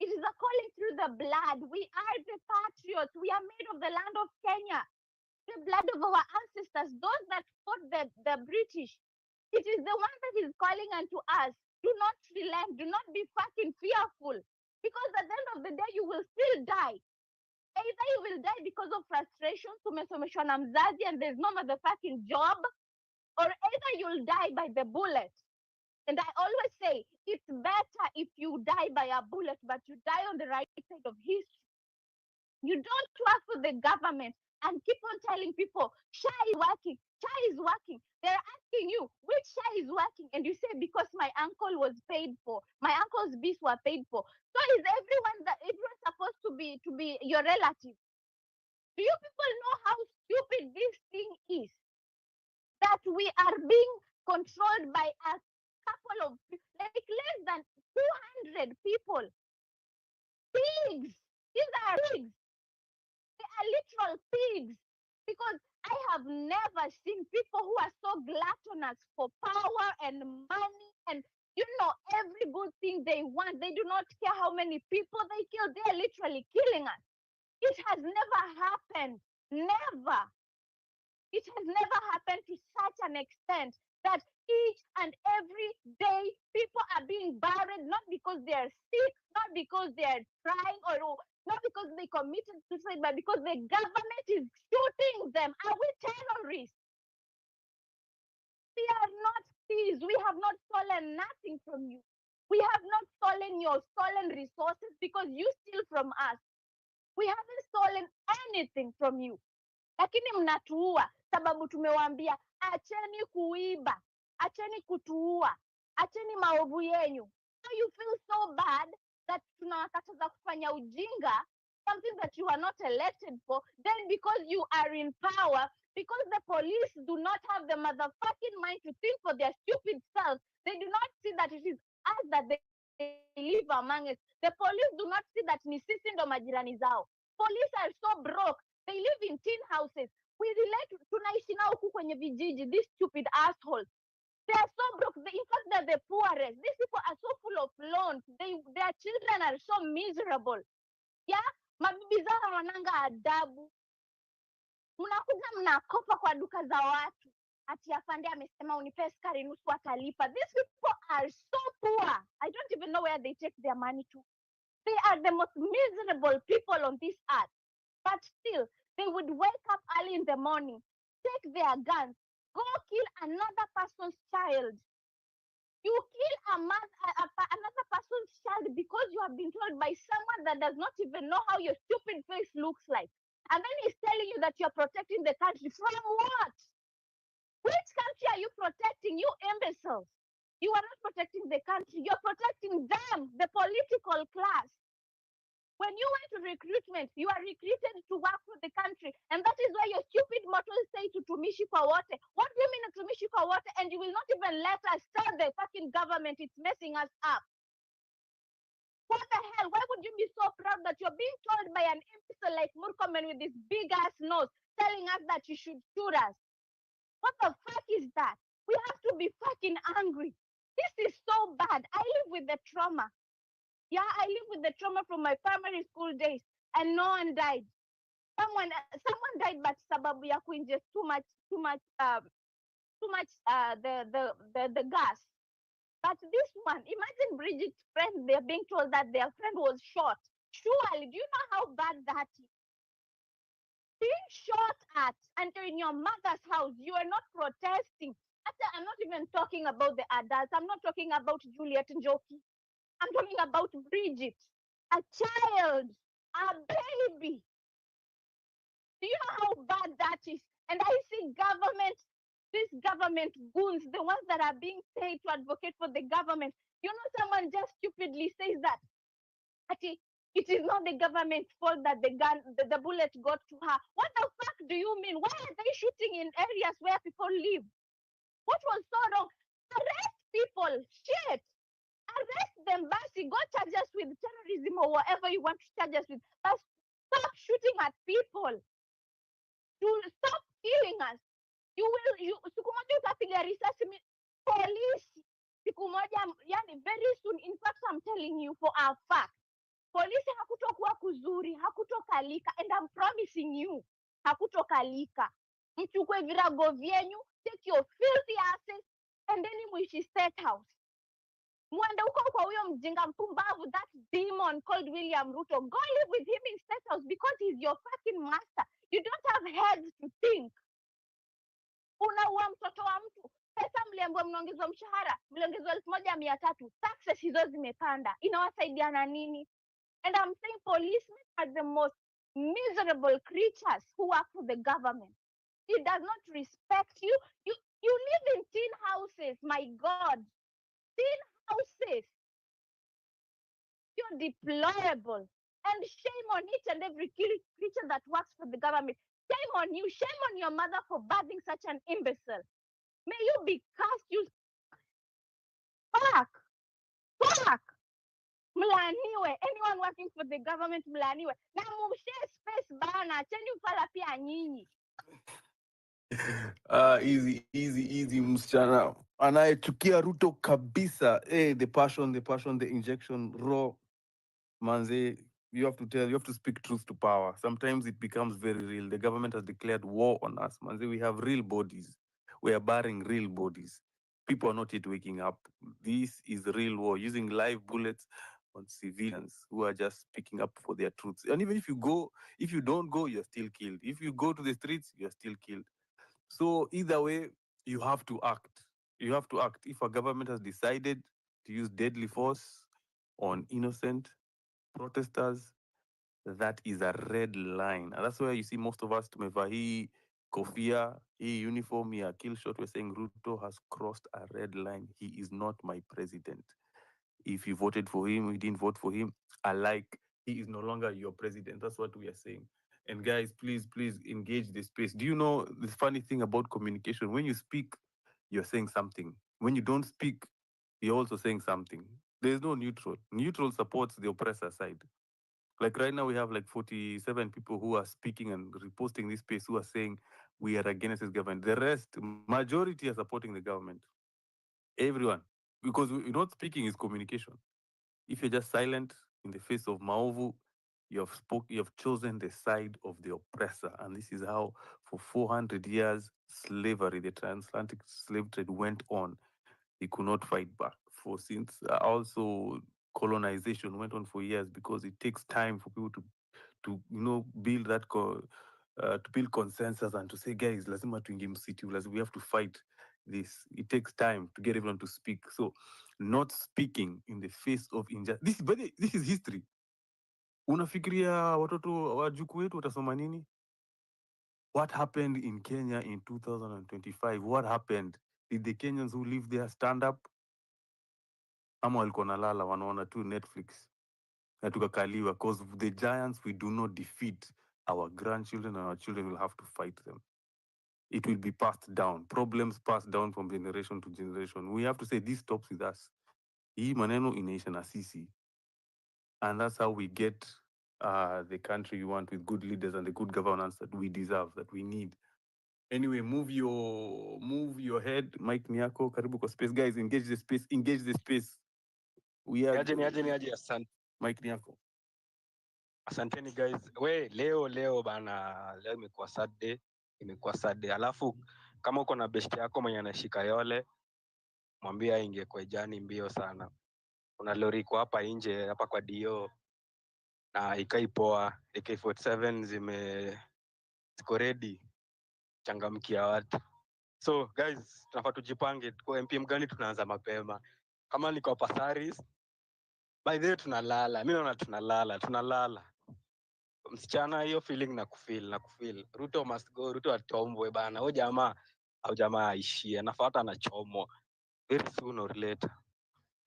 [SPEAKER 4] It is a calling through the blood. We are the patriots. We are made of the land of Kenya. The blood of our ancestors, those that fought the British. It is the one that is calling unto us. Do not relent. Do not be fucking fearful. Because at the end of the day, you will still die. Either you will die because of frustration, tumesomeshwa na mzazi and there's no motherfucking job, or either you'll die by the bullet. And I always say, it's better if you die by a bullet, but you die on the right side of history. You don't work for the government and keep on telling people, SHA is working, SHA is working. They're asking you, which SHA is working? And you say, because my uncle was paid for, my uncle's bills were paid for. So is everyone supposed to be your relative? Do you people know how stupid this thing is? That we are being controlled by a couple of, like less than 200 people. Pigs. These are pigs. They are literal pigs. Because I have never seen people who are so gluttonous for power and money and, you know, every good thing they want. They do not care how many people they kill. They are literally killing us. It has never happened. Never. It has never happened to such an extent that each and every day people are being buried, not because they are sick, not because they are trying, or not because they committed suicide, but because the government is shooting them. Are we terrorists? We are not thieves. We have not stolen nothing from you. We have not stolen your stolen resources because you steal from us. We haven't stolen anything from you. Lakini mnatuua sababu tumewaambia acheni kuiba, acheni kutuua, acheni maovu yenyu. So you feel so bad that tunawakataza kufanya ujinga, something that you are not elected for. Then because you are in power, because the police do not have the motherfucking mind to think for their stupid self, they do not see that it is us that they live among us. The police do not see that ni sisi ndo majirani zao. Police are so broke. They live in tin houses. We relate, tunaishi nao huku kwenye vijiji, these stupid assholes. They are so broke. In fact, they're the poorest. These people are so full of loans. Their children are so miserable. Yeah? Mabibi zao hawananga adabu. Mnakuja mnakopa kwa duka za watu. Ati afande amesema unipe sukari nusu atalipa. These people are so poor. I don't even know where they take their money to. They are the most miserable people on this earth. But still, they would wake up early in the morning, take their guns, go kill another person's child. You kill another person's child because you have been told by someone that does not even know how your stupid face looks like. And then he's telling you that you're protecting the country. From what? Which country are you protecting, you imbeciles? You are not protecting the country. You're protecting them, the political class. When you went to recruitment, you are recruited to work for the country. And that is why your stupid mottos say to Tumishi kwa wote. What do you mean Tumishi kwa wote? And you will not even let us tell the fucking government it's messing us up. What the hell? Why would you be so proud that you're being told by an imbecile like Murkomen with this big ass nose telling us that you should shoot us? What the fuck is that? We have to be fucking angry. This is so bad. I live with the trauma. Yeah, I live with the trauma from my primary school days, and no one died. Someone died, but sababu ya kuingest too much the gas. But this one, imagine Bridget's friend, they're being told that their friend was shot. Surely, do you know how bad that is? Being shot at, and you're in your mother's house, you are not protesting. I'm not even talking about the adults. I'm not talking about Juliet and Joki. I'm talking about Bridget, a child, a baby. Do you know how bad that is? And I see government these government goons, the ones that are being paid to advocate for the government. You know, someone just stupidly says that actually it is not the government's fault that the bullet got to her. What the fuck do you mean? Why are they shooting in areas where people live? What was so wrong? Arrest people. Shit. Arrest them, Basi. Go charge us with terrorism or whatever you want to charge us with. But stop shooting at people. To stop killing us. Siku moja utapiga risasi police. Siku moja, yani very soon. In fact, I'm telling you for a fact. Polisi hakutokuwa kuzuri, hakutokalika, and I'm promising you, hakutokalika. Mchukue virago vyenyu, take your filthy asses, and then muishi State House. Mwende huko kwa huyo mjinga mpumbavu, that demon called William Ruto. Go live with him in State House because he's your fucking master. You don't have heads to think. Unaua mtoto wa mtu. Pesa mliambiwa mnaongezwa mshahara, mliongezwa 1,300. Taxes hizo zimepanda. Inawasaidia na nini? And I'm saying policemen are the most miserable creatures who work for the government. It does not respect you. You live in tin houses, my God. Tin houses. You're deplorable. And shame on each and every creature that works for the government. Shame on you. Shame on your mother for birthing such an imbecile. May you be cast, you... Fuck. Fuck. Mlaniwe. Anyone working for the government, mlaniwe. Na mshare space bana. Cheni ufala pia nyinyi.
[SPEAKER 10] Easy msichana anayechukia Ruto kabisa. The passion, the injection raw. Manze, you have to speak truth to power. Sometimes it becomes very real. The government has declared war on us. Manze, we have real bodies. We are burying real bodies. People are not yet waking up. This is real war, using live bullets on civilians who are just speaking up for their truths. And even if you don't go, you're still killed. If you go to the streets, you're still killed. So either way, you have to act. You have to act. If a government has decided to use deadly force on innocent protesters, that is a red line. And that's why you see most of us tumevaa hii kofia, hii uniform, here, kill shot. We're saying Ruto has crossed a red line. He is not my president. If you voted for him, we didn't vote for him, he is no longer your president. That's what we are saying. And guys, please engage the space. Do you know the funny thing about communication? When you speak, you're saying something. When you don't speak, you're also saying something. There's no neutral. Neutral supports the oppressor side. Like right now, we have like 47 people who are speaking and reposting this space who are saying we are against this government. The rest, majority are supporting the government. Everyone. Because not speaking is communication. If you're just silent in the face of Maovu, you have chosen the side of the oppressor. And this is how, for 400 years, slavery, the transatlantic slave trade went on. He could not fight back. Since also colonization went on for years, because it takes time for people to build that to build consensus and to say, guys, lazima tuingie msitu, we have to fight this. It takes time to get everyone to speak. So not speaking in the face of injustice, this is history. Unafikiria watoto wajukuu wetu watasoma nini? What happened in Kenya in 2025? What happened? Did the Kenyans who live there stand up? Ama walikuwa nalala wanaona tu Netflix na tukakaliwa? Because the giants we do not defeat, our grandchildren and our children will have to fight them. It will be passed down. Problems passed down from generation to generation. We have to say this stops with us. Hii maneno inaisha na sisi. And that's how we get the country we want, with good leaders and the good governance that we deserve, that we need. Anyway, move your head. Mike Niako, karibu kwa space. Guys, engage the space. We are
[SPEAKER 12] Niaje, asante.
[SPEAKER 10] Mike Niako.
[SPEAKER 12] Asanteni guys. Leo bana, leo imekuwa Saturday. Alafu kama uko na best yako mwenye anashika yole, mwambie aingie kwa jani mbio sana. Kuna lori iko hapa nje hapa kwa DO na ikaipoa, AK47 ziko ready changamkia watu. So guys, tunafaa tujipange kwa MPM gani tunaanza mapema. Kama niko hapa Saris, by the way tunalala. Mimi naona tunalala. Msichana, hiyo feeling na kufeel. Ruto must go, Ruto atombwe bana. Huyo jamaa au jamaa aishie, anafaa hata anachomwa very soon or later.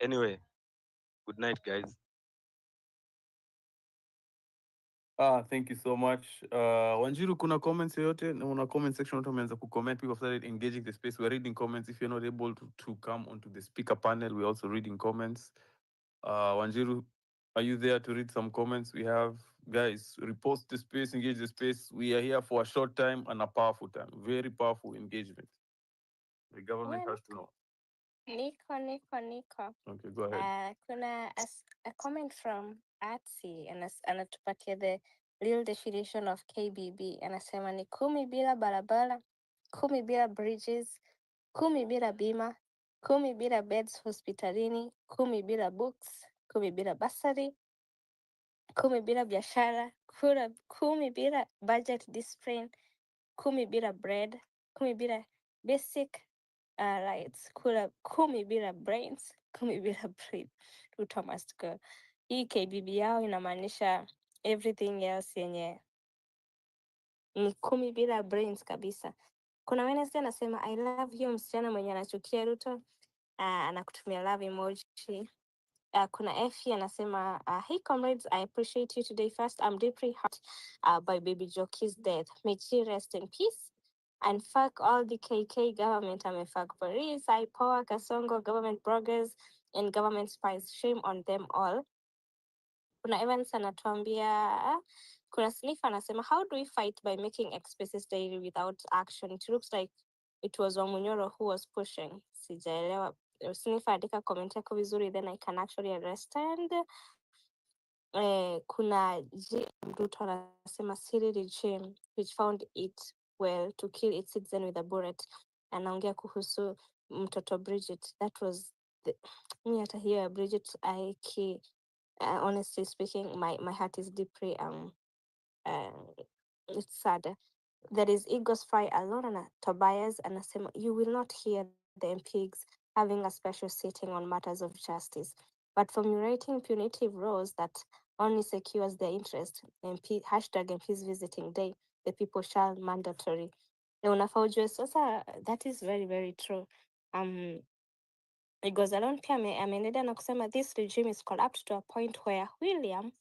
[SPEAKER 12] Anyway, good night guys.
[SPEAKER 10] Thank you so much. Wanjiru, kuna comments yoyote? Na una comment section watu wameanza kucomment, people have started engaging the space. We're reading comments. If you're not able to come onto the speaker panel, we're also reading comments. Wanjiru, are you there to read some comments? We have, guys, repost the space, engage the space. We are here for a short time and a powerful time. Very powerful engagement. The government has to know.
[SPEAKER 13] Niko.
[SPEAKER 10] Okay, go ahead.
[SPEAKER 13] Kuna a comment from Atsi anatupatia the real definition of KBB. Anasema ni 10 bila barabara, 10 bila bridges, 10 bila bima, 10 bila beds hospitalini, 10 bila books, 10 bila basari, 10 bila biashara, 10 bila budget discipline, 10 bila bread, 10 bila basic rights, 10 bila brains, 10 bila brain. Ruto must go. Hii KBB yao inamaanisha everything else yenye ni 10 bila brains kabisa. Kuna Wednesday anasema I love you msichana mwenye anachukia Ruto, anakutumia love emoji. Kuna Effie anasema hey comrades, I appreciate you today. First, I'm deeply hurt by Baby Joki's death. May she rest in peace. And fuck all the KK government. Fuck Paris, IPOA, Kasongo, government bloggers, and government spies. Shame on them all. Kuna Evans anatuambia, kuna Sniff anasema, how do we fight by making expenses daily without action? It looks like it was Wamunyoro who was pushing. Sijaelewa. Sniff andika comment yako vizuri, then I can actually understand. Kuna J. Ruto anasema Siri regime which found it well to kill its citizen with a bullet. Anaongea kuhusu mtoto Bridget. That was me hata hiyo ya Bridget honestly speaking, my heart is deeply it's sad. There is Egos Fry alone and Tobias anasema you will not hear the MPs having a special sitting on matters of justice, but formulating punitive rules that only secures their interest. #MPs visiting day, the people shall mandatory. Na unafaa ujue sasa, that is very very true. Egos alone pia ameendelea na kusema this regime is corrupt to a point where William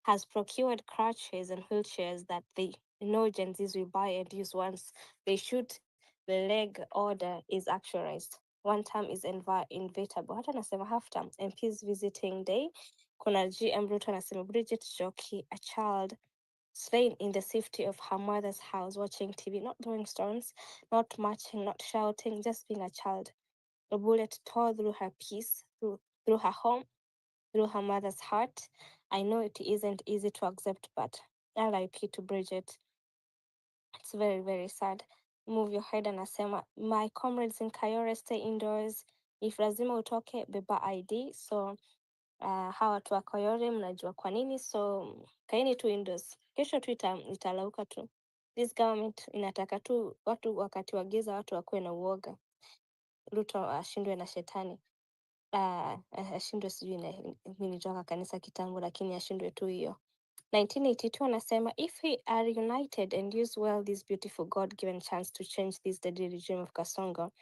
[SPEAKER 13] has procured crutches and wheelchairs that they know Gen Zs will buy and use once they shoot the leg order is actualized. One term is inevitable. Hata nasema half term. MPs visiting day. Kuna GM Ruto anasema Bridget Joki, a child slain in the safety of her mother's house, watching TV, not throwing stones, not marching, not shouting, just being a child. A bullet tore through her peace, through her home, through her mother's heart. I know it isn't easy to accept, but RIP to Bridget. It's very, very sad. Move your head anasema, my comrades in Kayore, stay indoors. If lazima utoke, beba ID. So hawa watu wa Kayore mnajua kwa nini, so kaeni tu indoors. Kesho tu italauka tu. This government inataka tu watu wakati wa giza watu wakuwe na uoga. Ruto ashindwe na shetani. Ashindwe sijui nilitoka kanisa kitambo, lakini ashindwe tu hiyo. 1982 anasema if we are united and use well this beautiful God-given chance to change this deadly regime of Kasongo,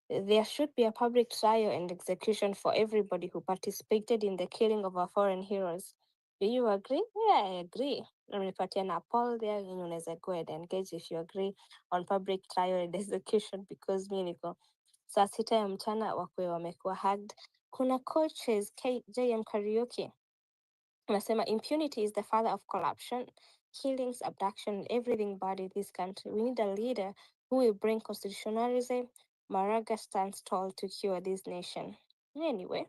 [SPEAKER 13] there should be a public trial and execution for everybody who participated in the killing of our foreign heroes. Do you agree? Yeah, I agree. Nimepatia na Paul there, yenye unaweza go ahead and engage if you agree on public trial and execution, because mi niko saa 6 ya mchana wakwe wamekuwa hugged. Kuna coaches JM Karaoke anasema impunity is the father of corruption, killings, abduction, everything bad in this country. We need a leader who will bring constitutionalism. Maraga stands tall to cure this nation. Anyway,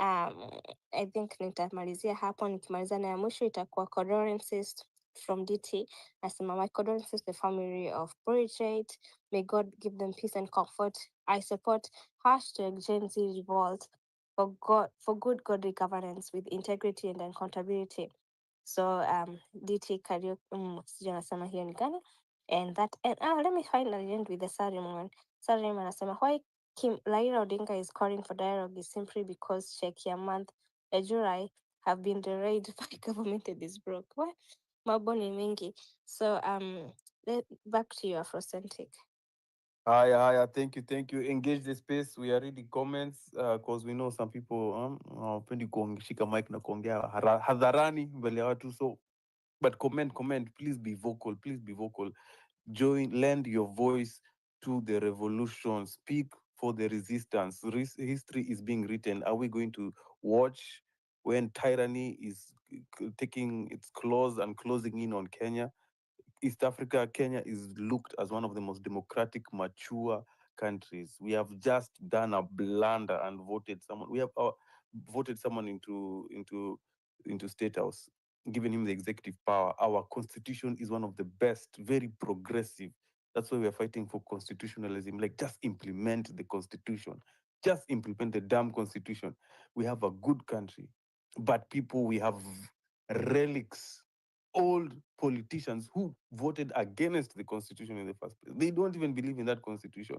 [SPEAKER 13] I think nitamalizia hapo. Nikimaliza na ya mwisho itakuwa condolences from DT. Nasema my condolences to the family of Bridget. May God give them peace and comfort. I support #Gen Z Revolt for good godly governance with integrity and accountability. So DT Karaoke, sijui anasema hiyo ni gani? And let me finally end with the Sarim one. Sarim anasema why Raila Odinga is calling for dialogue is simply because Sheikh month July have been delayed by government and is broke. What? Mambo ni mingi. So back to you, Afrocentric.
[SPEAKER 10] Haya, thank you. Engage the space. We are reading comments because we know some people hawapendi kushika mic na kuongea hadharani mbele ya watu, so but comment, please be vocal. Join, lend your voice to the revolution. Speak for the resistance. History is being written. Are we going to watch when tyranny is taking its claws and closing in on Kenya? East Africa, Kenya is looked as one of the most democratic, mature countries. We have just done a blunder and voted someone. We have voted someone into State House, given him the executive power. Our constitution is one of the best, very progressive. That's why we are fighting for constitutionalism. Like, just implement the constitution. Just implement the damn constitution. We have a good country, but people, we have relics, old politicians who voted against the constitution in the first place. They don't even believe in that constitution.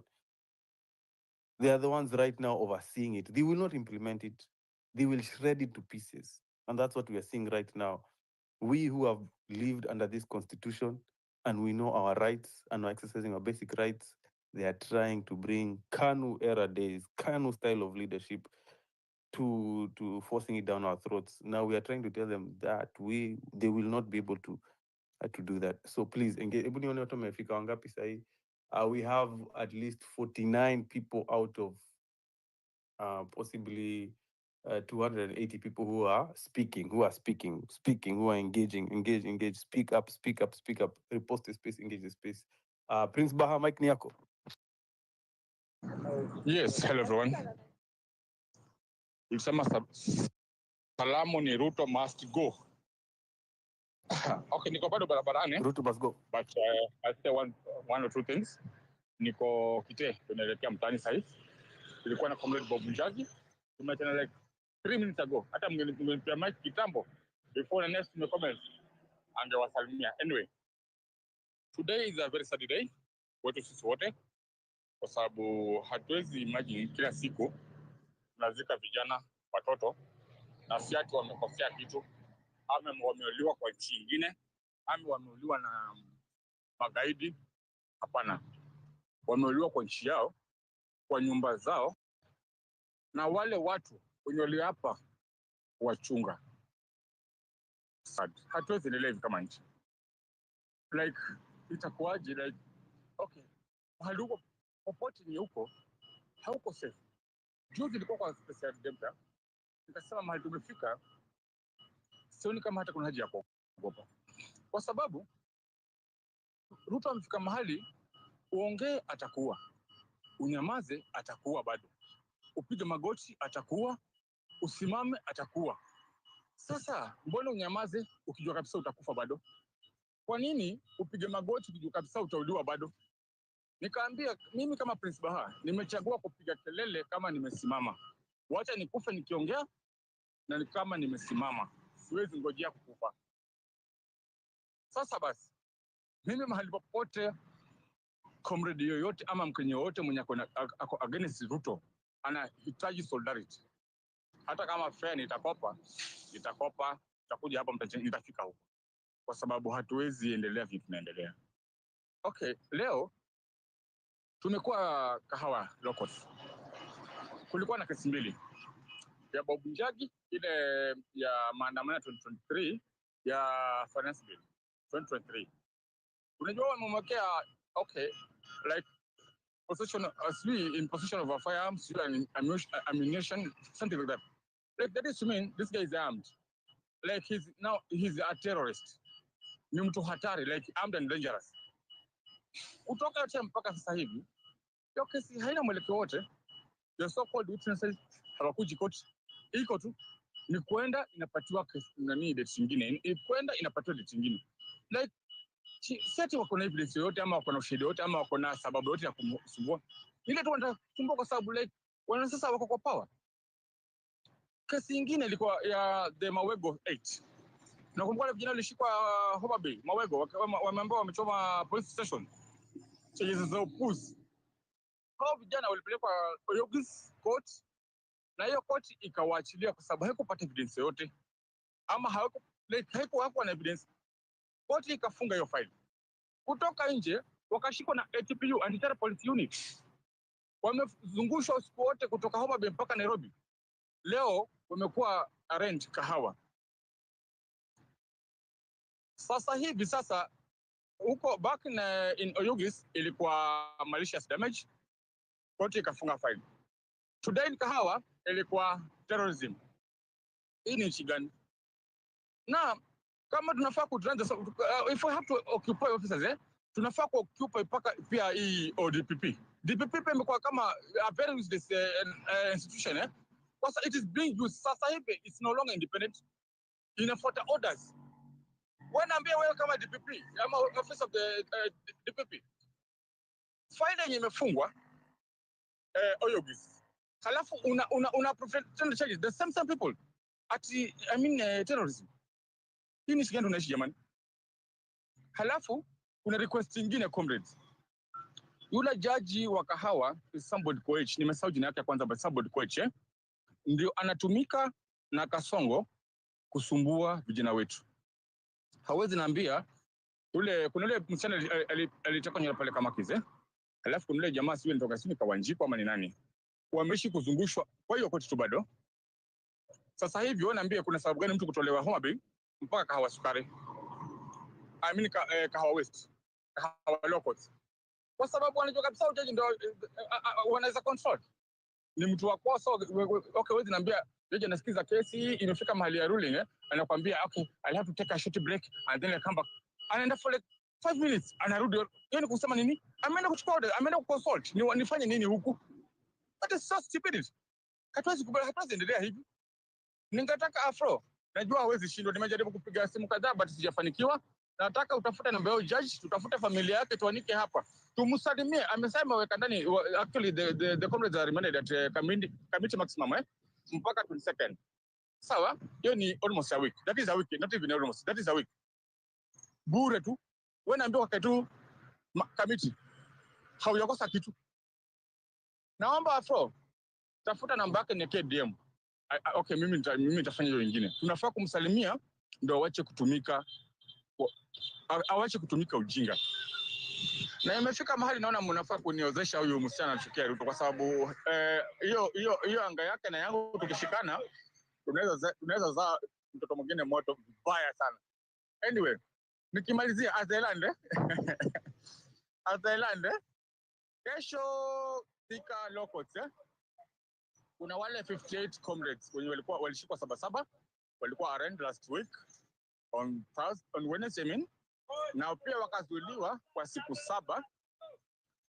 [SPEAKER 10] They are the ones right now overseeing it. They will not implement it. They will shred it to pieces. And that's what we are seeing right now. We who have lived under this constitution and we know our rights and are exercising our basic rights, they are trying to bring KANU era days, KANU style of leadership to forcing it down our throats. Now we are trying to tell them that they will not be able to do that. So please engage. We have at least 49 people out of possibly 280 people who are speaking, who are engaging. Speak up. Repost the space, engage the space. Prince Baha, Mike Niako.
[SPEAKER 14] Yes, hello everyone. Ulisema salamu ni Ruto must go. Okay, niko bado barabarani.
[SPEAKER 10] Ruto must go.
[SPEAKER 14] But I'll say one or two things. Niko Kite, tunaelekea mtaani sasa hivi. Tulikuwa na comrade Bob Njagi. Tumetana like 3 minutes ago. Hata mngenipa mic kitambo before the next comment angewasalimia. Anyway, today is a very sad day kwetu sisi wote, kwa sababu hatuwezi imagine kila siku tunazika vijana, watoto, na si ati wamekosea kitu, ama wameuliwa kwa nchi nyingine, ama wameuliwa na magaidi. Hapana, wameuliwa kwa nchi yao, kwa nyumba zao, na wale watu wenye waliapa wachunga. Hatuwezi endelea hivi kama nchi. Like, itakuwaje? Like, okay, mahali huko popote ni huko, hauko safe. Juzi nilikuwa kwa special debta, nikasema mahali tumefika, sioni kama hata kuna haja ya kuogopa. Kwa sababu Ruto amefika mahali, uongee atakuwa, unyamaze atakuwa bado, upige magoti atakuwa, usimame atakuwa. Sasa mbona unyamaze ukijua kabisa utakufa bado? Kwa nini upige magoti ukijua kabisa utauliwa bado? Nikaambia mimi kama Prince Baha nimechagua kupiga kelele kama nimesimama. Wacha nikufe nikiongea, na kama nimesimama siwezi ngojea kukufa. Sasa basi, mimi mahali popote comrade yoyote ama Mkenya yoyote mwenye ako against Ruto anahitaji solidarity. Hata kama fare nitakopa, nitakuja hapa nitafika huko. Kwa sababu hatuwezi endelea vipi tunaendelea. Okay, leo tumekuwa Kahawa Locus. Kulikuwa na kesi mbili. Ya Bob Njagi, ile ya maandamano 2023 ya finance bill 2023. Unajua wamemwekea okay, like in possession of a firearms and ammunition, something like that. Like that is to mean this guy is armed. Like he's a terrorist. Ni mtu hatari, like armed and dangerous. Kutoka yote mpaka sasa hivi, hiyo kesi haina mwelekeo wote. The so-called witnesses hawakuji koti. Iko tu ni kwenda inapatiwa date nyingine, kwenda inapatiwa date nyingine. Like seti wako na evidence yote ama wako na ushahidi yote ama wako na sababu yote ya kumsumbua. Ile tu wanataka kusumbua kwa sababu like wana sasa wako kwa power. Kesi nyingine ilikuwa ya the Mawego 8. Na kumbuka vijana walishikwa Homa Bay, Mawego, wameambiwa wamechoma police station. Hizo za upuzi. Hao vijana walipelekwa Oyugis court, na hiyo court ikawaachilia kwa sababu haikupata evidence yote ama haikuwa na evidence. Court ikafunga hiyo file. Kutoka nje wakashikwa na ATPU, Anti-Terror Police Unit. Wamezungushwa usiku wote kutoka Homa Bay mpaka Nairobi. Leo wamekuwa arraigned Kahawa. Sasa hivi sasa huko back in Oyugis ilikuwa malicious damage, koti ikafunga file. Today in Kahawa ilikuwa terrorism. Hii ni nchi gani? Na kama tunafaa if we have to occupy officers, tunafaa kuoccupy pia hii ODPP. DPP pia imekuwa kama a very useless institution, because it is being used. Sasa hivi it's no longer independent, inafuata orders. Wanaambia wewe kama DPP ama office of the DPP, file yenye imefungwa Oyugis, halafu una pretend charges the same people terrorism. Hii ni shigani tunaishi jamani. Halafu kuna request nyingine comrades. Yule jaji wa Kahawa somebody Koech, nimesahau jina yake kwanza, but somebody Koech ndio anatumika na Kasongo kusumbua vijana wetu. Hawezi naambia kuna yule msichana alitoka nywele pale kama kize. Halafu kuna yule jamaa siwe nitoka sini Kawanjiko ama ni nani. Wameishi kuzungushwa kwa hiyo koti tu bado. Sasa hivi wewe niambie kuna sababu gani mtu kutolewa Homa Bay mpaka Kahawa Sukari? Kahawa West, Kahawa Locals. Kwa sababu wanajua kabisa ujaji ndio wanaweza control. Ni mtu wa kosa, okay, wewe niambia jaji anasikiza kesi imefika mahali ya ruling, anakuambia okay, I'll have to take a short break and then I come back. Anaenda for like 5 minutes anarudi. Yeye ni kusema nini? Ameenda kuchukua order, ameenda kuconsult. Nifanye nini huku? That is so stupid. Hatuwezi kubali, hatuwezi endelea hivi. Ningetaka Afro, najua hawezi shindwa, nimejaribu kupiga simu kadhaa but sijafanikiwa. Nataka utafute namba ya judge, tutafute familia yake tuanike hapa. Tumsalimie, amesema weka ndani, actually the comrades are remanded at committee maximum mpaka 22nd. Sawa? Hiyo ni almost a week. That is a week, not even almost. That is a week. Bure tu. Wewe naambiwa kwa tu committee. Haujakosa kitu. Naomba Afro, tafuta namba yake ni KDM. Okay, mimi nitafanya hiyo nyingine. Tunafaa kumsalimia ndio awache kutumika ujinga. Na imefika mahali naona mnafaa kuniozesha huyu msichana anachukia Ruto kwa sababu hiyo anga yake na yangu tukishikana tunaweza zaa mtoto mwingine moto mbaya sana. Anyway, nikimalizia Azailand kesho Thika Locals kuna wale 58 comrades wenye walishikwa Sabasaba, walikuwa arraigned last week on Wednesday na pia wakazuiliwa kwa siku 7,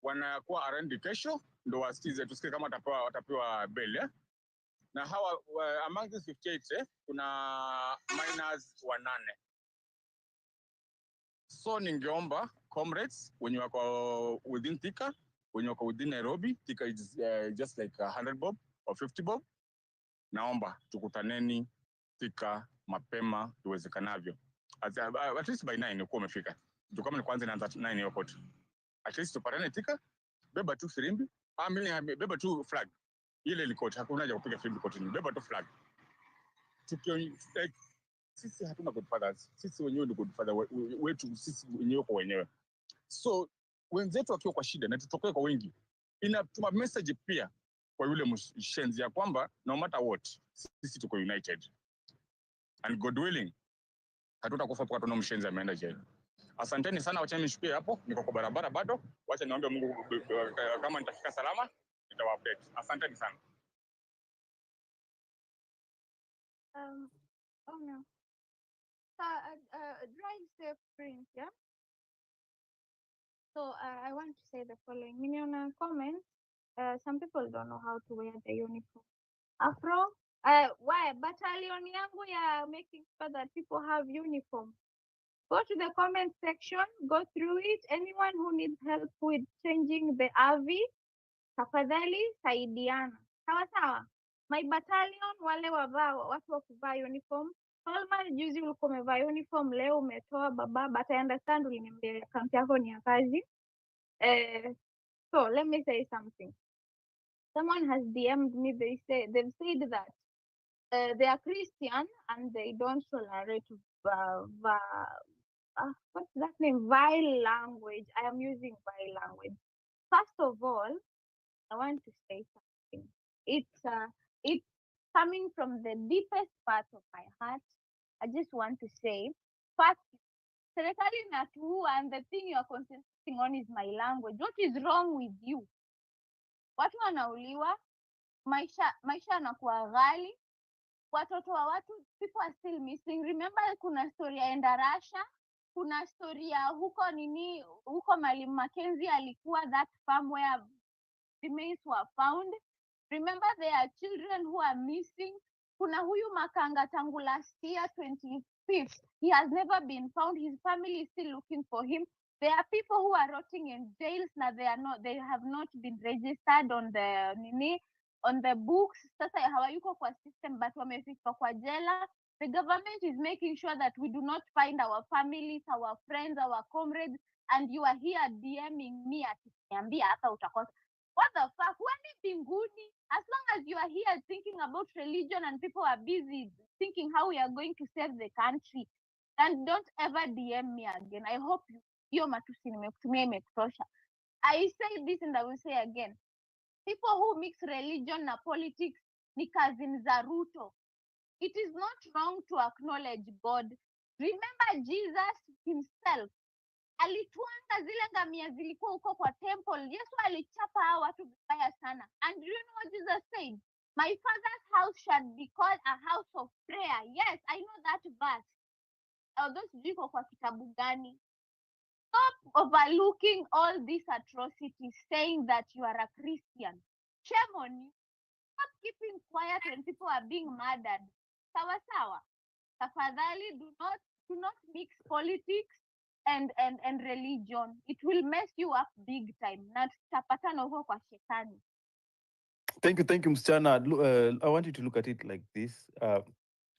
[SPEAKER 14] wanakuwa arraigned kesho ndo tusikie kama watapewa bail. Na hawa among these 58 kuna minors 8. So ningeomba comrades wenye wako within Thika, wenye wako within Nairobi, Thika is just like 100 bob or 50 bob. Naomba tukutaneni Thika mapema iwezekanavyo. At least by 9 uko umefika. Ndio kama ni kwanza inaanza 9 hiyo koti. At least tupatane Thika, beba tu firimbi, beba tu flag. Ile ni koti, hakuna haja kupiga firimbi kotini. Beba tu flag. Sisi hatuna good fathers. Sisi wenyewe ni good father wetu, sisi wenyewe kwa wenyewe. So wenzetu wakiwa kwa shida na tutokee kwa wingi, inatuma message pia kwa yule mshenzi ya kwamba no matter what, sisi tuko united. And God willing, hatutakufa kwa tuna mshenzi ameenda jail. Asanteni sana, wacha nishukie hapo, niko kwa barabara bado. Wacha niombe Mungu kama nitafika salama, nitawa-update. Asanteni sana.
[SPEAKER 4] Oh no. Drive safe, Prince, yeah? So I want to say the following. In a comment, some people don't know how to wear the uniform. Afro, why? Battalion yangu ya making sure that people have uniform. Go to the comment section, go through it. Anyone who needs help with changing the RV, tafadhali saidiana. Sawa sawa. My battalion, wale watu wa kuvaa uniform. Solman, juzi ulikuwa umevaa uniform, leo umetoa baba, but I understand uliniambia account yako ni ya kazi. So let me say something. Someone has DM'd me, they've said that they are Christian and they don't tolerate what's that name? Vile language. I am using vile language. First of all, I want to say something. It's coming from the deepest part of my heart. I just want to say, first, serikali inatuua, and the thing you are concentrating on is my language. What is wrong with you? Watu wanauliwa, maisha yanakuwa ghali, watoto wa watu, people are still missing. Remember kuna story ya Endarasha, kuna story ya huko Mwalimu Mackenzie alikuwa, that farm where remains were found. Remember there are children who are missing. Kuna huyu Makanga tangu last year 25th, he has never been found. His family is still looking for him. There are people who are rotting in jails now. They have not been registered on the books. Sasa hawayuko kwa system, but wamefika kwa jela. The government is making sure that we do not find our families, our friends, our comrades, and you are here DMing me akiniambia hata utakosa. What the fuck? Huendi mbinguni. As long as you are here thinking about religion and people are busy thinking how we are going to save the country, and don't ever DM me again. I hope hiyo matusi nimekutumia imekutosha. I say this and I will say again. People who mix religion na politics ni cousins za Ruto. It is not wrong to acknowledge God. Remember Jesus himself. Alituanga zile ngamia zilikuwa huko kwa temple. Yesu alichapa hao watu vibaya sana. And do you know what Jesus said? My father's house shall be called a house of prayer. Yes, I know that verse. Although sijui iko kwa kitabu gani. Stop overlooking all these atrocities, saying that you are a Christian. Shame on you. Stop keeping quiet when people are being murdered. Sawa sawa. Tafadhali do not mix politics and religion. It will mess you up big time. Na tutapatana huko kwa shetani.
[SPEAKER 10] Thank you, msichana. I want you to look at it like this.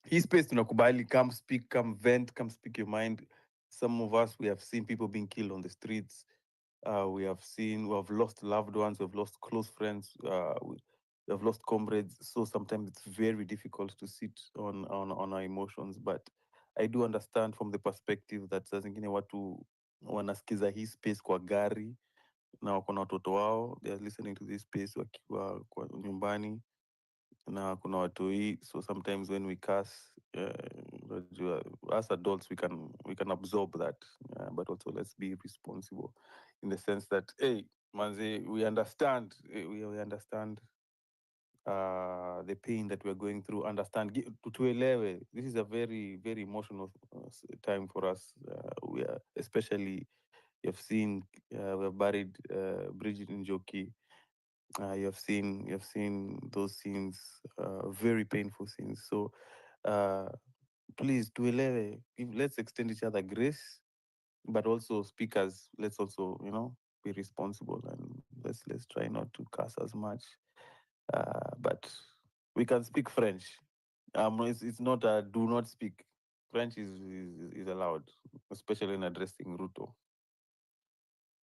[SPEAKER 10] Hii space tunakubali, come speak, come vent, come speak your mind. Some of us, we have seen people being killed on the streets. We have lost loved ones, we have lost close friends, we have lost comrades. So sometimes it's very difficult to sit on our emotions. But I do understand from the perspective that saa zingine watu wanasikiza hii space kwa gari na wako na watoto wao, they are listening to this space wakiwa kwa nyumbani na kuna watoi. So sometimes when we curse, as adults we can absorb that, but also let's be responsible in the sense that, hey manze, we understand, we understand the pain that we're going through. Understand, tuelewe. This is a very, very emotional time for us. We are, especially, you've seen, we have buried Bridget Njoki. You have seen those scenes, very painful scenes. So please, tuelewe, let's extend each other grace, but also speakers, let's also, be responsible, and let's try not to curse as much. But we can speak French. It's not a do not speak. French is allowed, especially in addressing Ruto.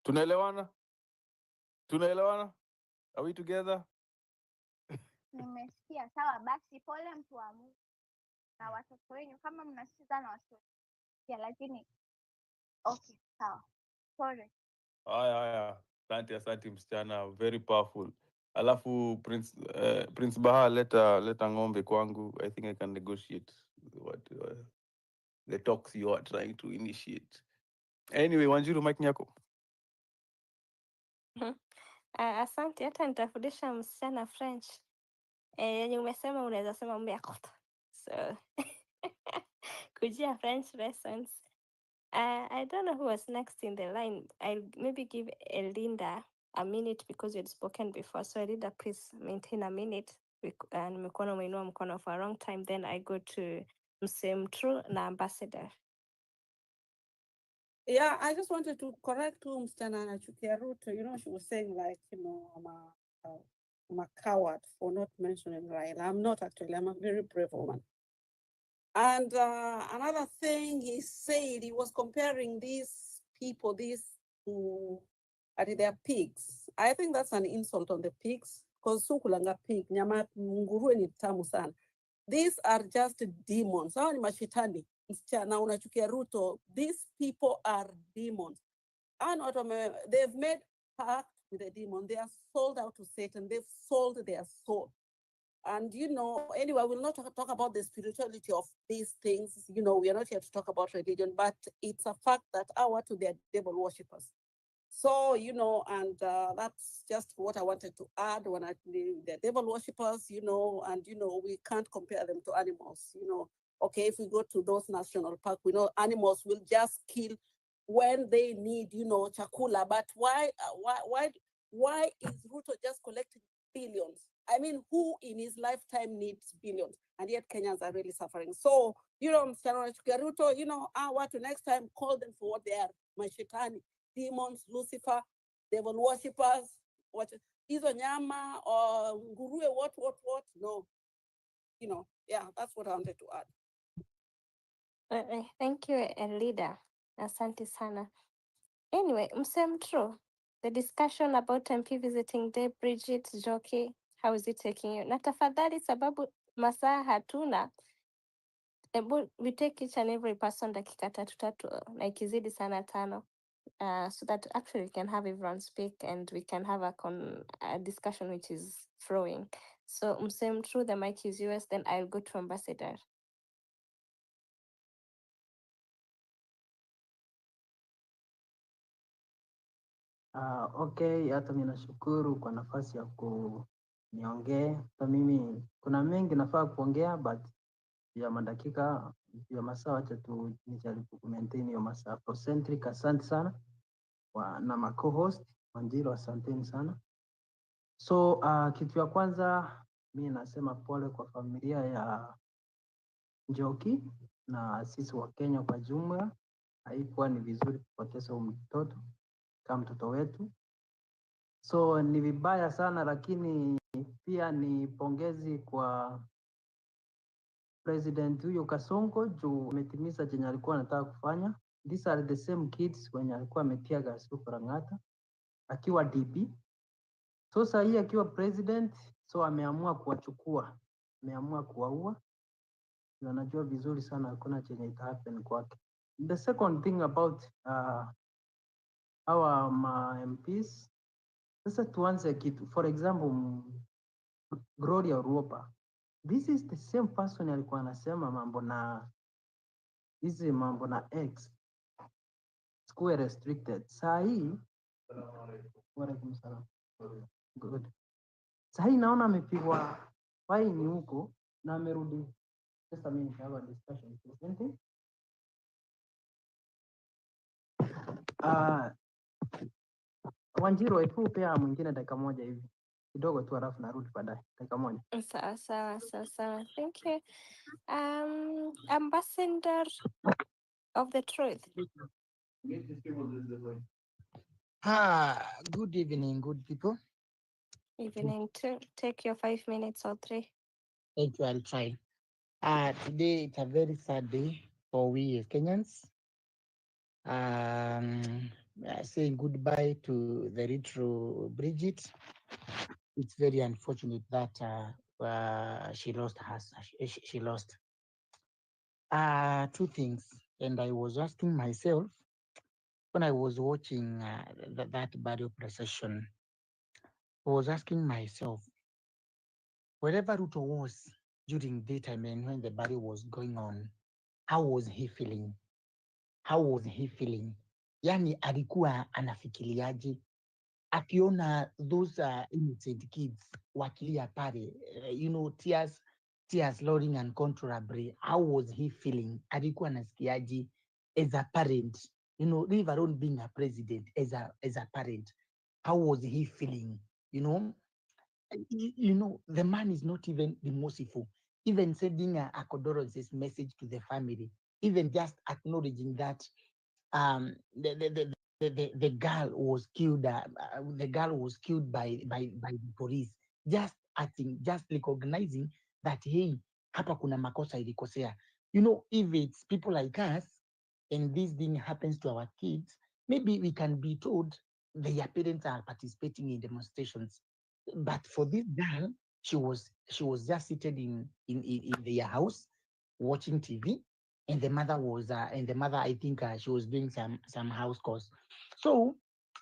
[SPEAKER 10] Tunaelewana? Tunaelewana? Are we together?
[SPEAKER 4] Nimesikia. Sawa basi, pole mtu wa Mungu na watoto wenyu kama mnasikiza na watoto. Lakini okay, sawa. Sorry.
[SPEAKER 10] Haya. Asante msichana, very powerful. Alafu Prince Baha leta ng'ombe kwangu. I think I can negotiate what the talks you are trying to initiate. Anyway, Wanjiru, mic yako.
[SPEAKER 13] Asante, hata nitafundisha msichana French yenye umesema, unaweza sema mambo ya kota, so kujia French lessons. I don't know who was next in the line. I'll maybe give Elinda a minute because you had spoken before. So Elinda, please maintain a minute. Nimekuona umeinua mkono for a long time. Then I go to Msemtru na Ambassador.
[SPEAKER 15] Yeah, I just wanted to correct msichana anachukia Ruto. She was saying like, I'm a coward for not mentioning Raila. I'm not actually. I'm a very brave woman. And another thing he said, he was comparing these people, they're pigs. I think that's an insult on the pigs, because sukulanga pig, nyama nguruwe ni tamu sana. These are just demons. Hao ni mashitani. msichana unachukia Ruto, these people are demons. And they've made pact with the demon. They are sold out to Satan. They've sold their soul. And, anyway, we'll not talk about the spirituality of these things. We are not here to talk about religion, but it's a fact that our to their devil worshippers. So, and that's just what I wanted to add when the devil worshippers, and, we can't compare them to animals, Okay, if we go to those national parks, we know animals will just kill when they need, chakula. But why is Ruto just collecting billions? I mean, who in his lifetime needs billions? And yet Kenyans are really suffering. So, Mr. Ruto, what to next time call them for what they are, mashetani, demons, Lucifer, devil worshippers, what hizo nyama or nguruwe, what, no. Yeah, that's what I wanted to add.
[SPEAKER 13] Thank you, Elida. Asante sana. Anyway, Msemtro, the discussion about MP visiting Day, Bridget, Jockey, how is it taking you? Na tafadhali sababu masaa hatuna, we take each and every person dakika tatu na ikizidi sana 5, so that actually we can have everyone speak and we can have a discussion which is flowing. So Msemtro, the mic is yours, then I'll go to Ambassador.
[SPEAKER 6] Okay, hata mimi nashukuru kwa nafasi ya kuniongea. Hata mimi kuna mengi nafaa kuongea, but ya madakika ya masaa, wacha tu nijaribu kumaintain hiyo masaa. Afrocentric, asante sana na ma-co-host Wanjiru, asanteni sana. So kitu ya kwanza mimi nasema pole kwa familia ya Njoki na sisi wa Kenya kwa jumla. Haikuwa ni vizuri kupoteza huyu mtoto kama mtoto wetu, so ni vibaya sana, lakini pia ni pongezi kwa president huyo Kasongo juu ametimiza chenye alikuwa anataka kufanya. These are the same kids wenye alikuwa ametia gas huko Lang'ata akiwa DP. So sasa hii akiwa president, so ameamua kuwachukua, ameamua kuwaua. Na najua vizuri sana hakuna chenye ita happen kwake. The second thing about our MPs, sasa tuanze kitu. For example, Gloria Ruopa. This is the same person alikuwa anasema mambo na hizi mambo na X sikuwe restricted. Saa hii good. Saa hii naona amepigwa faini huko na amerudi. Sasa mimi nikawa discussion presenting. Wanjiru, hebu pea mwingine dakika moja hivi kidogo tu, alafu narudi baadaye dakika moja.
[SPEAKER 13] Sawa. Thank you. Ambassador of the truth.
[SPEAKER 9] Good evening, good people.
[SPEAKER 13] Evening too. Take your 5 minutes or 3.
[SPEAKER 9] Thank you, I'll try. Today it's a very sad day for we as Kenyans. Saying goodbye to the retro Bridget. It's very unfortunate that she lost she lost. Two things, and I was asking myself when I was watching that burial procession, I was asking myself, wherever Ruto was during daytime and when the burial was going on, how was he feeling? How was he feeling? Yani alikuwa anafikiriaje akiona those innocent kids wakilia pale, tears rolling uncontrollably. How was he feeling? Alikuwa anasikiaje as a parent? Leave alone being a president, as a parent. How was he feeling? The man is not even remorseful, even sending a condolences message to the family, even just acknowledging that the girl was killed. The girl was killed by the police. Just acting, just recognizing that hey, hapa kuna makosa ilikosea. If it's people like us and this thing happens to our kids, maybe we can be told their parents are participating in demonstrations. But for this girl, she was just seated in their house watching TV,
[SPEAKER 11] and the mother was I think she was doing some house calls. So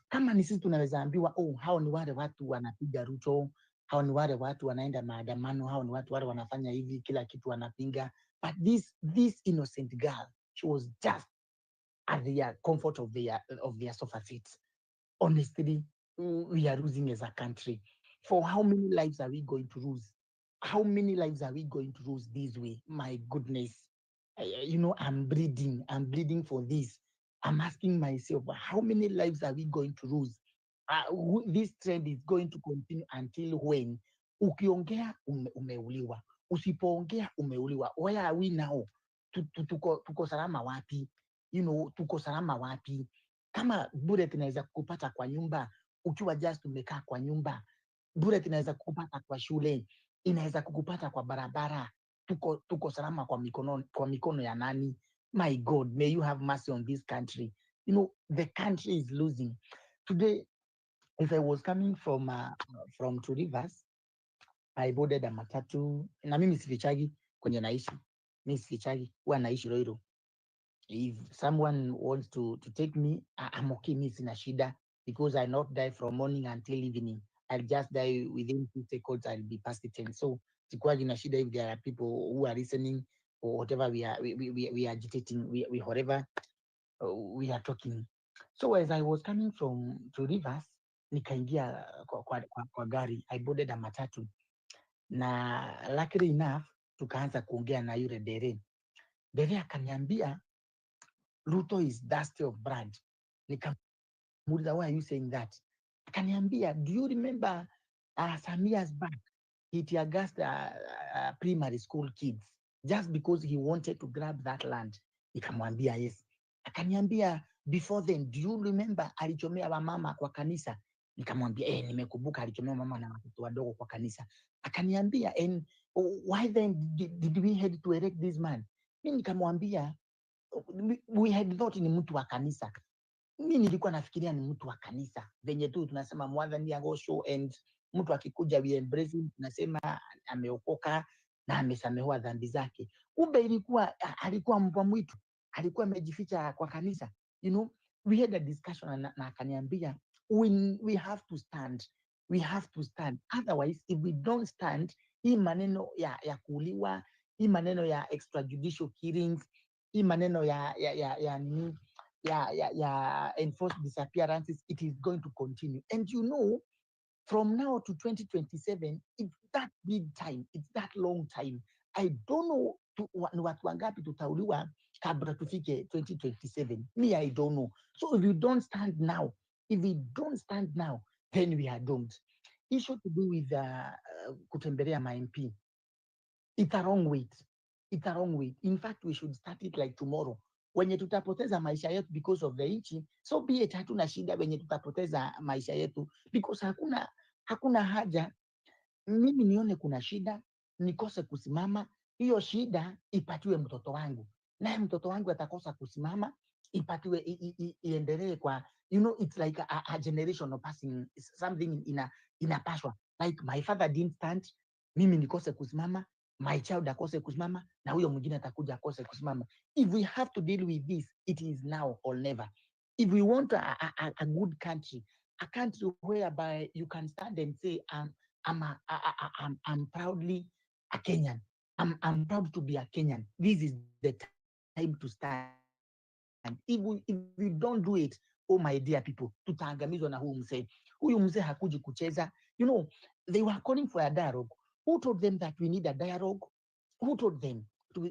[SPEAKER 11] kama ni sisi tunaweza ambiwa hao ni wale watu wanapiga Ruto, hao ni wale watu wanaenda maandamano, hao ni watu wale wanafanya hivi, kila kitu wanapinga. But this innocent girl, she was just at the comfort of their sofa seats. Honestly, we are losing as a country. For how many lives are we going to lose? How many lives are we going to lose this way? My goodness. I'm bleeding for this. I'm asking myself, how many lives are we going to lose? This trend is going to continue until when? Ukiongea umeuliwa, usipoongea umeuliwa. Where are we now? Tuko salama wapi? Tuko salama wapi? Kama bullet inaweza kukupata kwa nyumba ukiwa just umekaa kwa nyumba, bullet inaweza kukupata kwa shule, inaweza kukupata kwa barabara. Tuko salama kwa mikono ya nani? My God, may you have mercy on this country. The country is losing. Today, if I was coming from Two Rivers, I boarded a matatu. Na mimi sifichagi kwenye naishi. Mimi sifichagi, huwa naishi Roiro. If someone wants to take me, I'm okay, mimi sina shida, because I not die from morning until evening. I'll just die within 2 seconds, I'll be past the 10. So sikuwaji na shida if there are people who are listening or whatever we are agitating, we whatever we are talking. So as I was coming from to Rivers, nikaingia kwa gari, I boarded a matatu. Na luckily enough, tukaanza kuongea na yule dere. Dere akaniambia Ruto is dusty of blood. Nikamuuliza, why are you saying that? Akaniambia, do you remember some years back he tear gassed primary school kids just because he wanted to grab that land? Nikamwambia yes. Akaniambia, before then, do you remember alichomea wamama kwa kanisa? Nikamwambia nimekumbuka alichomea mama na watoto wadogo kwa kanisa. Akaniambia, and why then did we head to elect this man? Mimi nikamwambia, we had thought ni mtu wa kanisa. Mimi nilikuwa nafikiria ni mtu wa kanisa, venye tu tunasema mwadhani agosho, and mtu akikuja we embrace him, tunasema ameokoka na amesamehewa dhambi zake. Kumbe alikuwa mbwa mwitu, alikuwa amejificha kwa kanisa. We had a discussion na akaniambia we have to stand, otherwise if we don't stand, hii maneno ya kuuliwa, hii maneno ya extrajudicial killings, hii maneno ya enforced disappearances, it is going to continue. And from now to 2027, it's that big time, it's that long time. I don't know ni watu wangapi tutauliwa kabla tufike 2027. Me, I don't know. So if we don't stand now, then we are doomed. Issue to do with kutembelea ma MP. It's a wrong wait. In fact, we should start it like tomorrow. Wenye tutapoteza maisha yetu because of the nchi, so be it, hatuna shida wenye tutapoteza maisha yetu, because hakuna haja mimi nione kuna shida nikose kusimama, hiyo shida ipatiwe mtoto wangu, naye mtoto wangu atakosa kusimama, ipatiwe iendelee kwa it's like a generation of passing something inapashwa, like my father didn't stand, mimi nikose kusimama, my child akose kusimama, na huyo mwingine atakuja akose kusimama. If we have to deal with this, it is now or never. If we want a good country, a country whereby you can stand and say, I'm proudly a Kenyan. I'm proud to be a Kenyan. This is the time to stand. If we don't do it, oh my dear people, tutaangamizwa na huyu mzee. Huyu mzee hakuji kucheza. They were calling for a dialogue. Who told them that we need a dialogue? Who told them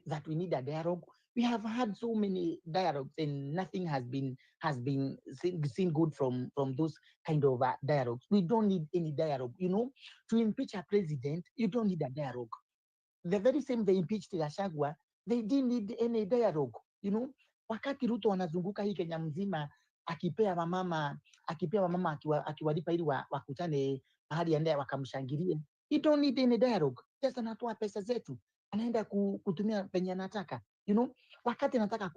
[SPEAKER 11] that we need a dialogue? We have had so many dialogues and nothing has been seen good from those kind of dialogues. We don't need any dialogue. To impeach a president, you don't need a dialogue. The very same they impeached Gachagua, they didn't need any dialogue. Wakati Ruto wanazunguka hii Kenya mzima akipea wamama akiwalipa ili wakutane mahali ya wakamshangilie. You don't need any dialogue. Just anatoa pesa zetu, anaenda kutumia penye anataka. Wakati anataka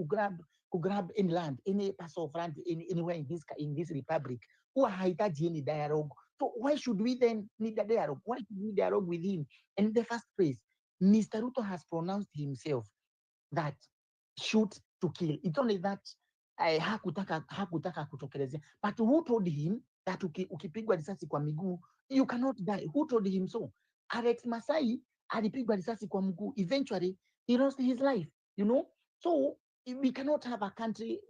[SPEAKER 11] kugrab any land, any parcel of land anywhere in this republic, huwa hahitaji any dialogue. So why should we then need a dialogue? Why should we dialogue with him? And in the first place, Mr. Ruto has pronounced himself that shoot to kill. It's only that hakutaka kutokelezea. But who told him that ukipigwa risasi kwa miguu you cannot die? Who told him so? Alex Masai alipigwa risasi kwa mguu. Eventually he lost his life, you know. So we cannot have a country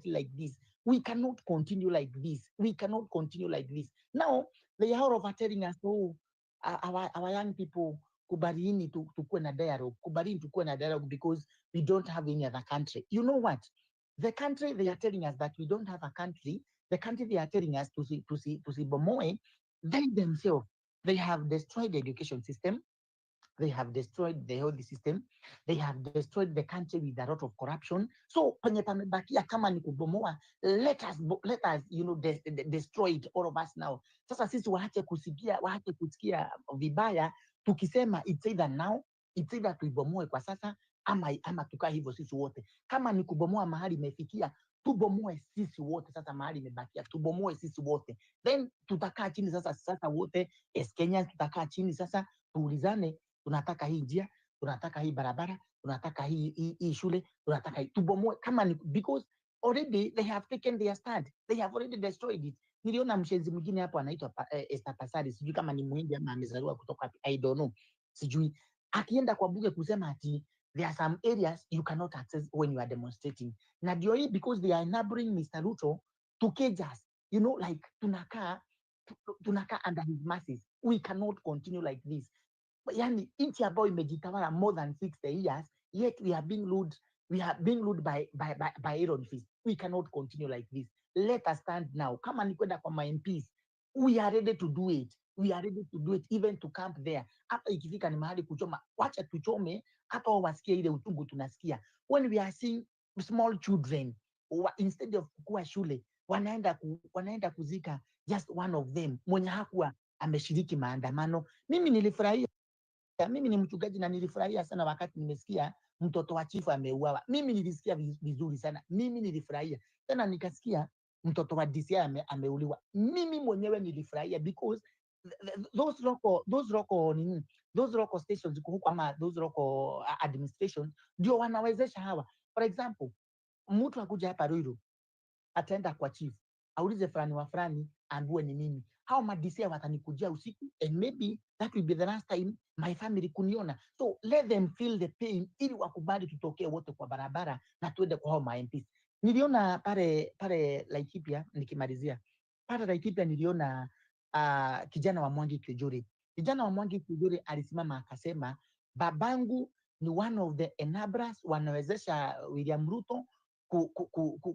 [SPEAKER 11] like this. We cannot continue like this. We cannot continue like this. Now they are over telling us, oh, our young people, kubarini tukue na dialogue, kubarini tukue na dialogue because we don't have any other country. You know what? The country they are telling us that we don't have a country, the country they are telling us to see bomoe, they themselves, they have destroyed the education system, they have destroyed the health system, they have destroyed the country with a lot of corruption. So kwenye pamebakia kama ni kubomoa, let us destroy it, all of us now. Sasa sisi waache kusikia vibaya tukisema it's either now, it's either tuibomoe kwa sasa ama tukaa hivyo sisi wote. Kama ni kubomoa mahali imefikia, tubomoe sisi wote. Sasa mahali imebakia, tubomoe sisi wote, then tutakaa chini sasa wote as Kenyans, tutakaa chini sasa tuulizane, tunataka hii njia, tunataka hii barabara, tunataka hii shule, tunataka hii tubomoe. Kama ni because already they have taken their stand, they have already destroyed it. Niliona mshenzi mwingine hapo anaitwa Esther Pasari, sijui kama ni Muhindi ama amezaliwa kutoka, I don't know, sijui, akienda kwa bunge kusema ati there are some areas you cannot access when you are demonstrating. Na ndio hii because they are enabling Mr. Ruto to cage us, you know, like tunakaa under his masses. We cannot continue like this. Yani nchi ambayo imejitawala more than 60 years, yet we are being ruled by iron fist. We cannot continue like this. Let us stand now. Kama ni kwenda kwa MPs, we are ready to do it. We are ready to do it, even to camp there. Hata ikifika ni mahali kuchoma, wacha tuchome, hata wasikie ile utungu tunasikia. When we are seeing small children, instead of kukua shule, wanaenda kuzika just one of them mwenye hakuwa ameshiriki maandamano. Mimi nilifurahia, mimi ni mchungaji na nilifurahia sana wakati nimesikia mtoto wa chifu ameuawa. Mimi nilisikia vizuri sana, mimi nilifurahia tena. Nikasikia mtoto wa DCI ameuliwa, mimi mwenyewe nilifurahia because those local stations huko ama those local administrations ndio wanawezesha hawa. For example, mtu akuja hapa Ruiru ataenda kwa chief aulize fulani wa fulani ambue ni nini, hao madisia watanikujia usiku, and maybe that will be the last time my family kuniona. So let them feel the pain ili wakubali tutokee wote kwa barabara na tuende kwa hao MPs. Niliona pale Laikipia, nikimalizia pale Laikipia niliona kijana wa Mwangi Kiujuri. Kijana wa Mwangi Kiujuri alisimama akasema, babangu ni one of the enablers wanawezesha William Ruto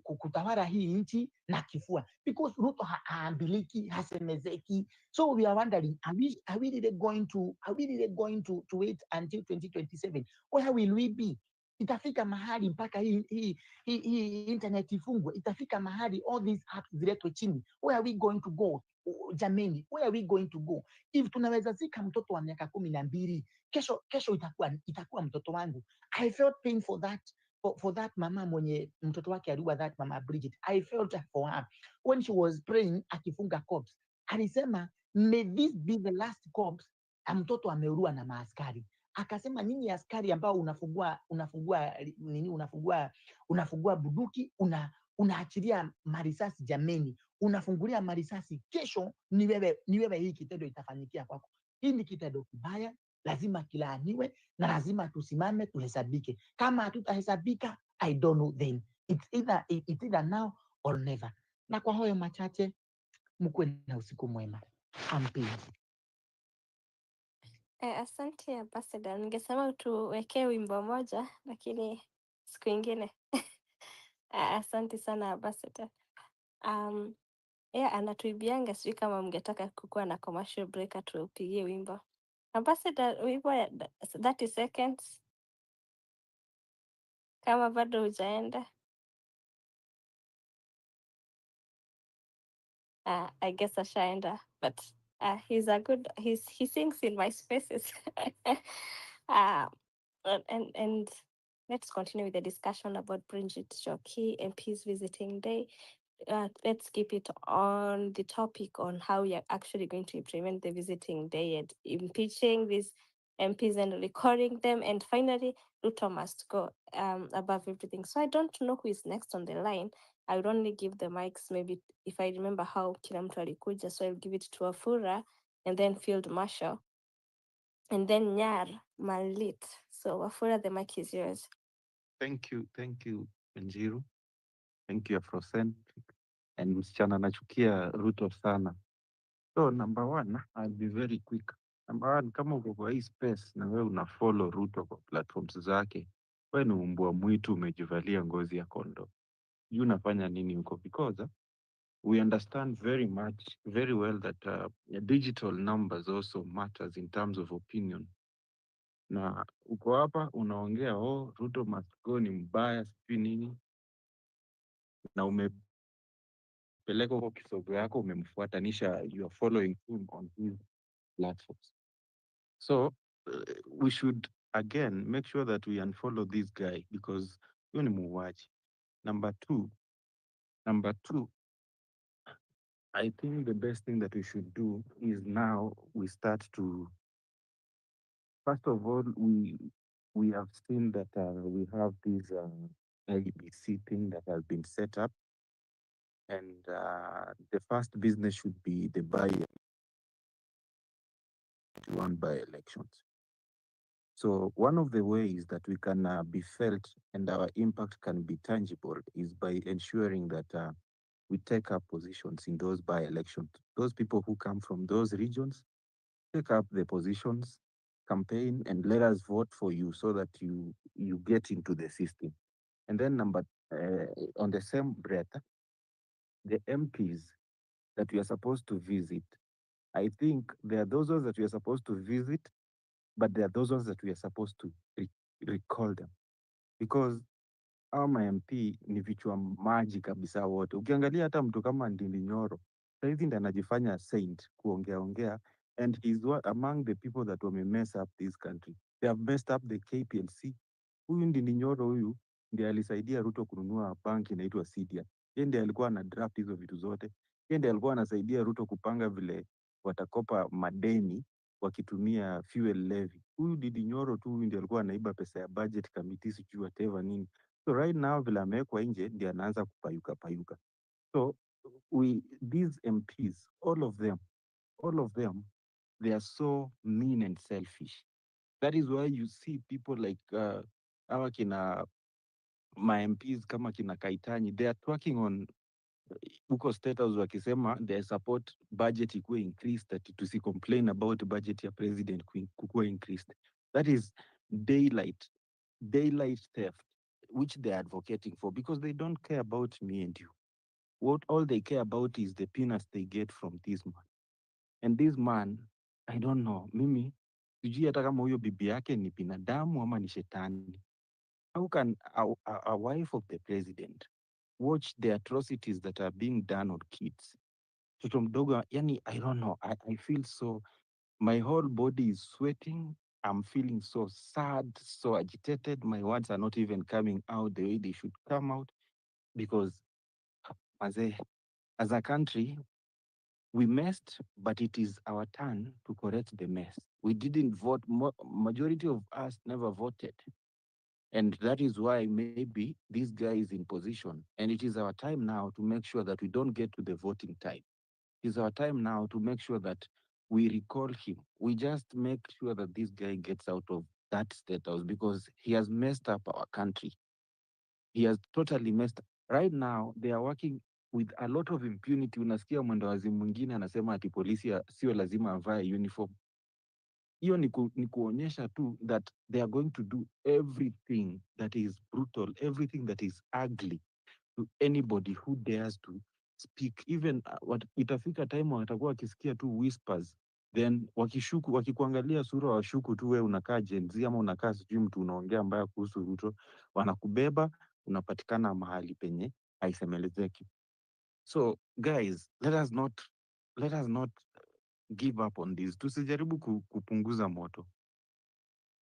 [SPEAKER 11] kutawala hii nchi na kifua, because Ruto haambiliki, hasemezeki. So we are wondering, are we really going to wait until 2027? Where will we be? Itafika mahali mpaka hii internet ifungwe, itafika mahali all these apps ziletwe chini. Where are we going to go? Jameni, where are we going to go? If tunaweza zika mtoto wa miaka 12, kesho itakuwa mtoto wangu. I felt pain for that mama mwenye mtoto wake aliua, that mama Bridget. I felt for her when she was praying akifunga corpse. Alisema, may this be the last corpse mtoto ameurua na maaskari. Akasema, nyinyi askari ambao unafungua bunduki, unaachilia marisasi, jameni, unafungulia marisasi, kesho ni wewe hii kitendo itafanyikia kwako. Hii ni kitendo kibaya, lazima kilaaniwe na lazima tusimame tuhesabike. Kama hatutahesabika, I don't know then. It's either now or never. Na kwa hayo machache, mkuwe na usiku mwema. Ampeni.
[SPEAKER 13] Asante Ambassador, ningesema tuwekee wimbo moja lakini siku ingine. Asante sana Ambassador. Anatuibianga, sijui kama mngetaka kukuwa na commercial break atupigie wimbo. Ambassador, wimbo ya 30 seconds kama bado hujaenda. I guess ashaenda, but he sings in my spaces. And let's continue with the discussion about Bridget Joki MP's visiting day. Let's keep it on the topic on how we are actually going to implement the visiting day and impeaching these MPs and recording them. And finally, Ruto must go above everything. So I don't know who is next on the line. I would only give the mics maybe if I remember how kila mtu alikuja. So I'll give it to Afura and then Field Marshal and then Nyar Malit. So Afura, the mic is yours.
[SPEAKER 1] Thank you, Njiru. Thank you, Afrocentric. And msichana anachukia Ruto sana. So number one, I'll be very quick. Number one, kama uko kwa hii space na wewe una follow Ruto kwa platforms zake, wewe ni umbwa mwitu umejivalia ngozi ya kondo. You unafanya nini huko? Because we understand very well that digital numbers also matters in terms of opinion. Na uko hapa unaongea Ruto must go ni mbaya sijui nini, na umepeleka huko kisogo yako umemfuatanisha, you are following him on his platforms. So we should again make sure that we unfollow this guy because huyo ni muuaji. Number two, I think the best thing that we should do is now we start to, first of all, we have seen that we have this IEBC thing that has been set up, and the first business should be the by-elections. So one of the ways that we can be felt and our impact can be tangible is by ensuring that we take up positions in those by-elections. Those people who come from those regions, take up the positions, campaign, and let us vote for you so that you get into the system. And then on the same breath, the MPs that we are supposed to visit, I think there are those ones that we are supposed to visit, but there are those ones that we are supposed to recall them. Because our MP ni vichwa maji kabisa wote. Ukiangalia hata mtu kama Ndindi Nyoro, saizi ndiye anajifanya saint kuongea, and he's among the people that wame mess up this country. They have messed up the KPLC. Huyu Ndindi Nyoro huyu ndiye alisaidia Ruto kununua banki inaitwa Sidia. Yeye ndiye alikuwa ana draft hizo vitu zote. Yeye ndiye alikuwa anasaidia Ruto kupanga vile watakopa madeni wakitumia fuel levy. Huyu Ndindi Nyoro tu huyu ndiye alikuwa anaiba pesa ya budget committee sijui whatever nini. So right now vile amewekwa nje ndiye anaanza kupayuka. So these MPs, all of them, they are so mean and selfish. That is why you see people like our kina my MPs kama kina Kaitanyi, they are working on huko State House wakisema they support budget ikuwe increased, that tusi complain about budget ya president kukuwa increased. That is daylight theft, which they are advocating for because they don't care about me and you. All they care about is the peanuts they get from this man. And this man, I don't know, mimi sijui hata kama huyo bibi yake ni binadamu ama ni shetani. How can a wife of the president watch the atrocities that are being done on kids? Mtoto mdogo, yani, I don't know. I feel so, my whole body is sweating. I'm feeling so sad, so agitated. My words are not even coming out the way they should come out because as a country, we messed, but it is our turn to correct the mess. We didn't vote. Majority of us never voted. And that is why maybe this guy is in position. And it is our time now to make sure that we don't get to the voting time. It is our time now to make sure that we recall him. We just make sure that this guy gets out of that status because he has messed up our country. He has totally messed up. Right now, they are working with a lot of impunity. Unasikia mwendawazimu mwingine anasema ati polisi sio lazima avae uniform. Hiyo ni kuonyesha tu that they are going to do everything that is brutal, everything that is ugly to anybody who dares to speak. Even itafika time watakuwa wakisikia tu whispers, then wakikuangalia sura washuku tu wewe unakaa Gen Z ama unakaa sijui mtu unaongea mbaya kuhusu Ruto, wanakubeba unapatikana mahali penye haisemelezeki. So guys, let us not give up on this. Tusijaribu kupunguza moto.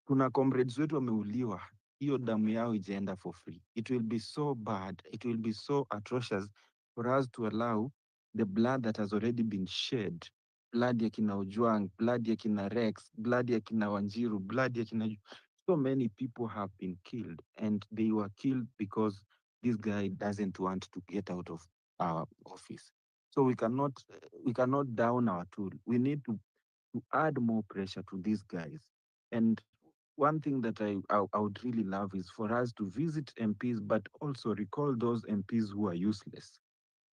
[SPEAKER 1] Kuna comrades wetu wameuliwa, hiyo damu yao ijaenda for free. It will be so bad, it will be so atrocious for us to allow the blood that has already been shed blood ya kina Ojwang, blood ya kina Rex, blood ya kina Wanjiru, blood ya kina... So many people have been killed, and they were killed because this guy doesn't want to get out of our office. So we cannot down our tool. We need to add more pressure to these guys. And one thing that I would really love is for us to visit MPs, but also recall those MPs who are useless.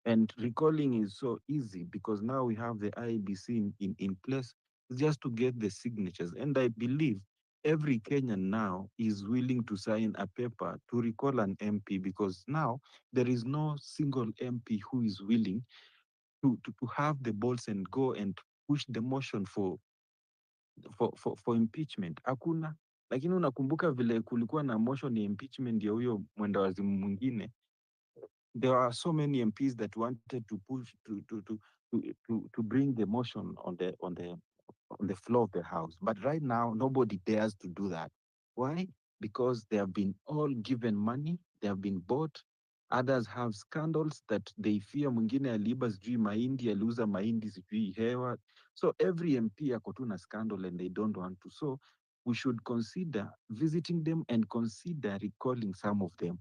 [SPEAKER 1] And recalling is so easy because now we have the IEBC in place just to get the signatures. And I believe every Kenyan now is willing to sign a paper to recall an MP because now there is no single MP who is willing to have the balls and go and push the motion for impeachment. Hakuna. Lakini unakumbuka vile kulikuwa na motion ya impeachment ya huyo mwendawazimu mwingine. There are so many MPs that wanted to push to bring the motion on the floor of the house. But right now, nobody dares to do that. Why? Because they have been all given money, they have been bought. Others have scandals that they fear. Mwingine aliiba sijui mahindi, aliuza mahindi sijui hewa. So every MP ako tu na scandal and they don't want to. So we should consider visiting them and consider recalling some of them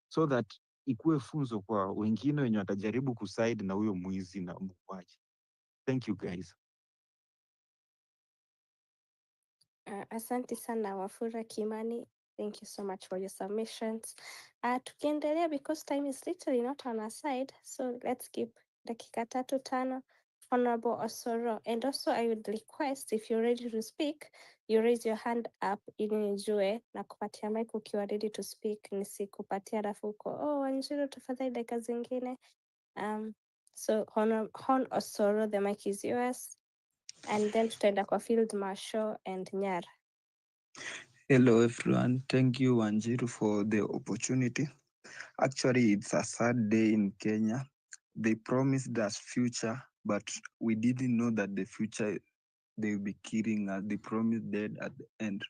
[SPEAKER 1] so that ikuwe funzo kwa wengine wenye watajaribu kuside na huyo mwizi na muuaji. Thank you guys.
[SPEAKER 13] Asante sana Wafula Kimani. Thank you so much for your submissions. Tukiendelea because time is literally not on our side, so let's keep dakika 3-5. Honorable Osoro, and also I would request if you're ready to speak, you raise your hand up ili nijue na kupatia mic ukiwa ready to speak, nisikupatia alafu uko Wanjiru tafadhali dakika zingine. So Hon Osoro, the mic is yours, and then tutaenda kwa Field Marshal and Nyar.
[SPEAKER 16] Hello everyone, thank you Wanjiru for the opportunity. Actually, it's a sad day in Kenya. They promised us future, but we didn't know that the future they will be killing us. They promised dead at the end.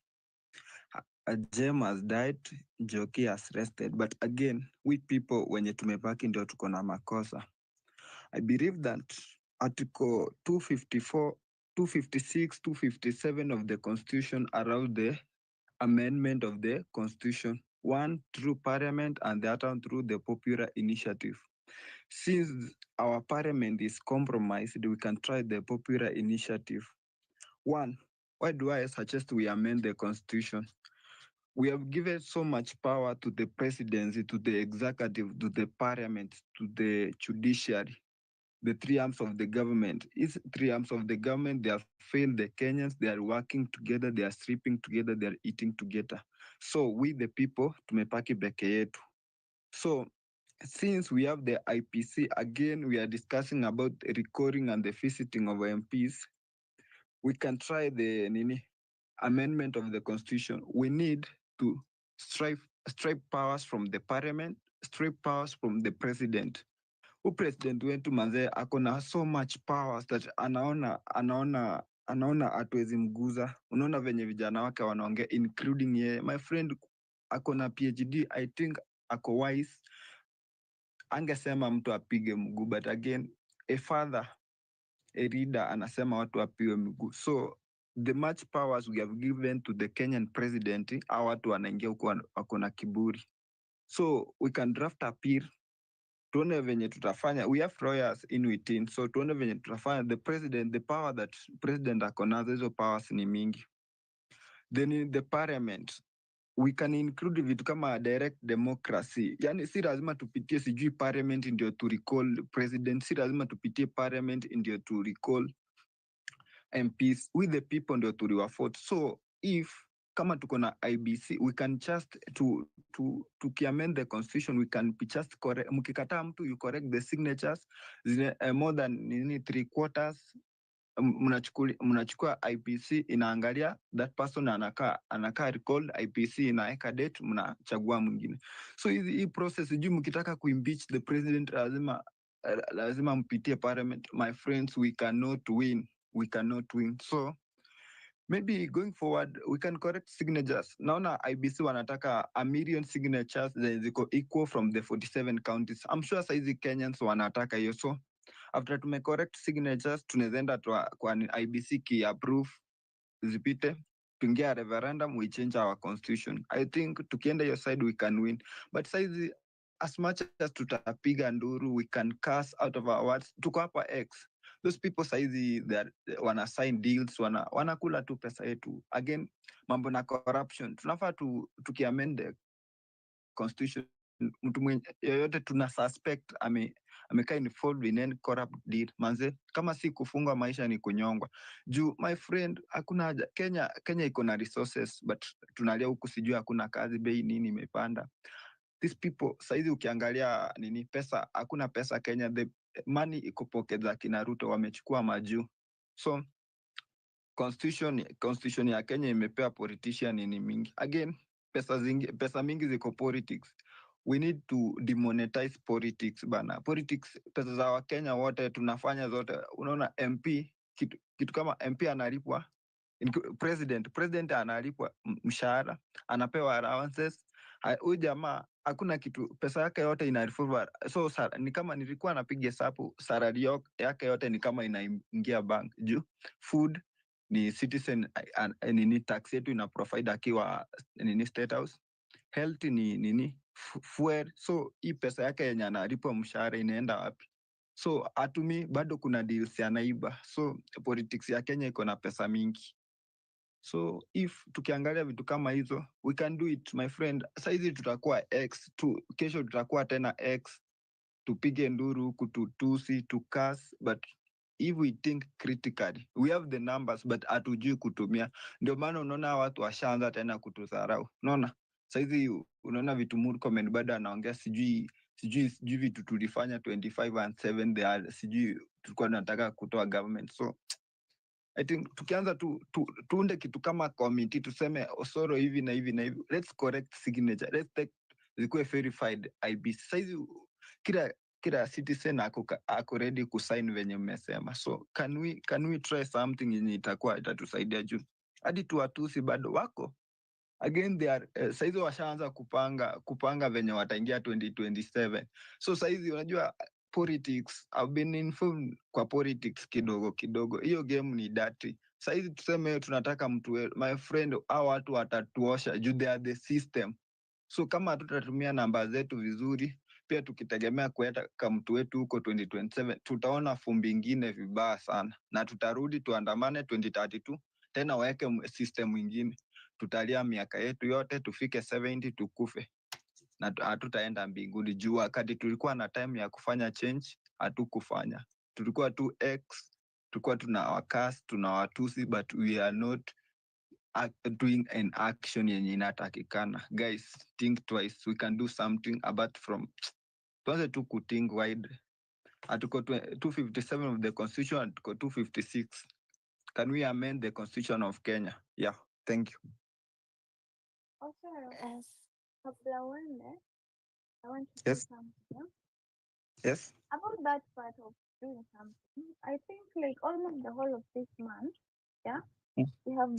[SPEAKER 16] A gem has died, Njoki has rested, but again, we people wenye tumebaki ndio tuko na makosa. I believe that Article 254, 256, 257 of the Constitution around the amendment of the Constitution, one through Parliament and the other through the popular initiative. Since our Parliament is compromised, we can try the popular initiative. One, why do I suggest we amend the Constitution? We have given so much power to the presidency, to the executive, to the Parliament, to the judiciary, the three arms of the government. These three arms of the government, they have failed the Kenyans, they are working together, they are sleeping together, they are eating together. So we the people, tumepaki beke yetu. So since we have the IPC, again, we are discussing about recording and the visiting of MPs. We can try the amendment of the Constitution. We need to strip powers from the Parliament, strip powers from the President. Who president wetu manze akona so much powers that anaona hatuwezi mguza. Unaona venye vijana wake wanaongea including ye. My friend akona PhD, I think ako wise. Angesema mtu apige mguu, but again a father, a leader anasema watu apige mguu. So the much powers we have given to the Kenyan president, hawa watu wanaingia huko wakona kiburi. So we can draft a bill, tuone venye tutafanya. We have lawyers in within, so tuone venye tutafanya. The president, the power that president akonazo, hizo powers ni mingi. Then in the parliament, we can include vitu kama direct democracy. Yani si lazima tupitie sijui parliament ndio to recall president, si lazima tupitie parliament ndio to recall MPs. We the people ndio tuliwavote. So if kama tuko na IBC, we can just tukiamend the constitution, we can just correct. Mkikataa mtu, you correct the signatures more than 3/4. Mnachukua IPC inaangalia that person anakaa recalled, IPC inaeka date, mnachagua mwingine. So hii process juu mkitaka kuimpeach the president lazima mpitie parliament. My friends, we cannot win. So maybe going forward, we can correct signatures. Naona IBC wanataka 1 million signatures that ziko equal from the 47 counties. I'm sure saizi Kenyans wanataka hiyo. So after tumecorrect signatures tunaenda kwa IBC ki approve zipite, tuingia referendum, we change our constitution. I think tukienda your side we can win, but saizi as much as tutapiga nduru, we can curse out of our words. Tuko hapa X, those people saizi wana sign deals, wanakula tu pesa yetu. Again, mambo na corruption, tunafaa tukiamend the constitution, mtu yoyote tuna suspect amekaa involved in any corrupt deal, manze, kama si kufungwa maisha ni kunyongwa. Juu my friend, hakuna haja. Kenya iko na resources, but tunalia huku, sijui hakuna kazi, bei nini imepanda. These people saizi ukiangalia nini, pesa, hakuna pesa Kenya, the money iko pocket za kina Ruto, wamechukua majuu. So constitution ya Kenya imepea politician nini mingi. Again, pesa mingi ziko politics. We need to demonetize politics bana. Politics, pesa za Wakenya wote tunafanya zote. Unaona MP, kitu kama MP analipwa, president analipwa mshahara, anapewa allowances. Huyu jamaa hakuna kitu, pesa yake yote inarevolve. So ni kama nilikuwa napiga hesabu, salary yake yote ni kama inaingia bank. Juu food ni citizen nini, tax yetu ina provide akiwa nini state house. Health ni nini, fuel. So hii pesa yake yenye analipwa mshahara inaenda wapi? So atumi bado kuna deals ya naiba. So politics ya Kenya iko na pesa mingi. So if tukiangalia vitu kama hizo, we can do it my friend. Saizi tutakuwa X tu, kesho tutakuwa tena X, tupige nduru huku, tutusi, tukas, but if we think critically, we have the numbers but hatujui kutumia. Ndio maana unaona watu washaanza tena kutudharau. Unaona saizi, unaona vitu Murkomen bado anaongea, sijui vitu tulifanya 25 and 7 there, sijui tulikuwa tunataka kutoa government. So I think tukianza tuunde kitu kama committee, tuseme Osoro hivi na hivi na hivi, let's correct signature, let's take zikuwe verified IEBC. Saizi kila citizen ako ready kusign venye mmesema. So can we try something yenye itatusaidia juu hadi tuwatusi bado wako again they are saizi washaanza kupanga venye wataingia 2027. So saizi unajua politics, I've been informed kwa politics kidogo. Hiyo game ni dirty. Saizi tuseme tunataka mtu, my friend, hao watu watatuosha juu they are the system. So kama hatutatumia namba zetu vizuri, pia tukitegemea kuweka mtu wetu huko 2027, tutaona fumbi ingine vibaya sana, na tutarudi tuandamane 2032 tena waweke system mwingine. Tutalia miaka yetu yote, tufike 70 tukufe, na hatutaenda mbinguni. Juu wakati tulikuwa na time ya kufanya change, hatukufanya. Tulikuwa tu X, tulikuwa tunawakas, tunawatusi, but we are not doing an action yenye inatakikana. Guys, think twice. We can do something apart from tuanze tu kuthink wide. Article 257 of the constitution, Article 256. Can we amend the constitution of Kenya? Yeah, thank you.
[SPEAKER 4] Also,
[SPEAKER 13] Yes.
[SPEAKER 4] kabla uende, I want to say
[SPEAKER 16] Yes.
[SPEAKER 4] something
[SPEAKER 16] Yes.
[SPEAKER 4] about that part of doing something. I think like almost the whole of this month, yeah, we have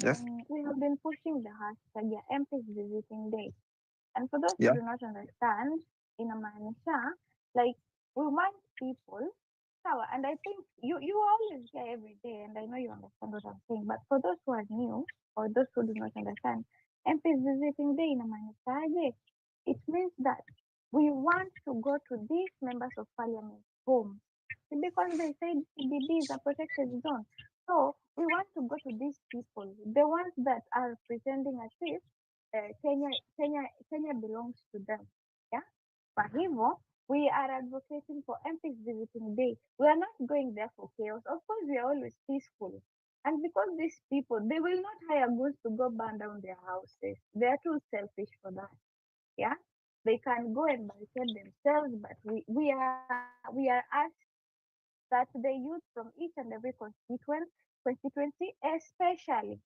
[SPEAKER 4] been pushing the hashtag MPs visiting day. And for those who
[SPEAKER 16] Yeah.
[SPEAKER 4] do not understand, inamaanisha like we want people sawa, and I think you always hear every day, and I know you understand what I'm saying, but for those who are new or those who do not understand, MPs visiting day inamaanishaje? It means that we want to go to these members of parliament home because they said CBD is a protected zone. So we want to go to these people, the ones that are pretending as if Kenya belongs to them. Yeah. Kwa hivyo, we are advocating for MPs visiting day. We are not going there for chaos. Of course, we are always peaceful. And because these people, they will not hire goods to go burn down their houses. They are too selfish for that. Yeah. They can go and barricade themselves, but we are asked that the youth from each and every constituency, especially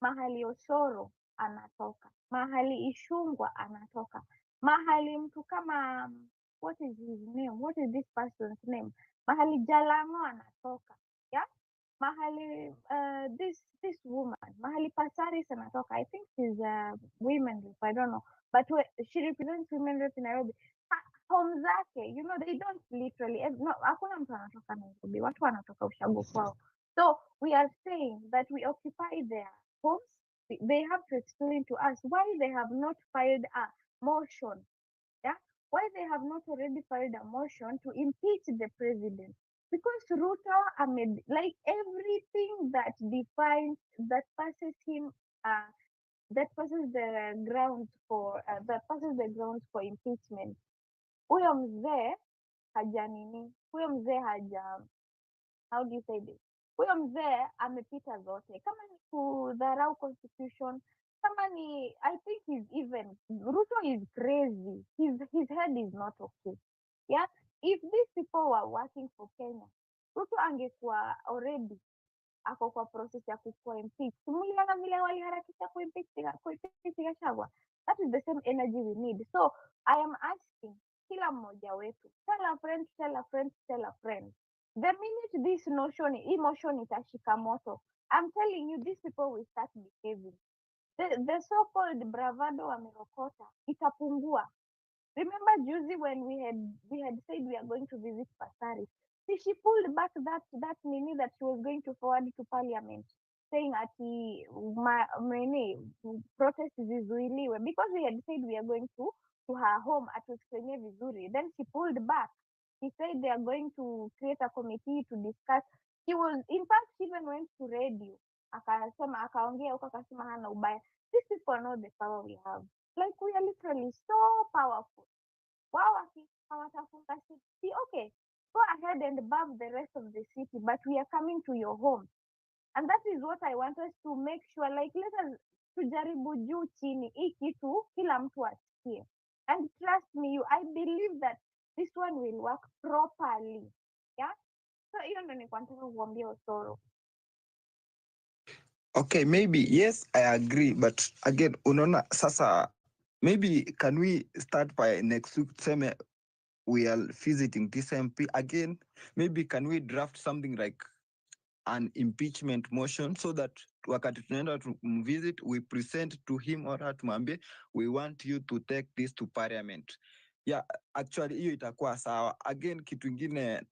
[SPEAKER 4] mahali Osoro anatoka, mahali Ishungwa anatoka, mahali mtu kama what is his name? What is this person's name? Mahali Jalango anatoka, yeah? Mahali this woman, mahali Pasaris anatoka. I think she's a women rep, I don't know, but she represents women rep in Nairobi. home zake, you know, they don't literally, no, hakuna mtu anatoka Nairobi, watu wanatoka ushago kwao. So we are saying that we occupy their homes. They have to explain to us why they have not filed a motion. Yeah, why they have not already filed a motion to impeach the president. Because Ruto amid like everything that defines, that passes him, that passes the grounds for impeachment. Huyo mzee haja nini, huyo mzee haja, how do you say this, huyo mzee amepita zote. Kama ni kudharau constitution, kama ni, I think he's even, Ruto is crazy, his head is not okay. Yeah, if these people were working for Kenya, Ruto angekuwa already ako kwa process ya kukuwa impeach. Simuliona vile waliharakisha kuimpeach Gachagua. That is the same energy we need. So I am asking kila mmoja wetu, tell a friend, tell a friend, tell a friend. The minute this emotion itashika moto, I'm telling you, these people will start behaving. The so-called bravado wamerokota itapungua. Remember juzi when we had said we are going to visit Pasari. See, she pulled back that nini that she was going to forward to parliament, saying ati protest zizuiliwe, because we had said we are going to her home atuexplainie vizuri. Then she pulled back. She said they are going to create a committee to discuss. She was, in fact, she even went to radio. Akaongea huko akasema hana ubaya. These people know the power we have. Like, we are literally so powerful. Wow, hawatafunga city. Okay, go ahead and bump the rest of the city, but we are coming to your home. And that is what I want us to make sure, like, let us tujaribu juu chini, hii kitu kila mtu asikie. And trust me, I believe that this one will work properly. Yeah? So hiyo ndo nilikuwa nataka kuambia Osoro.
[SPEAKER 16] Okay, maybe yes, I agree, but again, unaona sasa, maybe can we start by next week? Tuseme we are visiting this MP again. Maybe can we draft something like an impeachment motion so that wakati tunaenda to visit, we present to him or her, tumwambie we want you to take this to parliament. Yeah, actually hiyo itakuwa sawa. Again, kitu ingine,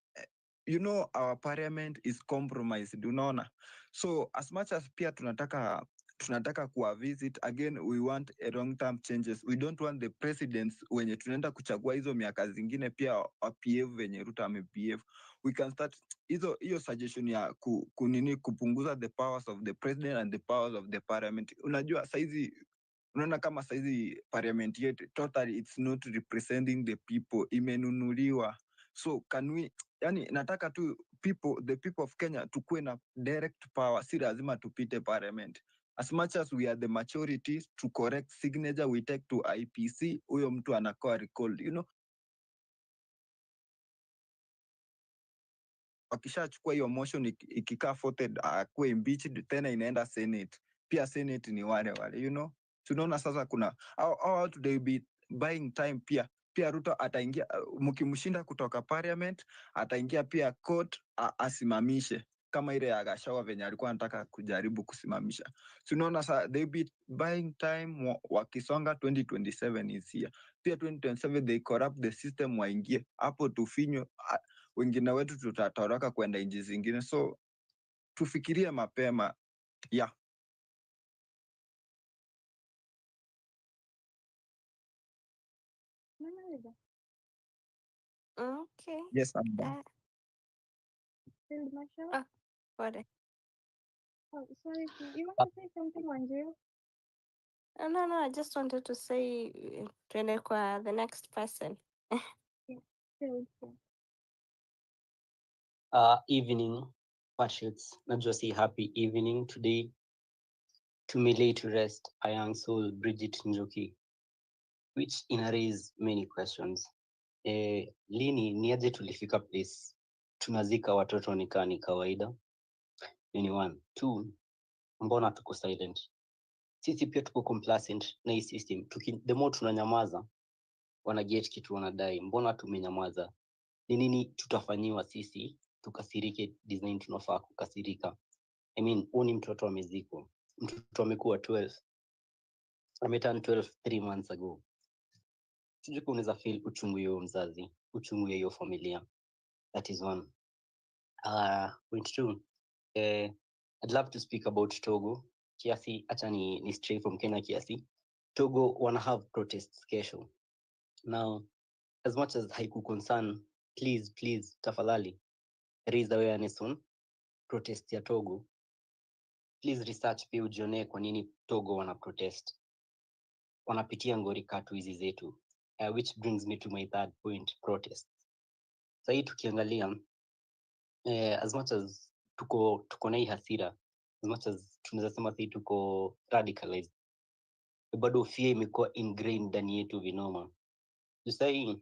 [SPEAKER 16] you know, our parliament is compromised, unaona. So as much as pia tunataka kuwa visit again, we want a long term changes. We don't want the presidents wenye tunaenda kuchagua hizo miaka zingine pia wapiev venye Ruto amepiev. We can start hiyo suggestion ya kunini kupunguza the powers of the president and the powers of the parliament. Unajua saizi, unaona kama saizi parliament yetu totally it's not representing the people, imenunuliwa. So can we, yani nataka tu the people of Kenya tukue na direct power, si lazima tupite parliament. As much as we are the majority, to correct signature we take to IEBC, huyo mtu anakuwa recalled, you know. Wakishachukua hiyo motion ikikaa voted akuwe impeached, tena inaenda Senate. Pia Senate ni wale, you know. Tunaona sasa kuna how they be buying time pia Ruto ataingia, mkimshinda kutoka parliament, ataingia pia court asimamishe kama ile ya Gachagua venye alikuwa anataka kujaribu kusimamisha. Tunaona sasa they be buying time, wakisonga 2027 is here. Pia 2027 they corrupt the system, waingie hapo tufinyo, wengine wetu tutatoroka kwenda nchi zingine, so tufikirie mapema. Yeah.
[SPEAKER 13] Okay.
[SPEAKER 16] Yes, I'm done.
[SPEAKER 13] Oh, got it.
[SPEAKER 4] Oh, sorry, you want to say something, Wanjiru?
[SPEAKER 13] No, I just wanted to say tuende kwa the next person.
[SPEAKER 8] Evening, patriots. Najua say happy evening today. To me lay to rest a young soul, Bridget Njoki, which raise many questions. Lini niaje tulifika place tunazika watoto nikaa ni kawaida? Ni 1. 2, mbona tuko silent? Sisi pia tuko complacent na hii system. The more tunanyamaza, wanaget kitu wanadai. Mbona tumenyamaza? Ni nini tutafanyiwa sisi tukasirike design tunafaa kukasirika? I mean, huu ni mtoto amezikwa. Mtoto amekuwa 12. Ameturn 12 3 months ago. sijui kama unaweza feel uchungu ya huyo mzazi, uchungu ya hiyo familia. That is one. Point two, I'd love to speak about Togo. Kiasi, acha ni stray from Kenya kiasi. Togo wanna have protests kesho. Now, as much as haiku concern, please, tafadhali, raise awareness on protest ya Togo. Please research pia ujione kwa nini Togo wana protest. Wanapitia ngori katu hizi zetu. Which brings me to my third point, protest. Sahii tukiangalia, as much as tuko na hii hasira, as much as tunaweza sema sahii tuko radicalized, bado fear imekuwa ingrained ndani yetu vinoma. Sahii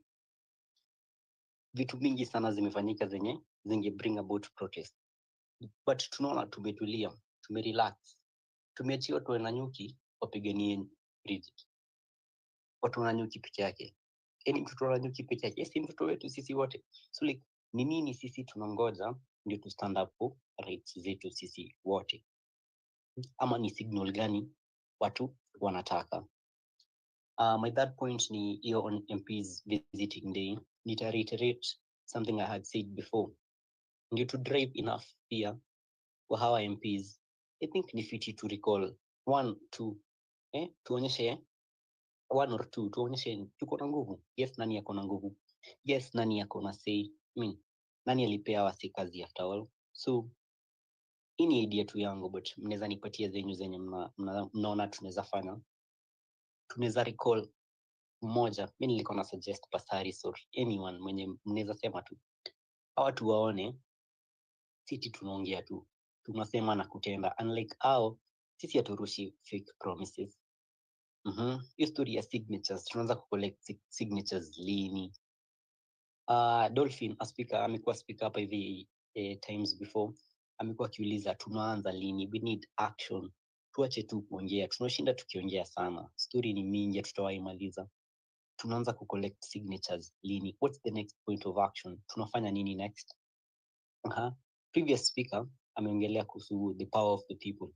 [SPEAKER 8] vitu mingi sana zimefanyika zenye zinge bring about protest, but tunaona tumetulia, tumerelax, tumeachia watu wana nyuki wapiganie Bridget. Watu wana nyuki peke yake, yaani mtoto wana nyuki peke yake, si mtoto wetu sisi wote. So like, ni nini sisi tunangoja ndio tu stand up for rights zetu sisi wote? Ama ni signal gani watu wanataka? My third point ni hiyo on MPs visiting day. Nita reiterate something I had said before. Ndio to drive enough fear kwa hawa MPs, I think ni fiti to recall 1, 2, tuonyeshe 1 or 2, tuonyeshe tuko na nguvu. Yes, nani yako na nguvu? Yes, nani yako na say? Nani alipea wasi kazi after all? So hii ni idea tu yangu, but mnaweza nipatia zenyu zenye mnaona tunaweza fanya. Tunaweza recall mmoja, mimi nilikuwa na suggest Pasaris or anyone mwenye mnaweza sema tu hawa tu waone sisi tunaongea tu, tunasema na kutenda, unlike hao sisi haturushi fake promises. History ya signatures, tunaanza kucollect signatures lini? Dolphin amekuwa speaker hapa hivi times before, amekuwa akiuliza tunaanza lini? We need action. Tuache tu kuongea, tunashinda tukiongea sana, story ni mingi, tutawahi maliza. Tunaanza kucollect signatures lini? What's the next point of action? Tunafanya nini next? Previous speaker ameongelea kuhusu the power of the people.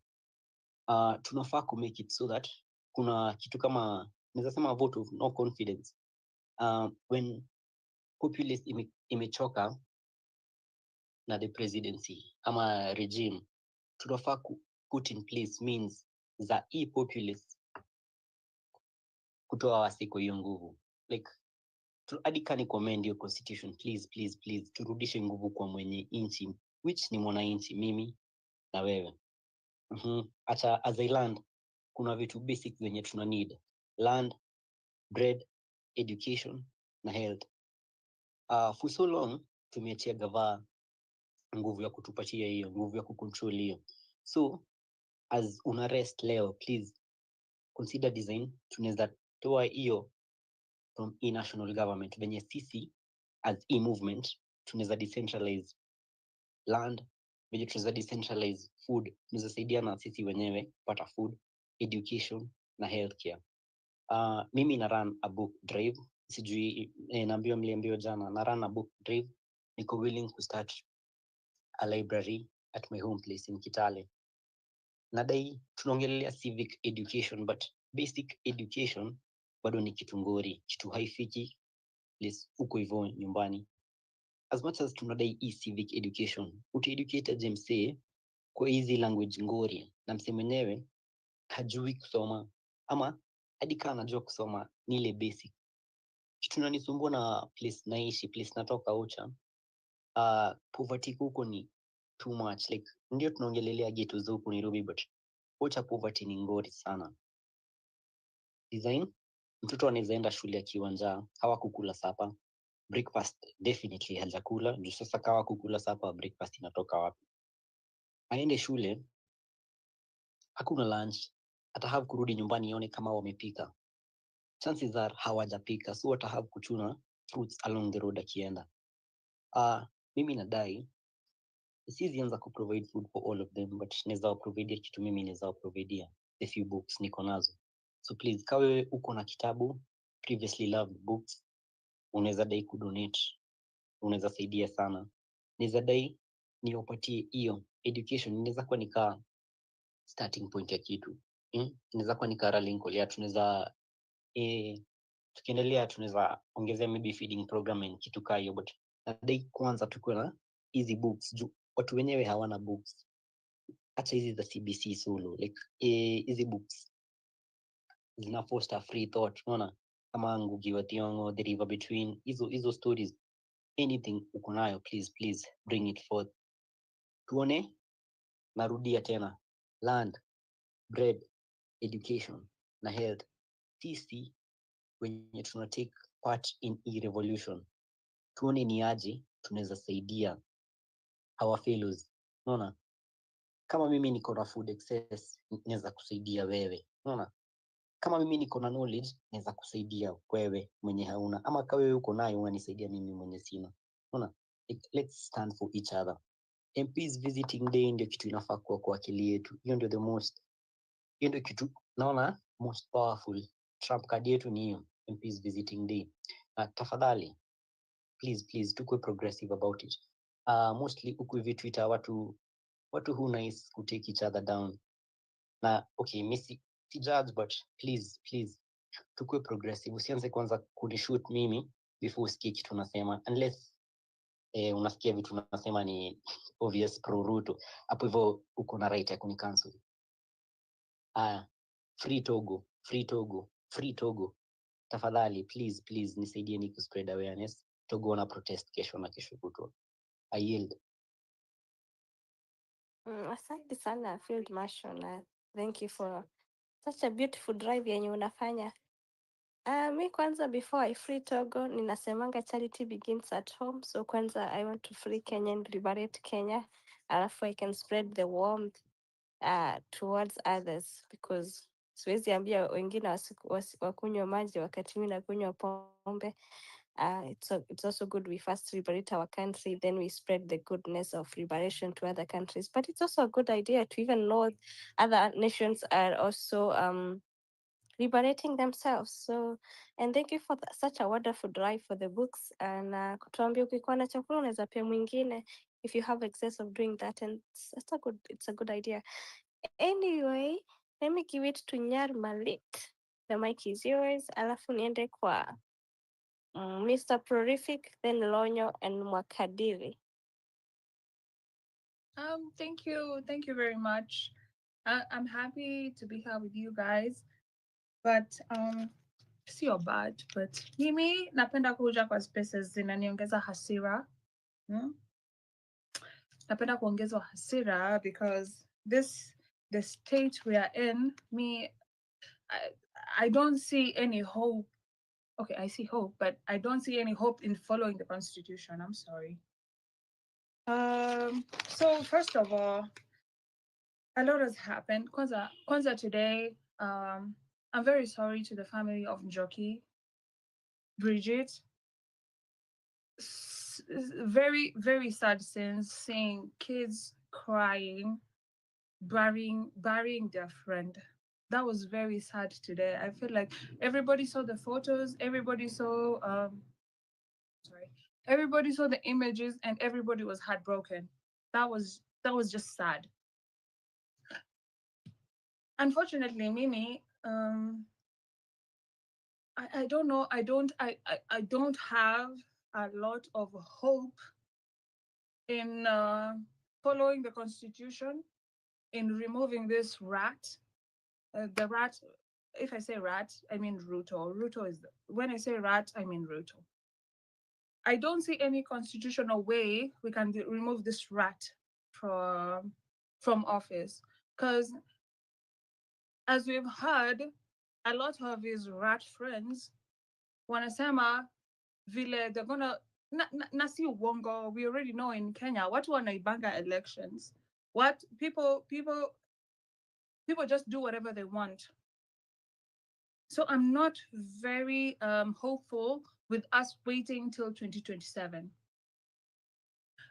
[SPEAKER 8] Tunafaa ku make it so that kuna kitu kama naweza sema vote of no confidence. When populace imechoka na the presidency ama regime, tunafaa ku put in place means za hii populace kutoa wasiko hiyo nguvu. Like, hadi kani commend your constitution, please, turudishe nguvu kwa mwenye inchi, which ni mwananchi, mimi na wewe. Acha as a land, kuna vitu basic zenye tuna need: land, bread, education na health. For so long tumeachia gava nguvu ya kutupatia hiyo, nguvu ya kucontrol hiyo. So as una rest leo, please consider design tunaweza toa hiyo from national government, venye sisi as movement tunaweza decentralize land, venye tunaweza decentralize food, tunaweza saidiana sisi wenyewe kupata food, education na healthcare. Mimi na run a book drive, sijui naambiwa mliambiwa jana, na run a book drive. Niko willing to start a library at my home place in Kitale. Nadai tunaongelea civic education, but basic education bado ni kitu ngori, kitu haifiki place uko hivyo nyumbani. As much as tunadai civic education, uti-educate msee kwa hizi language ngori, na msee mwenyewe hajui kusoma, ama hadi kama anajua kusoma ni ile basic. Kitu inanisumbua na place naishi, place natoka Ucha, poverty huko ni too much. Like, ndio tunaongelelea ghetto za huko Nairobi, but Ucha poverty ni ngori sana. Design, mtoto anaweza enda shule akiwa njaa, hawakukula sapa, breakfast definitely hajakula, ndio sasa kawa kukula sapa, breakfast inatoka wapi? Aende shule, hakuna lunch, atahave kurudi nyumbani ione kama wamepika. Chances are hawajapika, so atahave kuchuna fruits along the road akienda. Mimi nadai siwezi anza kuprovide food for all of them, but naweza provide kitu mimi naweza provide a few books niko nazo. So please, kawe uko na kitabu, previously loved books, unaweza dai kudonate, unaweza saidia sana. Naweza dai niwapatie hiyo education, inaweza kuwa nika starting point ya kitu. Inaweza kuwa nika rallying call ya tunaweza tukiendelea tunaweza ongezea maybe feeding program and kitu kaa hiyo, but nadai kwanza tukuwe na hizi books juu watu wenyewe hawana books. Acha hizi za CBC solo, like hizi books zina foster free thought, unaona, kama Ngugi wa Thiong'o, The River Between, hizo stories, anything uko nayo, please bring it forth. Tuone, narudia tena, land, bread, education na health. Sisi wenye tuna take part in revolution, tuone ni aje tunaweza saidia our fellows. Unaona, kama mimi niko na food excess, naweza kusaidia wewe. Unaona, kama mimi niko na knowledge, naweza kusaidia wewe mwenye hauna, ama kama wewe uko nayo unanisaidia mimi mwenye sina. Unaona, let's stand for each other. MPs visiting day ndio kitu inafaa kuwa kwa akili yetu. Hiyo ndio kitu naona most powerful. Trump card yetu ni hiyo, MPs visiting day. Tafadhali, please tukue progressive about it. Mostly huku hivi Twitter watu who nice who take each other down. Na okay, mimi si judge, but please tukue progressive. Usianze kwanza kunishoot mimi before usikie kitu nasema, unless unasikia vitu nasema ni obvious pro Ruto, hapo hivyo uko na right ya kunicancel. Free Togo. Tafadhali please nisaidie ni kuspread awareness. Togo wana protest kesho na kesho kutwa. I yield.
[SPEAKER 13] Asante sana Field Marshal. Thank you for such a beautiful drive yenye unafanya. Mi kwanza before I free Togo, ninasemanga charity begins at home. So kwanza I want to free Kenya and liberate Kenya. Alafu I can spread the warmth towards others, because siwezi ambia wengine wakunywa maji wakati mimi nakunywa pombe. It's also good we first liberate our country, then we spread the goodness of liberation to other countries. But it's also a good idea to even know other nations are also liberating themselves. So, and thank you for such a wonderful drive for the books. And kutuambia ukikuwa na chakula unaweza pia mwingine if you have excess of doing that, and it's a good idea. Anyway, let me give it to Nyar Malik. The mic is yours. Alafu niende kwa Mr. Prolific, then Lonyo and Mwakadiri.
[SPEAKER 17] Thank you very much. I'm happy to be here with you guys, but sio bad, but mimi napenda kuja kwa spaces zinaniongeza hasira. Napenda kuongezwa hasira because the state we are in, I don't see any hope. Okay, I see hope, but I don't see any hope in following the Constitution. I'm sorry. So first of all, a lot has happened. Kwanza today, I'm very sorry to the family of Njoki, Bridget. Very, very sad since seeing kids crying, burying their friend. That was very sad today. I feel like everybody saw the photos, everybody saw the images, and everybody was heartbroken. That was just sad. Unfortunately, Mimi, I don't know. I don't have a lot of hope in following the Constitution, in removing this rat. The rat, if I say rat, I mean Ruto. When I say rat, I mean Ruto. I don't see any constitutional way we can remove this rat from office, because as we've heard, a lot of his rat friends wanasema vile they're gonna nasi uongo. We already know in Kenya watu wanaibanga elections. What people just do whatever they want. So I'm not very hopeful with us waiting till 2027.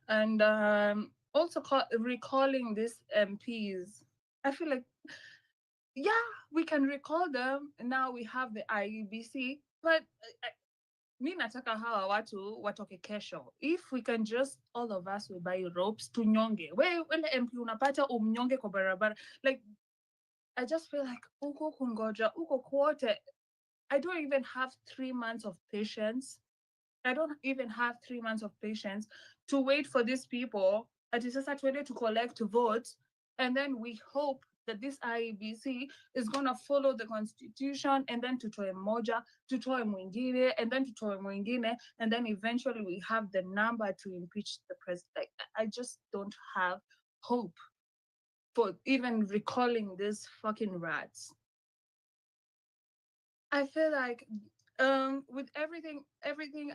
[SPEAKER 17] And also recalling these MPs, I feel like, yeah, we can recall them. Now we have the IEBC, but mi nataka hawa watu watoke kesho. If we can just, all of us will buy ropes, tunyonge. Wele MP unapata umnyonge kwa barabara. Like, I just feel like uko kungoja, uko kwote. I don't even have 3 months of patience. I don't even have 3 months of patience to wait for these people at Isasa to collect votes, and then we hope that this IEBC is going to follow the constitution, and then tutoe moja, tutoe mwingine, and then tutoe mwingine, and then eventually we have the number to impeach the president. I just don't have hope for even recalling these fucking rats. I feel like with everything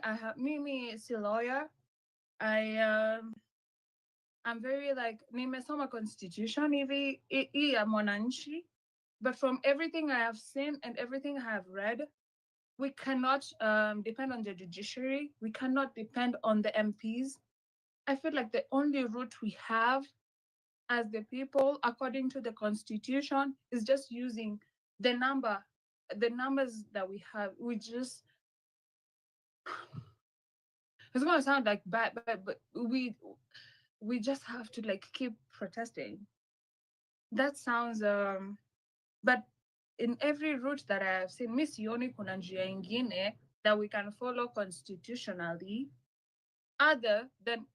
[SPEAKER 17] I have, me is a lawyer. I'm very like nimesoma constitution hivi hii ya mwananchi, but from everything I have seen and everything I have read, we cannot depend on the judiciary. We cannot depend on the MPs. I feel like the only route we have as the people, according to the constitution, is just using the numbers that we have. We just, it's gonna sound like bad, but we just have to like keep protesting. That sounds but in every route that I have seen, mi sioni kuna njia ingine that we can follow constitutionally other than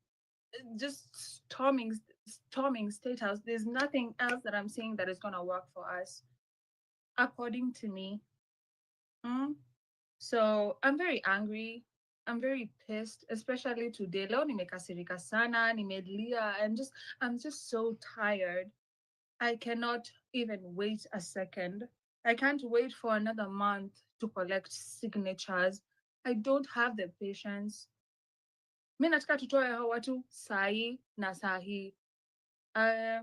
[SPEAKER 17] just storming State House. There's nothing else that I'm seeing that is gonna work for us, according to me. So I'm very angry. I'm very pissed, especially today. Leo nimekasirika sana, nimelia. I'm just so tired. I cannot even wait a second. I can't wait for another month to collect signatures. I don't have the patience. Mi nataka tutoe hao watu sahi na sahi. I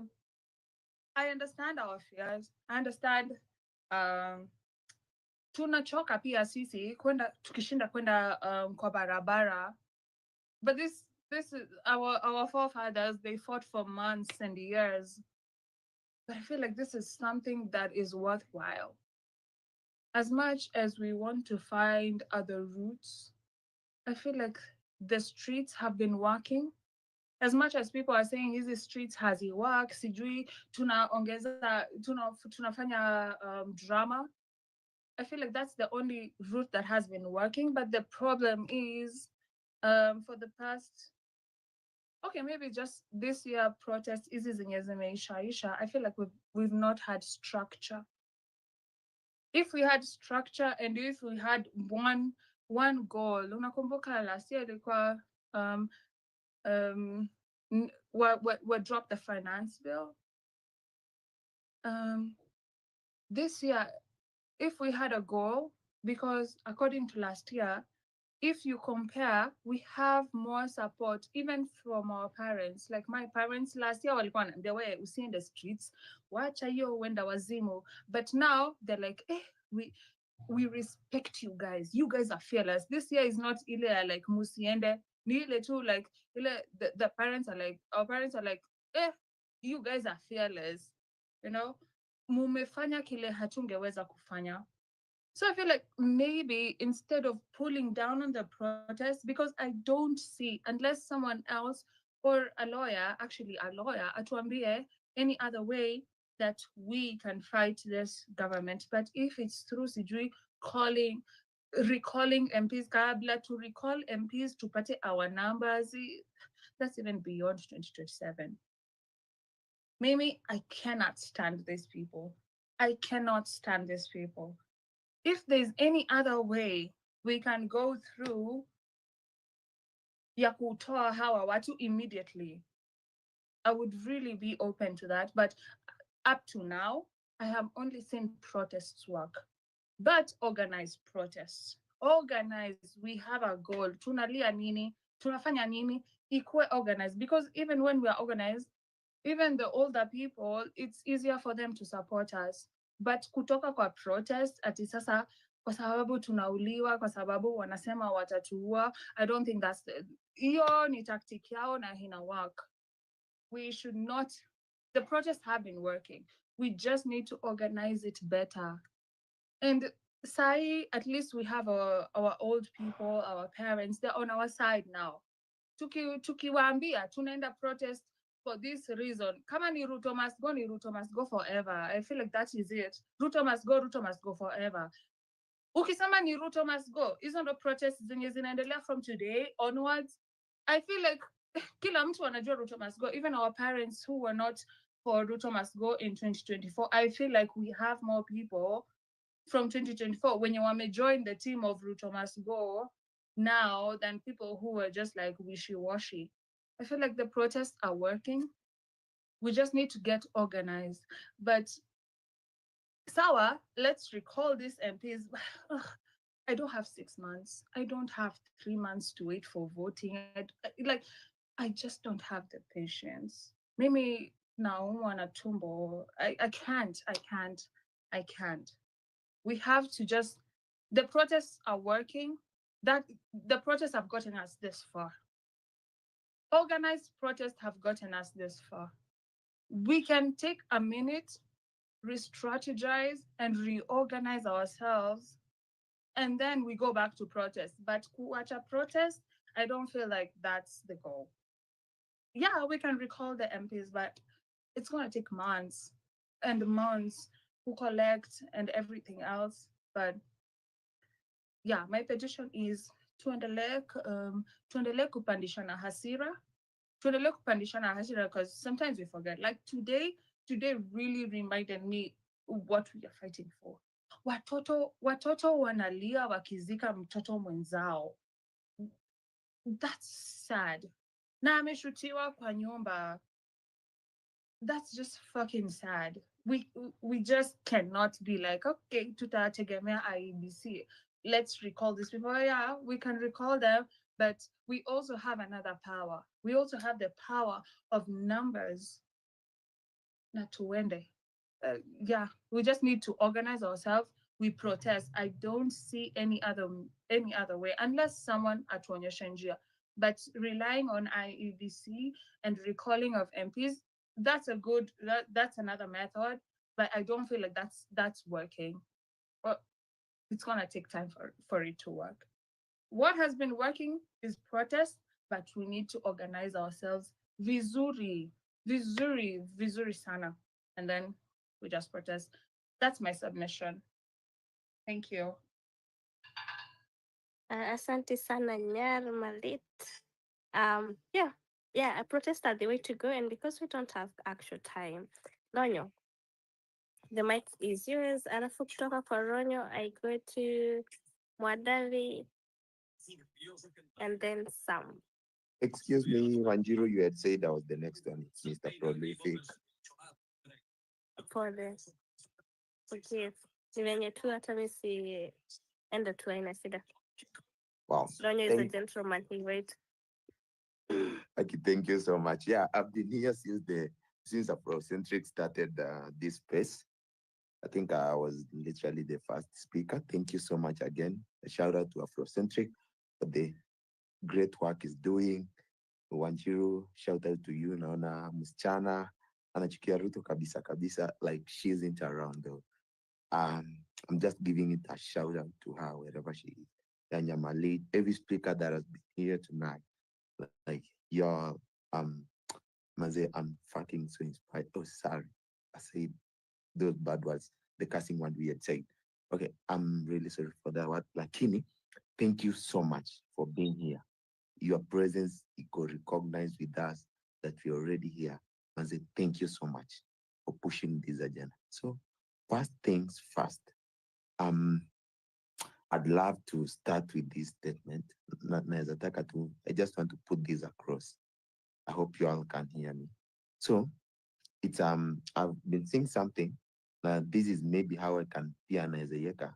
[SPEAKER 17] understand our fears. I understand tunachoka pia sisi tukishinda kwenda kwa barabara. But this is our forefathers, they fought for months and years. But I feel like this is something that is worthwhile. As much as we want to find other routes, I feel like the streets have been working. As much as people are saying hizi streets haziwork, sijui tunafanya drama. I feel like that's the only route that has been working. But the problem is, for the past, okay, maybe just this year protest hizi zenye zimeishaisha, I feel like we've not had structure. If we had structure and if we had one goal, unakumbuka last year ilikuwa what dropped the finance bill. This year, if we had a goal, because according to last year, if you compare, we have more support even from our parents. Like my parents last year walikuwa wananiambia wewe usiende streets, wacha hiyo uenda wazimu. But now they're like, we respect you guys. You guys are fearless. This year is not ile like musiende, ni ile tu like ile the parents are like, our parents are like, you guys are fearless. You know, mumefanya kile hatungeweza kufanya. So I feel like maybe instead of pulling down on the protest, because I don't see, unless someone else or a lawyer, actually a lawyer, atuambie any other way that we can fight this government. But if it's through sijui recalling MPs, kabla to recall MPs to pate our numbers, that's even beyond 2027. Maybe I cannot stand these people. I cannot stand these people. If there's any other way we can go through ya kutoa hawa watu immediately, I would really be open to that. But up to now, I have only seen protests work. But organized protests. Organized, we have a goal. Tunalia nini, tunafanya nini, ikue organized. Because even when we are organized, even the older people, it's easier for them to support us. But kutoka kwa protest, ati sasa kwa sababu tunauliwa, kwa sababu wanasema watatuua, I don't think that's hiyo ni tactic yao na hina work. We should not, the protests have been working. We just need to organize it better. And Sai, at least we have our old people, our parents, they're on our side now. Tukiwaambia, tunaenda protest for this reason. Kama ni Ruto must go, ni Ruto must go forever. I feel like that is it. Ruto must go forever. Ukisema ni Ruto must go, hizo ndo protests zenye zinaendelea from today onwards. I feel like kila mtu anajua Ruto must go. Even our parents who were not for Ruto must go in 2024, I feel like we have more people from 2024 when you want to join the team of Ruto must go now than people who were just like wishy-washy. I feel like the protests are working. We just need to get organized. But Sawa, let's recall these MPs. I don't have 6 months. I don't have 3 months to wait for voting. I just don't have the patience. Maybe now wanna tumbo. I can't. We have to just, the protests are working. That the protests have gotten us this far. Organized protests have gotten us this far. We can take a minute, re-strategize and reorganize ourselves, and then we go back to protest. But kuacha protest, I don't feel like that's the goal. Yeah, we can recall the MPs, but it's going to take months and months to collect and everything else. But yeah, my petition is tuendelee kupandishana hasira. Tuendelee kupandishana hasira, because sometimes we forget. Like today really reminded me what we are fighting for. Watoto wanalia wakizika mtoto mwenzao. That's sad. Na ameshutiwa kwa nyumba. That's just fucking sad. We just cannot be like, okay, tutategemea IEBC. Let's recall these people. Yeah, we can recall them, but we also have another power. We also have the power of numbers. Na tuende. Yeah, we just need to organize ourselves. We protest. I don't see any other way, unless someone atuonyeshe njia. But relying on IEBC and recalling of MPs, that's another method. But I don't feel like that's working. Well, it's gonna take time for it to work. What has been working is protest, but we need to organize ourselves vizuri sana, and then we just protest. That's my submission. Thank you.
[SPEAKER 13] Asante sana Nyar Malit. Yeah, protests are the way to go, and because we don't have actual time, Ronyo, the mic is yours. Alafu kutoka kwa Ronyo, I go to Mwadari, and then Sam.
[SPEAKER 19] Excuse me, Wanjiru, you had said I was the next one. It's Mr. Prolific.
[SPEAKER 13] For this. Okay. Ni venye tu hata mi si enda tu haina shida.
[SPEAKER 19] Wow.
[SPEAKER 13] Ronyo is a gentleman, he wait.
[SPEAKER 19] Okay, thank you so much. Yeah, I've been here since Afrocentric started this space. I think I was literally the first speaker. Thank you so much again. A shout out to Afrocentric for the great work is doing. Wanjiru, shout out to you, naona msichana anachukia Ruto kabisa, like she isn't around though. I'm just giving it a shout out to her wherever she is. Yanya Malit, every speaker that has been here tonight, like you're Maze, I'm fucking so inspired. Oh, sorry, I said those bad words, the cussing one we had said. Okay, I'm really sorry for that word. Lakini, thank you so much for being here. Your presence equal recognized with us that we're already here. Maze, thank you so much for pushing this agenda. So, first things first, I'd love to start with this statement. I just want to put this across. I hope you all can hear me. So it's I've been saying something. This is maybe how I can pianize a yeka.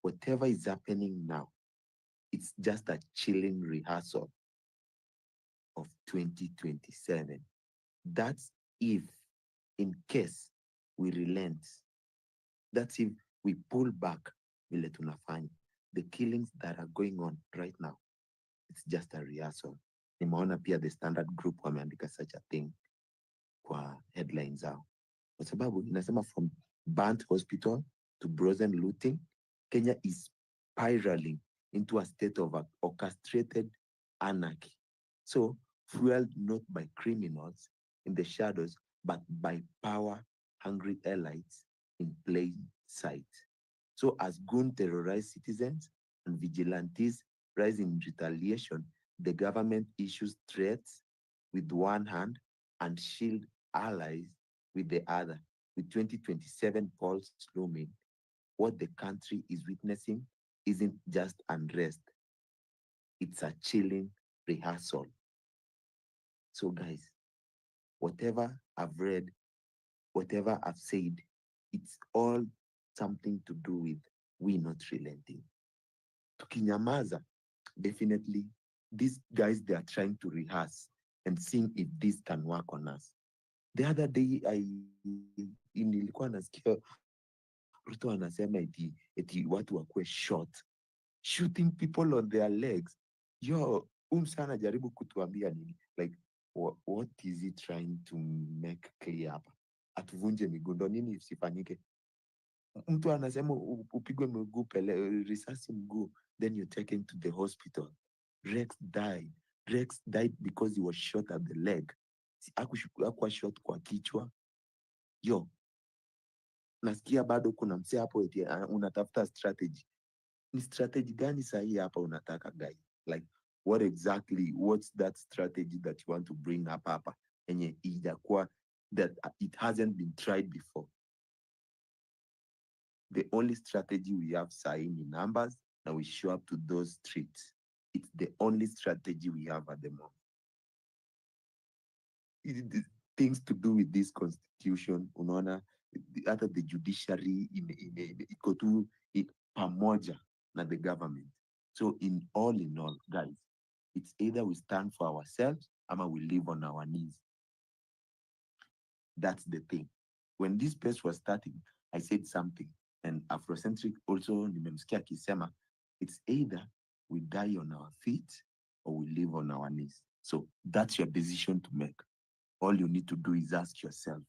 [SPEAKER 19] Whatever is happening now, it's just a chilling rehearsal of 2027. That's if, in case we relent. That's if we pull back vile tunafanya. The killings that are going on right now, it's just a rehearsal. Nimeona pia the Standard Group wameandika such a thing kwa headlines zao, kwa sababu inasema from burnt hospital to brazen looting, Kenya is spiraling into a state of orchestrated anarchy. So fueled not by criminals in the shadows, but by power-hungry elites in plain sight. So as goons terrorize citizens and vigilantes rise in retaliation, the government issues threats with one hand and shield allies with the other. With 2027 polls looming, what the country is witnessing isn't just unrest, it's a chilling rehearsal. So, guys, whatever I've read, whatever I've said, it's all something to do with we not relenting. Tukinyamaza, definitely, these guys, they are trying to rehearse and seeing if this can work on us. The other day, nilikuwa nasikia Ruto anasema eti watu wakuwe shot, shooting people on their legs. Yo, msa anajaribu kutuambia nini? Like, what is he trying to make clear hapa? Atuvunje miguu, ndo nini isifanyike? Mtu anasema upigwe mguu, risasi mguu, then you're taken to the hospital. Rex died. Rex died because he was shot at the leg. Hakuwa shot kwa kichwa. Yo, nasikia bado kuna msee hapo eti unatafuta strategy. Ni strategy gani sahihi hapa unataka, guy? Like, what's that strategy that you want to bring up hapa? Enye ijakuwa that it hasn't been tried before. The only strategy we have sahihi in numbers, and we show up to those streets. It's the only strategy we have at the moment. Things to do with this constitution, unaona, hata the judiciary iko tu pamoja na the government. So in all, guys, it's either we stand for ourselves or we live on our knees. That's the thing. When this place was starting, I said something, and Afrocentric also nimemsikia akisema, it's either we die on our feet or we live on our knees. So that's your decision to make. All you need to do is ask yourself,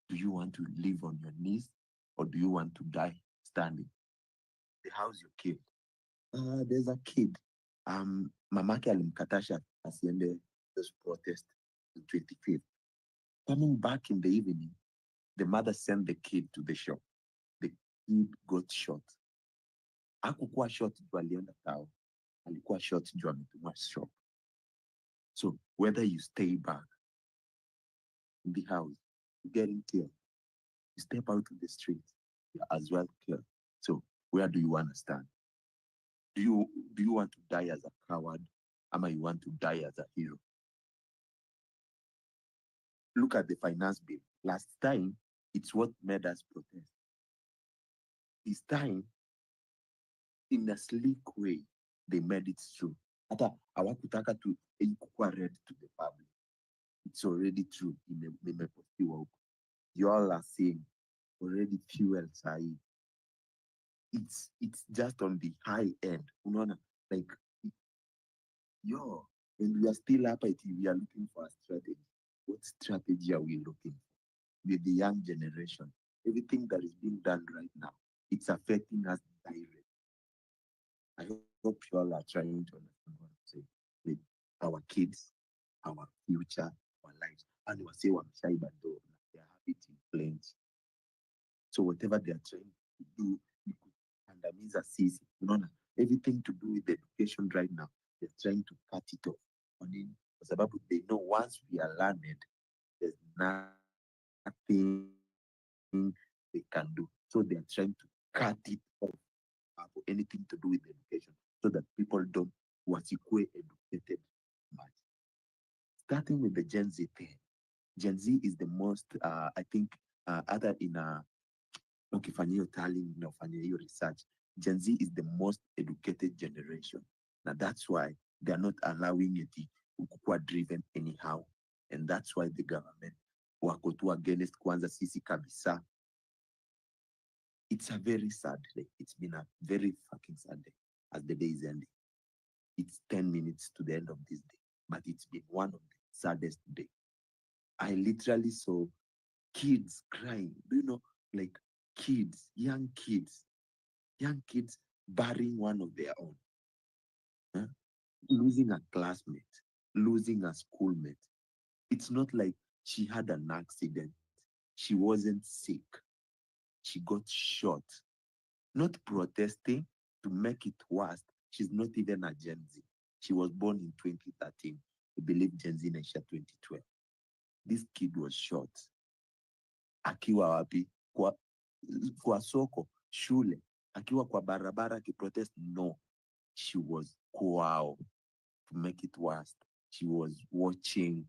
[SPEAKER 19] do you want to live on your knees or do you want to die standing? How's your kid? There's a kid. Mamake alimkatasha asiende this protest on 25th. Coming back in the evening, the mother sent the kid to the shop. The kid got shot. Hakukuwa shot juu alienda tao. Alikuwa shot juu ametumwa shop. So whether you stay back in the house, you're getting killed. You step out to the street, you're as well killed. So where do you want to stand? Do you want to die as a coward, or you want to die as a hero? Look at the finance bill. Last time, it's what made us protest. This time, in a sleek way, they made it true. Hata hawakutaka tu ikukua read to the public. It's already true. Imepostiwa huko. You all are seeing already fuel sahi. It's just on the high end. Unaona, like, when we are still up, we are looking for a strategy. What strategy are we looking for? With the young generation, everything that is being done right now, it's affecting us directly. I hope you all are trying to understand what I'm saying. With our kids, our future, our lives. And we say, they are happy in planes. So whatever they are trying to do, andamiza sisi. Unaona, everything to do with education right now, they're trying to cut it off. Kwa sababu they know once we are learned, there's nothing they can do. So they are trying to cut it off for anything to do with education, so that people don't wasikwe educated much. Starting with the Gen Z thing. Gen Z is the most, I think, other in ukifanya hiyo tally na ufanya hiyo research, Gen Z is the most educated generation. Now that's why they are not allowing it kukua driven anyhow. And that's why the government wako tu against kwanza sisi kabisa. It's a very sad day. It's been a very fucking sad day as the day is ending. It's 10 minutes to the end of this day, but it's been one of the saddest days. I literally saw kids crying. Do you know, like kids, young kids burying one of their own. Huh? Losing a classmate, losing a schoolmate. It's not like she had an accident. She wasn't sick. She got shot. not protesting to make it worse. She's not even a Gen Z. She was born in 2013. We believe Gen Z inaisha 2012. This kid was shot. Akiwa wapi? Kwa soko, shule, akiwa kwa barabara akiprotest. No, she was kwao. To make it worse, she was watching.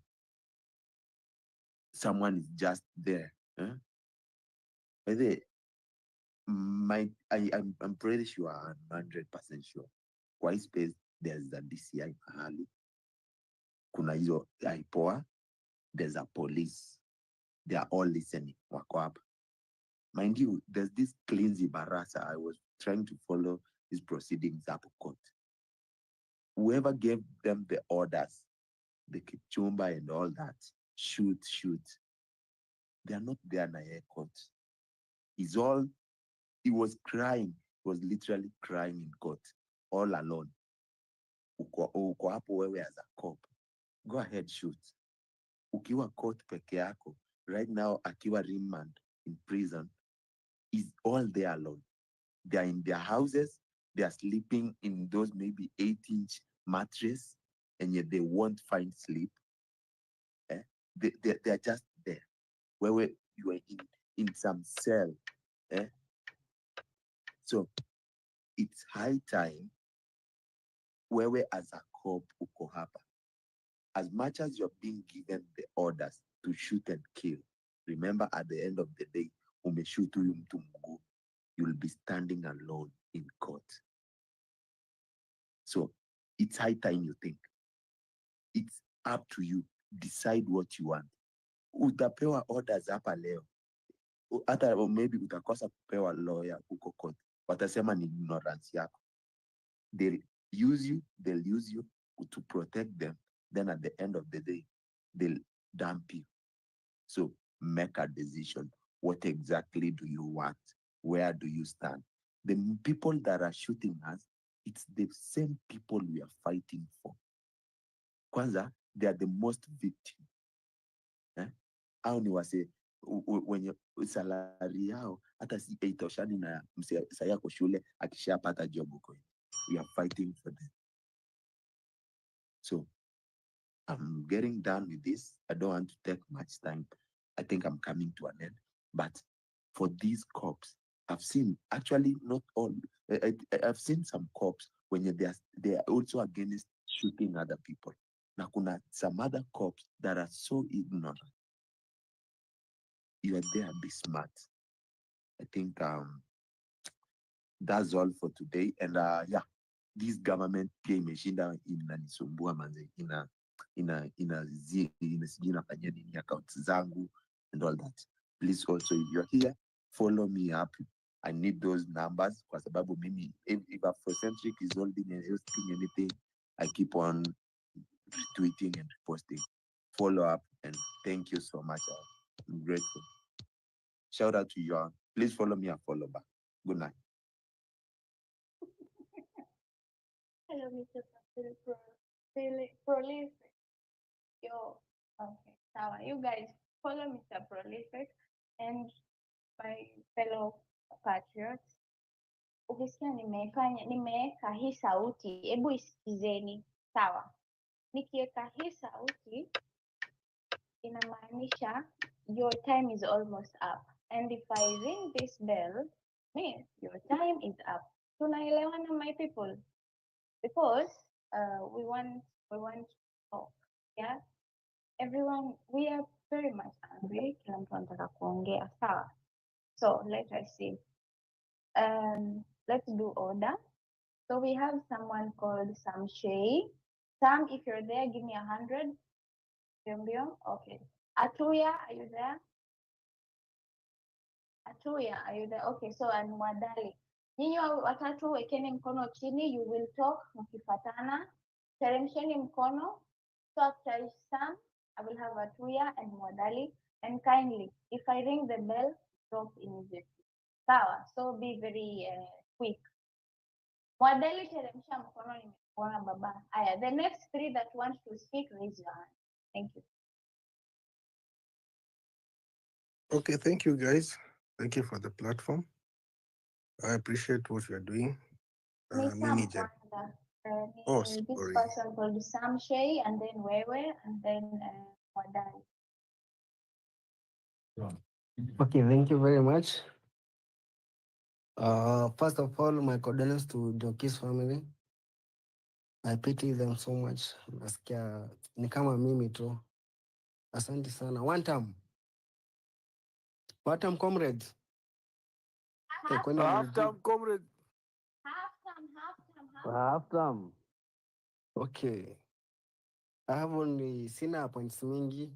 [SPEAKER 19] Someone is just there. By the I'm pretty sure, I'm 100% sure. Kwa hii space, there's a DCI mahali. Kuna hizo IPOA, there's a police. They are all listening. Wako hapa. Mind you, there's this Cleansy Barasa. I was trying to follow his proceedings up court. Whoever gave them the orders, the Kipchumba and all that, shoot. They are not there na court. He was crying. He was literally crying in court, all alone. Uko hapo wewe as a cop. Go ahead, shoot. Ukiwa court peke yako, right now, akiwa remand in prison, is all there alone. They are in their houses. They are sleeping in those maybe 8-inch mattress, and yet they won't find sleep. They are just there. Where you are in some cell. So it's high time wewe as a cop uko hapa. As much as you're being given the orders to shoot and kill, remember at the end of the day, umeshoot huyu mtu mguu, you'll be standing alone in court. So it's high time you think. It's up to you. Decide what you want. Utapewa orders hapa leo. Hata maybe utakosa kupewa lawyer uko court. Watasema ni ignorance yako. They'll use you to protect them. Then at the end of the day, they'll dump you. So make a decision. What exactly do you want? Where do you stand? The people that are shooting us, it's the same people we are fighting for. Kwanza, they are the most victim. Au ni wase wenye salari yao hata si 8,000 na msaya yako shule akishapata job huko. We are fighting for them. So I'm getting done with this. I don't want to take much time. I think I'm coming to an end. But for these cops, I've seen, actually not all, I've seen some cops when they are also against shooting other people. Na kuna some other cops that are so ignorant. You are there, be smart. I think that's all for today. And yeah, this government pia imeshinda inanisumbua manze, inafanyia nini accounts zangu and all that. Please also, if you're here, follow me up. I need those numbers kwa sababu mimi, if Afrocentric is holding anything, I keep on retweeting and posting. Follow up, and thank you so much. I'm grateful. Shout out to you all. Please follow me and follow back. Good night.
[SPEAKER 4] Hello, Mr. Prolific. Yo, okay, sawa. You guys follow Mr. Prolific and my fellow patriots. Ukisikia nimeweka hii sauti, hebu isikizeni, sawa? Nikiweka hii sauti, inamaanisha your time is almost up. And if I ring this bell, means your time is up. Tunaelewana, my people? Because we want to talk, yeah? Everyone, we are very much angry. Kila mtu anataka kuongea, sawa? So let us see. Let's do order. So we have someone called Sam Shay. Sam, if you're there, give me 100. Okay. Atuya, are you there? Atuya, are you there? Okay, so and Mwadali. Nyinyi watatu wekeni mkono chini, you will talk mkifatana. Teremsheni mkono. So after Sam, I will have Atuya and Mwadali. And kindly, if I ring the bell, talk immediately. Sawa, so be very quick. Mwadali, teremsha mkono, nimekuona baba. Aya, the next 3 that want to speak, raise your hand. Thank you.
[SPEAKER 20] Okay, thank you guys. Thank you for the platform. I appreciate what you're doing.
[SPEAKER 22] May
[SPEAKER 20] Mimi
[SPEAKER 22] Sam
[SPEAKER 20] Jen.
[SPEAKER 22] kwanza.
[SPEAKER 20] Oh,
[SPEAKER 22] Ni this
[SPEAKER 20] sorry.
[SPEAKER 22] person called Sam Shay and then Wewe and then Wadai.
[SPEAKER 23] Okay, thank you very much. First of all, my condolences to Joki's family. I pity them so much. Nasikia ni kama mimi tu. Asante sana. One time comrades. Hey, kwani
[SPEAKER 20] Half
[SPEAKER 23] mlijibu?
[SPEAKER 20] time, comrade.
[SPEAKER 23] Half time. Okay. I have only sina points mingi.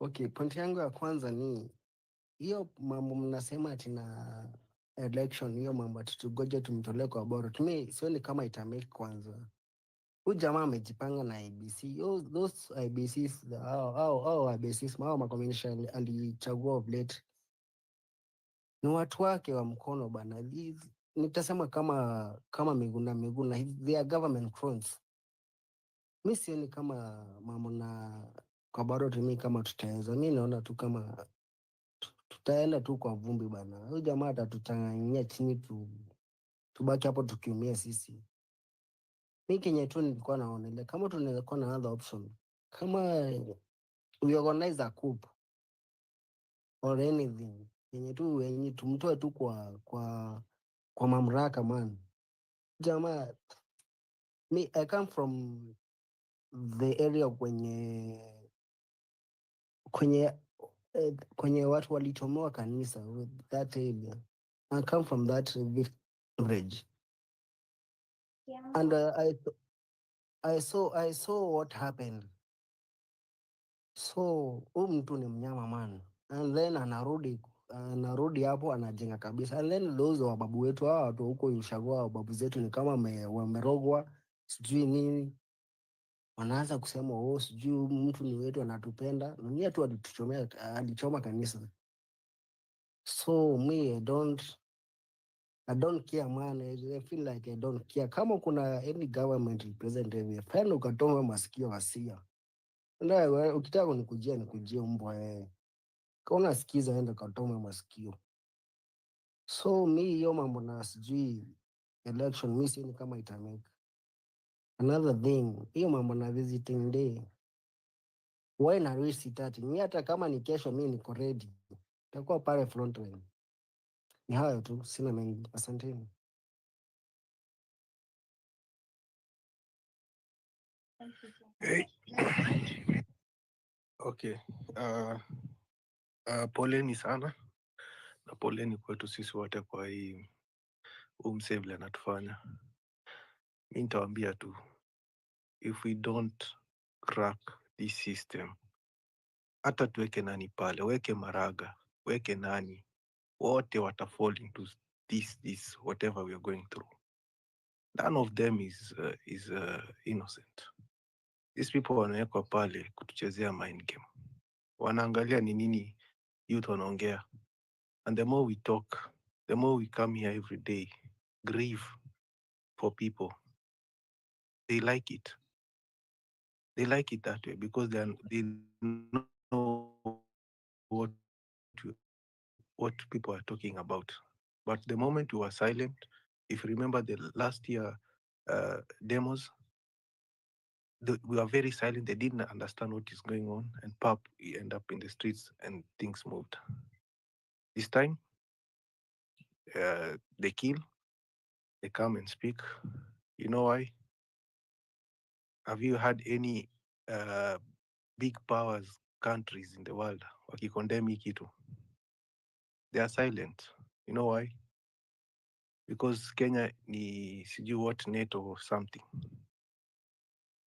[SPEAKER 23] Okay, point yangu ya kwanza ni hiyo mambo mnasema ati na election, hiyo mambo ati tugoje tumtolee kwa bora. Tumi sioni kama itamake kwanza. Huyu jamaa amejipanga na IEBC. Those IEBCs, hao IEBCs, hao makomesha alichagua of late. Ni watu wake wa mkono bana. Nitasema kama Miguna, they are government crones. Mi sioni kama mambo na kwa bado tumi kama tutaweza. Mi naona tu kama tutaenda tu kwa vumbi bana. Huyu jamaa atatuchanganyia chini tubaki hapo tukiumia sisi. Mi kenye tu nilikuwa naonelea kama tunaweza kuwa na other option, kama we organize a coup or anything yenye tu wenye tumtoe tu kwa mamlaka man. Jamaa, I come from the area kwenye watu walichomoa kanisa with that area. I come from that village and I saw what happened. So huyu mtu ni mnyama man, and then anarudi hapo anajenga kabisa, and then those wababu wetu hawa watu huko ushagua wababu zetu ni kama wamerogwa sijui nini, wanaanza kusema oh, sijui mtu ni wetu anatupenda, nani tu alichoma kanisa. So me I don't care man. I feel like I don't care. Kama kuna any government representative, penda ukatoma masikio wasia. Ndio ukitaka nikujie mbwa Kama sikiza enda katoma masikio. So mi hiyo mambo na sijui election mi sioni kama itameka. Another thing, hiyo mambo na visiting day. Why na risk tati? Mi hata kama ni kesho mi niko ready. Takuwa pale front line. Ni hayo tu, sina mengi. Asanteni.
[SPEAKER 22] Thank you so
[SPEAKER 20] Hey.
[SPEAKER 22] much.
[SPEAKER 20] Okay. Poleni sana na poleni kwetu sisi wote kwa hii msee vile anatufanya. Mi nitawaambia tu, if we don't crack this system, hata tuweke nani pale, weke Maraga, weke nani, wote watafall into this whatever we are going through. None of them is innocent. These people wanawekwa pale kutuchezea mind game, wanaangalia ni nini youth wanaongea, and the more we talk, the more we come here every day, grieve for people, they like it. They like it that way because they know what people are talking about. But the moment you are silent, if you remember the last year demos, we were very silent. They didn't understand what is going on, and pop end up in the streets and things moved. This time, they kill, they come and speak. You know why? Have you had any big powers countries in the world wakikondem hii kitu? They are silent. You know why? Because Kenya ni sijui what NATO or something.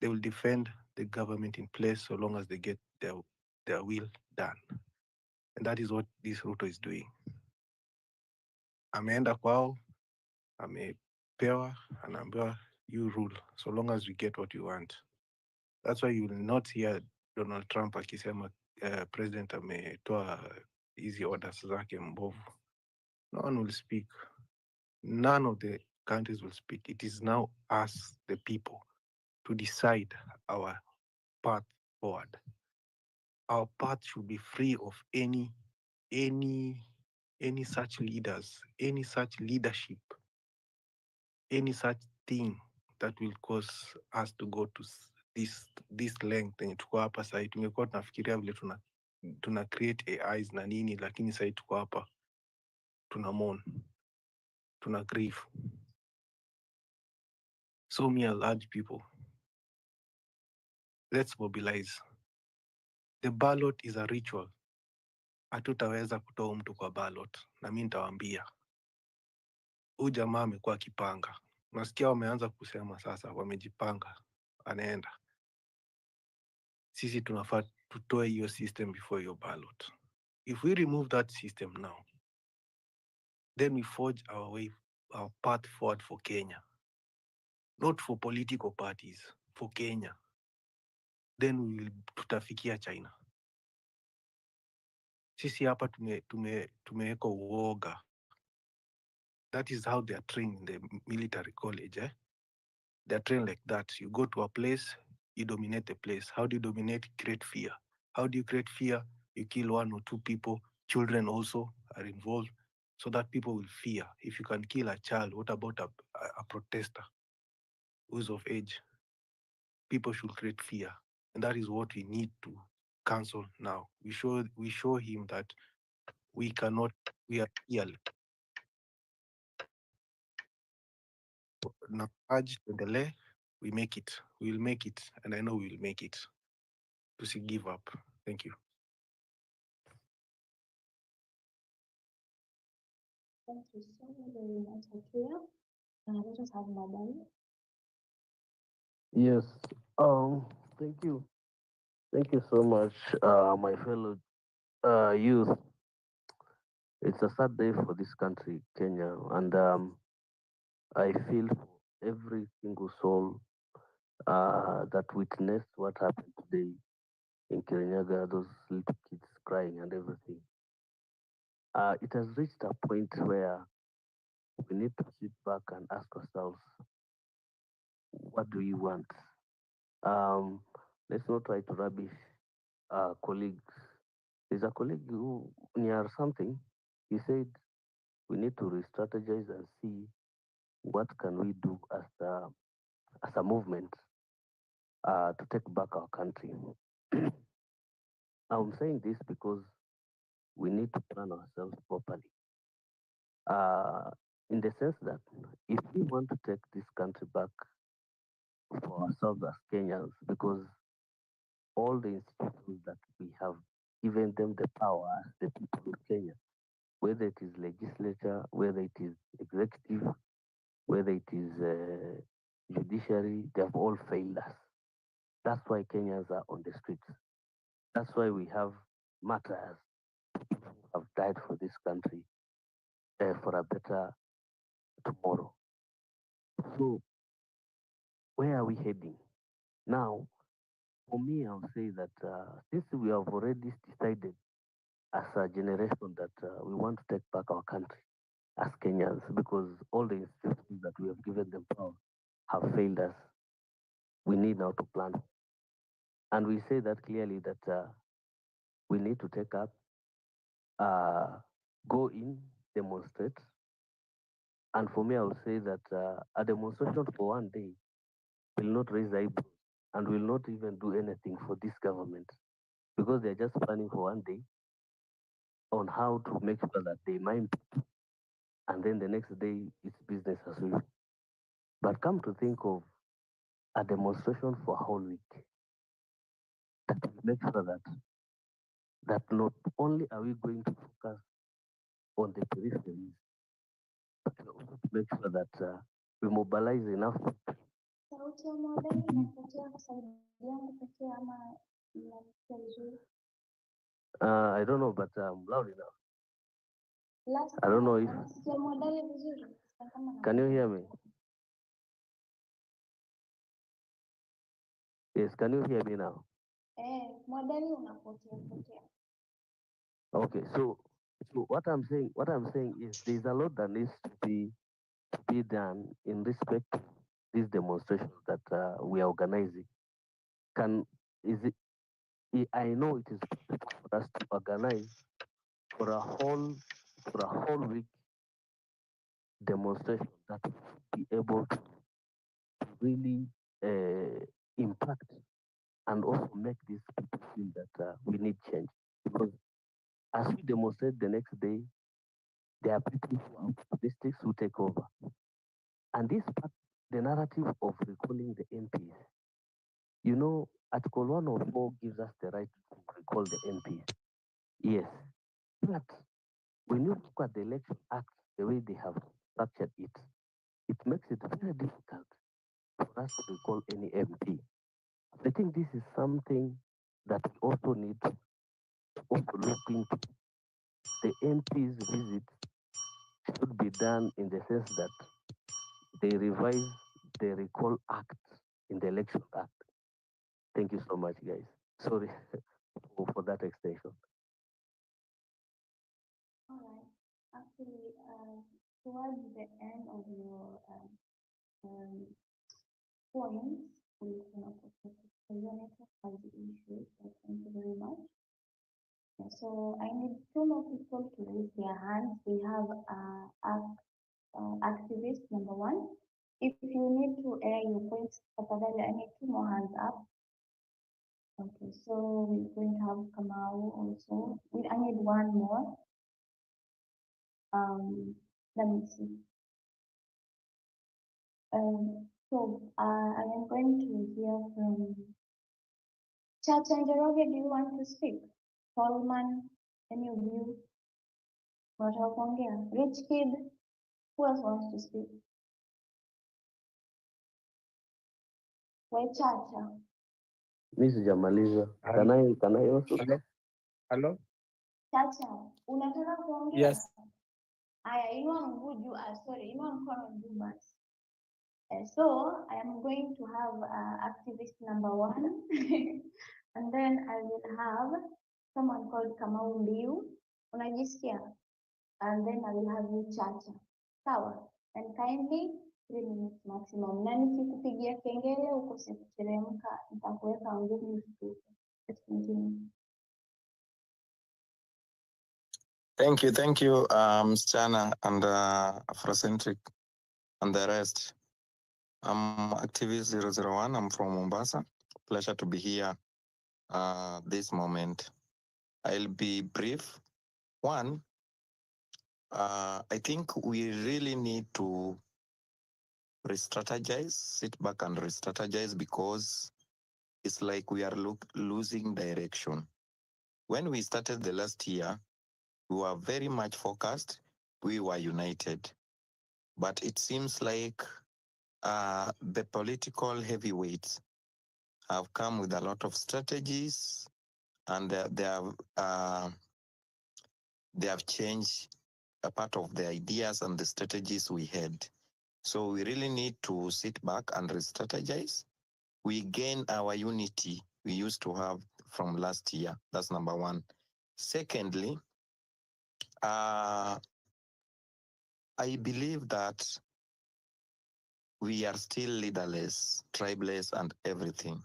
[SPEAKER 20] They will defend the government in place so long as they get their will done. And that is what this Ruto is doing. Ameenda kwao, amepewa, anaambiwa you rule so long as we get what you want. That's why you will not hear Donald Trump akisema president ametoa hizi orders zake mbovu. No one will speak. None of the countries will speak. It is now us, the people, to decide our path forward. Our path should be free of any any such leaders, any such leadership, any such thing that will cause us to go to this length yenye tuko hapa sahii. Tumekuwa tunafikiria vile tuna create AIs na nini, lakini sahii tuko hapa tuna mourn, tuna grieve. So me, I'll urge people, let's mobilize. The ballot is a ritual. Hatutaweza kutoa mtu kwa ballot, na mi nitawaambia huyu jamaa amekuwa akipanga. Nasikia wameanza kusema sasa wamejipanga, anaenda. Sisi tunafaa tutoe hiyo system before your ballot. If we remove that system now, then we forge our path forward for Kenya, not for political parties, for Kenya. Then we will tutafikia China. Sisi hapa tumeweka uoga. That is how they are trained in the military college. They are trained like that. You go to a place, you dominate the place. How do you dominate? Create fear. How do you create fear? You kill 1 or 2 people. Children also are involved, so that people will fear. If you can kill a child, what about a protester who's of age? People should create fear. And that is what we need to cancel now. We show him that we are fearless. Na urge tuendelee, we make it. We will make it, and I know we will make it. To give up. Thank you.
[SPEAKER 22] Thank you so very much, Akia. Let us have Madam.
[SPEAKER 2] Yes. Thank you. Thank you so much, my fellow youth. It's a sad day for this country, Kenya, and I feel for every single soul that witnessed what happened today in Kirinyaga, those little kids crying and everything. It has reached a point where we need to sit back and ask ourselves, what do you want? Let's not try to rubbish colleagues. There's a colleague who near something. He said we need to re-strategize and see what can we do as a movement to take back our country. I'm saying this because we need to plan ourselves properly. In the sense that if we want to take this country back for ourselves as Kenyans, because all the institutions that we have given them the power as the people of Kenya, whether it is legislature, whether it is executive, whether it is judiciary, they have all failed us. That's why Kenyans are on the streets. That's why we have martyrs who have died for this country, for a better tomorrow. So, where are we heading? Now, for me, I'll say that since we have already decided as a generation that we want to take back our country as Kenyans, because all the institutions that we have given them power have failed us, we need now to plan. And we say that clearly that we need to take up, go in, demonstrate. And for me, I will say that a demonstration for one day will not raise eyebrows and will not even do anything for this government, because they're just planning for one day on how to make sure that they mine people, and then the next day it's business as usual. But come to think of a demonstration for a whole week that will make sure that not only are we going to focus on the peripheries, but also to make sure that we mobilize enough.
[SPEAKER 22] Sauti ya modern inapotea kwa sauti yangu pekee ama inapotea vizuri?
[SPEAKER 2] I don't know, but I'm loud enough.
[SPEAKER 22] Last
[SPEAKER 2] I don't know if.
[SPEAKER 22] unasikia modern vizuri?
[SPEAKER 2] Can you hear me? Yes, can you hear me now?
[SPEAKER 22] Modern unapotea.
[SPEAKER 2] Okay, so what I'm saying is there's a lot that needs to be done in respect to these demonstrations that we are organizing. I know it is possible for us to organize for a whole for a whole week demonstration that will be able to really impact and also make these people feel that we need change. Because as we demonstrate the next day, there are people who are optimists who take over. And this part, the narrative of recalling the MPs, you know, Article 104 gives us the right to recall the MPs. Yes. But when you look at the Election Act, the way they have structured it, it makes it very difficult for us to recall any MP. I think this is something that we also need to also look into. The MP's visit should be done in the sense that they revise the Recall Act in the Election Act. Thank you so much, guys. Sorry for that extension.
[SPEAKER 22] All right. Actually, towards the end of your um, points, we can opportunity for your network has issues. So thank you very much. Yeah, so I need two more people to raise their hands. We have activist number one. If you need to air your points, tafadhali, I need two more hands up. Okay, so we're going to have Kamau also. I need one more. Let me see. So I am going to hear from Chacha and Njoroge. Do you want to speak? Solomon, any of you? Unataka kuongea? Rich Kid, who else wants to speak? We Chacha.
[SPEAKER 2] Mi sijamaliza. Can I also?
[SPEAKER 3] Hello?
[SPEAKER 22] Chacha, unataka kuongea?
[SPEAKER 3] Yes.
[SPEAKER 22] Aya, inua mguu juu, sorry, inua mkono juu basi. So I am going to have activist number one, and then I will have someone called Kamau Mbiu. Unajisikia? And then I will have you Chacha. Sawa? And kindly 3 minutes maximum. Na nikikupigia kengele ukose kuteremka, nitakuweka ngumu usiku. Let's continue.
[SPEAKER 5] Thank you, Msichana and Afrocentric and the rest. I'm Activist 001. I'm from Mombasa. Pleasure to be here this moment. I'll be brief. One, I think we really need to re-strategize, sit back and re-strategize, because it's like we are losing direction. When we started the last year, we were very much focused. We were united. But it seems like the political heavyweights have come with a lot of strategies, and they have changed a part of the ideas and the strategies we had. So we really need to sit back and re-strategize. We gain our unity we used to have from last year. That's number one. Secondly, I believe that we are still leaderless, tribeless, and everything.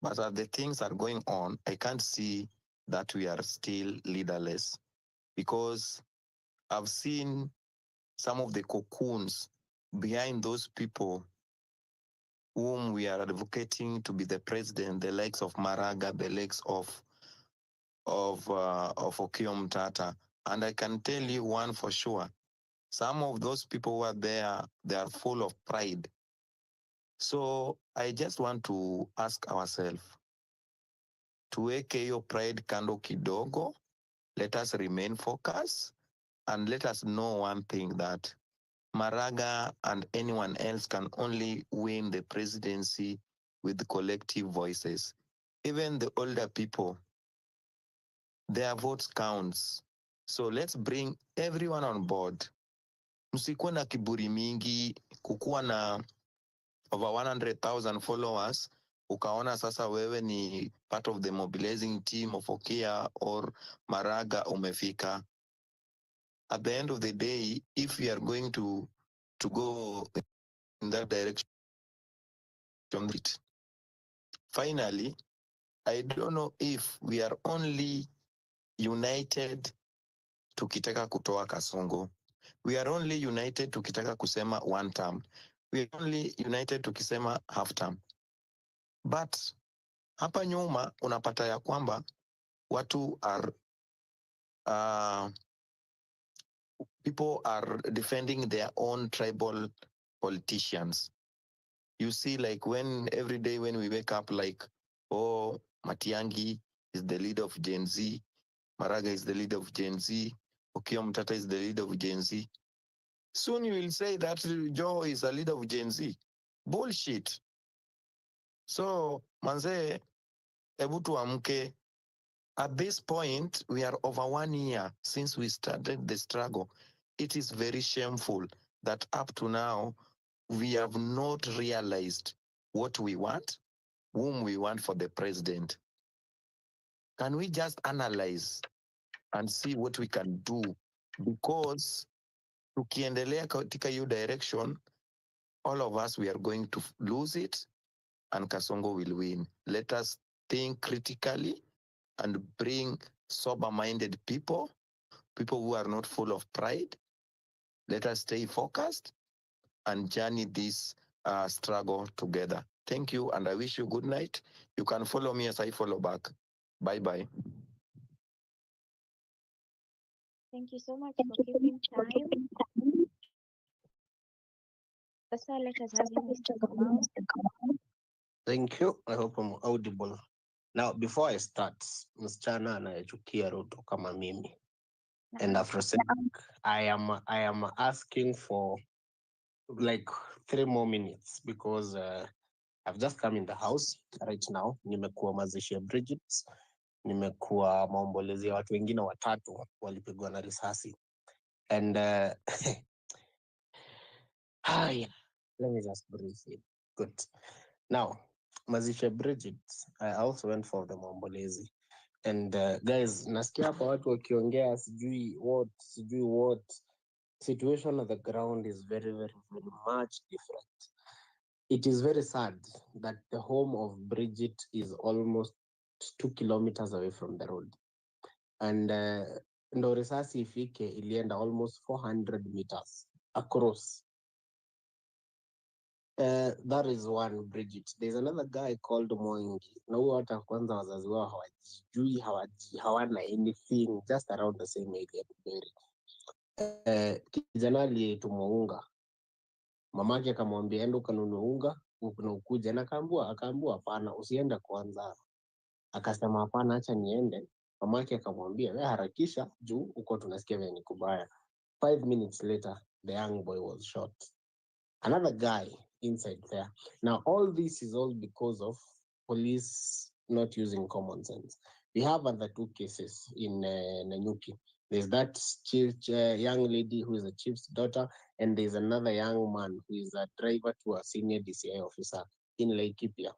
[SPEAKER 5] But as the things are going on, I can't see that we are still leaderless, because I've seen some of the cocoons behind those people whom we are advocating to be the president, the likes of Maraga, the likes of Okiya Mtata. And I can tell you one for sure, some of those people who are there, they are full of pride. So I just want to ask ourselves, tuweke hiyo pride kando kidogo, let us remain focused, and let us know one thing, that Maraga and anyone else can only win the presidency with collective voices. Even the older people, their votes counts. So let's bring everyone on board. Msikuwe na kiburi mingi, kukuwa na over 100,000 followers, ukaona sasa wewe ni part of the mobilizing team of Okiya or Maraga umefika. At the end of the day, if we are going to go in that direction, finally, I don't know if we are only united tukitaka kutoa Kasongo. We are only united tukitaka kusema one term. We are only united tukisema half term. But hapa nyuma unapata ya kwamba watu are people are defending their own tribal politicians. You see, like when every day when we wake up, like, oh, Matiangi is the leader of Gen Z, Maraga is the leader of Gen Z, Okiya Mtata is the leader of Gen Z. Soon you will say that Joe is a leader of Gen Z. Bullshit. So, manze, ebu tuamke. At this point, we are over 1 year since we started the struggle. It is very shameful that up to now, we have not realized what we want, whom we want for the president. Can we just analyze and see what we can do? Because tukiendelea katika hiyo direction, all of us, we are going to lose it and Kasongo will win. Let us think critically and bring sober-minded people who are not full of pride. Let us stay focused and journey this struggle together. Thank you, and I wish you good night. You can follow me as I follow back. Bye-bye.
[SPEAKER 22] Thank you so much for keeping time. Sasa let us have you, Mr. Kamau.
[SPEAKER 3] Thank you. I hope I'm audible. Now, before I start, msichana anayechukia Ruto kama mimi and Afrocentric, I am asking for like 3 more minutes because I've just come in the house right now. Nimekuwa mazishi ya Bridget, nimekuwa maombolezi ya watu wengine watatu walipigwa na risasi and let me just breathe in. Good. Now, mazishi ya Bridget, I also went for the maombolezi. And guys, nasikia hapa watu wakiongea sijui what. Situation on the ground is very, very, very much different. It is very sad that the home of Bridget is almost 2 kilometers away from the road. And ndo risasi ifike ilienda almost 400 meters across. That is one, Bridget. There's another guy called Moingi. Na huyo hata kwanza wazazi wao hawajijui, hawana anything, just around the same area. Kijana aliyetumwa unga, mamake akamwambia enda ukanunue unga na ukuje, na akaambiwa hapana, usiende kwanza. Akasema hapana, acha niende. Mamake akamwambia wewe harakisha juu uko tunasikia vile ni kubaya. 5 minutes later, the young boy was shot. Another guy inside there. Now, all this is all because of police not using common sense. We have other 2 cases in Nanyuki. There's that young lady who is a chief's daughter, and there's another young man who is a driver to a senior DCI officer in Laikipia.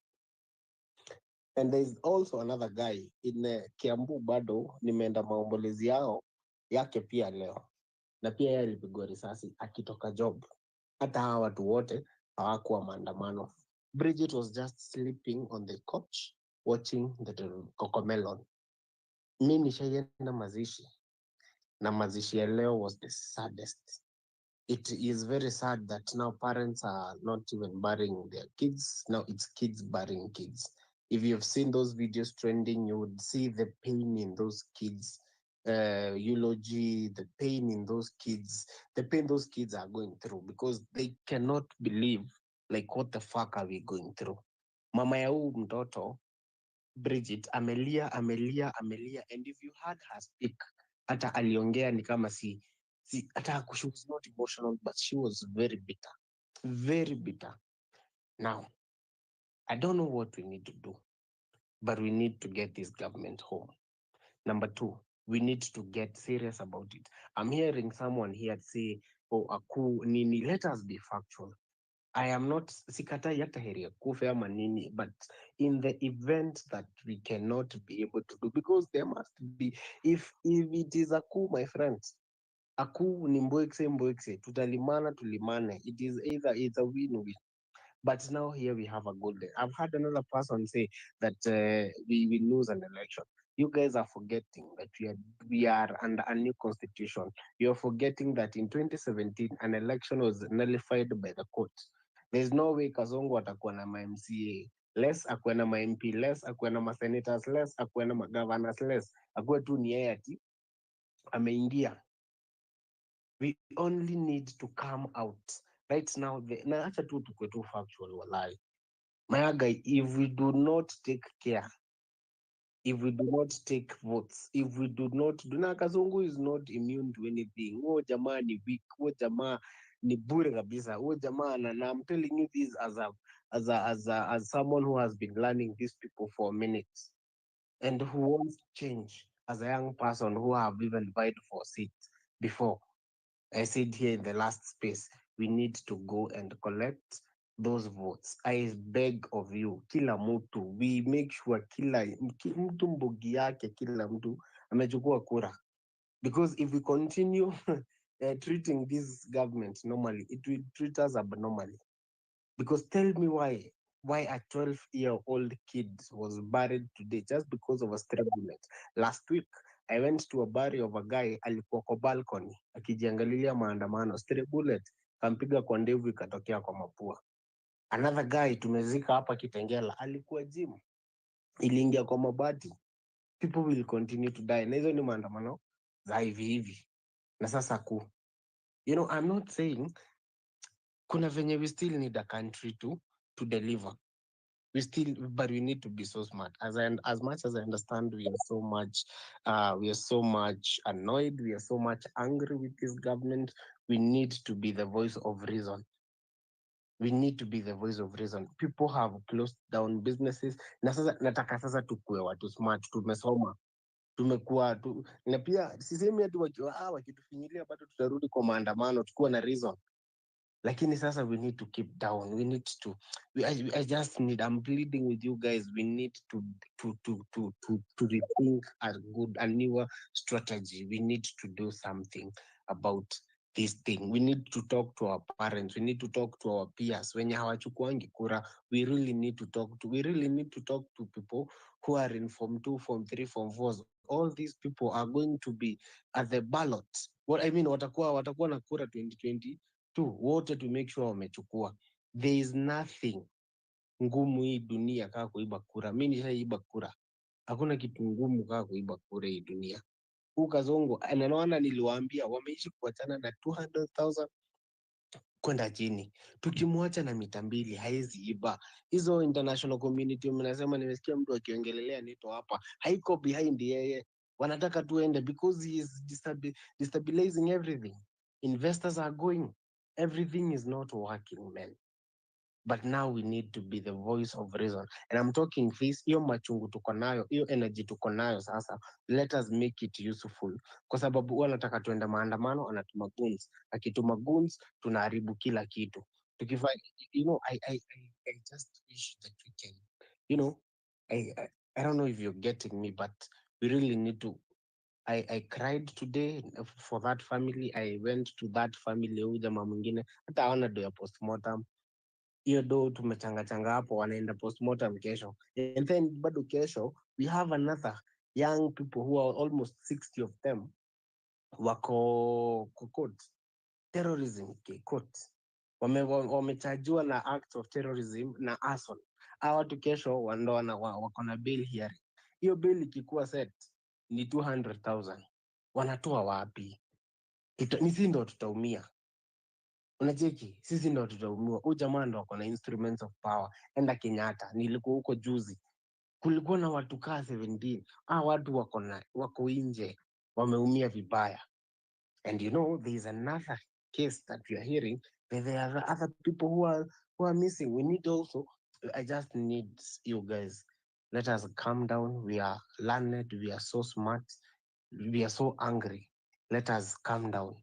[SPEAKER 3] And there's also another guy in Kiambu bado, nimeenda maombolezi yake pia leo. Na pia yeye alipigwa risasi akitoka job. Hata hawa watu wote hawakuwa maandamano. Bridget was just sleeping on the couch watching the Cocomelon. Mimi nishaienda mazishi na mazishi ya leo was the saddest. It is very sad that now parents are not even burying their kids. Now it's kids burying kids. If you've seen those videos trending, you would see the pain in those kids. Eulogy, the pain in those kids, the pain those kids are going through because they cannot believe like what the fuck are we going through. Mama ya huyu mtoto Bridget amelia, and if you had her speak, hata aliongea ni kama si hata she was not emotional, but she was very bitter, very bitter. Now, I don't know what we need to do, but we need to get this government home. Number 2, we need to get serious about it. I'm hearing someone here say, oh, aku nini, let us be factual. I am not sikatai hata heri kufe ama nini, but in the event that we cannot be able to do, because there must be, if it is a coup, my friends, a coup ni mbwekse, tutalimana tulimane. It is either it's a win-win. But now here we have a good day. I've had another person say that we will lose an election. You guys are forgetting that we are under a new constitution. You're forgetting that in 2017 an election was nullified by the court. There's no way Kazongo atakuwa na ma-MCA less, akuwe na ma-MP less, akuwe na ma-senators less, akuwe na ma-governors less, akuwe tu ni yeye ati ameingia. We only need to come out right now. Na acha tu tukue tu factual, walai. My guy, if we do not take care, if we do not take votes, if we do not do na Kazungu is not immune to anything. Huo jamaa ni weak, huo jamaa ni bure kabisa. Huo jamaa na I'm telling you this as someone who has been learning these people for minutes and who wants change as a young person who have even vied for seats before. I said here in the last space, we need to go and collect those votes. I beg of you, kila mtu, we make sure kila mtu mbogi yake, kila mtu amechukua kura. Because if we continue treating this government normally, it will treat us abnormally. Because tell me why a 12-year-old kid was buried today just because of a stray bullet. Last week, I went to a burial of a guy alikuwa kwa balcony akijiangalilia maandamano, stray bullet kampiga kwa ndevu ikatokea kwa mapua. Another guy tumezika hapa Kitengela alikuwa gym, iliingia kwa mabati. People will continue to die. Na hizo ni maandamano za hivi. Na sasa I'm not saying kuna venye we still need a country to deliver. But we need to be so smart. As much as I understand, we are so much annoyed, we are so much angry with this government. We need to be the voice of reason. We need to be the voice of reason. People have closed down businesses. Na sasa nataka sasa tukue watu smart, tumesoma. Tumekuwa na pia sisemi ati wakitufinyilia bado tutarudi kwa maandamano tukuwa na reason. Lakini sasa we need to keep down. We need to. I just need. I'm pleading with you guys. We need to rethink a newer strategy. We need to do something about this thing. We need to talk to our parents. We need to talk to our peers. Wenye hawachukuangi kura, we really need to talk to people who are in Form 2, Form 3, Form 4. All these people are going to be at the ballot. What I mean, watakuwa na kura 2020. Wote to make sure wamechukua. There is nothing ngumu hii dunia kaa kuiba kura. Mimi nishaiba kura. Hakuna kitu ngumu kaa kuiba kura hii dunia. Huu Kazongo, naona niliwaambia wameishi kuachana na 200,000 kwenda chini. Tukimwacha na mita mbili haezi iba. Hizo international community mnasema, nimesikia mtu akiongelelea nito hapa. Haiko behind yeye. Wanataka tuende because he is destabilizing everything. Investors are going. Everything is not working, man. But now we need to be the voice of reason. And I'm talking this, hiyo machungu tuko nayo, hiyo energy tuko nayo sasa, let us make it useful. Kwa sababu wanataka tuende maandamano, anatuma goons. Akituma goons, tunaharibu kila kitu. Tukifanya, I just wish that we can, I don't know if you're getting me, but we really need to. I cried today for that family. I went to that family, huyu jamaa mwingine hata hawana do ya postmortem. Hiyo do tumechanga hapo, wanaenda postmortem kesho. And then bado kesho we have another young people who are almost 60 of them wako court. Terrorism court. Wamechajua na acts of terrorism na arson. Hawa watu kesho wako na bail hearing. Hiyo bail ikikuwa set ni 200,000. Wanatoa wapi? Sisi ndo tutaumia. Unacheki, sisi ndo tutaumia. Huyu jamaa ndo wako na instruments of power. Enda Kenyatta, nilikuwa huko juzi. Kulikuwa na watu kaa 17. Watu wako nje, wameumia vibaya. And there is another case that we are hearing, that there are other people who are missing. We need also, I just need you guys, let us calm down. We are learned, we are so smart, we are so angry. Let us calm down,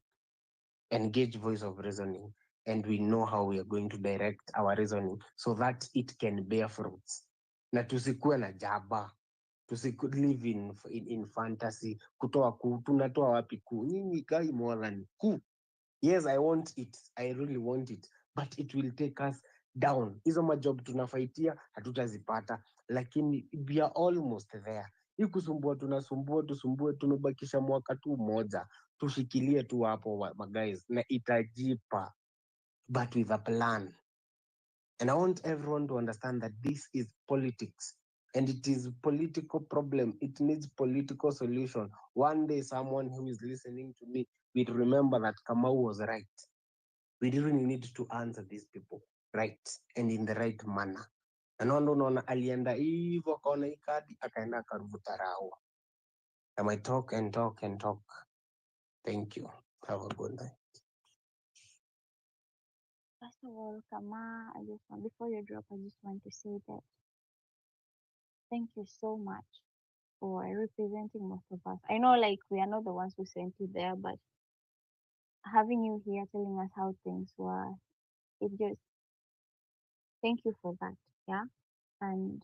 [SPEAKER 3] engage voice of reasoning, and we know how we are going to direct our reasoning so that it can bear fruits. Na tusikuwe na jaba, live in fantasy. Tunatoa wapi kuu? Nyinyi guy more than kuu. Yes, I want it. I really want it. But it will take us down. Hizo majob tunafaitia hatutazipata, lakini we are almost there. Hii kusumbua tunasumbua tusumbue, tumebakisha mwaka tu mmoja, tushikilie tu hapo guys, na itajipa, but with a plan. And I want everyone to understand that this is politics and it is political problem. It needs political solution. One day, someone who is listening to me will remember that Kamau was right. We really need to answer these people right and in the right manner. Na ndo unaona alienda hivyo akaona hii kadi akaenda akaruvuta raua. I might talk and talk and talk. Thank you. Have a good night.
[SPEAKER 22] First of all, Kama, before you drop, I just want to say that thank you so much for representing most of us. I know, like, we are not the ones who sent you there, but having you here telling us how things were, it just, thank you for that. Yeah. And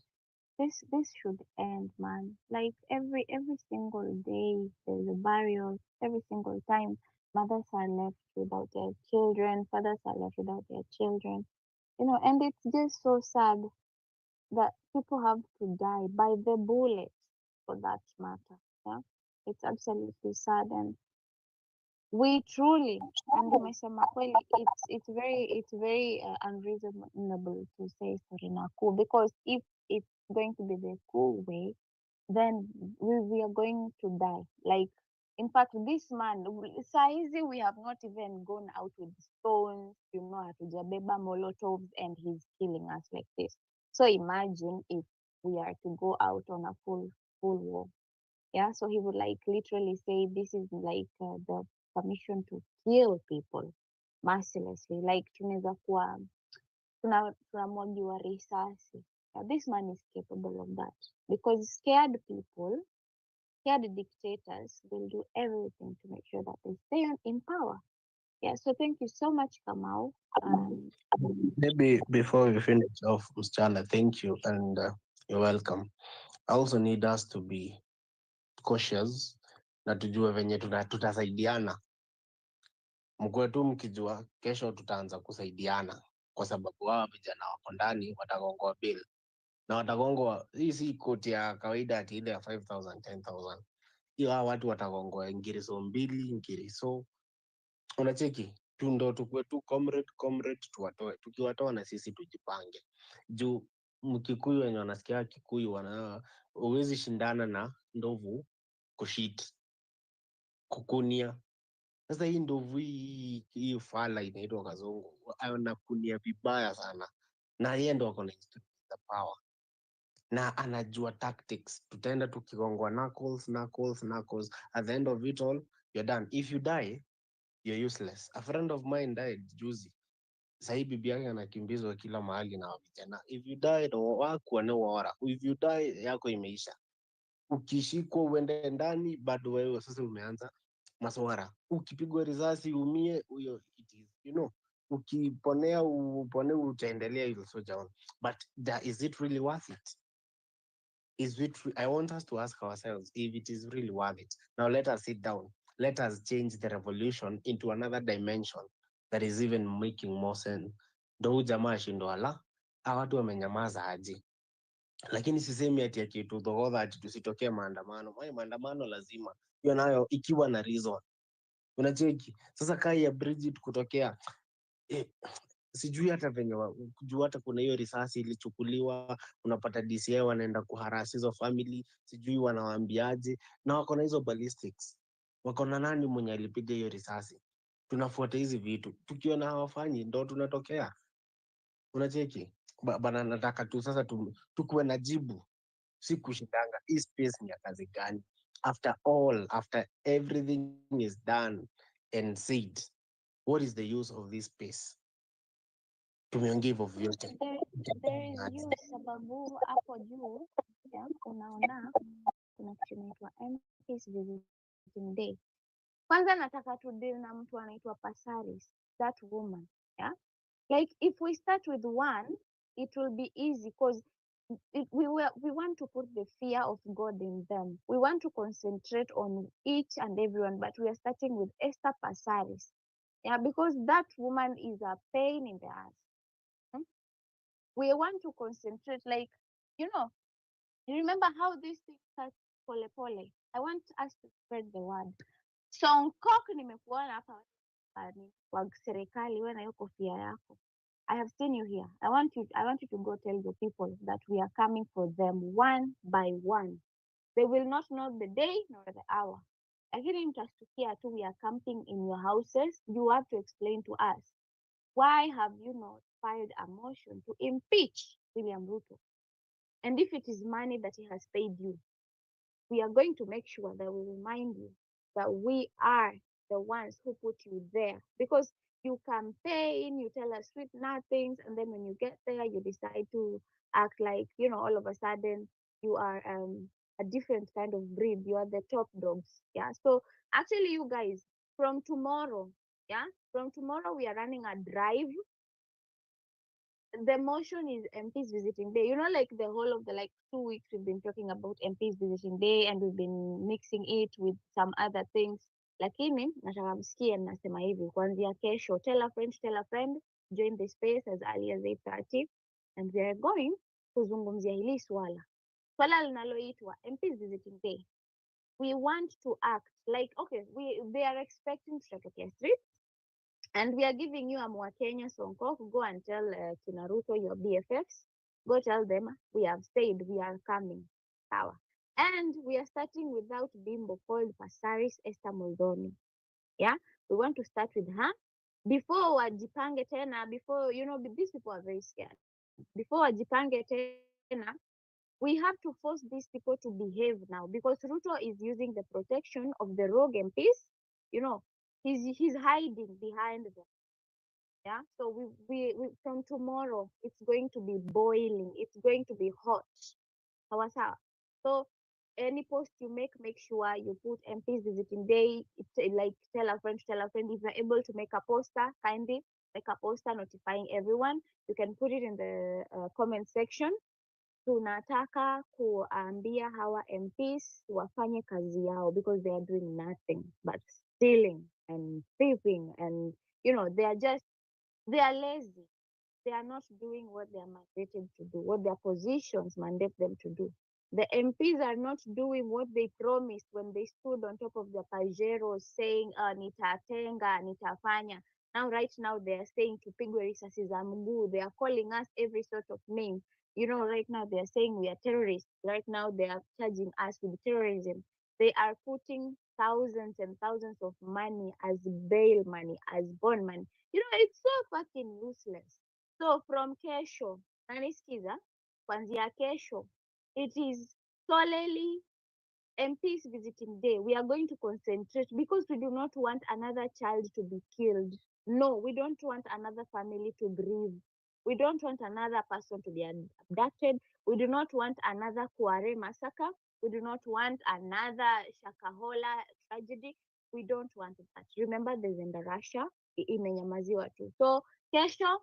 [SPEAKER 22] this should end, man. Like every single day there's a burial. Every single time mothers are left without their children, fathers are left without their children. And it's just so sad that people have to die by the bullet for that matter. Yeah. It's absolutely sad, and we truly, and umesema kweli, it's very unreasonable to say story na coup, because if it's going to be the coup way, then we are going to die. Like, in fact, this man, saizi, we have not even gone out with stones, hatujabeba molotovs, and he's killing us like this. So imagine if we are to go out on a full war. Yeah, so he would like literally say this is like the permission to kill people mercilessly. Like tunaweza kuwa tunamwagiwa risasi. This man is capable of that, because scared people, scared dictators will do everything to make sure that they stay in power. Yeah, so thank you so much, Kamau.
[SPEAKER 3] Maybe before we finish off, Msichana, thank you and you're welcome. I also need us to be cautious na tujue venye tutasaidiana. Mkuwe tu mkijua kesho tutaanza kusaidiana, kwa sababu hawa vijana wako ndani watagongwa bill, na watagongwa, hii si koti ya kawaida ati ile ya 5,000 10,000. Hiyo hawa watu watagongwa ngiriso mbili, ngiriso. Unacheki, ndo tukuwe tu comrade tuwatoe. Tukiwatoa na sisi tujipange. Juu Mkikuyu wenye wanasikia Kikuyu huwezi shindana na ndovu kushit kukunia. Sasa hii ndovu hii fala inaitwa Kazungu anakunia vibaya sana, na yeye ndo ako na the power na anajua tactics. Tutaenda tukigongwa knuckles. At the end of it all, you're done. If you die, you're useless. A friend of mine died juzi. Sahii bibi yake anakimbizwa kila mahali na vijana. If you die, if you die, yako imeisha. Ukishikwa uende ndani, bado wewe sasa umeanza maswara. Ukipigwa risasi umie, huyo it is, ukiponea upone utaendelea hilo soja on. But is it really worth it? I want us to ask ourselves if it is really worth it. Now let us sit down. Let us change the revolution into another dimension that is even making more sense. Ndo huyu jamaa ashindwa, ala, hawa watu wamenyamaza aje? Lakini sisemi ati akitudhogodha ati tusitokee maandamano. Maandamano lazima, hiyo nayo ikiwa na reason. Unacheki sasa kai ya Bridget kutokea sijui hata venye kujua hata kuna hiyo risasi ilichukuliwa, unapata DCI wanaenda kuharasi hizo family, sijui wanawaambiaje, na wako na hizo ballistics. Wako na nani mwenye alipiga hiyo risasi? Tunafuata hizi vitu, tukiona hawafanyi ndo tunatokea. Unacheki bana, nataka tu sasa tukuwe na jibu, si kushindanga hii space ni ya kazi gani? After everything is done and said, what is the use of this space? Tumeongea hivyo vyote.
[SPEAKER 22] There is you, sababu hapo juu unaona kuna kitu inaitwa MP's visiting day. Kwanza nataka tu deal na mtu anaitwa Pasaris, that woman. Yeah, like if we start with one, it will be easy, because we want to put the fear of God in them. We want to concentrate on each and everyone, but we are starting with Esther Pasaris. Yeah, because that woman is a pain in the ass. We want to concentrate, like, you remember how this thing started?
[SPEAKER 4] pole pole. I want us to spread the word. Songkok nimekuona hapa kwa serikali, wewe na hiyo kofia yako. I have seen you here. I want you to go tell the people that we are coming for them one by one. They will not know the day nor the hour. Lakini mtashtukia tu we are camping in your houses. You have to explain to us, why have you not filed a motion to impeach William Ruto? And if it is money that he has paid you, we are going to make sure that we remind you that we are the ones who put you there, because you campaign, you tell us sweet nothings, and then when you get there, you decide to act like, all of a sudden you are a different kind of breed. You are the top dogs. Yeah. So actually, you guys, from tomorrow, we are running a drive. The motion is MPs visiting day. Like the whole of the 2 weeks we've been talking about MPs visiting day, and we've been mixing it with some other things. Lakini nataka msikie nasema hivi, kuanzia kesho, tell a friend, join the space as early as 8:30, and we are going kuzungumzia hili swala linaloitwa MPs visiting day. We want to act like, okay, they are expecting tutatokea street, and we are giving you a Mwakenya Songkok. Go and tell Kinaruto, your BFFs. Go tell them we have said we are coming. Power. And we are starting without Bimbo called Pasaris Esther Muldoni. Yeah, we want to start with her. Before wajipange tena, before, these people are very scared. Before wajipange tena, we have to force these people to behave now, because Ruto is using the protection of the rogue MPs. He's hiding behind them. Yeah. So we from tomorrow, it's going to be boiling. It's going to be hot. Sawa sawa. So any post you make sure you put MPs visiting day. It's like tell a friend. If you're able to make a poster, kindly make a poster notifying everyone. You can put it in the comment section. Tunataka kuambia hawa MPs wafanye kazi yao, because they are doing nothing but stealing and thieving, and they are lazy. They are not doing what they are mandated to do, what their positions mandate them to do. The MPs are not doing what they promised when they stood on top of the Pajeros saying, nitatenga, nitafanya. Now, right now, they are saying tupigwe risasi za mguu. They are calling us every sort of name. Right now, they are saying we are terrorists. Right now, they are charging us with terrorism. They are putting thousands and thousands of money as bail money, as bond money. It's so fucking useless. So from kesho, nanisikiza, kuanzia kesho, it is solely MPs visiting day. We are going to concentrate, because we do not want another child to be killed. No, we don't want another family to grieve. We don't want another person to be abducted. We do not want another Kuare massacre. We do not want another Shakahola tragedy. We don't want that. Remember, there's in the Russia, imenyamaziwa tu. So kesho,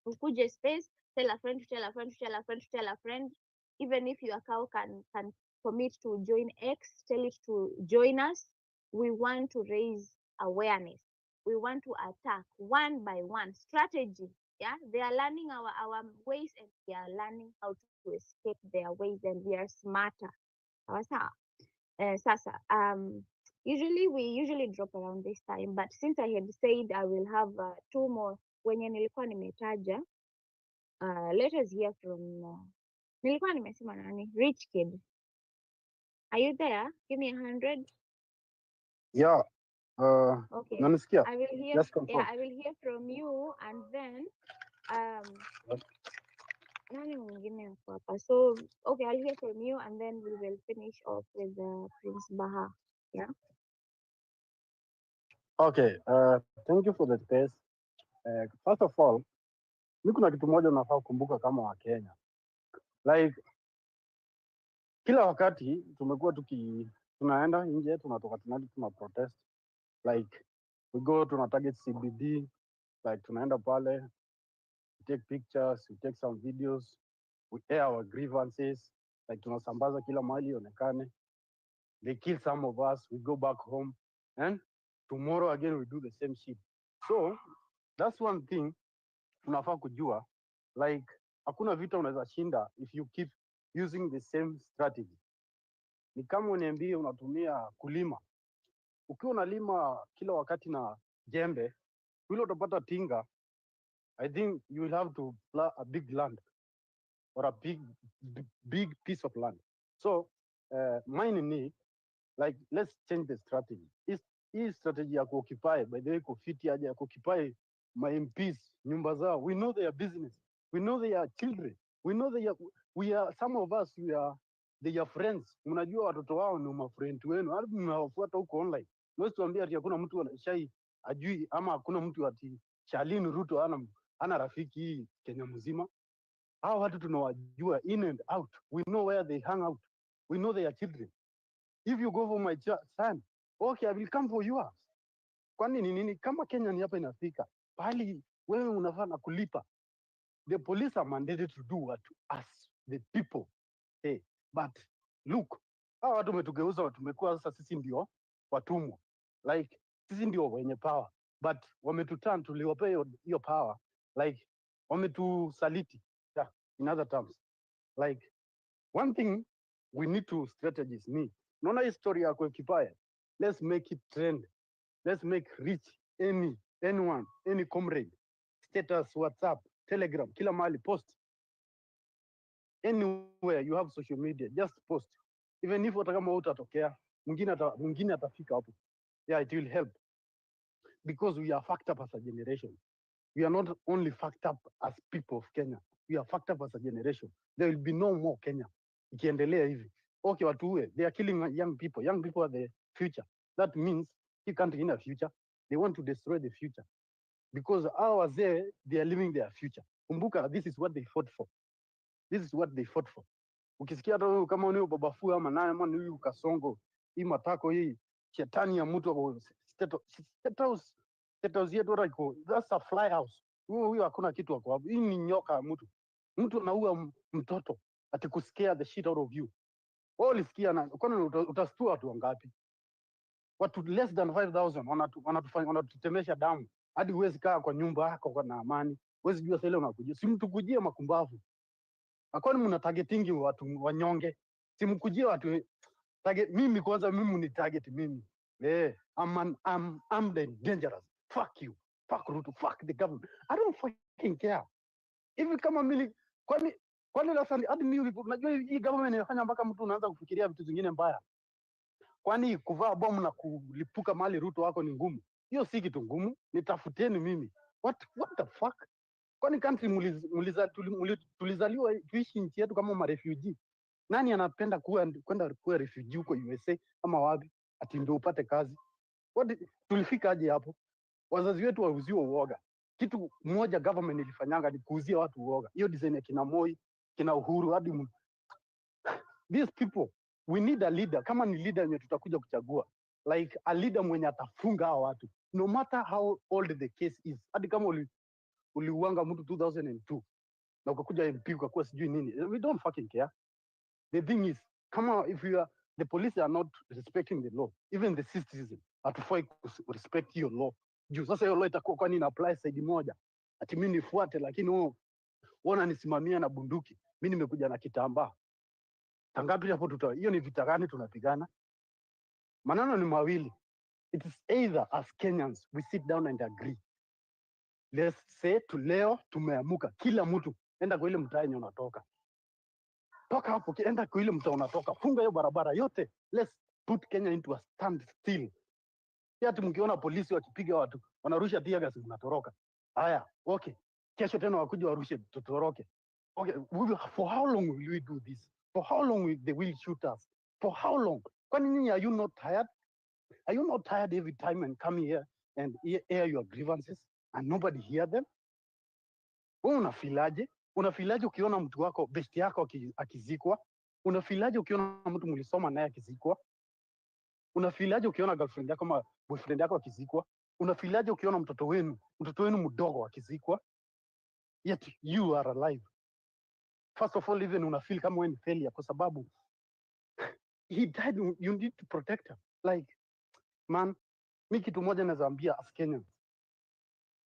[SPEAKER 4] ukuje space, tell a friend, even if your cow can commit to join X, tell it to join us. We want to raise awareness. We want to attack one by one. Strategy. Yeah, they are learning our ways, and we are learning how to escape their ways, and we are smarter. Sasa, usually we drop around this time, but since I had said I will have two more wenye nilikuwa nimetaja, let us hear from nilikuwa nimesema nani? Rich Kid. Are you there? Give me 100.
[SPEAKER 7] Yeah.
[SPEAKER 4] Okay.
[SPEAKER 7] Nanisikia?
[SPEAKER 4] I will hear.
[SPEAKER 7] Just confirm.
[SPEAKER 4] Yeah, I will hear from you, and then nani mwingine ako hapa? So okay, I'll hear from you, and then we will finish off with Prince Baha. Yeah.
[SPEAKER 7] Okay. Thank you for the space. First of all, mi kuna kitu moja unafaa kukumbuka kama Wakenya. Like kila wakati tumekuwa tunaenda nje, tunatoka tunaenda tuna protest. Like we go tuna target CBD, like tunaenda pale, we take pictures, we take some videos, we air our grievances, like tunasambaza kila mahali ionekane. They kill some of us, we go back home, and tomorrow again we do the same shit. So that's one thing tunafaa kujua, like hakuna vita unaweza shinda if you keep using the same strategy. Ni kama uniambie unatumia kulima. Ukiwa unalima kila wakati na jembe, vile utapata tinga, I think you will have to plow a big land or a big piece of land. So mine ni like let's change the strategy. Hii strategy ya kuoccupy, by the way, kufiti aje ya kuoccupy my MPs nyumba zao. We know their business. We know their children. We know some of us we are their friends. Mnajua watoto wao ni mafriend wenu. Hadi mnawafuata huko online. Mwezi tuambia ati hakuna mtu shai ajui ama hakuna mtu ati Charlene Ruto ana rafiki Kenya mzima. Hao watu tunawajua in and out. We know where they hang out. We know their children. If you go for my son, okay, I will come for yours. Kwani ni nini? Kama Kenya ni hapa inafika pahali wewe unafaa na kulipa. The police are mandated to do what us the people say. But look, hawa watu umetugeuza, tumekuwa sasa sisi ndio watumwa. Like sisi ndio wenye power. But wametuturn, tuliwapea hiyo power. Like wametusaliti. Yeah, in other terms. Like one thing we need to strategize ni naona hii story ya kuoccupy. Let's make it trend. Let's make rich anyone, any comrade. Status, WhatsApp, Telegram, kila mahali post. Anywhere you have social media, just post. Even if hata kama utatokea, mwingine atafika hapo. Yeah, it will help. Because we are fucked up as a generation. We are not only fucked up as people of Kenya. We are fucked up as a generation. There will be no more Kenya. Ikiendelea hivi. Okay, watuwe. They are killing young people. Young people are the future. That means he can't in a future. They want to destroy the future. Because ours there, they are living their future. Kumbuka, this is what they fought for. This is what they fought for. Ukisikia hata huyu kama huyu Babafu ama naye ama huyu Kasongo, hii matako hii, shetani ya mtu state house yetu hata iko, that's a fly house. Huyu hakuna kitu wako hapo. Hii ni nyoka ya mtu. Mtu anaua mtoto ati kusikia the shit out of you. Wewe ulisikia na kwani utastua watu wangapi? Watu less than 5,000 wanatutemesha damu. Hadi huwezi kaa kwa nyumba yako kwa na amani. Huwezi jua sasa ile unakujia. Si mtukujie makumbavu. Kwani mna targetingi watu wanyonge? Si mkujie watu target mimi kwanza mimi ni target mimi. I'm dangerous. Fuck you. Fuck Ruto. Fuck the government. I don't fucking care. Hivi kama mimi kwani sasa hadi mimi unajua hii government inafanya mpaka mtu unaanza kufikiria vitu zingine mbaya. Kwani kuvaa bomu na kulipuka mali Ruto wako ni ngumu? Hiyo si kitu ngumu, nitafuteni mimi. What the fuck? Kwani country tulizaliwa tuishi nchi yetu kama refugee? Nani anapenda kwenda kuwa refugee huko USA ama wapi ati ndio upate kazi? Tulifika aje hapo? Wazazi wetu wauziwa uoga. Kitu moja government ilifanyanga ni kuuzia watu uoga. Hiyo design ya kina Moi, kina Uhuru hadi these people, we need a leader. Kama ni leader yenye tutakuja kuchagua, like a leader mwenye atafunga hao watu, no matter how old the case is. Hadi kama uliuanga mtu 2002 na ukakuja MP ukakuwa sijui nini, we don't fucking care. The thing is, kama if you are, the police are not respecting the law, even the citizen hatufai respect your law. Juu sasa hiyo law itakuwa kwani ina apply side moja, ati mimi nifuate, lakini wewe unanisimamia na bunduki, mimi nimekuja na kitambaa. Tangapi hapo hiyo ni vita gani tunapigana? Maneno ni mawili. It is either as Kenyans we sit down and agree. Let's say leo tumeamuka, kila mtu enda kwa ile mtaa yenye unatoka. Toka hapo, enda kwa ile mtaa unatoka. Funga hiyo barabara yote. Let's put Kenya into a standstill. Ati mkiona polisi wakipiga watu, wanarusha tear gas mnatoroka. Haya, okay. Kesho tena wakuja warushe tutoroke. Okay, for how long will we do this? For how long will they shoot us? For how long? Kwani are you not tired? Are you not tired every time and come here and air your grievances and nobody hear them? Wewe unafilaje? Unafilaje ukiona mtu wako, besti yako akizikwa? Unafilaje ukiona mtu mlisoma naye akizikwa? Unafilaje ukiona girlfriend yako ama boyfriend yako akizikwa? Unafilaje ukiona mtoto wenu mdogo akizikwa? Yet you are alive. First of all, even unafeel kama wewe ni failure kwa sababu he died, you need to protect him. Like, man, mimi kitu moja nazaambia as Kenyans,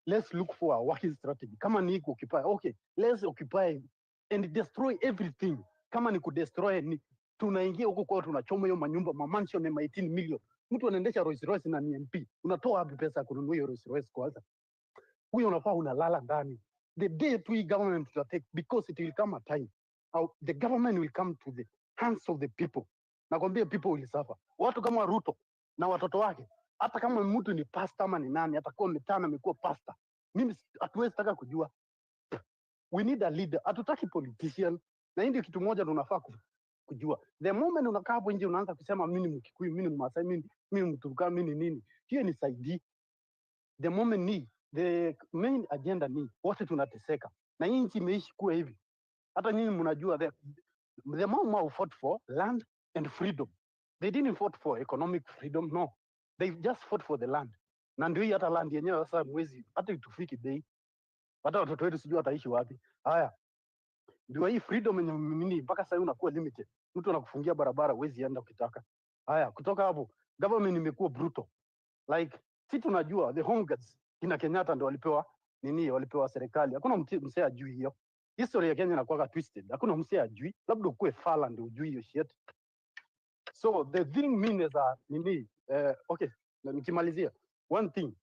[SPEAKER 7] let's look for a working strategy. Kama ni occupy, okay, let's occupy and destroy everything. Kama ni kudestroy, tunaingia huko kwao, tunachoma hiyo manyumba, mamansion ya 18 million. Mtu anaendesha Rolls Royce na ni MP, unatoa wapi pesa ya kununua hiyo Rolls Royce kwanza? Huyo unafaa unalala ndani. The day to government will take, because it will come a time, the government will come to the hands of the people. Nakwambia people will suffer. Watu kama Ruto na watoto wake, hata kama mtu ni pastor ama ni nani, atakuwa metana amekuwa pastor. Mimi hatuwezi taka kujua. We need a leader. Hatutaki politician. Na hii ndio kitu moja tunafaa kujua. The moment unakaa hapo nje unaanza kusema mimi ni Mkikuyu, mimi ni Masai, mimi ni Mturkana, mimi ni nini, hiyo ni saidi. The moment ni the main agenda ni wote tunateseka, na hii nchi imeishi kuwa hivi. Hata nyinyi mnajua the Mau fought for land and freedom. They didn't fought for economic freedom, no. They just fought for the land. Na ndio hii hata land yenyewe sasa mwezi hata itufiki bei. Hata watoto wetu sijui wataishi wapi. Haya. Ndio hii freedom yenye mimi mpaka sasa unakuwa limited. Mtu anakufungia barabara huwezi enda ukitaka. Haya, kutoka hapo government imekuwa brutal. Like si tunajua the home guards kina Kenyatta ndio walipewa nini, walipewa serikali. Hakuna msee ajui hiyo. History ya Kenya inakuwa twisted. Hakuna msee ajui, labda ukue fala ndio ujui hiyo shit. So the thing means nini, okay, nikimalizia one thing,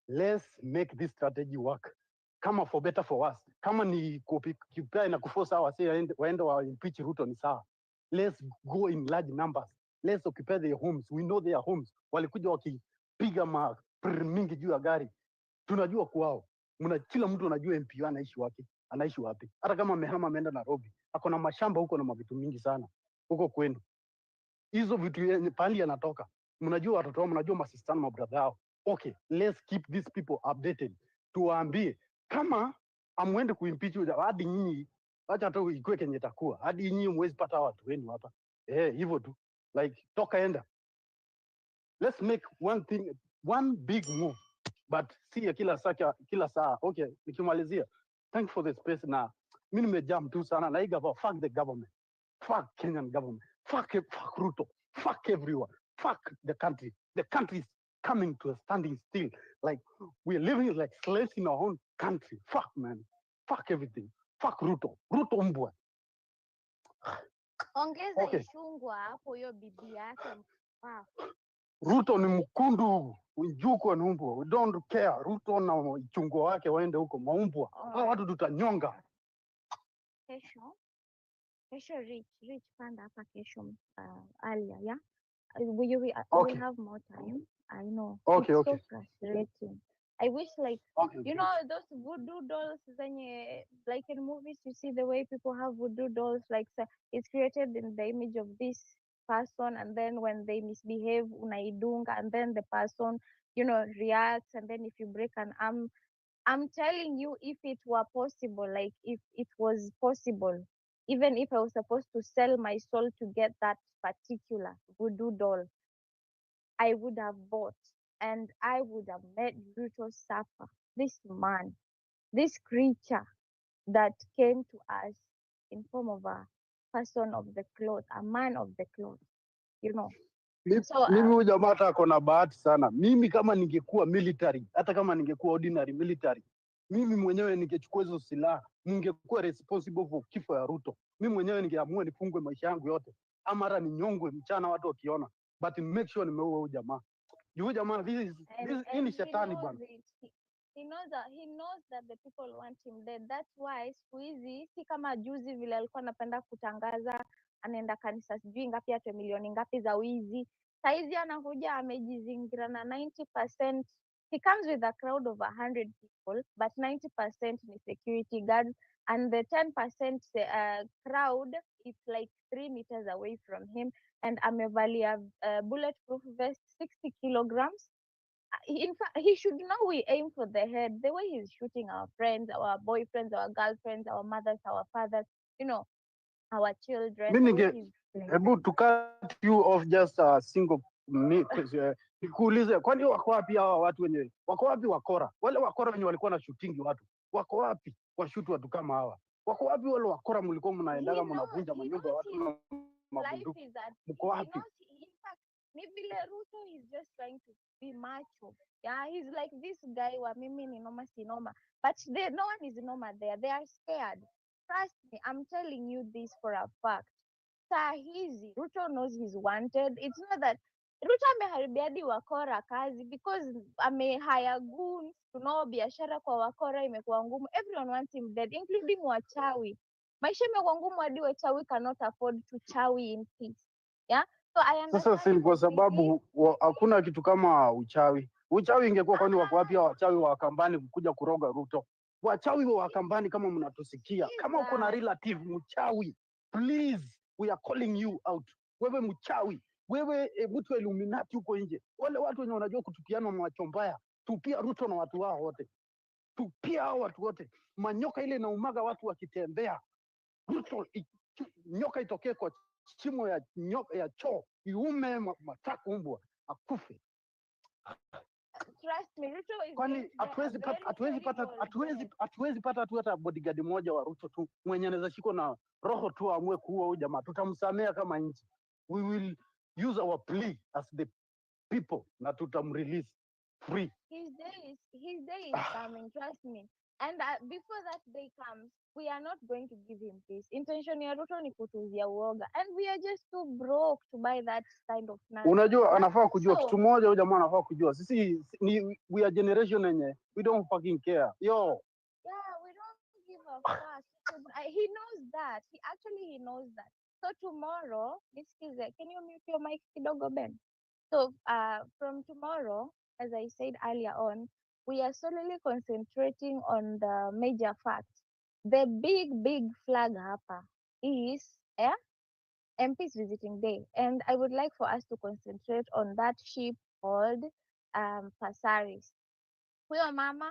[SPEAKER 7] let's make this strategy work. Kama for better for us, kama ni kupea na kuforce hawa waende wa impeach Ruto ni sawa. Let's go in large numbers. Let's occupy their homes. We know their homes. Walikuja wakipiga mingi juu ya gari. Tunajua kwao. Kila mtu anajua MP anaishi wapi. Hata kama amehama ameenda Nairobi, ako na mashamba huko na mavitu mingi sana huko kwenu. Hizo vitu pali yanatoka. Mnajua watoto wao, mnajua masistana, mabrother yao. Okay, let's keep these people updated. Tuwaambie kama amwende kuimpeach hadi nyinyi, acha hata ikue Kenya itakuwa. Hadi nyinyi mwezi pata watu wenu hapa. Hivyo tu. Like toka enda. Let's make one thing, one big move. But si kila saa. Okay, nikimalizia. Thanks for the space na mimi nimejam tu sana na higa fuck the government. Fuck Kenyan government. Fuck Ruto. Fuck everyone. Fuck the country. The country is coming to a standing still. Like we're living like slaves in our own country. Fuck man. Fuck everything. Fuck Ruto. Ruto mbwa.
[SPEAKER 4] Ongeza
[SPEAKER 7] Okay.
[SPEAKER 4] Ishungwa hapo hiyo bibi yake. Wow.
[SPEAKER 7] Ruto ni mkundu, Njuko ni mbwa. We don't care. Ruto na Ichungwa wake waende huko maumbwa. Hao watu tutanyonga.
[SPEAKER 4] Kesho Rich panda hapa kesho earlier, yeah? We will have more time. I know.
[SPEAKER 7] Okay,
[SPEAKER 4] it's
[SPEAKER 7] okay.
[SPEAKER 4] so frustrating. I wish like
[SPEAKER 7] Okay,
[SPEAKER 4] you know those voodoo dolls like in movies you see the way people have voodoo dolls like it's created in the image of this person, and then when they misbehave unaidunga, and then the person reacts, and then if you break an arm, I'm telling you, if it were possible, like if it was possible, even if I was supposed to sell my soul to get that particular voodoo doll, I would have bought, and I would have made Ruto suffer. This man, this creature that came to us in form of a person of the cloth, a man of the cloth, So,
[SPEAKER 7] mimi huyu jamaa hata ako na bahati sana. Mimi kama ningekuwa military, hata kama ningekuwa ordinary military, mimi mwenyewe ningechukua hizo silaha, ningekuwa responsible for kifo ya Ruto. Mimi mwenyewe ningeamua nifungwe maisha yangu yote, ama hata ninyongwe mchana watu wakiona, but make sure nimeua huyu jamaa. Huyu jamaa hii ni shetani bwana.
[SPEAKER 4] He knows that the people want him dead. That's why siku hizi si kama juzi vile alikuwa anapenda kutangaza anaenda kanisa sijui ngapi atoe milioni ngapi za wizi. Saizi anakuja amejizingira na 90%. He comes with a crowd of 100 people, but 90% ni security guards, and the 10% crowd is like 3 meters away from him, and amevalia bulletproof vest 60 kilograms. In fact, he should know we aim for the head. The way he's shooting our friends, our boyfriends, our girlfriends, our mothers, our fathers, our children.
[SPEAKER 7] Able to cut you off just a single nikuulize, kwani wako wapi hawa watu wenye wako wapi wakora? Wale wakora wenye walikuwa na shooting watu wako wapi? Washoot watu kama hawa wako wapi? Wale wakora mlikuwa mnaendaga mnavunja manyumba watu na mabunduki, mko wapi?
[SPEAKER 4] In fact, maybe Ruto is just trying to be macho. Yeah, he's like this guy wa mimi ni noma si noma, but no one is noma there. They are scared. Trust me, I'm telling you this for a fact. saa hizi Ruto knows he's wanted. It's not that Ruto ameharibia hadi wakora kazi because amehire goons. Tunao biashara kwa wakora imekuwa ngumu. Everyone wants him dead, including wachawi. Maisha imekuwa ngumu hadi wachawi cannot afford to chawi in peace. Yeah? So I
[SPEAKER 7] Sasa
[SPEAKER 4] understand
[SPEAKER 7] si kwa
[SPEAKER 4] completely.
[SPEAKER 7] sababu hakuna kitu kama uchawi. Uchawi ingekuwa kwani wako wapi hao wachawi wa Kambani kuja kuroga Ruto? Wachawi wa Kambani kama mnatusikia, kama uko na relative mchawi, please we are calling you out. Wewe mchawi, wewe mtu wa Illuminati huko nje. Wale watu wenye wanajua kutupiana macho mbaya, tupia Ruto na watu wao wote. Tupia hao watu wote. Manyoka ile inaumaga watu wakitembea. Ruto nyoka itokee kwa shimo ya ya choo iume matako umbwa akufe.
[SPEAKER 4] Trust me, Ruto is
[SPEAKER 7] Kwani hatuwezi pata tu hata bodyguard mmoja wa Ruto tu mwenye anaweza shikwa na roho tu amue kuua huyu jamaa, tutamsamea kama nchi. We will use our plea as the people na tutamrelease free.
[SPEAKER 4] His day is coming, trust me. And before that day comes, we are not going to give him peace. Intention ya Ruto ni kutuzia uoga. And we are just too broke to buy that kind of nonsense.
[SPEAKER 7] Unajua anafaa kujua kitu moja, huyu jamaa anafaa kujua. Sisi ni we are generation yenye we don't fucking care. Yo.
[SPEAKER 4] Yeah, we don't give a fuck. He knows that. He knows that. So tomorrow, can you mute your mic kidogo, Ben? So from tomorrow, as I said earlier on, we are solely concentrating on the major facts. The big flag hapa is MP's visiting day. And I would like for us to concentrate on that ship called Pasaris. Huyo mama,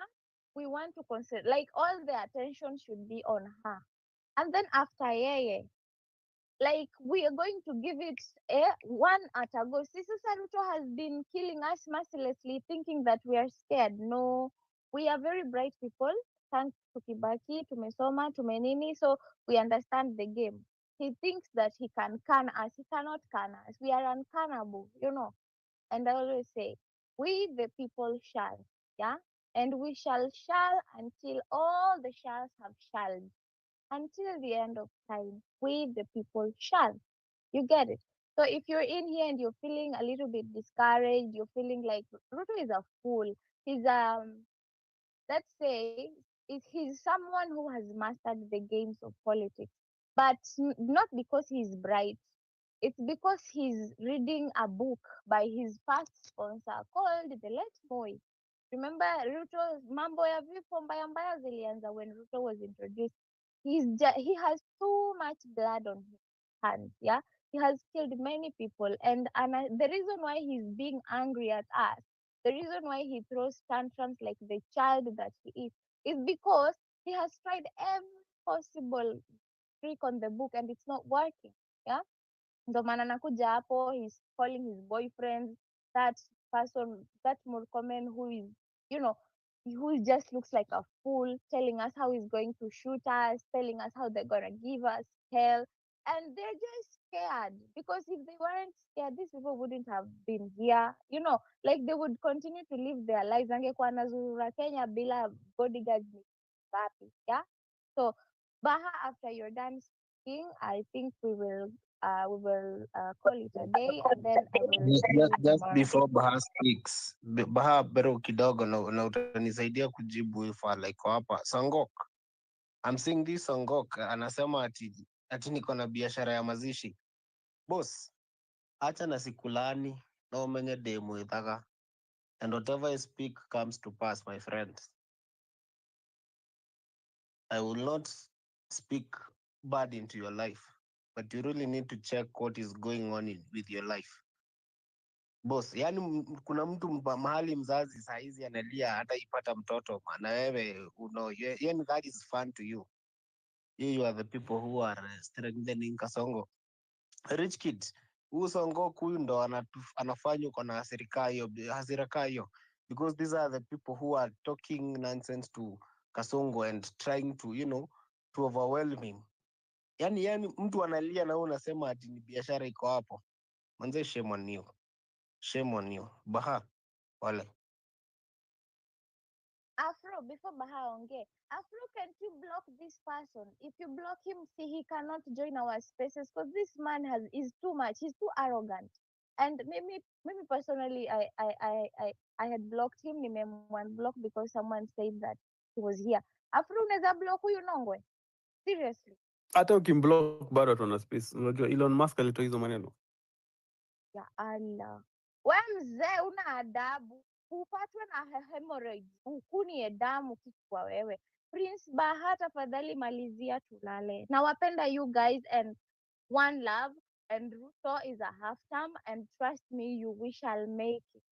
[SPEAKER 4] we want to concentrate, like all the attention should be on her. And then after yeye, like we are going to give it one at a go. Sisi Ruto has been killing us mercilessly, thinking that we are scared. No, we are very bright people. Thanks to Kibaki, tumesoma, tumenini, so we understand the game. He thinks that he can us. He cannot can us. We are uncannable, you know. And I always say, we the people shall, yeah? And we shall until all the shalls have shalled. Until the end of time, we the people shall. You get it? So if you're in here and you're feeling a little bit discouraged, you're feeling like Ruto is a fool. He's let's say he's someone who has mastered the games of politics, but not because he's bright. It's because he's reading a book by his first sponsor called The Let Boy. Remember Ruto, mambo ya vifo mbaya mbaya zilianza when Ruto was introduced. He has too much blood on his hands. Yeah, he has killed many people, and the reason why he's being angry at us, the reason why he throws tantrums like the child that he is because he has tried every possible trick on the book and it's not working. Yeah, ndo maana anakuja hapo, he's calling his boyfriends that person, that Murkomen who is, you know, who just looks like a fool, telling us how he's going to shoot us, telling us how they're gonna give us hell, and they're just scared because if they weren't scared, these people wouldn't have been here, you know, like they would continue to live their lives. Angekuwa nazurura Kenya bila bodyguards ngapi, yeah. So Baha, after you're done speaking, I think we will call it a day, and then I will see you
[SPEAKER 3] Just
[SPEAKER 4] tomorrow.
[SPEAKER 3] before Baha speaks, Baha bero kidogo na utanisaidia kujibu if like hapa Sangok. I'm seeing this Sangok anasema ati niko na biashara ya mazishi. Boss, acha na sikulani na umenye demo itaka. And whatever I speak comes to pass, my friends. I will not speak bad into your life, but you really need to check what is going on with your life. Boss, yani kuna mtu mahali mzazi saizi analia hata ipata mtoto na wewe yani that is fun to you. You are the people who are strengthening Kasongo. Rich kid, huyu Songo huyu ndo anafanya uko na hasira hiyo because these are the people who are talking nonsense to Kasongo and trying to, you know, to overwhelm him. Yani mtu analia na wewe unasema ati ni biashara iko hapo. Manze, shame on you. Shame on you. Baha, wale.
[SPEAKER 4] Afro, Afro, before Baha onge, Afro, can't you block this person? If you block him, see, he cannot join our spaces because this man is too much. He's too arrogant. And maybe personally, I had blocked him. Nimemwan block because someone said that he was here. Afro, unaweza block huyu nongwe? Seriously.
[SPEAKER 10] Hata ukimblock bado tuna space. Unajua Elon Musk alitoa hizo maneno.
[SPEAKER 4] Ya Allah. We mzee una adabu. Upatwe na hemorrhoids. Ukunie damu kichwa wewe. Prince Baha, tafadhali malizia tulale. Nawapenda you guys and one love. And Ruto is a half term. And trust me, we shall make it.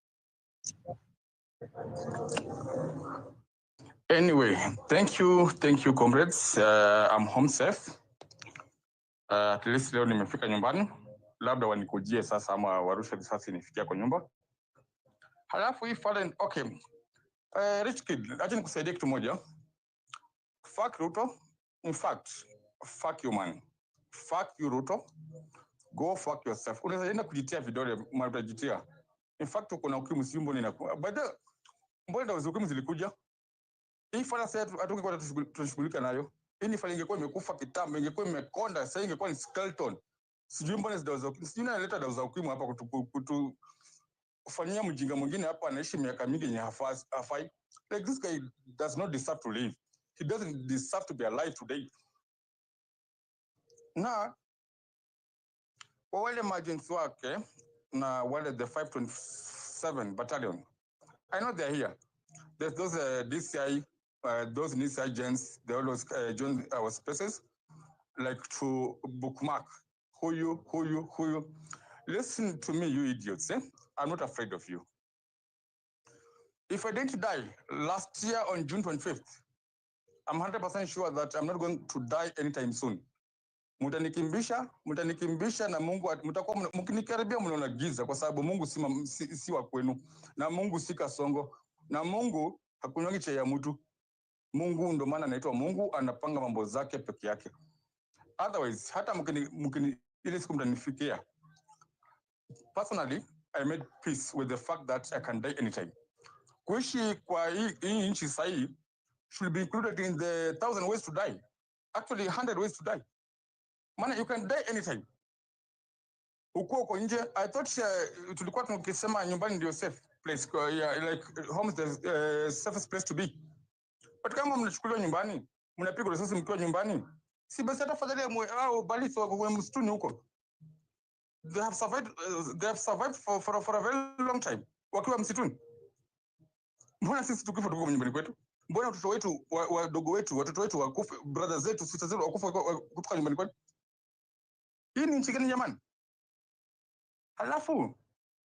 [SPEAKER 14] Anyway, thank you, comrades. I'm home safe. At least leo nimefika nyumbani, labda wanikujie sasa ama warushe risasi nifikia kwa nyumba. Halafu hii fallen, okay. Rich kid, acha nikusaidie kitu moja. Fuck Ruto. In fact, fuck you man. Fuck you Ruto. Go fuck yourself. Unaweza enda kujitia vidole marajitia. In fact uko na ukimwi simbo nina. But mbona ukimwi zilikuja? Hii fala sasa atoke kwa tushughulika nayo. Hii ni fala ingekuwa imekufa kitambo, ingekuwa imekonda, sasa ingekuwa ni skeleton. Sijui mbona zidauza ukimwi. Sijui naleta dawa za ukimwi hapa kufanyia mjinga mwingine hapa anaishi miaka mingi yenye hafai. Like this guy does not deserve to live. He doesn't deserve to be alive today. Na kwa wale majents wake na wale the 527 battalion, I know they're here. There's those DCI, those NIS agents, they always join our spaces, like to bookmark who you. Listen to me, you idiots. I'm not afraid of you. If I didn't die last year on June 25th, I'm 100% sure that I'm not going to die anytime soon. Mutanikimbisha na Mungu mtakuwa mkinikaribia mnaona giza kwa sababu Mungu si wa kwenu na Mungu si kasongo na Mungu hakunywangi cha ya mtu. Mungu ndo maana anaitwa Mungu, anapanga mambo zake peke yake. Otherwise hata mkini ile siku mtanifikia. Personally, I made peace with the fact that I can die anytime. Kuishi kwa hii nchi sahi should be included in the 1,000 ways to die. Actually 100 ways to die. Man, you can die anytime. Uko nje, I thought tulikuwa tunakisema nyumbani ndio safe place, like home is the safest place to be. But kama mnachukuliwa nyumbani, mnapigwa risasi mkiwa nyumbani, si basi hata fadhali au bali kwa msituni huko. They have survived for a very long time wakiwa msituni. Mbona sisi tukifa tuko nyumbani kwetu? Mbona watoto wetu wadogo wetu, watoto wetu wakufa, brothers zetu, sisters zetu wakufa kutoka nyumbani kwetu? Hii ni nchi gani jamani? Halafu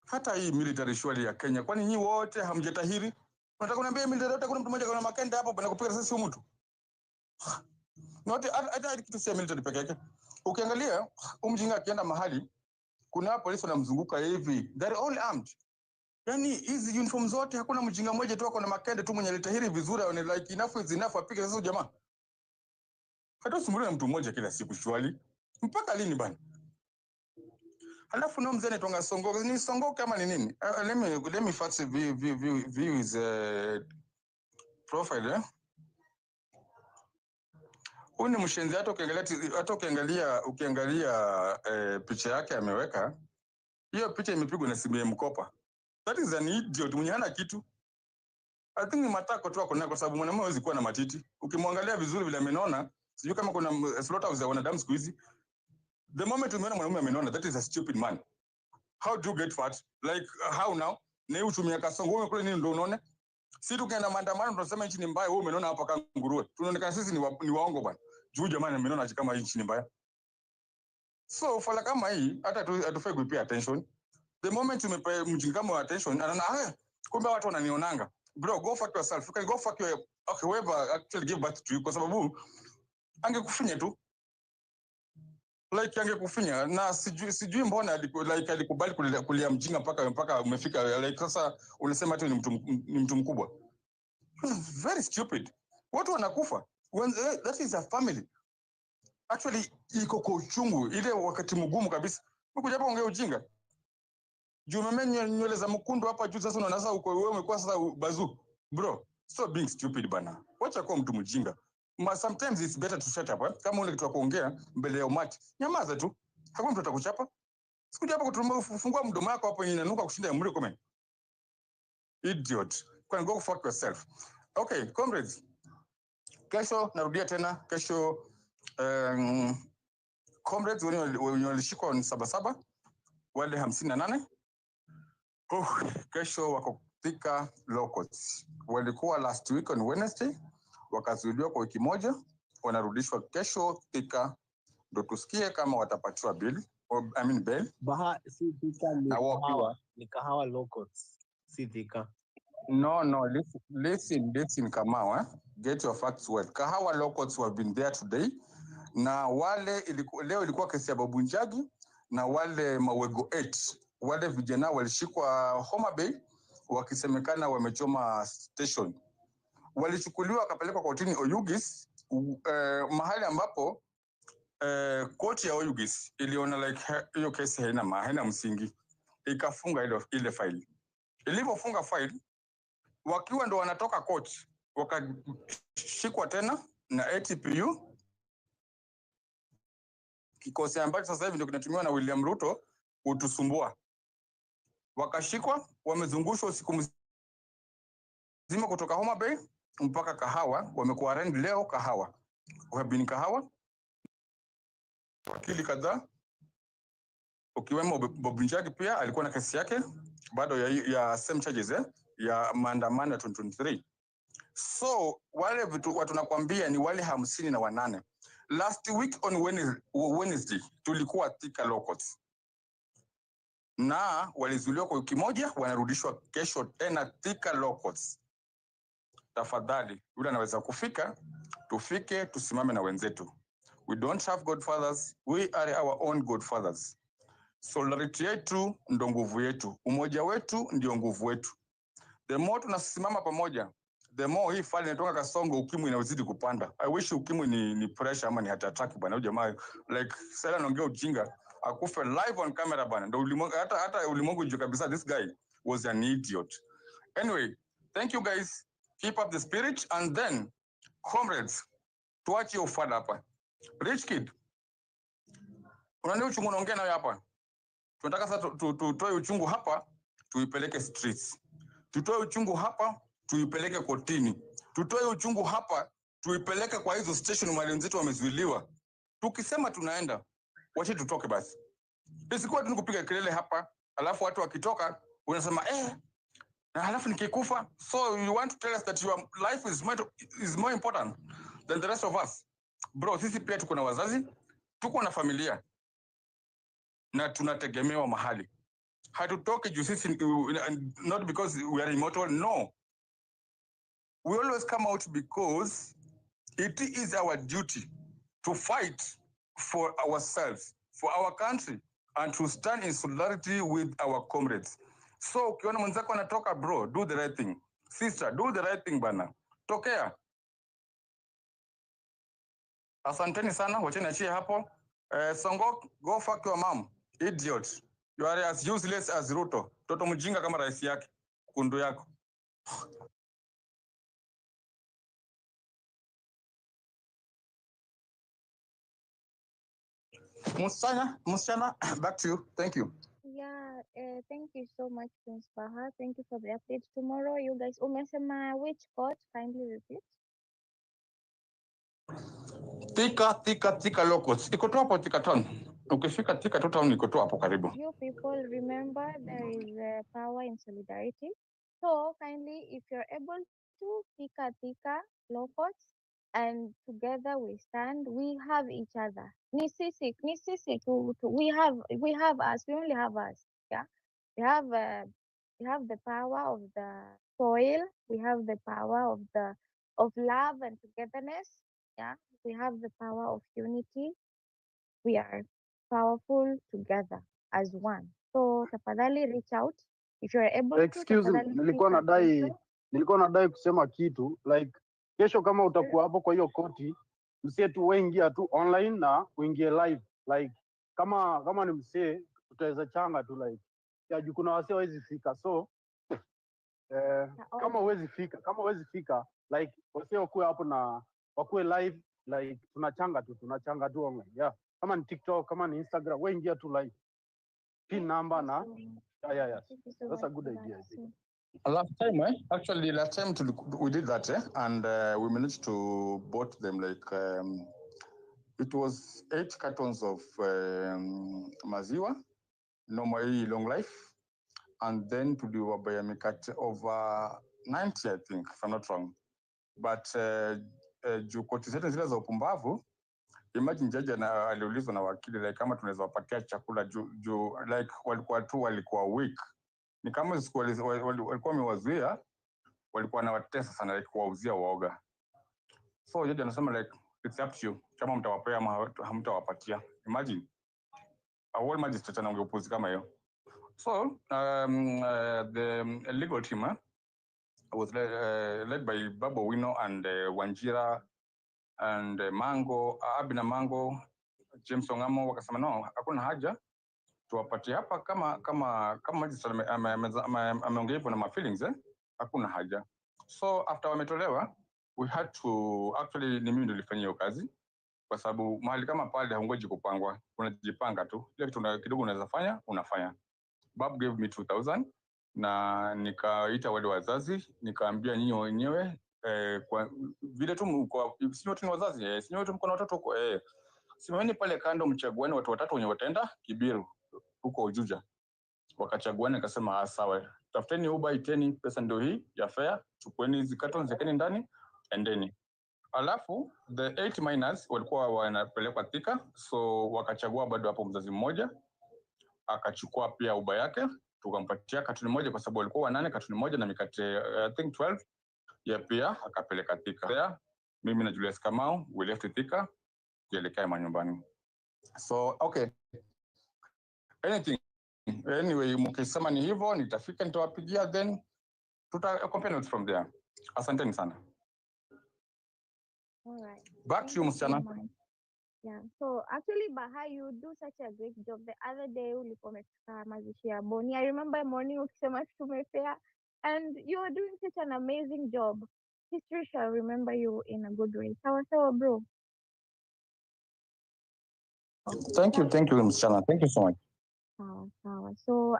[SPEAKER 14] hata hii military shwali ya Kenya, kwani nyinyi wote hamjatahiri? Unataka kuniambia military yote kuna mtu mmoja kana makenda hapo bana kupiga risasi mtu? Note hata kitu si military peke yake. Ukiangalia umjinga akienda mahali kuna polisi wanamzunguka hivi, they're all armed. Yani hizi uniform zote hakuna mjinga mmoja tu akona makende tu mwenye alitahiri vizuri au like enough is enough apige sasa jamaa. Hata usimulie mtu mmoja kila siku shwali. Mpaka lini bana? Halafu na mzee anaitwa Songo, ni Songo kama ni nini? Let me first view his profile. Huyu ni mshenzi, hata ukiangalia picha yake ameweka. Hiyo picha imepigwa na simu ya mkopa. That is an idiot, mwenye hana kitu. I think ni matako tu ako nayo kwa sababu mwanamume hawezi kuwa na matiti. Ukimwangalia vizuri vile amenona, sijui kama kuna slaughterhouse ya wanadamu siku hizi. The moment umeona mwanamume amenona, that is a stupid man. How do you get fat? Like how now? Na utumia kasongo wewe kule nini ndio unaone? Sisi tukienda maandamano tunasema nchi ni mbaya, wewe umeona hapa kama nguruwe. Tunaonekana sisi ni waongo bwana. Juu jamani amenona kama nchi ni mbaya. So fala kama hii hata hatufai kuipea attention. The moment umepa mjinga kama attention anaona kumbe watu wananionanga. Bro, go fuck yourself. You can go fuck your whoever actually give birth to you kwa sababu angekufinya tu. Like angekufinya na sijui mbona alikubali kulia mjinga mpaka umefika like sasa unasema tu ni mtu mkubwa. Very stupid. Watu wanakufa. That is a family. Actually iko kwa uchungu ile wakati mgumu kabisa. Ukuja hapa ongea ujinga. Juu umemenya nywele za mkundu hapa juu sasa unaanza uko wewe umekuwa sasa bazu. Bro, Stop being stupid bana. Wacha kuwa mtu mjinga. Sometimes it's better to shut up. Kama una kitu ya kuongea mbele ya umati, nyamaza tu. Hakuna mtu atakuchapa. Sikuja hapa kufungua mdomo wako hapo inanuka kushinda ya mri comment. Idiot. Can go fuck yourself. Okay, comrades. Kesho narudia tena, kesho comrades wenye walishikwa ni 77 wale 58. Kesho wako Thika Law Courts. Walikuwa last week on Wednesday, wakazuiliwa kwa wiki moja, wanarudishwa kesho Thika, ndo tusikie kama watapatiwa bail. Bail.
[SPEAKER 3] Baha si Thika ni Kahawa Law Courts. Si Thika.
[SPEAKER 14] No, listen Kamau, get your facts well. Kahawa Law Courts have been there today. Na wale leo ilikuwa kesi ya Babu Njagi na wale Mawego 8. Wale vijana walishikwa Homa Bay wakisemekana wamechoma station. Walichukuliwa wakapelekwa kotini Oyugis, mahali ambapo koti ya Oyugis iliona like hiyo kesi haina msingi. Ikafunga ile file. Ilipofunga file, wakiwa ndo wanatoka court, wakashikwa tena na ATPU, kikosi ambacho sasa hivi ndio kinatumiwa na William Ruto kutusumbua. Wakashikwa, wamezungushwa usiku mzima kutoka Homa Bay mpaka Kahawa, wamekuwa arraigned leo Kahawa. Wabini Kahawa, wakili kadhaa, ukiwemo Babu Njagi pia alikuwa na kesi yake bado ya same charges ya maandamano ya 2023. So wale vitu watu nakwambia ni wale 58. Last week on Wednesday tulikuwa Thika Law Courts. Na walizuiliwa kwa wiki moja, wanarudishwa kesho tena Thika Law Courts. Tafadhali, yule anaweza kufika, tufike, tusimame na wenzetu. We don't have godfathers, we are our own godfathers. Solidarity yetu ndio nguvu yetu, umoja wetu ndio nguvu wetu. The more tunasimama pamoja, the more hii file inatoka Kasongo, ukimwi inazidi kupanda. I wish ukimwi ni pressure ama ni heart attack bwana. Huyu jamaa like sasa anaongea ujinga, akufe live on camera bwana. Ndio ulimwengu, hata ulimwengu juu kabisa, this guy was an idiot. Anyway, thank you guys. Keep up the spirit, and then comrades, tuache ufada hapa. Rich kid, unanio uchungu unaongea nayo hapa. Tunataka sasa tutoe uchungu hapa, tuipeleke streets. Tutoe uchungu hapa, tuipeleke kotini. Tutoe uchungu hapa, tuipeleke kwa hizo station mahali wenzetu wamezuiliwa. Tukisema tunaenda, wacha tutoke basi. Isikuwa tu kupiga kelele hapa, alafu watu wakitoka unasema na halafu nikikufa. So you want to tell us that your life is more important than the rest of us? Bro, sisi pia tuko na wazazi, tuko na familia, na tunategemewa mahali. Hatutoki juu sisi, not because we are immortal, no. We always come out because it is our duty to fight for ourselves, for our country, and to stand in solidarity with our comrades. So ukiona mwenzako anatoka, bro, do the right thing. Sister, do the right thing bana. Tokea. Asanteni sana, wacheni achie hapo. Songo, go fuck your mom. Idiot. You are as useless as Ruto. Toto mjinga kama rais yake. Kundu yako. Musiana, back to you. Thank you.
[SPEAKER 4] Yeah, thank you so much, Prince Baha. Thank you for the update. Tomorrow, you guys, umesema which court? Kindly repeat.
[SPEAKER 14] Thika Law Courts. Iko tu hapo Thika Town. Ukifika Thika Town iko tu hapo karibu.
[SPEAKER 4] You people remember there is power in solidarity. So kindly, if you're able to Thika Law Courts, and together we stand, we have each other. Ni sisi we have us. We only have us. Yeah, we have the power of the soil. We have the power of love and togetherness. Yeah, we have the power of unity. We are powerful together as one. So tafadhali reach out if you're able to.
[SPEAKER 7] Excuse me, nilikuwa nadai kusema kitu like kesho kama utakuwa hapo kwa hiyo koti, msie tu wengia tu online na uingie live like kama ni msie utaweza changa tu like ya kuna wasee hawezi fika, so kama huwezi fika like wasio wakuwe hapo na wakuwe live like tunachanga tu online. Yeah. Kama ni TikTok, kama ni Instagram, wewe ingia tu live. Pin number na yeah. That's a good idea, I think.
[SPEAKER 14] Last time, we did that, and we managed to bought them like it was 8 cartons of maziwa, normally long life, and then tuliwabaya mikate over 90, I think, if I'm not wrong. But juu koti zetu zile za upumbavu, imagine jaji aliulizwa na wakili like kama tunaweza wapatia chakula juu like walikuwa weak. Ni kama walikuwa wamewazuia, walikuwa na watesa sana like kuwauzia waoga. So jaji anasema like it's up to you kama mtawapea ama hamtawapatia. Imagine a whole magistrate anaongeupuzi kama hiyo. So the legal team was led by Babo Wino and Wanjira and Mango, Abina Mango, James Ongamo, wakasema no, hakuna haja tuwapatie hapa kama magistrate ameongea hivyo na ma feelings hakuna haja. So after wametolewa, we had to actually ni mimi nilifanya hiyo kazi kwa sababu mahali kama pale haungoji kupangwa, unajipanga tu. Ile kitu kidogo unaweza fanya unafanya. Bob gave me 2000 na nikaita wale wazazi nikaambia nyinyi wenyewe kwa vile tu mko si wote ni wazazi si wote mko na watoto huko simameni pale kando mchaguane watu watatu wenye wataenda Kibiru huko Ujuja. Wakachaguana akasema sawa, tafuteni Uber, iteni pesa ndio hii ya fare, chukueni hizi cartons zekeni ndani endeni. Alafu the 8 minors walikuwa wanapelekwa Thika, so wakachagua bado hapo mzazi mmoja akachukua pia Uber yake, tukampatia katuni moja kwa sababu walikuwa 8, katuni moja na mikate I think 12 ya pia akapeleka Thika. There, mimi na Julius Kamau we left Thika tuelekea manyumbani. So okay, anyway mkisema ni hivyo nitafika nitawapigia then tuta compare notes from there. Asanteni sana.
[SPEAKER 4] All right.
[SPEAKER 14] Back to you msichana.
[SPEAKER 4] Yeah, so actually Baha, you do such a great job. The other day ulipomeka mazishi ya Boni, I remember morning ukisema tumefea and you are doing such an amazing job. History shall remember you in a good way. Sawa bro.
[SPEAKER 14] Thank you msichana. Thank you so much.
[SPEAKER 4] Sawa. So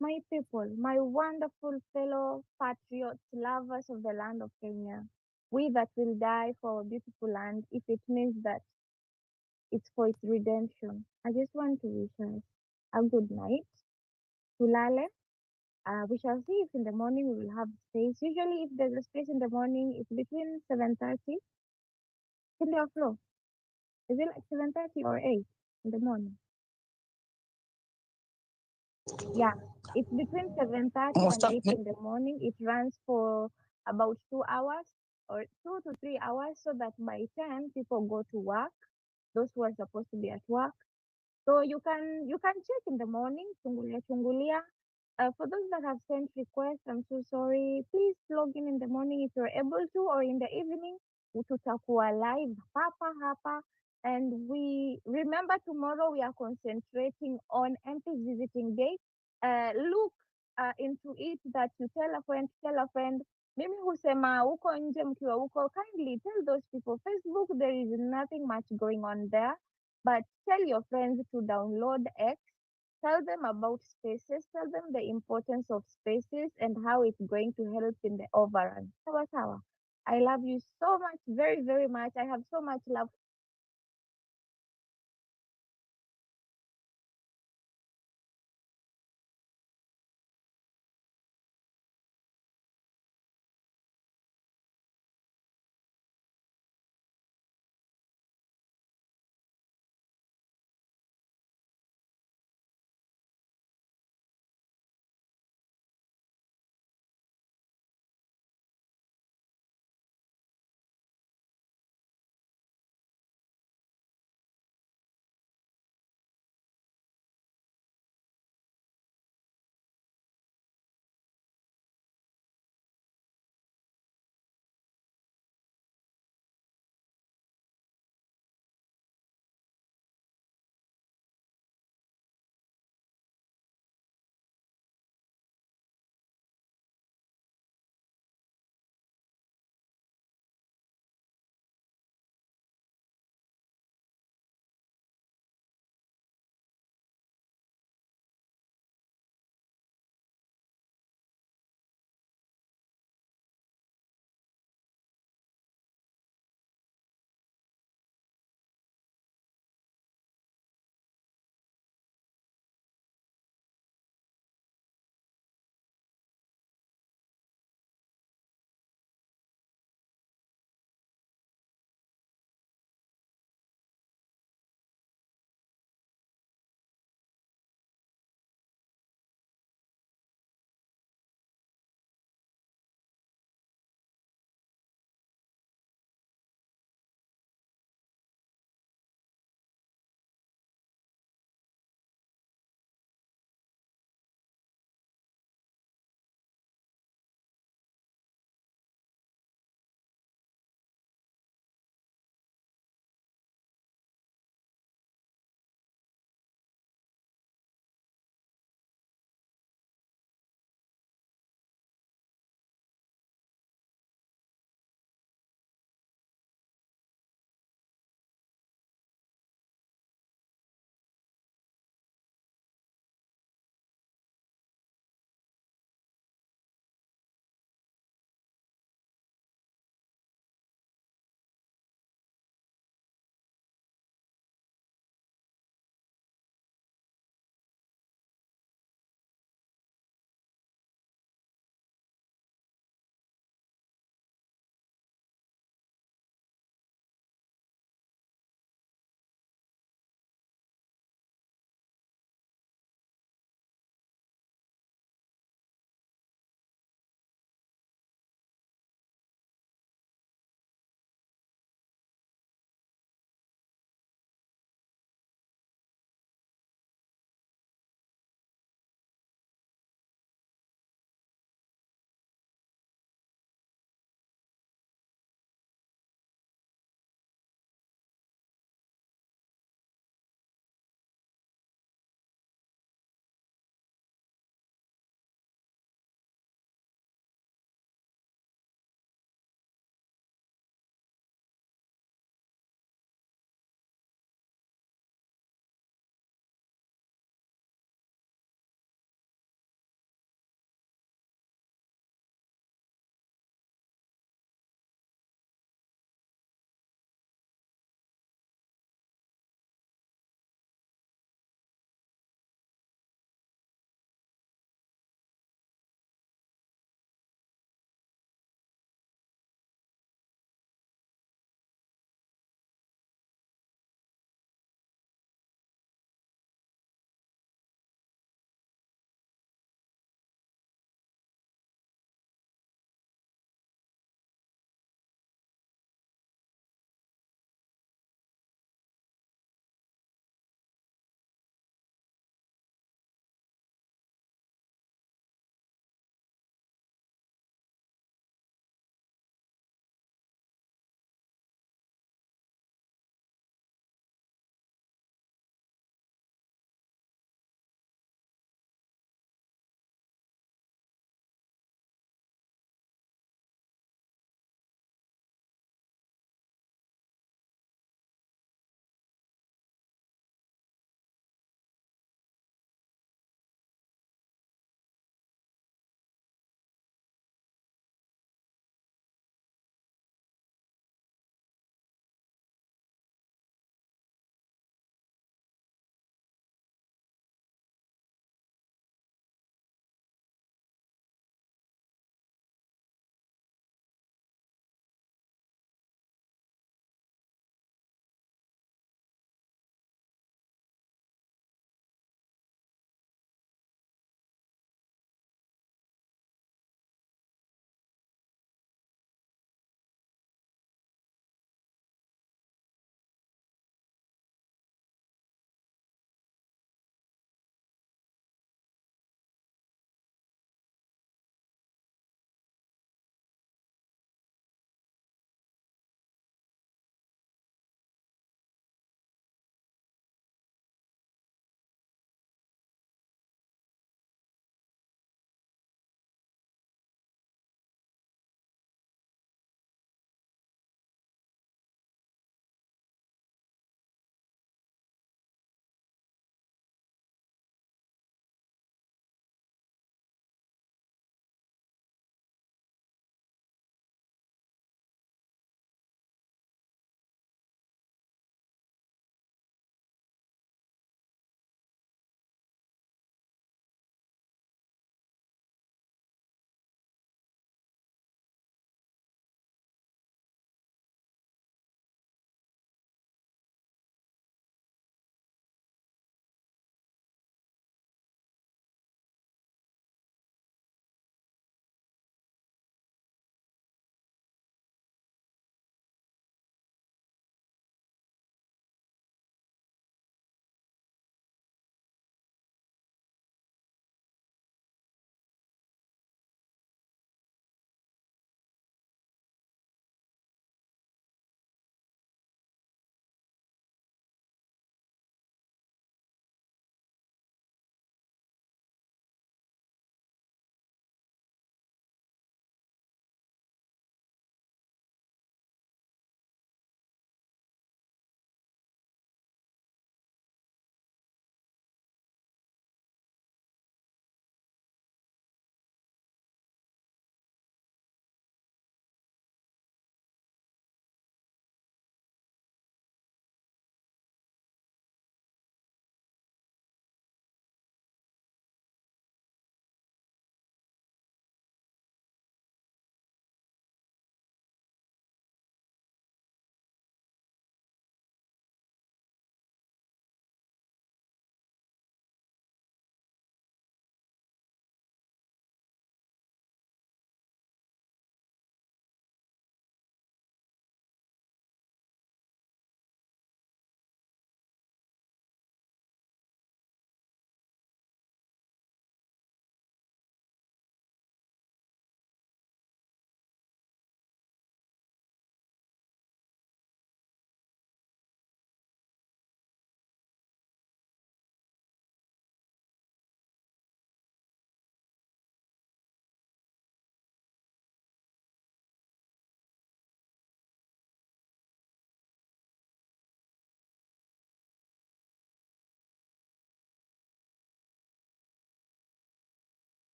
[SPEAKER 4] my people, my wonderful fellow patriots, lovers of the land of Kenya, we that will die for our beautiful land if it means that it's for its redemption. I just want to wish us a good night. Tulale. We shall see if in the morning we will have space. Usually, if there's a space in the morning, it's between 7:30 in the floor. Is it like 7:30 or 8 in the morning? Yeah, it's between 7:30 and 8 in the morning. It runs for about 2 hours or 2 to 3 hours, so that by 10 people go to work. Those who are supposed to be at work. So you can check in the morning, chungulia. For those that have sent requests, I'm so sorry. Please log in the morning if you're able to, or in the evening. Tutakuwa live hapa. And we remember tomorrow we are concentrating on MP visiting day. Look into it that you tell a friend. Mimi husema huko nje mkiwa huko, kindly tell those people. Facebook, there is nothing much going on there, but tell your friends to download X. Tell them about spaces. Tell them the importance of spaces and how it's going to help in the overall. Sawa. I love you so much, very, very much. I have so much love